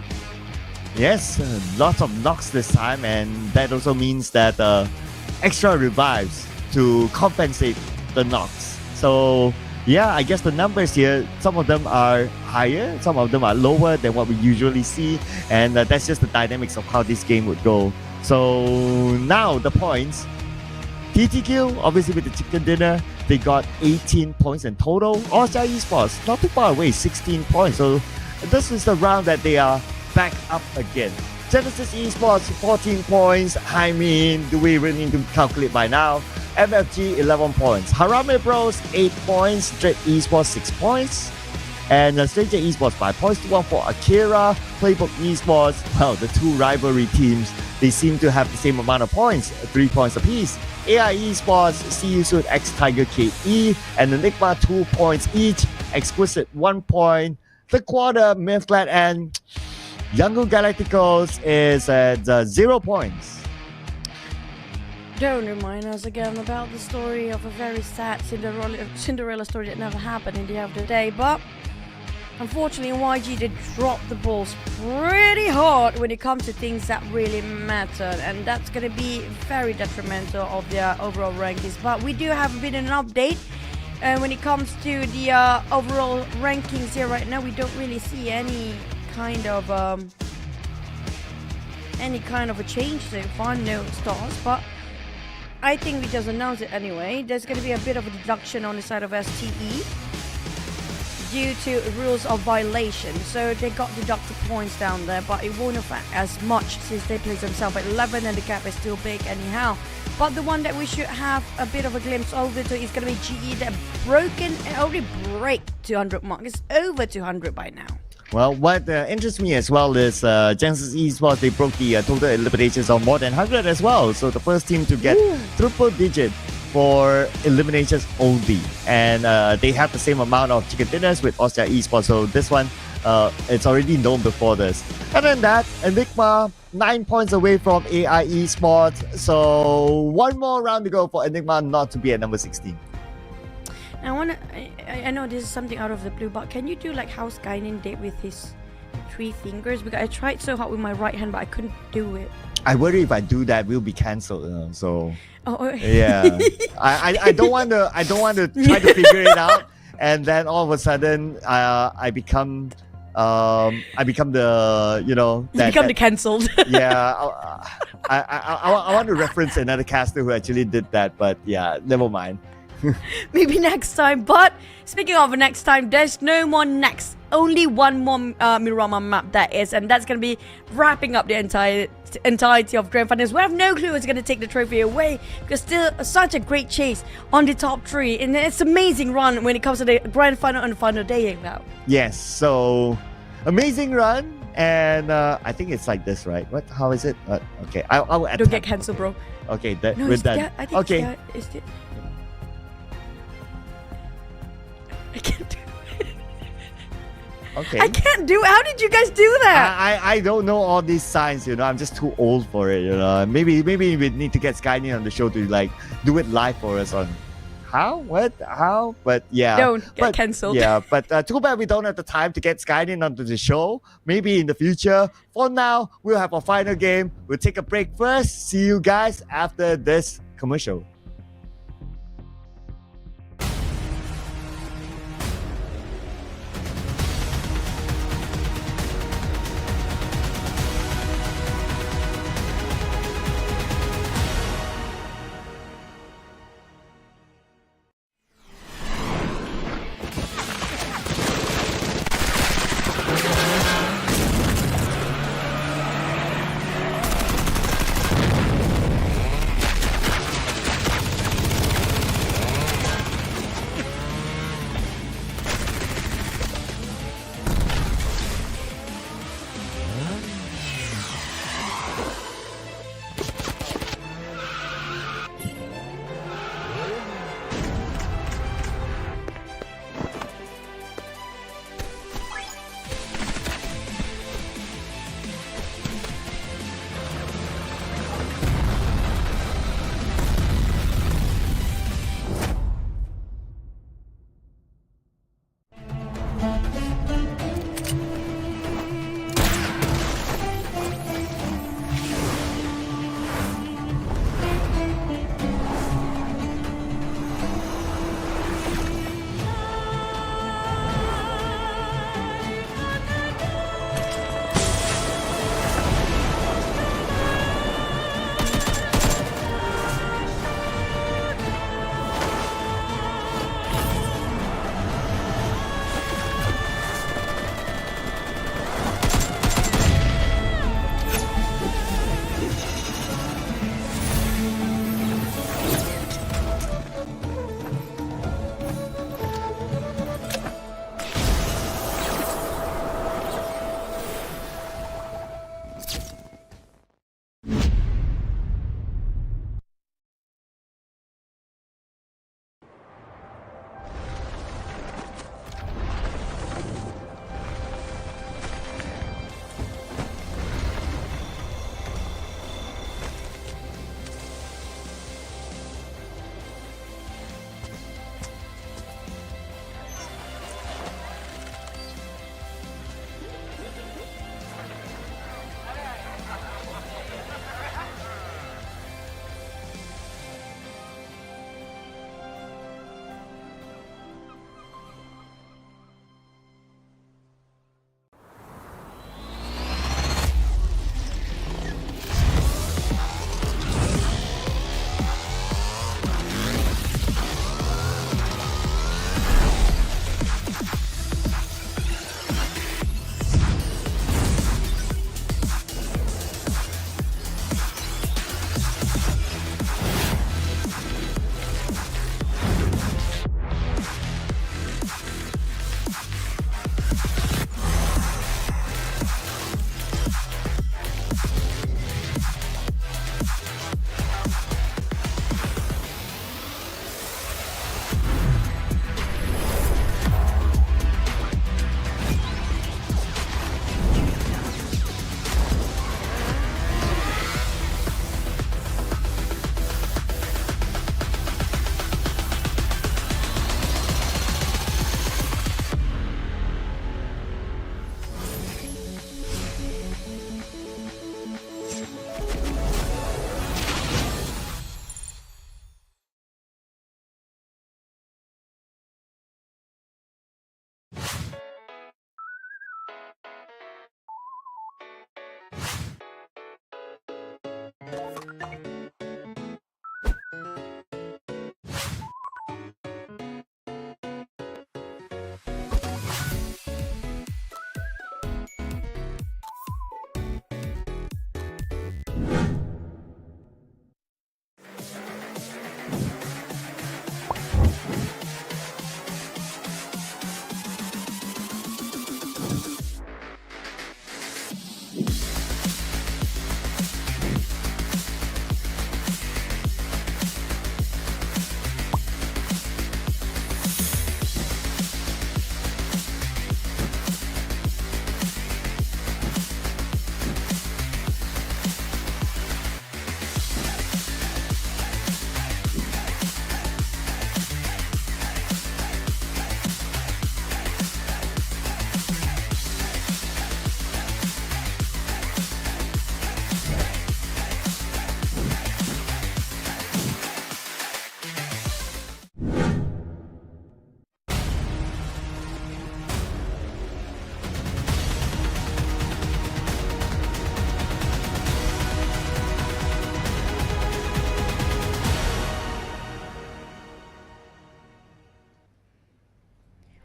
S1: Yes, lots of knocks this time, and that also means that extra revives to compensate the knocks. So yeah, I guess the numbers here, some of them are higher, some of them are lower than what we usually see, and that's just the dynamics of how this game would go. So now the points. TTQ, obviously with the chicken dinner, they got 18 points in total. Austria Esports, not too far away, 16 points. So this is the round that they are back up again. Genesis Esports, 14 points. I mean, do we really need to calculate by now? MFG, 11 points. Harame Bros, 8 points. Dread Esports, 6 points. And Stranger Esports, 5 points. 2-1 for Akira. Playbook Esports, well, the 2 rivalry teams, they seem to have the same amount of points, 3 points apiece. AI Esports, See You Soon, X Tiger KE, and Enigma, 2 points each. Exquisite, 1 point. The quarter, Mythland, and Yangon Galacticos is at 0 points.
S2: Don't remind us again about the story of a very sad Cinderella story that never happened in the end of the day. But unfortunately, YG did drop the balls pretty hard when it comes to things that really matter, and that's going to be very detrimental of their overall rankings. But we do have a bit of an update. When it comes to the overall rankings here right now, we don't really see any kind of a change so far, no stars, but I think we just announced it anyway. There's going to be a bit of a deduction on the side of STE due to rules of violation, so they got deducted points down there, but it won't affect as much since they place themselves at 11 and the gap is still big anyhow. But the one that we should have a bit of a glimpse over to is going to be GE that already break 200 mark. It's over 200 by now.
S1: Well, what interests me as well is Genesis Esports, they broke the total eliminations of more than 100 as well. So the first team to get triple digit for eliminations only. And they have the same amount of chicken dinners with Austria Esports. So this one, it's already known before this. Other than that, Enigma, 9 points away from AI Esports. So one more round to go for Enigma not to be at number 16.
S2: I know this is something out of the blue, but can you do like how Skynin did with his 3 fingers? Because I tried so hard with my right hand, but I couldn't do it.
S1: I worry if I do that, we'll be cancelled. So
S2: okay.
S1: Yeah, I don't want to try to figure it out, and then all of a sudden I become the
S2: the cancelled.
S1: Yeah, I want to reference another caster who actually did that, but yeah, never mind.
S2: Maybe next time. But speaking of next time, there's no more next. Only one more Miramar map that is, and that's going to be wrapping up the entirety of Grand Finals. We have no clue who's going to take the trophy away, because still such a great chase on the top 3, and it's amazing run when it comes to the Grand Final and the final day now.
S1: Yes, so amazing run, and I think it's like this, right? What? How is it? Okay, I'll
S2: don't get cancelled, bro.
S1: Okay,
S2: no,
S1: we're done.
S2: I think
S1: okay.
S2: I can't do it.
S1: Okay.
S2: I can't do it. How did you guys do that?
S1: I don't know all these signs, I'm just too old for it, Maybe we need to get Skynin on the show to like do it live for us on how? But yeah.
S2: Don't get cancelled.
S1: Yeah, but too bad we don't have the time to get Skynin onto the show. Maybe in the future. For now, we'll have a final game. We'll take a break first. See you guys after this commercial.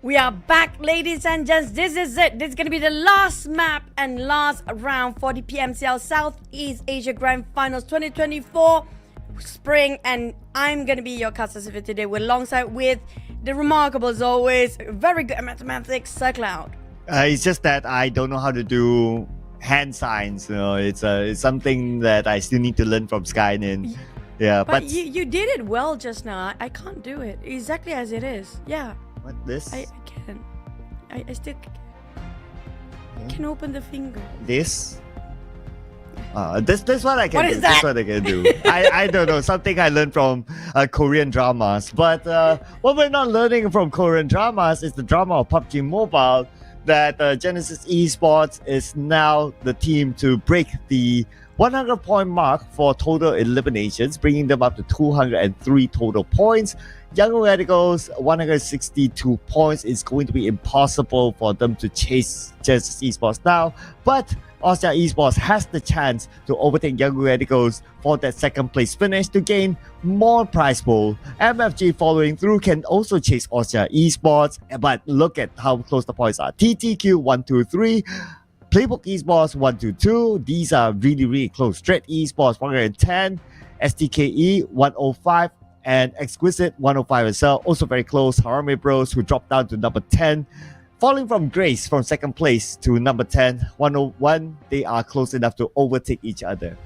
S2: We are back, ladies and gents. This is it. This is going to be the last map and last round for the PMCL Southeast Asia Grand Finals 2024 Spring. And I'm going to be your caster today, with alongside with the remarkable, as always, very good at mathematics, Sir Cloud.
S1: It's just that I don't know how to do hand signs. It's something that I still need to learn from Skynin. Yeah,
S2: but you did it well just now. I can't do it exactly as it is. Yeah.
S1: What, this?
S2: I can. I still can open the finger.
S1: This? This what I can
S2: what
S1: do.
S2: Is that?
S1: This what I can do. I don't know. Something I learned from Korean dramas. But what we're not learning from Korean dramas is the drama of PUBG Mobile, that Genesis Esports is now the team to break the 100 point mark for total eliminations, bringing them up to 203 total points. Young Radicals 162 points. Is going to be impossible for them to chase Genesis Esports now, but Austria Esports has the chance to overtake Young Radicals for that second place finish to gain more prize pool. MFG following through can also chase Austria Esports, but look at how close the points are. TTQ 123, Playbook Esports 122. These are really close. Dread Esports 110, STKE 105, and Exquisite 105 as well. Also very close. Harame Bros, who dropped down to number 10. Falling from grace from second place to number 10, 101. They are close enough to overtake each other.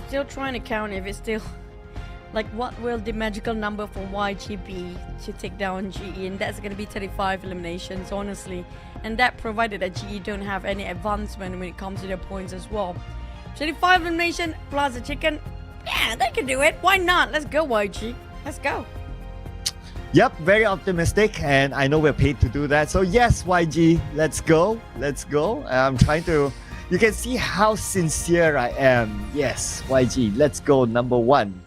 S2: Still trying to count if it's still like what will the magical number for YG be to take down GE, and that's going to be 35 eliminations, honestly, and that provided that GE don't have any advancement when it comes to their points as well. 35 elimination plus a chicken, yeah, they can do it. Why not? Let's go, YG. Let's go.
S1: Yep, very optimistic, and I know we're paid to do that. So yes, YG, let's go. I'm trying to, you can see how sincere I am. Yes, YG, let's go, number one.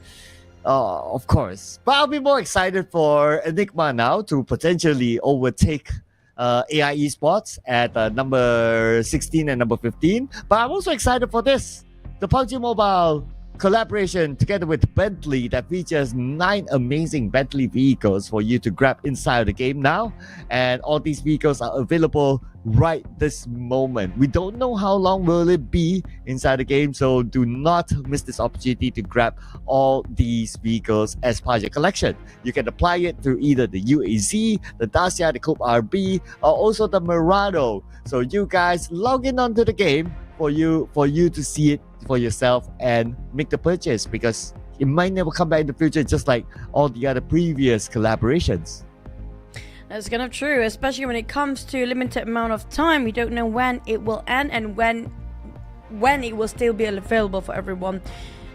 S1: Of course. But I'll be more excited for Enigma now to potentially overtake AI Esports at number 16 and number 15. But I'm also excited for this, the PUBG Mobile collaboration together with Bentley that features 9 amazing Bentley vehicles for you to grab inside the game now, and all these vehicles are available right this moment. We don't know how long will it be inside the game, so do not miss this opportunity to grab all these vehicles as part of your collection. You can apply it to either the UAZ, the Dacia, the Coupe RB, or also the Murano. So you guys log in onto the game for you to see it for yourself and make the purchase, because it might never come back in the future, just like all the other previous collaborations.
S2: That's kind of true, especially when it comes to a limited amount of time. We don't know when it will end and when it will still be available for everyone.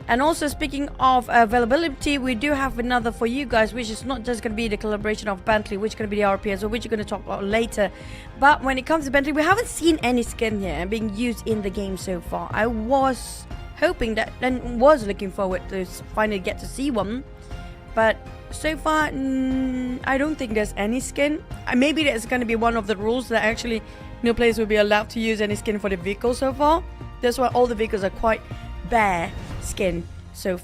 S2: And also, speaking of availability, we do have another for you guys, which is not just going to be the collaboration of Bentley, which is going to be the RPS, or which you're going to talk about later. But when it comes to Bentley, we haven't seen any skin here being used in the game so far. I was hoping that and was looking forward to finally get to see one, but so far I don't think there's any skin. Maybe that's going to be one of the rules, that actually no players will be allowed to use any skin for the vehicle so far. That's why all the vehicles are quite bear skin. So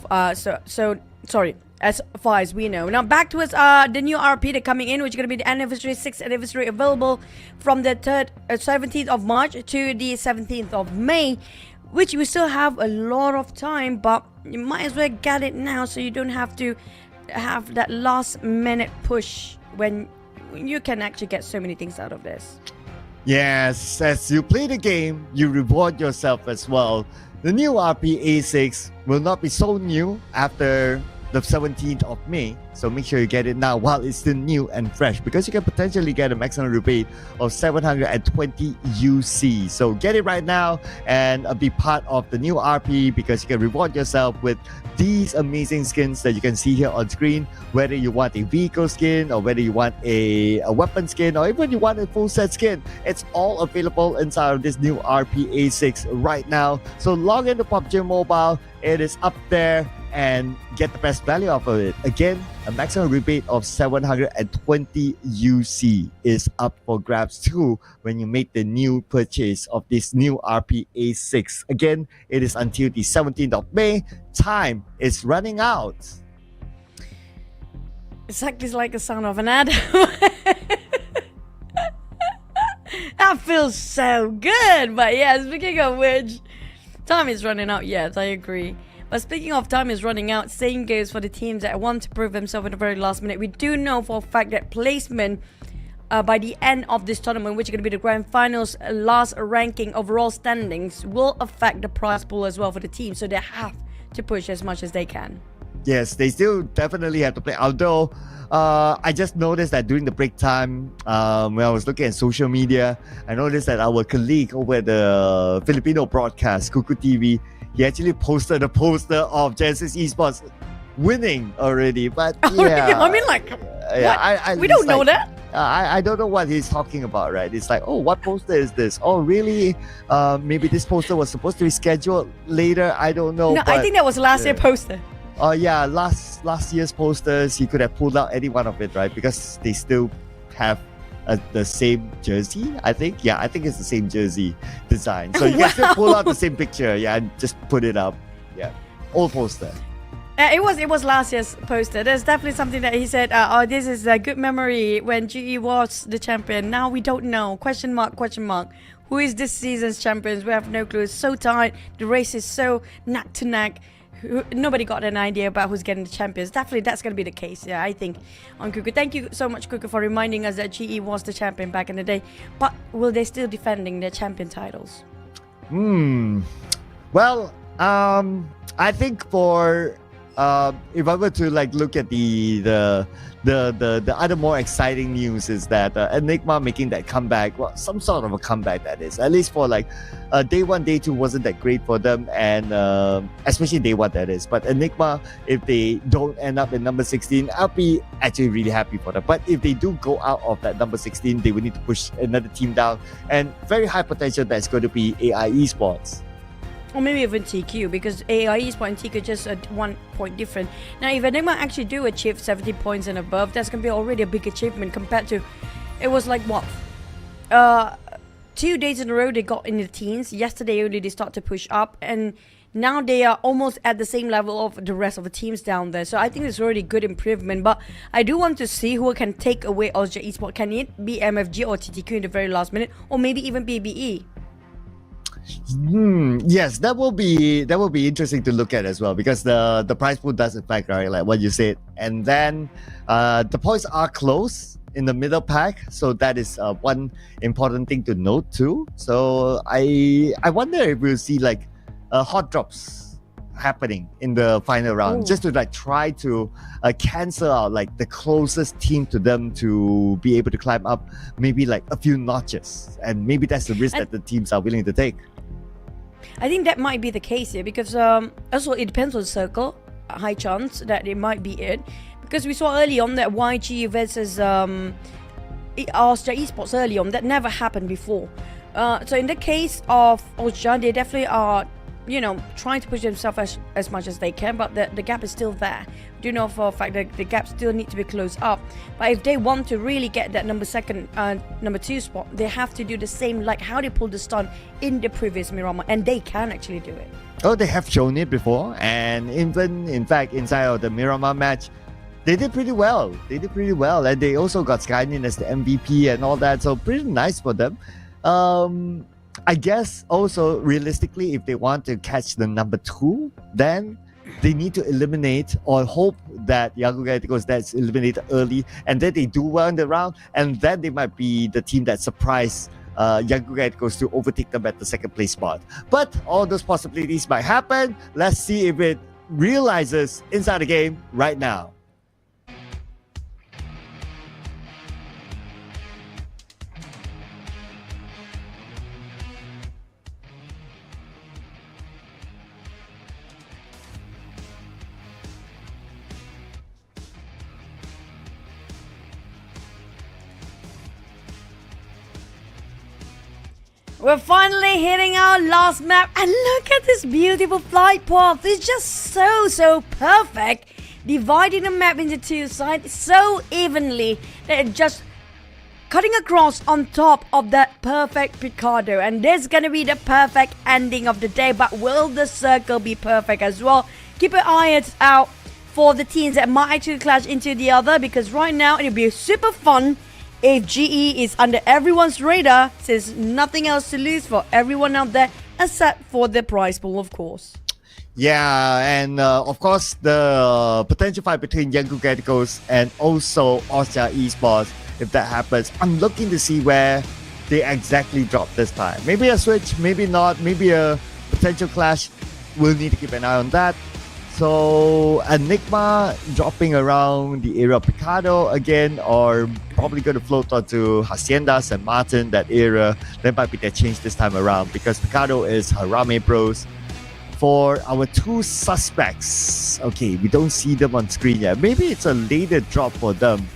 S2: sorry. As far as we know. Now back towards the new RP that coming in, which is going to be the anniversary, 6th anniversary, available from the 17th of March to the 17th of May, which we still have a lot of time, but you might as well get it now so you don't have to have that last minute push when you can actually get so many things out of this.
S1: Yes, as you play the game, you reward yourself as well. The new RP A6 will not be so new after the 17th of May, so make sure you get it now while it's still new and fresh, because you can potentially get a maximum rebate of 720 UC. So get it right now and be part of the new RP, because you can reward yourself with these amazing skins that you can see here on screen, whether you want a vehicle skin or whether you want a weapon skin or even you want a full set skin. It's all available inside of this new RP A6 right now. So log into PUBG Mobile, it is up there, and get the best value out of it. Again, a maximum rebate of 720 UC is up for grabs too when you make the new purchase of this new RP A6. Again, it is until the 17th of May. Time is running out.
S2: Exactly like the sound of an ad. That feels so good. But yeah, speaking of which, time is running out. Yes, I agree. But speaking of time is running out, same goes for the teams that want to prove themselves in the very last minute. We do know for a fact that placement by the end of this tournament, which is going to be the grand finals, last ranking overall standings, will affect the prize pool as well for the team. So they have to push as much as they can.
S1: Yes, they still definitely have to play. Although, I just noticed that during the break time, when I was looking at social media, I noticed that our colleague over at the Filipino broadcast, Kuku TV, he actually posted a poster of Genesis Esports winning already. But yeah,
S2: I mean, like,
S1: yeah,
S2: we don't know that.
S1: I don't know what he's talking about, right? It's like, oh, what poster is this? Oh, really? Maybe this poster was supposed to be scheduled later. I don't know.
S2: No, I think that was last year's poster.
S1: Oh yeah, last year's posters, he could have pulled out any one of it, right? Because they still have the same jersey, I think. Yeah, I think it's the same jersey design. So you can still pull out the same picture, yeah, and just put it up. Yeah, old poster.
S2: It was last year's poster. There's definitely something that he said, oh, this is a good memory when GE was the champion. Now we don't know. Question mark, question mark. Who is this season's champions? We have no clue. It's so tight. The race is so neck to neck. Nobody got an idea about who's getting the champions. Definitely that's going to be the case, yeah, I think, on Kuku. Thank you so much, Kuku, for reminding us that GE was the champion back in the day. But will they still defending their champion titles?
S1: Well, I think for if I were to like look at the other more exciting news is that Enigma making that comeback, well, some sort of a comeback that is, at least for like day one, day two wasn't that great for them, and especially day one that is. But Enigma, if they don't end up in number 16, I'll be actually really happy for them. But if they do go out of that number 16, they will need to push another team down, and very high potential that's going to be AI Esports.
S2: Or maybe even TQ, because AI Esports and TQ just at 1 point different. Now, if Enigma actually do achieve 70 points and above, that's going to be already a big achievement compared to, it was like what? 2 days in a row they got in the teens. Yesterday only they start to push up, and now they are almost at the same level of the rest of the teams down there. So I think it's already good improvement. But I do want to see who can take away Austria Esports. Can it be MFG or TTQ in the very last minute, or maybe even PBE?
S1: Yes, that will be interesting to look at as well, because the prize pool does affect, right, like what you said, and then the points are close in the middle pack, so that is one important thing to note too. So I wonder if we'll see like hot drops happening in the final round, just to like try to cancel out like the closest team to them to be able to climb up maybe like a few notches, and maybe that's the risk that the teams are willing to take.
S2: I think that might be the case here, because also it depends on circle. High chance that it might be it, because we saw early on that YG versus Austria Esports early on, that never happened before. So in the case of Austria, they definitely are, you know, trying to push themselves as much as they can, but the gap is still there. We do know for a fact that the gap still need to be closed up. But if they want to really get that number 2 spot, they have to do the same like how they pulled the stun in the previous Miramar, and they can actually do it.
S1: Oh, they have shown it before, and even in fact inside of the Miramar match, they did pretty well. And they also got Skynin as the MVP and all that. So pretty nice for them. I guess also realistically, if they want to catch the number 2, then they need to eliminate or hope that Yahoo Galacticos that's eliminated early, and then they do well in the round, and then they might be the team that surprise Yahoo Galacticos to overtake them at the second place spot. But all those possibilities might happen. Let's see if it realizes inside the game right now.
S2: We're finally hitting our last map, and look at this beautiful flight path. It's just so perfect, dividing the map into 2 sides so evenly that it just cutting across on top of that perfect Picardo. And this is gonna be the perfect ending of the day, but will the circle be perfect as well? Keep your eyes out for the teams that might actually clash into the other, because right now it'll be super fun if GE is under everyone's radar, since nothing else to lose for everyone out there except for the prize pool, of course.
S1: Yeah, and of course the potential fight between Yahoo Galacticos and also Austria Esports, if that happens, I'm looking to see where they exactly drop this time. Maybe a switch, maybe not, maybe a potential clash. We'll need to keep an eye on that. So Enigma dropping around the area of Picado again, or probably going to float onto Hacienda, San Martin, that area. That might be their change this time around, because Picado is Harame Bros. For our 2 suspects, okay, we don't see them on screen yet. Maybe it's a later drop for them,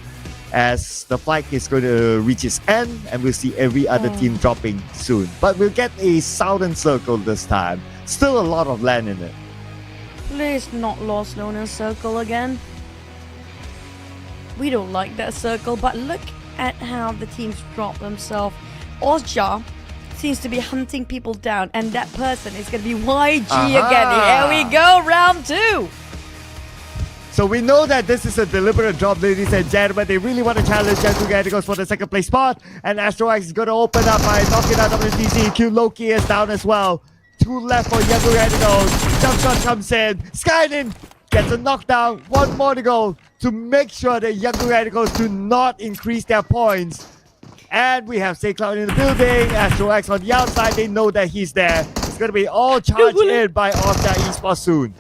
S1: as the flight is going to reach its end, and we'll see every other team dropping soon. But we'll get a southern circle this time. Still a lot of land in it.
S2: Please not Lost Loner Circle again. We don't like that circle, but look at how the teams drop themselves. Ozja seems to be hunting people down, and that person is going to be YG again. Here we go, round 2.
S1: So we know that this is a deliberate drop, ladies and gentlemen. They really want to challenge Yahoo Galacticos for the second place spot, and Astro X is going to open up by knocking out WTC. Q Loki is down as well. 2 left for Yahoo Galacticos. Jump shot comes in. Skynin gets a knockdown. 1 more to go to make sure that Yahoo Galacticos do not increase their points. And we have Cloud in the building. Astro X on the outside. They know that he's there. It's going to be all charged in by Austria Esports soon.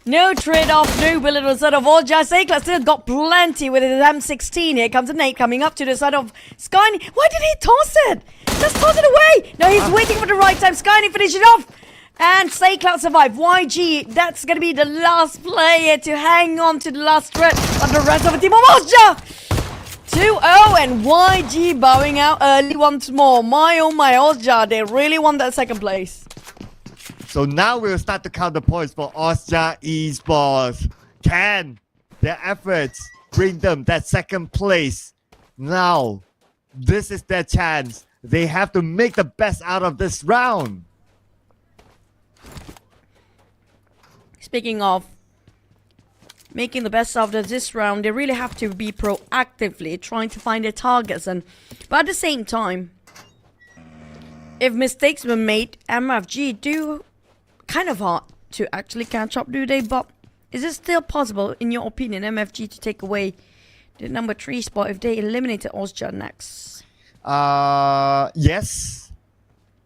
S2: No trade-off, no little side of Ozja. Cloud still got plenty with his M16. Here comes a nade coming up to the side of Skyny. Why did he toss it? Just toss it away. No, he's waiting for the right time. Skyny finish it off. And Cloud survive. YG, that's going to be the last player to hang on to the last threat of the rest of the team of Ozja. 2-0, and YG bowing out early once more. My oh my, Ozja, they really want that second place.
S1: So now we'll start to count the points for Austria Esports. Can their efforts bring them that second place? Now, this is their chance. They have to make the best out of this round.
S2: Speaking of making the best out of this round, they really have to be proactively trying to find their targets. But at the same time, if mistakes were made, MFG do kind of hard to actually catch up, do they? But is it still possible, in your opinion, MFG to take away the number 3 spot if they eliminated Ozja next?
S1: Yes.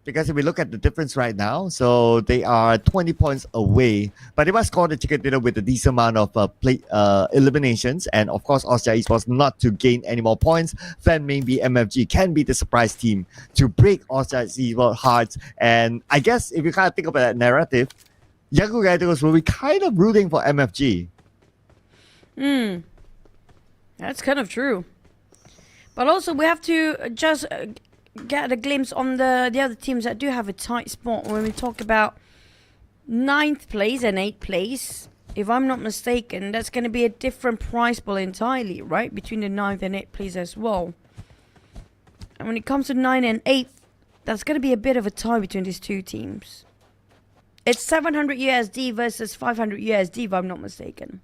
S1: Because if we look at the difference right now, so they are 20 points away, but they must score the chicken dinner with a decent amount of eliminations, and of course Austria Esports not to gain any more points. Then maybe MFG can be the surprise team to break Austria Esports' hearts. And I guess if you kind of think about that narrative, Yahoo Galacticos will be kind of rooting for MFG.
S2: That's kind of true. But also we have to just get a glimpse on the other teams that do have a tight spot when we talk about 9th place and 8th place. If I'm not mistaken, that's going to be a different prize pool entirely, right? Between the 9th and 8th place as well. And when it comes to 9th and 8th, that's going to be a bit of a tie between these 2 teams. It's 700 USD versus 500 USD, if I'm not mistaken.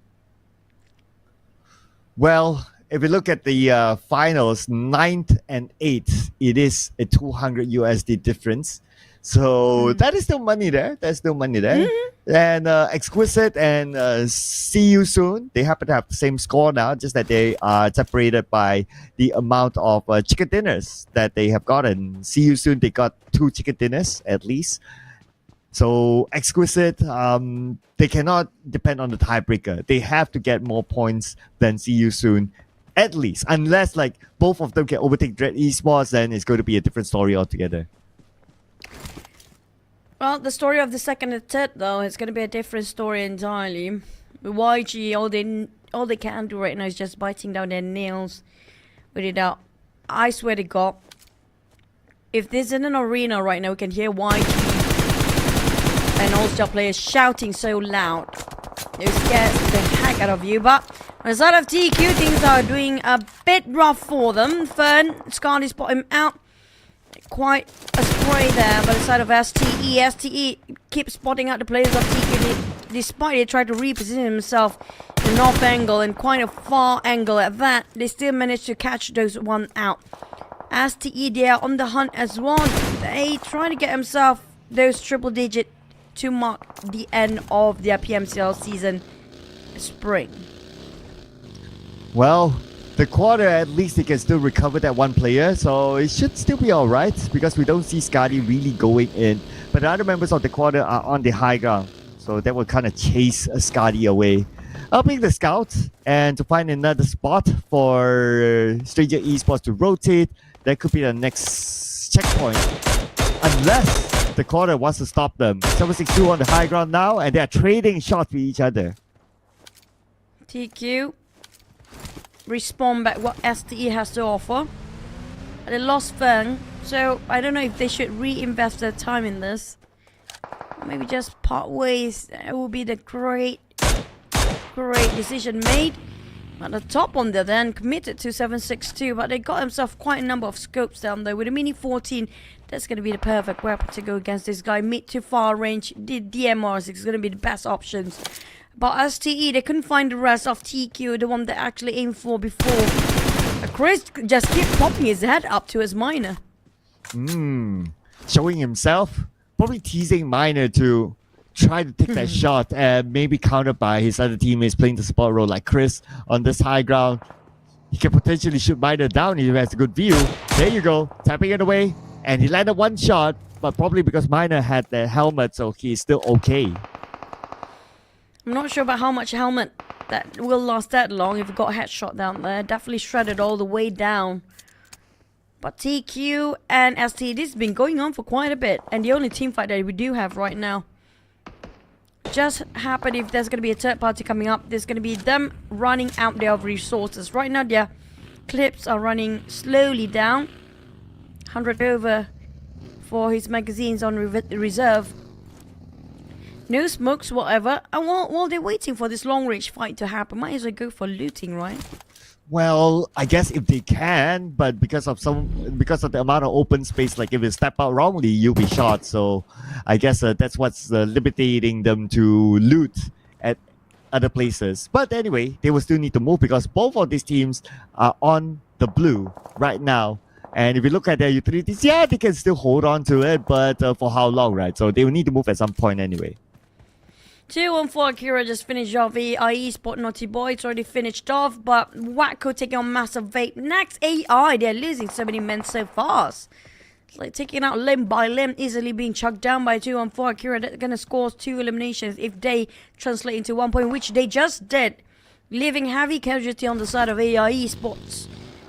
S1: Well, if we look at the finals, 9th and 8th, it is a 200 USD difference. So that is still money there. There's still money there. And Exquisite and See You Soon, they happen to have the same score now, just that they are separated by the amount of chicken dinners that they have gotten. See You Soon, they got 2 chicken dinners at least. So Exquisite, they cannot depend on the tiebreaker. They have to get more points than See You Soon, at least. Unless like both of them can overtake Dread Esports, then it's going to be a different story altogether.
S2: Well, the story of the second and third, though, is going to be a different story entirely. YG, all they can do right now is just biting down their nails with it out. I swear to God, if this is in an arena right now, we can hear YG and all-star players shouting so loud. It scares the heck out of you. But on the side of TQ, things are doing a bit rough for them. Fern, Scarly spot him out. Quite a spray there by the side of STE. STE keeps spotting out the players of TQ despite they try to reposition himself in the north angle and quite a far angle at that. They still manage to catch those one out. STE, they are on the hunt as well. They try to get himself those triple digit to mark the end of their PMCL season spring.
S1: Well, the quarter, at least they can still recover that one player, so it should still be alright because we don't see Skadi really going in. But the other members of the quarter are on the high ground, so that will kind of chase Skadi away. Helping the scouts and to find another spot for Stranger Esports to rotate. That could be the next checkpoint. Unless the quarter wants to stop them. 762 on the high ground now, and they are trading shots with each other.
S2: TQ respond back what STE has to offer. They lost Feng, so I don't know if they should reinvest their time in this. Maybe just part ways. It will be the great decision made. At the top on there then committed to 762, but they got themselves quite a number of scopes down there. With a Mini 14, that's going to be the perfect weapon to go against this guy. Mid to far range, the DMRs is going to be the best options. But STE, they couldn't find the rest of TQ, the one they actually aimed for before. Chris just kept popping his head up to his miner.
S1: Showing himself, probably teasing Miner to try to take that shot and maybe countered by his other teammates playing the support role like Chris on this high ground. He can potentially shoot Miner down if he has a good view. There you go, tapping it away. And he landed one shot, but probably because Miner had the helmet, so he's still okay.
S2: I'm not sure about how much helmet that will last that long if you got a headshot down there. Definitely shredded all the way down. But TQ and ST, this has been going on for quite a bit. And the only team fight that we do have right now. Just happen if there's going to be a third party coming up. There's going to be them running out there of resources. Right now their clips are running slowly down. 100 over for his magazines on reserve. No smokes, whatever. And while they're waiting for this long range fight to happen, might as well go for looting, right?
S1: Well, I guess if they can, but because of the amount of open space, like if you step out wrongly, you'll be shot. So I guess that's what's limiting them to loot at other places. But anyway, they will still need to move because both of these teams are on the blue right now. And if you look at their utilities, yeah, they can still hold on to it, but for how long, right? So they will need to move at some point anyway.
S2: 2-1-4 Akira just finished off AI Sport Naughty Boy. It's already finished off, but Wacko taking on Massive Vape. Next AI, they're losing so many men so fast. It's like taking out limb by limb, easily being chucked down by 2-1-4 Akira. They're going to score 2 eliminations if they translate into 1 point, which they just did. Leaving heavy casualty on the side of AI Sports.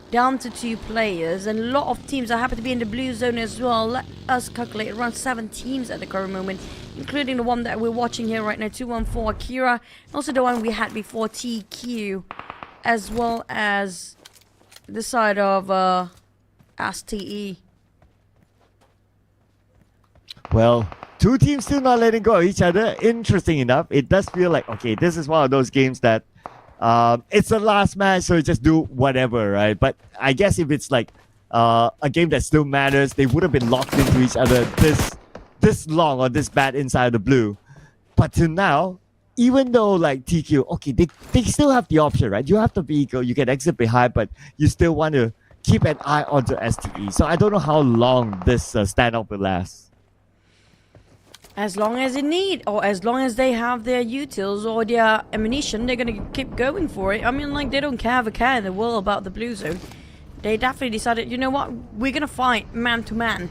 S2: Down to 2 players, and a lot of teams are happy to be in the blue zone as well. Let us calculate around 7 teams at the current moment, including the one that we're watching here right now, 2-1-4 Akira, and also the one we had before, TQ, as well as the side of STE.
S1: Well, 2 teams still not letting go of each other. Interesting enough, it does feel like, okay, this is one of those games that it's the last match, so just do whatever, right? But I guess if it's like a game that still matters, they would have been locked into each other this long or this bad inside the blue. But till now, even though like TQ, okay, they still have the option, right? You have the vehicle, you can exit behind, but you still want to keep an eye onto STE. So I don't know how long this standoff will last.
S2: As long as they need, or as long as they have their utils or their ammunition, they're gonna keep going for it. I mean, like, they don't have a care in the world about the blue zone. They definitely decided, you know what, we're gonna fight man to man.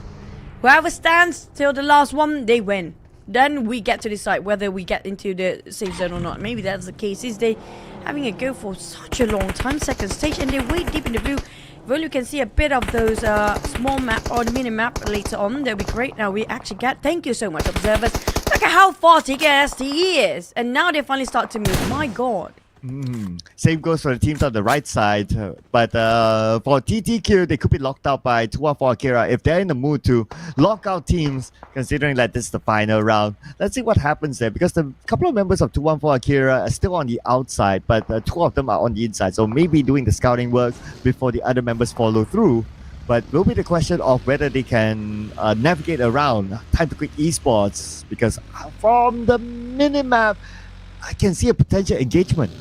S2: Whoever stands till the last one, they win. Then we get to decide whether we get into the safe zone or not. Maybe that's the case. Is they having a go for such a long time, second stage, and they way deep in the blue. Well, you can see a bit of those small map or the mini map later on. That'll be great. Now we actually get. Thank you so much, observers. Look at how fast TKST is, and now they finally start to move. My God.
S1: Same goes for the teams on the right side, but for TTQ, they could be locked out by 214 Akira if they're in the mood to lock out teams, considering that this is the final round. Let's see what happens there, because the couple of members of 214 Akira are still on the outside, but two of them are on the inside, so maybe doing the scouting work before the other members follow through. But will be the question of whether they can navigate around Time to Quick Esports, because from the minimap, I can see a potential engagement.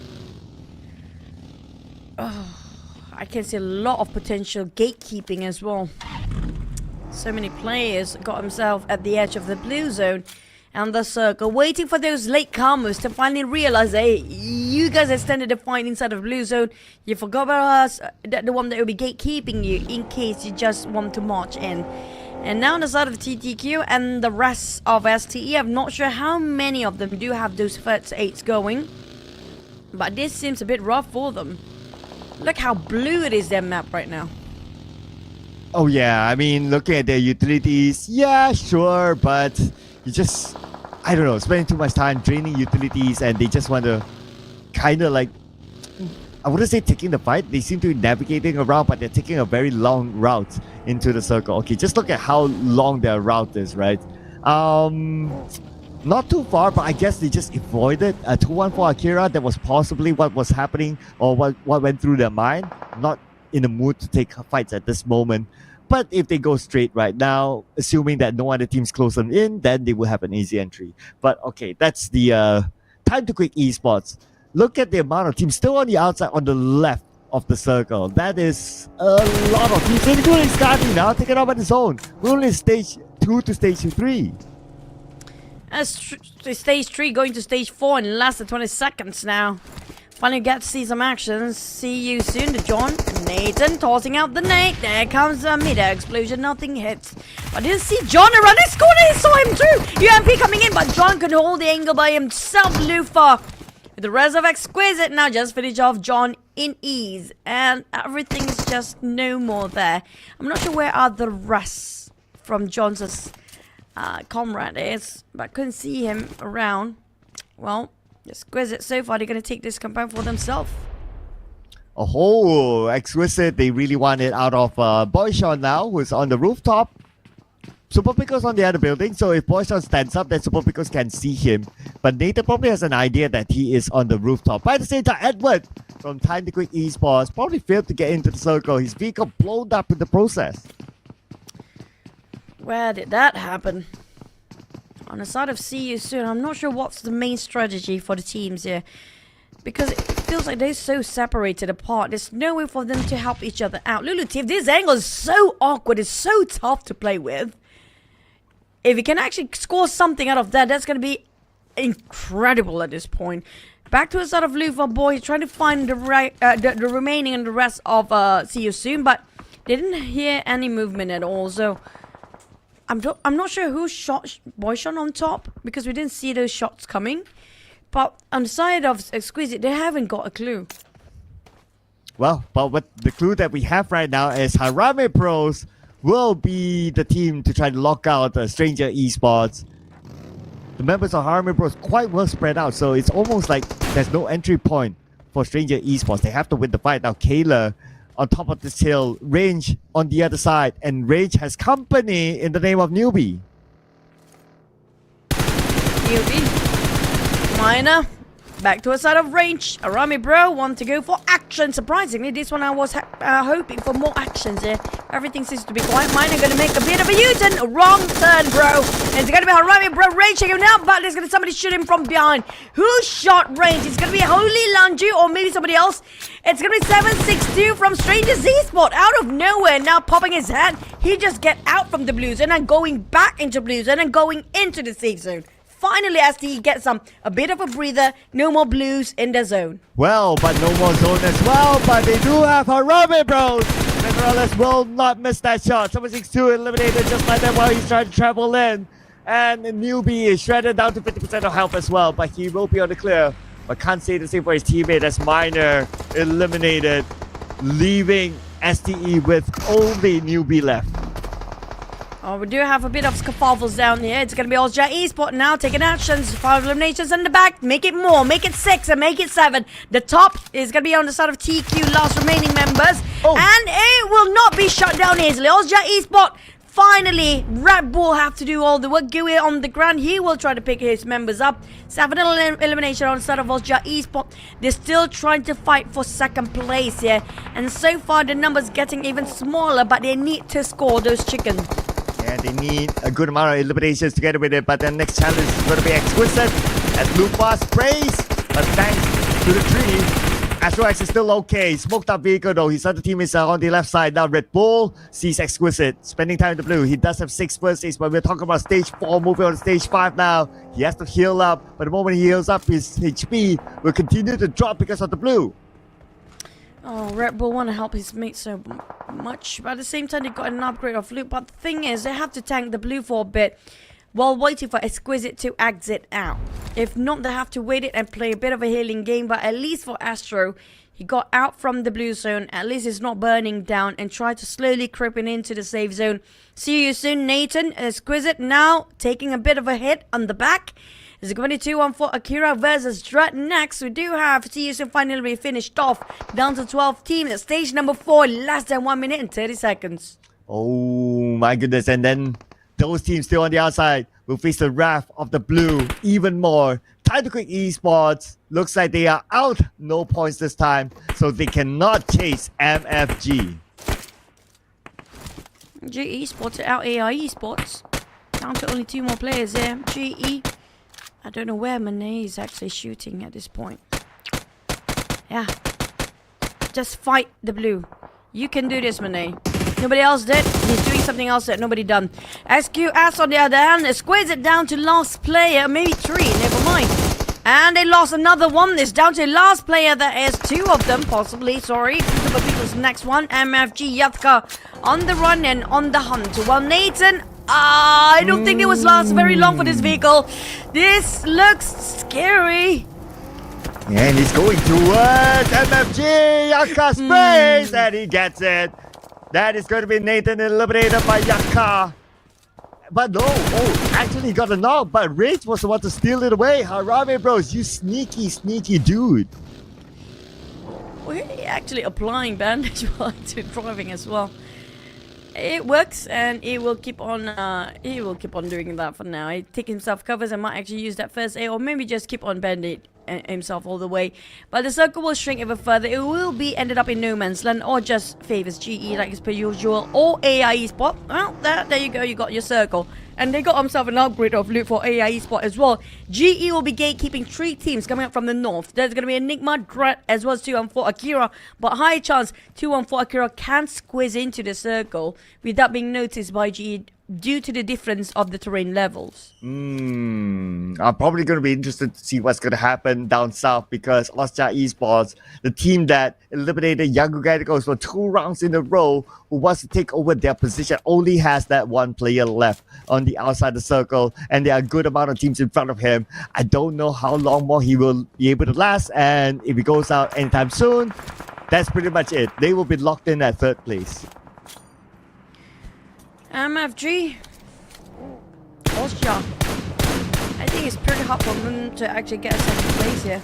S2: I can see a lot of potential gatekeeping as well. So many players got themselves at the edge of the blue zone and the circle, waiting for those late comers to finally realize, hey, you guys extended the fight inside of the blue zone. You forgot about us, the one that will be gatekeeping you in case you just want to march in. And now on the side of TTQ and the rest of STE, I'm not sure how many of them do have those first 8s going, but this seems a bit rough for them. Look how blue it is, their map right now.
S1: Oh yeah, I mean, looking at their utilities, yeah, sure, but you just, I don't know, spending too much time draining utilities, and they just want to kind of like, I wouldn't say taking the fight, they seem to be navigating around, but they're taking a very long route into the circle. Okay, just look at how long their route is, right? Not too far, but I guess they just avoided 214 Akira. That was possibly what was happening, or what went through their mind. Not in the mood to take fights at this moment. But if they go straight right now, assuming that no other teams close them in, then they will have an easy entry. But okay, that's the Time to Quick Esports. Look at the amount of teams still on the outside, on the left of the circle. That is a lot of teams, including Scotty now, taken up on his own. We're only stage 2 to stage 3.
S2: As stage 3 going to stage 4 in less than 20 seconds now. Finally get to see some action. See you soon to John. Nathan tossing out the nade. There comes a mid-air explosion. Nothing hits. I didn't see John around this corner. I saw him too. UMP coming in, but John could hold the angle by himself. Lufa with the rest of Exquisite now just finish off John in ease. And everything's just no more there. I'm not sure where are the rest from John's comrade is, but I couldn't see him around. Well, Exquisite so far, they're going to take this compound for themselves.
S1: Oh, Exquisite, they really want it out of Boyshon now, who's on the rooftop. Super Pickles on the other building, so if Boyshon stands up, then Super Pickles can see him. But Nathan probably has an idea that he is on the rooftop. By the same time, Edward from Time to Quick Esports probably failed to get into the circle. His vehicle blown up in the process.
S2: Where did that happen? On the side of see you soon, I'm not sure what's the main strategy for the teams here. Because it feels like they're so separated apart. There's no way for them to help each other out. Lulu Tiff, this angle is so awkward. It's so tough to play with. If you can actually score something out of that, that's going to be incredible at this point. Back to the side of Lufa boys, trying to find the remaining and the rest of see you soon. But they didn't hear any movement at all. So I'm not sure who shot Boyshon on top, because we didn't see those shots coming. But on the side of Exquisite, they haven't got a clue.
S1: Well, but what the clue that we have right now is Harame Pros will be the team to try to lock out Stranger Esports. The members of Harame Pros quite well spread out, so it's almost like there's no entry point for Stranger Esports. They have to win the fight. Now Kayla on top of this hill, Range on the other side, and Range has company in the name of Newbie.
S2: Newbie, Minor, Back to a side of range. Arami bro want to go for action. Surprisingly, this one I was hoping for more actions here. Everything seems to be quite minor. Gonna make a bit of a U-turn. Wrong turn, bro. It's gonna be Arami bro raging him now, but there's gonna somebody shoot him from behind. Who shot range? It's gonna be Holy Lanju or maybe somebody else. It's gonna be 762 from Stranger Z-Spot out of nowhere. Now popping his head. He just get out from the blue zone and going back into blue zone and going into the safe zone. Finally, ST gets a bit of a breather. No more blues in the zone.
S1: Well, but no more zone as well. But they do have Harame Bros. And Morales will not miss that shot. 762 eliminated just like that while he's trying to travel in. And the newbie is shredded down to 50% of health as well. But he will be on the clear. But can't say the same for his teammate as Minor eliminated, leaving STE with only newbie left.
S2: Oh, we do have a bit of scuffles down here. It's going to be Ozja Esports now taking actions. 5 eliminations in the back. Make it more. Make it 6 and make it 7. The top is going to be on the side of TQ, last remaining members. Oh. And it will not be shut down easily. Ozja Esports, finally, Red Bull have to do all the work. Gui on the ground. He will try to pick his members up. 7 elimination on the side of Ozja Esports. They're still trying to fight for second place here. And so far, the numbers getting even smaller, but they need to score those chickens.
S1: And they need a good amount of eliminations together with it. But the next challenge is going to be exquisite. As Lupa sprays. But thanks to the tree, Astrox is still okay. Smoked up vehicle though. His other team is on the left side. Now Red Bull sees Exquisite. Spending time in the blue. He does have 6 first aids. But we're talking about stage 4. Moving on to stage 5 now. He has to heal up. But the moment he heals up, his HP will continue to drop because of the blue.
S2: Oh, Red Bull want to help his mate so much, but at the same time they got an upgrade of loot. But the thing is, they have to tank the blue for a bit while waiting for Exquisite to exit out. If not, they have to wait it and play a bit of a healing game. But at least for Astro, he got out from the blue zone. At least it's not burning down and try to slowly creeping into the safe zone. See you soon, Nathan. Exquisite now taking a bit of a hit on the back. It's going to be 2-1 for Akira versus Dread next. We do have TSM finally finished off. Down to 12 teams at stage number 4. Less than 1 minute and 30 seconds.
S1: Oh my goodness. And then those teams still on the outside will face the wrath of the blue even more. Time to Quick Esports. Looks like they are out. No points this time. So they cannot chase MFG.
S2: GE Esports out AI Esports. Down to only 2 more players there. GE. I don't know where Manet is actually shooting at this point. Yeah. Just fight the blue. You can do this, Manet. Nobody else did. He's doing something else that nobody done. SQS on the other hand, squares it down to last player. Maybe 3, never mind. And they lost another one. It's down to last player. That is 2 of them, possibly. Sorry. Super People's next one. MFG Yatka on the run and on the hunt. Well, Nathan... I don't think it was last very long for this vehicle. This looks scary.
S1: And he's going towards MFG. Yaka sprays and he gets it. That is going to be Nathan eliminated by Yaka. But no, actually he got a knock. But Rage was the one to steal it away. Harame Bros, you sneaky, sneaky dude.
S2: We're actually applying bandage while driving as well. It works, and he will keep on doing that for now. He take himself covers and might actually use that first aid, or maybe just keep on band-aid himself all the way. But the circle will shrink even further. It will be ended up in no man's land, or just favors GE like as per usual, or AI Esports. Well, there you go. You got your circle. And they got themselves an upgrade of loot for AI Esports as well. GE will be gatekeeping 3 teams coming up from the north. There's going to be Enigma, Dread, as well as 2-1 for Akira. But high chance 2-1 for Akira can squeeze into the circle without being noticed by GE due to the difference of the terrain levels.
S1: I'm probably going to be interested to see what's going to happen down south because Ostia Esports, the team that eliminated Yango Gaticos for 2 rounds in a row, who wants to take over their position, only has that 1 player left on the outside the circle, and there are a good amount of teams in front of him. I don't know how long more he will be able to last, and if he goes out anytime soon, that's pretty much it. They will be locked in at 3rd place.
S2: MFG. Austria. I think it's pretty hard for them to actually get a 2nd place here.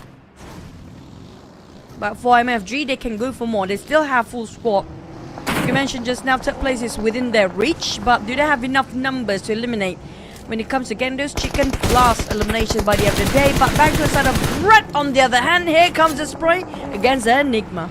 S2: But for MFG, they can go for more. They still have full squad. You mentioned just now 3rd place is within their reach, but do they have enough numbers to eliminate when it comes to getting those chicken last eliminations by the end of the day. But back to the side of Brett on the other hand. Here comes the spray against Enigma.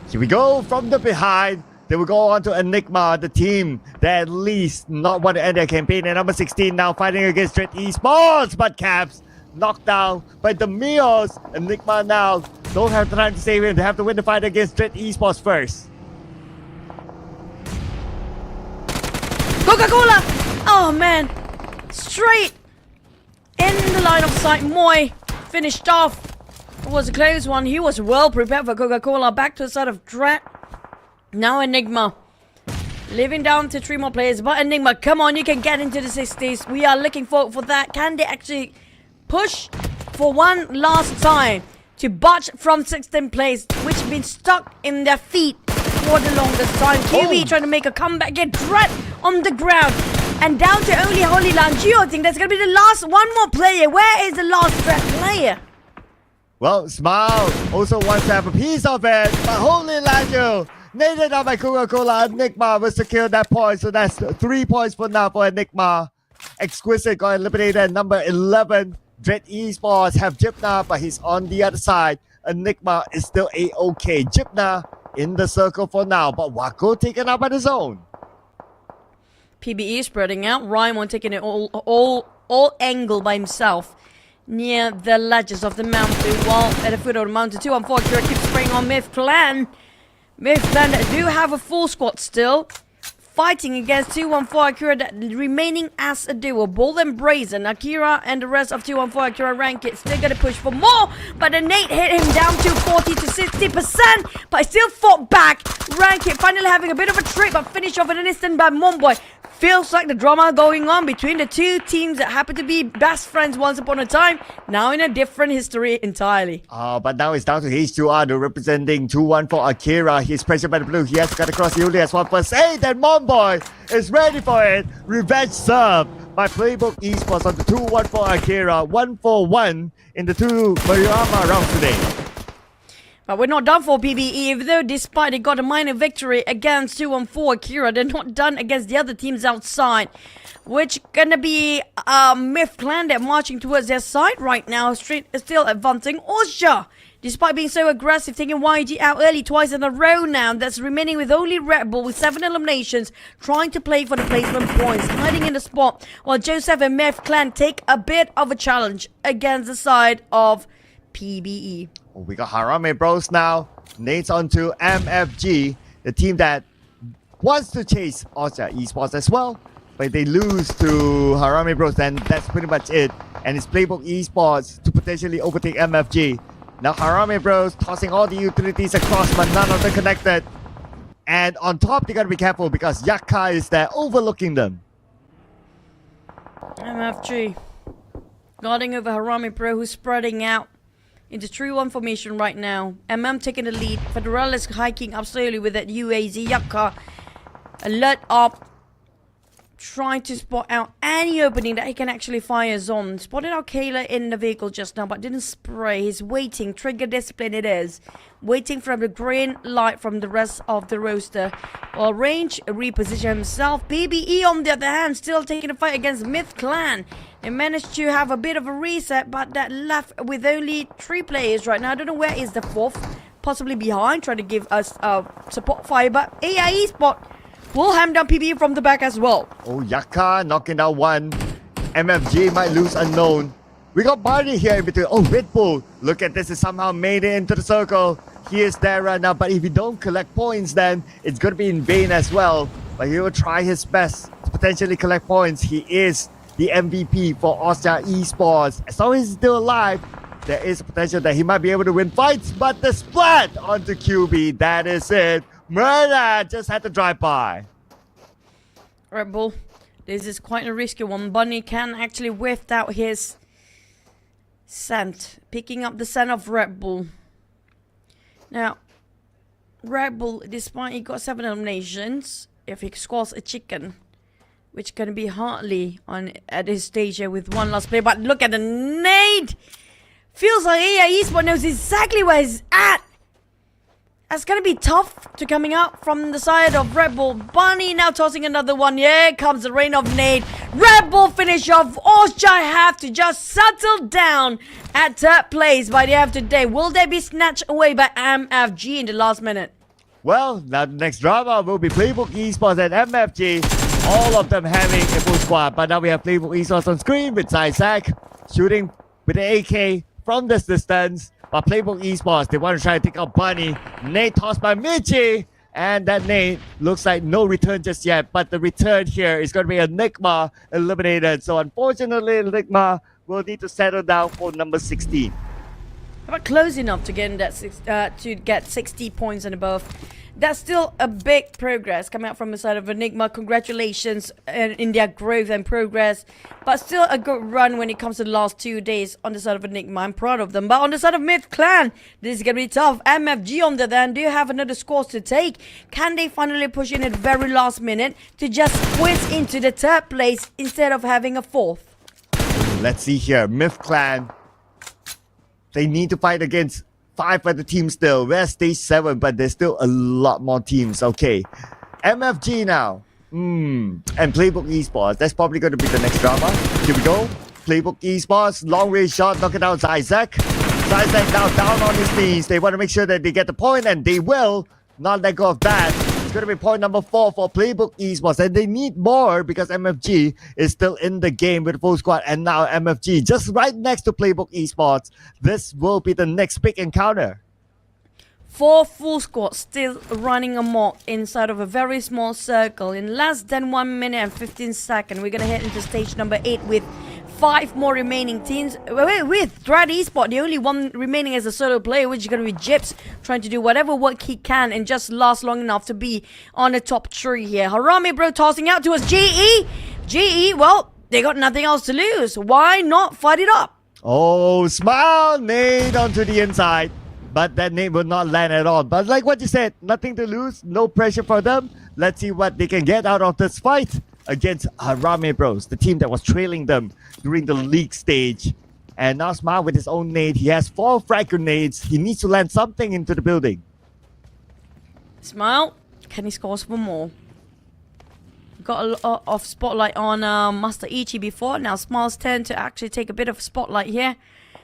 S1: Here we go from the behind. They will go on to Enigma, the team that at least not want to end their campaign. And number 16 now fighting against Dread Esports, but Caps knocked down by the Mios. Enigma now don't have the time to save him. They have to win the fight against Dread Esports first.
S2: Coca-Cola! Oh man, straight in the line of sight. Moy finished off. It was a close one. He was well prepared for Coca-Cola. Back to the side of Dread. Now Enigma. Living down to 3 more players. But Enigma, come on, you can get into the 60s. We are looking forward for that. Can they actually push for one last time to budge from 16th place, which have been stuck in their feet for the longest time? QB trying to make a comeback. Get Dread on the ground. And down to only Holy Land. I think that's going to be the last one more player. Where is the last Dread player?
S1: Well, Smile also wants to have a piece of it. But Holy Land, nailed down by Coca-Cola. Enigma will secure that point. So that's 3 points for now for Enigma. Exquisite got eliminated. Number 11. Dread Esports have Jipna, but he's on the other side. Enigma is still A-OK. Jipna in the circle for now, but Wako taken up by the zone.
S2: PBE spreading out. Raimon taking it all angle by himself near the ledges of the mountain, while at the foot of the mountain 2-on-4 Akira keeps spraying on Myth Clan. Myth Clan do have a full squad still, fighting against 2-1-4 Akira, that remaining as a duo. Bold and Brazen, Akira and the rest of 2-1-4 Akira rank it. Still gonna push for more, but the nade hit him down to 40 to 60%, but he still fought back. Rank it finally having a bit of a trip, but finished off in an instant by Momboy. Feels like the drama going on between the two teams that happen to be best friends once upon a time, now in a different history entirely.
S1: But now it's down to H2R representing 2-1-4 Akira. He's pressured by the blue. He has to cut across Yuli as one first aid, and Momboy is ready for it. Revenge serve by Playbook Esports on the 2-1-4 Akira. 1-4-1 in the 2 Miramar rounds today.
S2: But we're not done for PBE, even though despite they got a minor victory against 2-1-4 Akira, they're not done against the other teams outside. Which gonna be Myth Clan. They're marching towards their side right now. Street is still advancing. Osha, despite being so aggressive, taking YG out early twice in a row now. That's remaining with only Red Bull with 7 eliminations, trying to play for the placement points, hiding in the spot, while Joseph and Myth Clan take a bit of a challenge against the side of PBE.
S1: We got Harame Bros now. Nate's onto MFG, the team that wants to chase Osha Esports as well. But if they lose to Harame Bros, then that's pretty much it. And it's Playbook Esports to potentially overtake MFG. Now Harame Bros tossing all the utilities across, but none of them connected. And on top, they gotta be careful because Yakka is there overlooking them.
S2: MFG guarding over Harame Pro, who's spreading out into 3-1 formation right now. taking the lead. Federales hiking up slowly with that UAZ. Yakka alert up, trying to spot out any opening that he can actually fire on. Spotted out Kayla in the vehicle just now, but didn't spray. He's waiting. Trigger discipline it is. Waiting for the green light from the rest of the roster. While Range reposition himself. PBE on the other hand, still taking the fight against Myth Clan. They managed to have a bit of a reset, but that left with only 3 players right now. I don't know where is the 4th. Possibly behind, trying to give us a support fire, but AIE spot will ham down PBE from the back as well.
S1: Oh, Yakka knocking down one. MFG might lose unknown. We got Barney here in between. Oh, Red Bull. Look at this. He somehow made it into the circle. He is there right now. But if he don't collect points, then it's going to be in vain as well. But he will try his best to potentially collect points. He is the MVP for Osha Esports. As long as he's still alive, there is a potential that he might be able to win fights. But the splat onto QB, that is it. Murder just had to drive by.
S2: Red Bull, this is quite a risky one. Bunny can actually whiff out his scent, picking up the scent of Red Bull. Now, Red Bull, despite he got 7 eliminations, if he scores a chicken, which can be hardly on at his stage here with one last play. But look at the nade! Feels like AIE Esports knows exactly where he's at. That's gonna be tough to coming out from the side of Red Bull. Bunny now tossing another one. Here comes the rain of nade. Red Bull finish off. Oshai have to just settle down at third place by the end of today. Will they be snatched away by MFG in the last minute?
S1: Well, now the next drama will be Playbook Esports and MFG. All of them having a full squad. But now we have Playbook Esports on screen with Isaac shooting with the AK from this distance. But Playbook Esports, they want to try to take out Bunny. Nade tossed by Michi. And that nade looks like no return just yet. But the return here is going to be Enigma eliminated. So unfortunately, Enigma will need to settle down for number 16.
S2: But close enough to get to get 60 points and above. That's still a big progress coming out from the side of Enigma. Congratulations in their growth and progress. But still a good run when it comes to the last 2 days on the side of Enigma. I'm proud of them. But on the side of Myth Clan, this is going to be tough. MFG on the other hand, do you have another score to take? Can they finally push in at the very last minute to just squeeze into the third place instead of having a fourth?
S1: Let's see here. Myth Clan. They need to fight against 5 other teams still. We're stage 7, but there's still a lot more teams. Okay. MFG now. And Playbook Esports. That's probably going to be the next drama. Here we go. Playbook Esports. Long range shot. Knocking down Isaac. Isaac now down on his knees. They want to make sure that they get the point, and they will not let go of that. It's going to be point number 4 for Playbook Esports. And they need more because MFG is still in the game with full squad. And now MFG just right next to Playbook Esports. This will be the next big encounter.
S2: 4 full squads still running amok inside of a very small circle. In less than 1 minute and 15 seconds, we're going to head into stage number 8 with 5 more remaining teams. With Dread Esport, the only one remaining as a solo player, which is going to be Jips, trying to do whatever work he can and just last long enough to be on the top 3 here. Harami Bro tossing out to us. GE, well, they got nothing else to lose. Why not fight it up?
S1: Oh, smile nade onto the inside. But that nade will not land at all. But like what you said, nothing to lose, no pressure for them. Let's see what they can get out of this fight against Harame Bros, the team that was trailing them during the league stage. And now Smile with his own nade. He has 4 frag grenades. He needs to land something into the building.
S2: Smile, can he score some more? Got a lot of spotlight on Master Ichi before. Now Smiles tend to actually take a bit of spotlight here.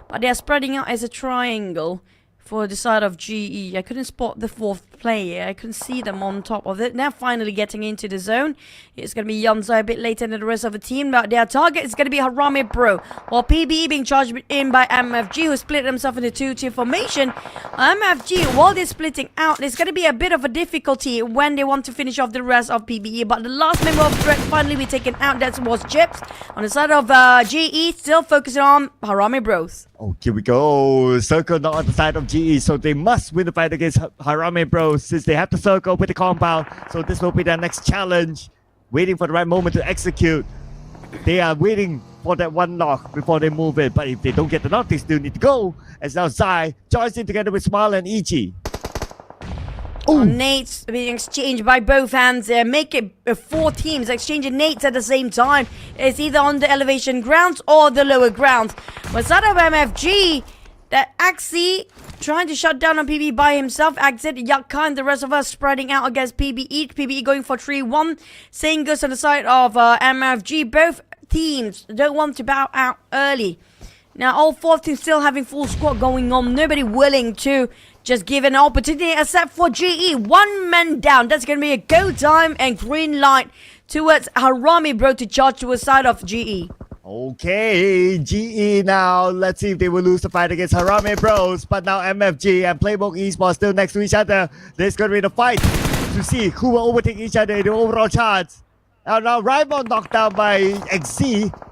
S2: But they're spreading out as a triangle for the side of GE. I couldn't spot the 4th player. I couldn't see them on top of it. Now finally getting into the zone. It's going to be Yonzo a bit later than the rest of the team. But their target is going to be Harame Bro. While PBE being charged in by MFG, who split themselves into 2-tier formation. MFG, while they're splitting out, there's going to be a bit of a difficulty when they want to finish off the rest of PBE. But the last member of threat finally be taken out. That was Chips. On the side of GE, still focusing on Harame Bros.
S1: Oh, here we go. Circle not on the side of GE, so they must win the fight against Harame Bros since they have to circle with the compound. So this will be their next challenge. Waiting for the right moment to execute. They are waiting for that one knock before they move it. But if they don't get the knock, they still need to go. As now Zai joins in together with Smile and Ichi.
S2: Nades being exchanged by both hands there. Make it 4 teams exchanging nades at the same time. It's either on the elevation grounds or the lower grounds. But side of MFG, that Axie trying to shut down on PBE by himself. Exit, Yakka and the rest of us spreading out against PBE. PBE going for 3-1. Same goes on the side of MFG. Both teams don't want to bow out early. Now all 4 teams still having full squad going on. Nobody willing to just give an opportunity except for GE. 1 man down. That's going to be a go time and green light towards Harami Bro to charge to the side of GE.
S1: Okay, GE now. Let's see if they will lose the fight against Harame Bros. But now MFG and Playbook Esports still next to each other. There's going to be the fight to see who will overtake each other in the overall charts. Now Raimon knocked down by XZ.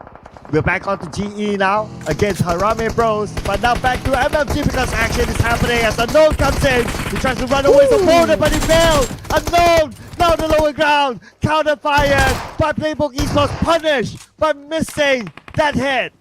S1: We're back on to GE now against Harame Bros. But now back to MFG because action is happening as Unknown comes in. He tries to run away from opponent, but he failed. Unknown now the lower ground. Counter fired by Playbook Esports, punished by missing that hit.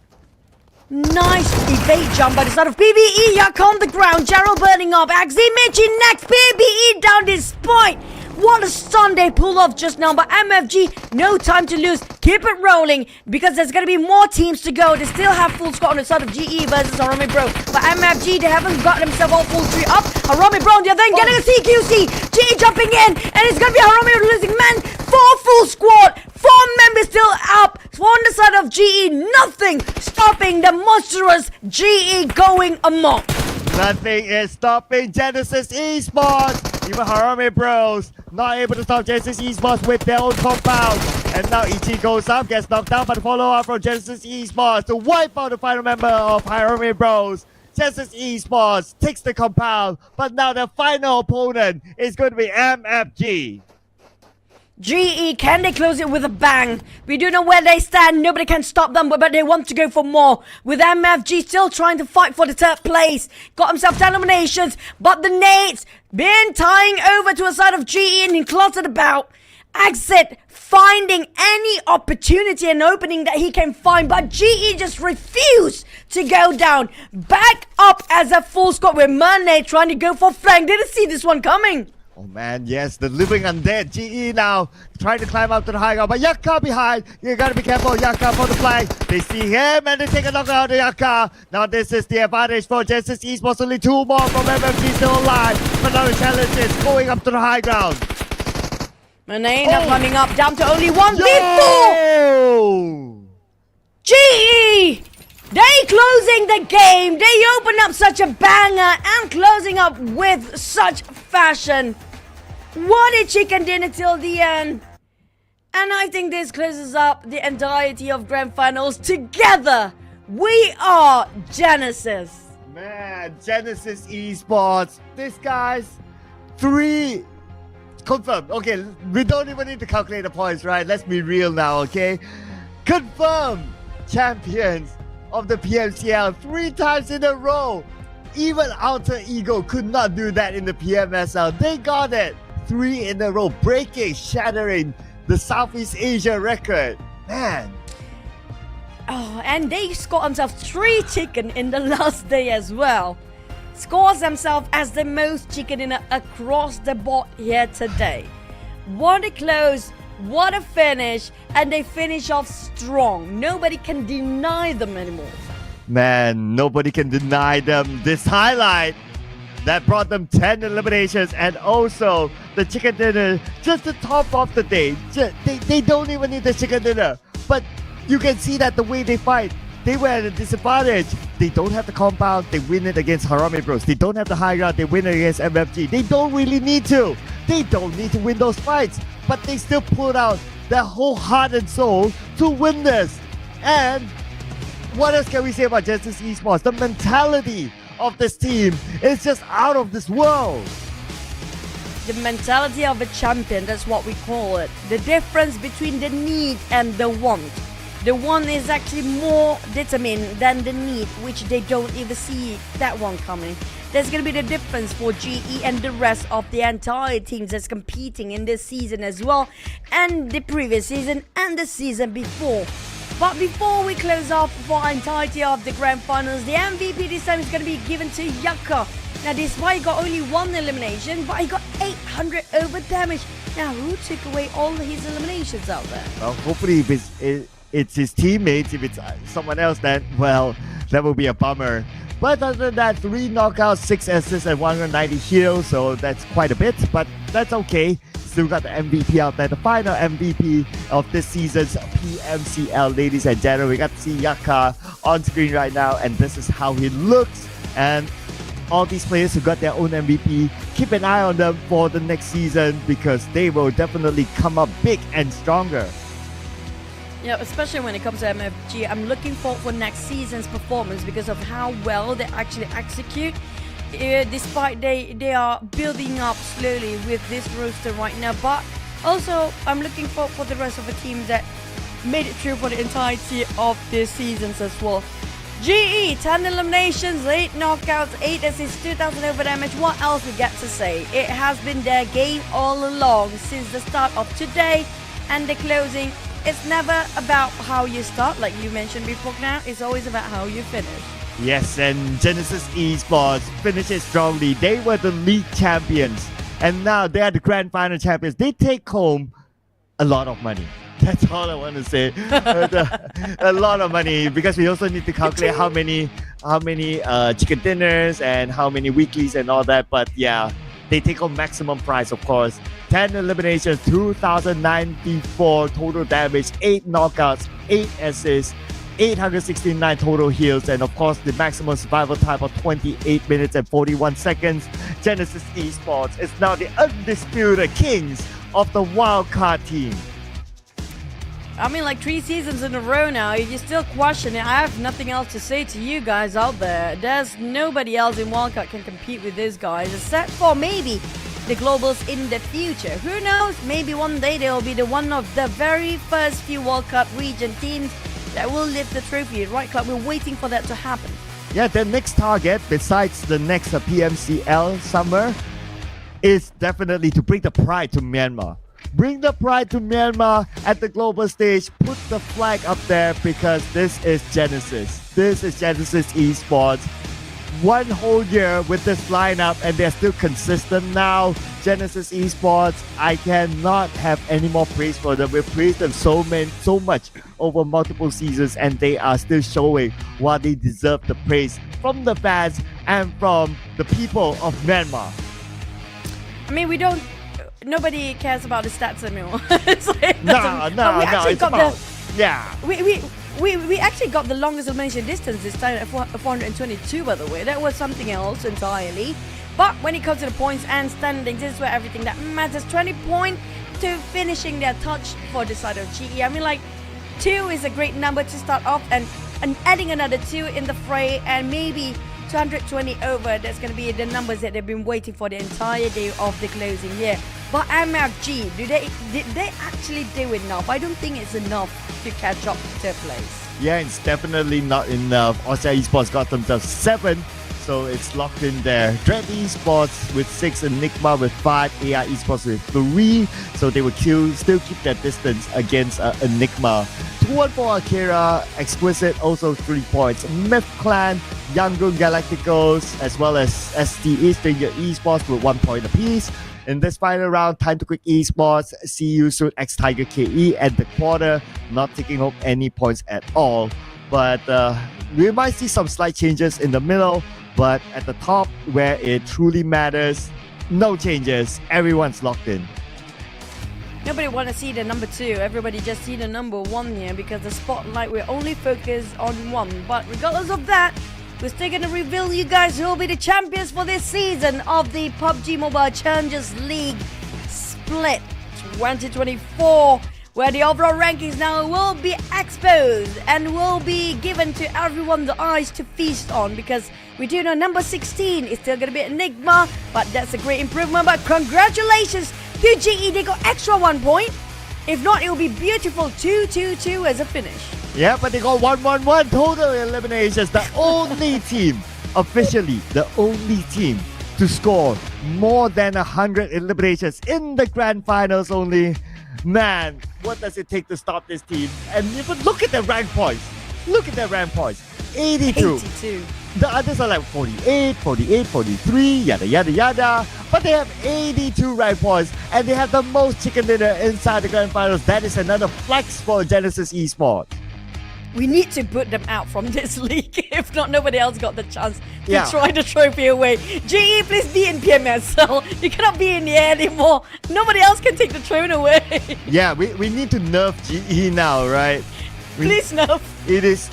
S2: Nice evade jump by the side of PBE. Yak on the ground. Gerald burning up. Axie Michi next. PBE down this point. What a Sunday pull off just now. But MFG, no time to lose. Keep it rolling because there's going to be more teams to go. They still have full squad on the side of GE versus Harami Bro. But MFG, they haven't got themselves all full three up. Harami Bro, they're then getting a CQC. GE jumping in. And it's going to be Harami losing men. 4 full squad. 4 members still up. On the side of GE, nothing stopping the monstrous GE going amok.
S1: Nothing is stopping Genesis Esports. Even Harami Bros not able to stop Genesis Esports with their own compound. And now Ichi goes up, gets knocked down by the follow-up from Genesis Esports to wipe out the final member of Harami Bros. Genesis Esports takes the compound, but now the final opponent is going to be MFG.
S2: GE, can they close it with a bang? We do know where they stand. Nobody can stop them, but they want to go for more. With MFG still trying to fight for the 3rd place. Got himself 10 eliminations, but the nades been tying over to a side of GE and he cluttered about. Exit finding any opportunity and opening that he can find, but GE just refused to go down. Back up as a full squad with Money trying to go for flank. Didn't see this one coming.
S1: Oh man, yes, the living undead. GE now trying to climb up to the high ground, but Yakka behind. You gotta be careful, Yakka for the flank. They see him and they take a knock out of Yakka. Now this is the advantage for Genesis Esports. Only 2 more from MFG still alive. But now the challenge is going up to the high ground.
S2: Mane not running up, down to only 1v4.
S1: Yo!
S2: GE! They closing the game. They open up such a banger and closing up with such fashion. What a chicken dinner till the end. And I think this closes up the entirety of Grand Finals. Together, we are Genesis.
S1: Man, Genesis Esports. This guy's 3 confirmed. Okay, we don't even need to calculate the points, right? Let's be real now, okay? Confirmed champions of the PMCL 3 times in a row. Even Alter Ego could not do that in the PMSL. They got it 3 in a row, breaking, shattering the Southeast Asia record. Man.
S2: Oh, and they scored themselves 3 chicken in the last day as well. Scores themselves as the most chicken dinner across the board here today. What a close, what a finish, and they finish off strong. Nobody can deny them anymore.
S1: Man, nobody can deny them this highlight that brought them 10 eliminations, and also the chicken dinner just to top off the day. They don't even need the chicken dinner, but you can see that the way they fight, they were at a disadvantage. They don't have the compound, they win it against Harami Bros. They don't have the high ground, they win it against MFG. They don't really need to. They don't need to win those fights, but they still put out their whole heart and soul to win this. And what else can we say about Genesis Esports? The mentality of this team is just out of this world.
S2: The mentality of a champion, that's what we call it. The difference between the need and the want. The want is actually more determined than the need, which they don't even see that one coming. There's going to be the difference for GE and the rest of the entire teams that's competing in this season as well, and the previous season and the season before. But before we close off for the entirety of the Grand Finals, the MVP this time is going to be given to Yakka. Now despite he got only 1 elimination, but he got 800 over damage. Now who took away all his eliminations out there?
S1: Well, hopefully if it's his teammates. If it's someone else, then, well, that will be a bummer. But other than that, 3 knockouts, 6 assists, and 190 heals, so that's quite a bit, but that's okay. Still got the MVP out there, the final MVP of this season's PMCL, ladies and gentlemen. We got to see Yakka on screen right now, and this is how he looks. And all these players who got their own MVP, keep an eye on them for the next season because they will definitely come up big and stronger.
S2: Yeah, especially when it comes to MFG, I'm looking forward for next season's performance because of how well they actually execute. Despite they are building up slowly with this roster right now, but also I'm looking forward for the rest of the team that made it through for the entirety of this seasons as well. GE, 10 eliminations, 8 knockouts, 8 assists, 2,000 over damage. What else we get to say? It has been their game all along since the start of today and the closing. It's never about how you start, like you mentioned before now. It's always about how you finish.
S1: Yes, and Genesis Esports finishes strongly. They were the league champions and now they are the grand final champions. They take home a lot of money. That's all I want to say. A lot of money, because we also need to calculate how many chicken dinners and how many weeklies and all that. But yeah, they take home maximum prize, of course. 10 eliminations, 2,094 total damage, 8 knockouts, 8 assists, 869 total heals, and of course the maximum survival time of 28 minutes and 41 seconds. Genesis Esports is now the undisputed kings of the wildcard team.
S2: I mean, like 3 seasons in a row now, you're still questioning it. I have nothing else to say to you guys out there. There's nobody else in Wildcard can compete with these guys, except for maybe the Globals in the future. Who knows? Maybe one day they'll be one of the very first few Wildcard region teams that will lift the trophy. Right, Club? We're waiting for that to happen.
S1: Yeah, the next target, besides the next PMCL summer, is definitely to bring the pride to Myanmar. Bring the pride to Myanmar at the global stage. Put the flag up there, because this is Genesis. This is Genesis Esports. One whole year with this lineup, and they're still consistent now. Genesis Esports, I cannot have any more praise for them. We've praised them so much over multiple seasons, and they are still showing why they deserve the praise from the fans and from the people of Myanmar.
S2: I mean, nobody cares about the stats anymore. It's like,
S1: No, it's about, yeah.
S2: We actually got the longest elimination distance this time at 422, by the way. That was something else entirely. But when it comes to the points and standings, this is where everything that matters. 20 points to finishing their touch for the side of GE. I mean, like, 2 is a great number to start off, and adding another 2 in the fray, and maybe 220 over, that's going to be the numbers that they've been waiting for the entire day of the closing here. But MFG, did they actually do enough? I don't think it's enough to catch up to 3rd place.
S1: Yeah, it's definitely not enough. Austria Esports got themselves 7, so it's locked in there. Dread Esports with 6, Enigma with 5, AI Esports with 3, so they will still keep their distance against Enigma. 2-1 for Akira, Exquisite also 3 points. Myth Clan, Yangon Galacticos, as well as STE Stranger Esports with 1 point apiece. In this final round, Time to Quick Esports, See You Soon, X Tiger KE at the quarter, not taking home any points at all. But we might see some slight changes in the middle, but at the top, where it truly matters, no changes. Everyone's locked in.
S2: Nobody want to see the number 2. Everybody just see the number 1 here, because the spotlight will only focus on 1. But regardless of that, we're still going to reveal you guys who will be the champions for this season of the PUBG Mobile Challengers League Split 2024, where the overall rankings now will be exposed and will be given to everyone the eyes to feast on, because we do know number 16 is still going to be Enigma, but that's a great improvement. But congratulations to GE, they got extra 1 point. If not, it will be beautiful 2-2-2 as a finish.
S1: Yeah, but they got 1-1-1 total eliminations. The only team, officially the only team, to score more than 100 eliminations in the grand finals only. Man, what does it take to stop this team? And even look at their rank points. Look at their rank points. 82. The others are like 48, 48, 43, yada yada yada. But they have 82 rank points, and they have the most chicken dinner inside the grand finals. That is another flex for Genesis Esports.
S2: We need to put them out from this league. If not, nobody else got the chance to try the trophy away. GE, please be in PMSL. You cannot be in the air anymore. Nobody else can take the throne away.
S1: Yeah, we need to nerf GE now, right?
S2: Please nerf.
S1: It is...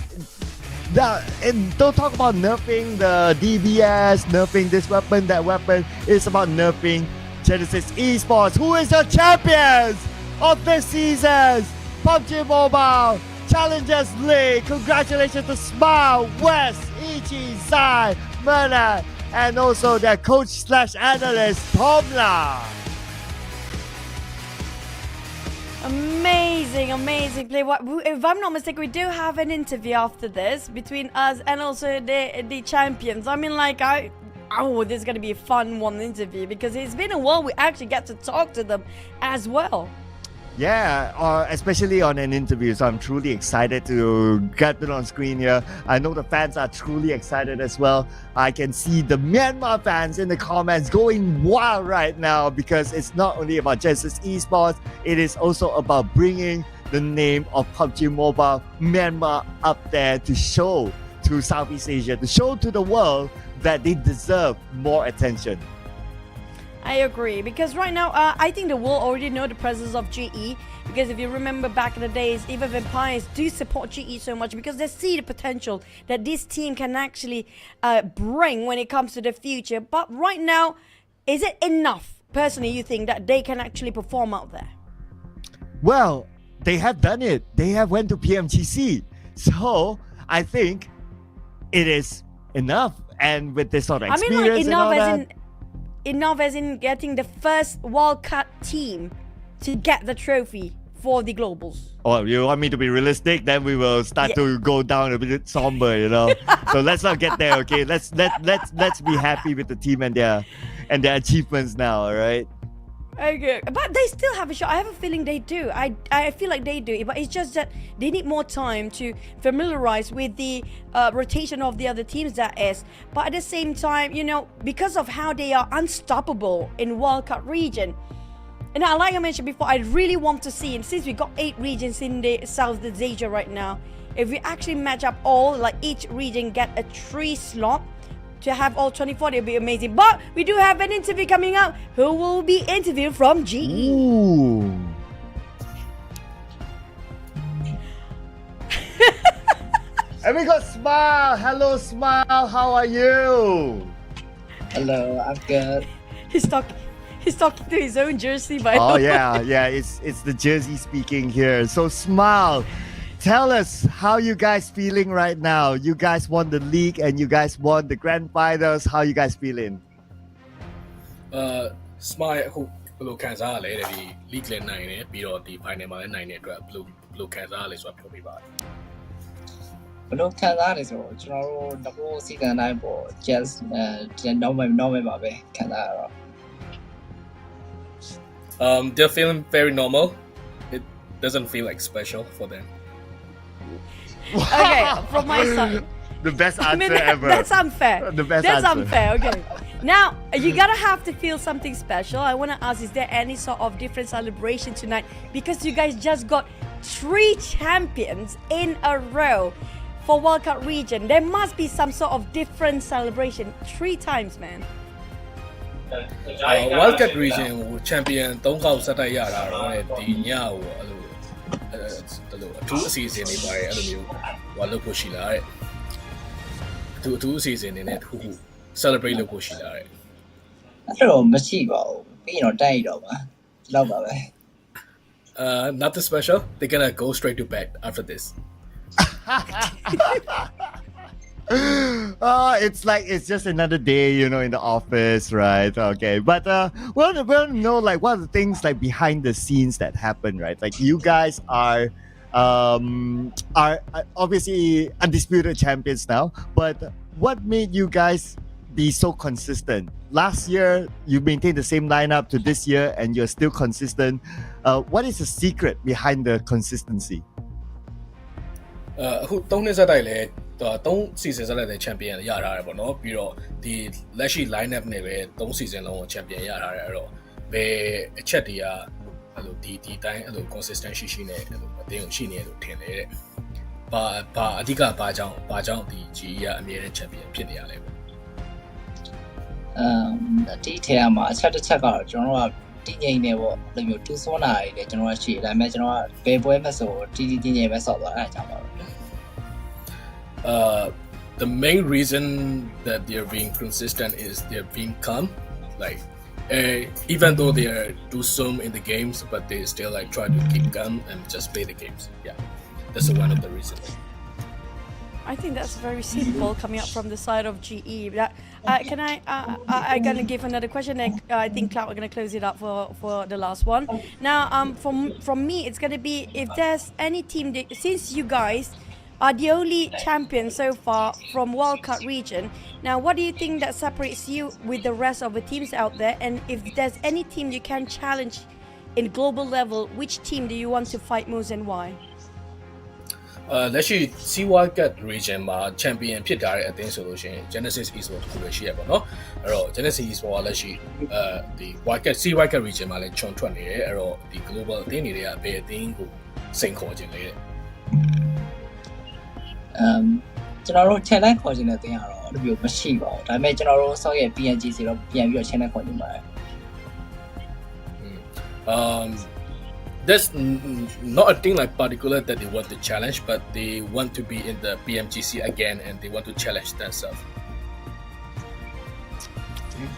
S1: and don't talk about nerfing the DBS, nerfing this weapon, that weapon. It's about nerfing Genesis Esports, who is the champions of this season's PUBG Mobile Challengers League. Congratulations to Smile, West, Ichi, Sai, Murna, and also their coach/analyst, Tomla.
S2: Amazing play. If I'm not mistaken, we do have an interview after this between us and also the champions. I mean, like, this is going to be a fun one interview, because it's been a while we actually get to talk to them as well.
S1: Yeah, especially on an interview. So I'm truly excited to get it on screen here. I know the fans are truly excited as well. I can see the Myanmar fans in the comments going wild right now because it's not only about Genesis Esports, it is also about bringing the name of PUBG Mobile Myanmar up there to show to Southeast Asia, to show to the world that they deserve more attention.
S2: I agree, because right now I think the world already know the presence of GE, because if you remember back in the days, even Vampires do support GE so much because they see the potential that this team can actually bring when it comes to the future. But right now, is it enough, personally, you think, that they can actually perform out there?
S1: Well, they have done it. They have went to PMGC. So I think it is enough. And with this sort of experience
S2: enough as in getting the first World Cup team to get the trophy for the globals.
S1: Oh, you want me to be realistic? Then we will start to go down a bit somber, you know. So let's not get there, okay? Let's be happy with the team and their achievements now, all right?
S2: Okay, but they still have a shot. I have a feeling they do. I feel like they do, but it's just that they need more time to familiarize with the rotation of the other teams, that is. But at the same time, you know, because of how they are unstoppable in World Cup region, and like I mentioned before, I really want to see, and since we got 8 regions in the Southeast Asia right now, if we actually match up all, like each region get a 3 slot, to have all 24, it'll be amazing. But we do have an interview coming up. Who will be interviewed from GE?
S1: Ooh. And we got Smile. Hello, Smile. How are you?
S3: Hello, I'm good.
S2: He's talking to his own jersey, by the way.
S1: Oh yeah. It's the jersey speaking here. So Smile, tell us how you guys feeling right now. You guys won the league and you guys won the grand finals. How you guys feeling?
S4: Smile အခုဘယ်လိုခံစားရလဲတဲ့ဒီ league လည်းနိုင်တယ်ပြီးတော့ဒီ final မှာလည်းနိုင်တဲ့အတွက်ဘယ်လိုခံစားရလဲဆိုတာပြောပြပါဦး
S3: ဘယ်လိုခံစားရလဲဆိုတော့ကျွန်တော်တို့တဘောစီကံတိုင်းပေါ့ just normal ပါပဲခံစားရတော့
S4: they're feeling very normal. It doesn't feel like special for them.
S2: Okay, from my side.
S1: The best answer ever.
S2: That's unfair. That's unfair. Okay. Now you gotta have to feel something special. I want to ask: is there any sort of different celebration tonight? Because you guys just got 3 champions in a row for World Cup region. There must be some sort of different celebration. 3 times, man.
S4: World Cup region ကို champion 3 ခေါက်ဆက်တိုက်ရတာတော့ဒီညကိုအဲ့လိုအထူးအစီအစဉ်တွေပါတယ်အဲ့လိုမျိုးဟိုလုပ်ဖို့ရှိလာတဲ့အထူးအစီအစဉ်တွေနဲ့တစ်ခုခု celebrate လုပ်ဖို့ရှိလာတဲ့
S3: အဲ့တော့မရှိပါဘူးပြီးရင်တော့တိုက်တော့ပါလောက်ပါပဲ
S4: nothing special. They're gonna go straight to bed after this.
S1: It's like it's just another day, you know, in the office, right? Okay, but we want to know like what are the things like behind the scenes that happen, right? Like you guys are obviously undisputed champions now, but what made you guys be so consistent? Last year you maintained the same lineup to this year, and you're still consistent. What is the secret behind the consistency?
S4: အခု3နှစ်ဆက်တိုက်လဲ3 season ဆက်လိုက်တဲ့ champion ရထားတယ်ပေါ့နော်ပြီးတော့ဒီလက်ရှိ lineup နဲ့ပဲ3 season လုံးကို champion ရထားတယ်အဲ့တော့ဘယ်အချက်တွေကအဲ့လိုဒီတိုင်းအဲ့လို consistent ရှိနဲ့အဲ့လိုအတင်းကိုရှိနေတယ်လို့ထင်တယ်တဲ့ဘာအဓိကဘာကြောင့်ဒီ GE ကအမြဲတမ်း champion ဖြစ်နေရလဲပေါ့
S3: ဒီထဲမှာအချက်တစ်ချက်ကတော့ကျွန်တော်တို့ကတည်ငြိမ်နေပေါ့အဲ့လိုမျိုးတူးစွန်းတာတွေလည်းကျွန်တော်ကရှိတယ်ဒါပေမဲ့ကျွန်တော်ကဘယ်ပွဲမဆိုတည်ငြိမ်ပဲဆော့သွားအဲ့ဒါကြောင့်ပါ
S4: the main reason that they're being consistent is they're being calm. Like, even though they are too soon in the games, but they still like try to keep calm and just play the games. Yeah, that's one of the reasons.
S2: I think that's very simple coming up from the side of GE. I'm gonna give another question. I think Cloud are gonna close it up for the last one. Now, from me, it's gonna be if there's any team that, since you guys are the only champions so far from World Cup region. Now, what do you think that separates you with the rest of the teams out there? And if there's any team you can challenge in global level, which team do you want to fight most and why?
S4: လက်ရှိ C1 Cup region မှာ champion ဖြစ်တာတဲ့အသင်းဆိုလို့ရှိရင် Genesis Esports တစ်ခုပဲရှိရပါတော့။အဲ့တော့ Genesis Esports ကလက်ရှိဒီ C1 Cup region မှာလည်းခြုံထွက်နေတယ်။အဲ့တော့ဒီ global အသင်းတွေကဘယ်အသင်းကိုစိန်ခေါ်ခြင်းလဲတဲ့။
S3: ကျွန်တော်တို့ challenge ခေါ်ခြင်းတဲ့တင်ရတော့အဲ့လိုမျိုးမရှိပါဘူးဒါပေမဲ့ကျွန်တော်တို့ဆောက်ရဲ့ PNGC တော့ပြန်ပြီးတော့ challenge ခေါ်ခြင်းပါတယ်
S4: There's not a thing like particular that they want to challenge, but they want to be in the PMGC again and they want to challenge themselves.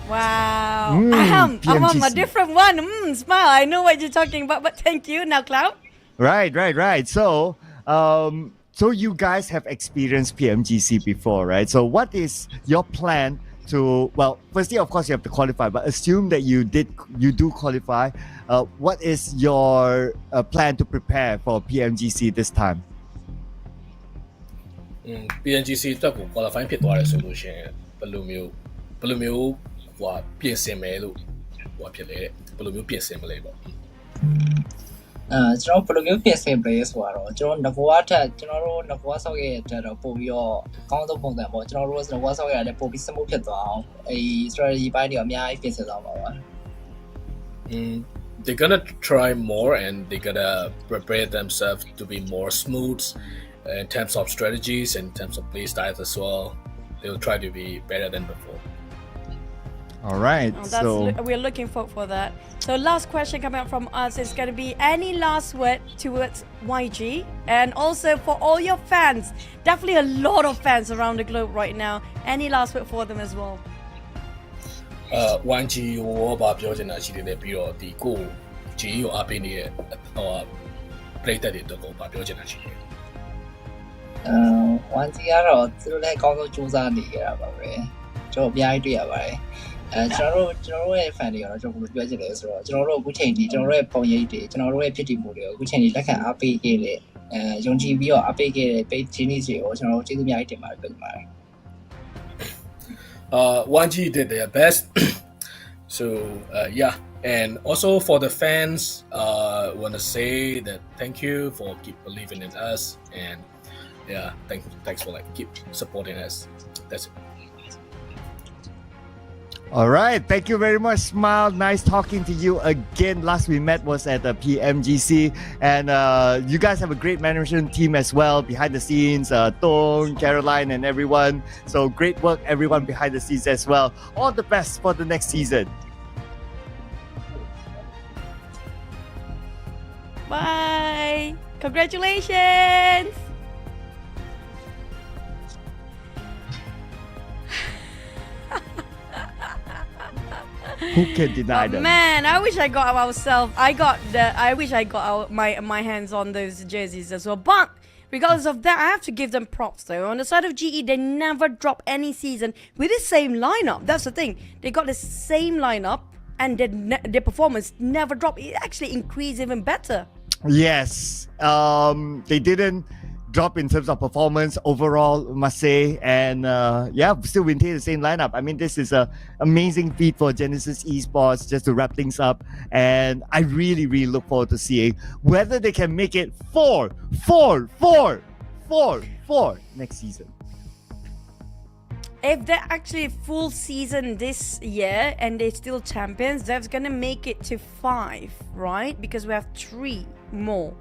S2: Wow. I'm on a different one. Smile. I know what you're talking about, but thank you. Now, Cloud.
S1: Right. So you guys have experienced PMGC before, right? So what is your plan to, well, firstly, of course, you have to qualify, but assume that you do qualify. What is your plan to prepare for PMGC this time?
S4: PMGC အတွက်ကို qualify ဖြစ်သွားတယ်ဆိုလို့ရှိရင်ဘယ်လိုမျိုးဟိုပြင်ဆင်မယ်လို့ဟိုဖြစ်လေတဲ့ဘယ်လိုမျိုးပြင်ဆင်မလဲပေါ့
S3: ကျွန်တော်ဘယ်လိုမျိုးပြင်ဆင်ပေးဆိုတော့ကျွန်တော်ငဘွားထက်ကျွန်တော်တို့ငဘွားဆောက်ရဲ့တက်တော့ပို့ပြီးတော့အကောင်းဆုံးပုံစံပေါ့ကျွန်တော်တို့ငဘွားဆောက်ရဲ့လည်းပို့ပြီးစမှုဖြစ်သွားအောင်အဲ strategy ပိုင်းတွေအများကြီးပြင်ဆင်သွားပါပါ
S4: They're gonna try more and they're gonna prepare themselves to be more smooth in terms of strategies and in terms of play styles as well. They'll try to be better than before.
S1: All right. So
S2: we're looking forward for that. So last question coming up from us is going to be any last word towards YG and also for all your fans. Definitely a lot of fans around the globe right now. Any last word for them as well?
S4: YG ကိုဘာပြောချင်တာရှိတယ်လဲပြီးတော့ဒီကို G ကိုအားပေးနေတဲ့ဟို play တက်တွေတော့ဘာပြောချင်တာရှိတယ်
S3: YG ကတော့သူတို့လည်းအကောင်းဆုံးစူးစမ်းနေကြတာပါပဲကျွန်တော်အများကြီးတွေ့ရပါတယ်ကျွန်တော်တို့ရဲ့ fan တွေကတော့ကျွန်တော်ဘယ်လိုပြောချင်လဲဆိုတော့ကျွန်တော်တို့အခုချိန်ဒီကျွန်တော်တို့ရဲ့ပုံရိပ်တွေကျွန်တော်တို့ရဲ့ဖြစ်တည်မှုတွေကိုအခုချိန်ဒီလက်ခံအားပေးခဲ့တဲ့ယုံကြည်ပြီးတော့အားပေးခဲ့တဲ့ page genius တွေကိုကျွန်တော်တို့ကျေးဇူးအများကြီးတင်ပါတယ်ပြန်ပါတယ်
S4: YG did their best so yeah and also for the fans want to say that thank you for keep believing in us and yeah thanks for like keep supporting us that's it
S1: all right, thank you very much, Smile. Nice talking to you again. Last we met was at the PMGC, and you guys have a great management team as well behind the scenes. Tong, Caroline, and everyone. So great work, everyone behind the scenes as well. All the best for the next season.
S2: Bye. Congratulations.
S1: Who can deny them?
S2: Man, I wish I got my hands on those jerseys as well. But regardless of that, I have to give them props though. On the side of GE, they never drop any season with the same lineup. That's the thing. They got the same lineup and their performance never dropped. It actually increased even better.
S1: Yes. They didn't drop in terms of performance overall, must say, and still maintain the same lineup. I mean, this is a amazing feat for Genesis Esports just to wrap things up, and I really look forward to seeing whether they can make it four next season.
S2: If they're actually full season this year and they're still champions, that's gonna make it to 5, right? Because we have 2 more.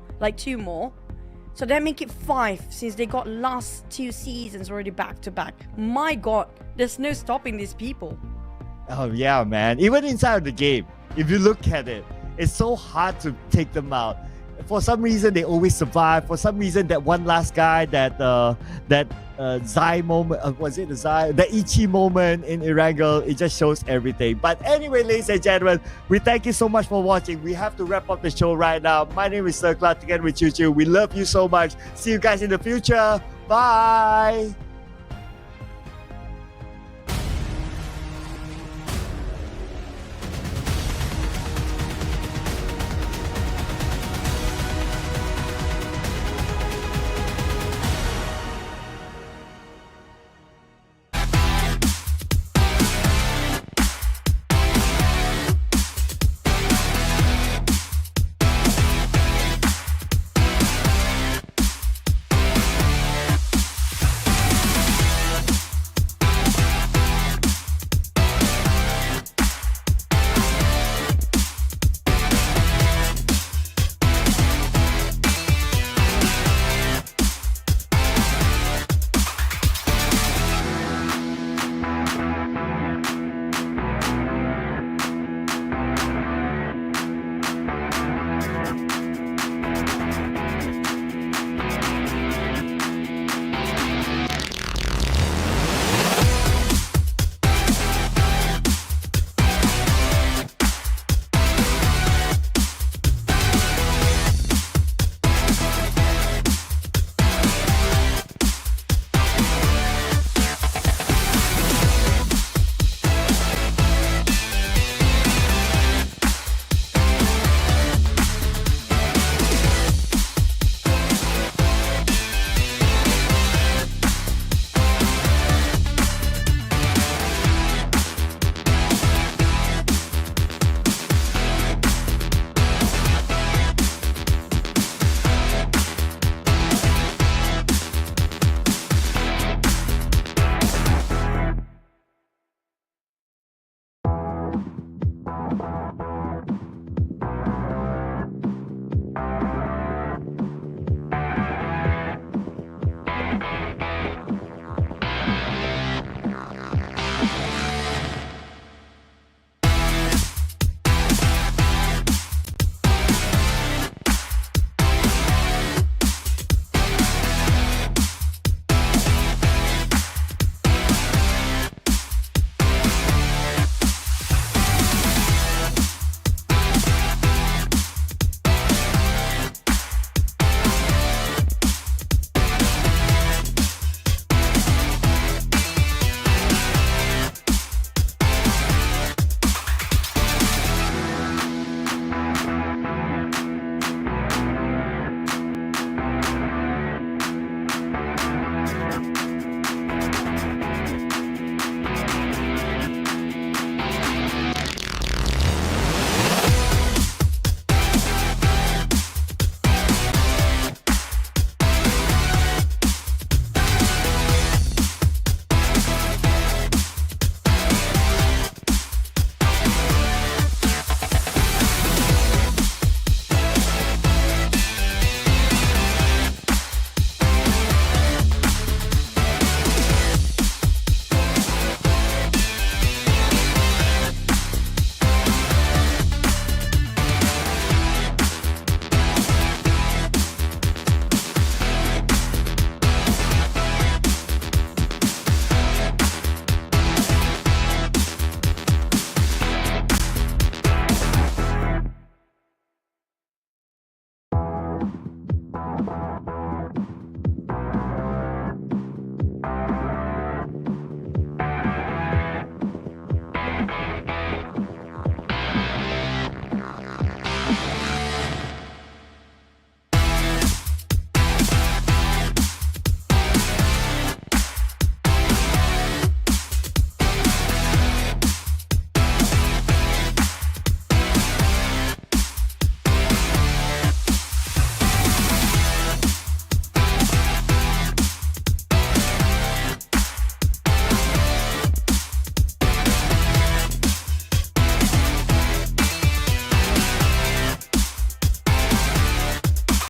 S2: So that make it 5 since they got last 2 seasons already back to back. My God, there's no stopping these people.
S1: Oh yeah, man. Even inside of the game, if you look at it, it's so hard to take them out. For some reason, they always survive. For some reason, that one last guy, that Zai moment, was it the Zai? The Ichi moment in Erangel, it just shows everything. But anyway, ladies and gentlemen, we thank you so much for watching. We have to wrap up the show right now. My name is Sir Clark together with Choo Choo. We love you so much. See you guys in the future. Bye.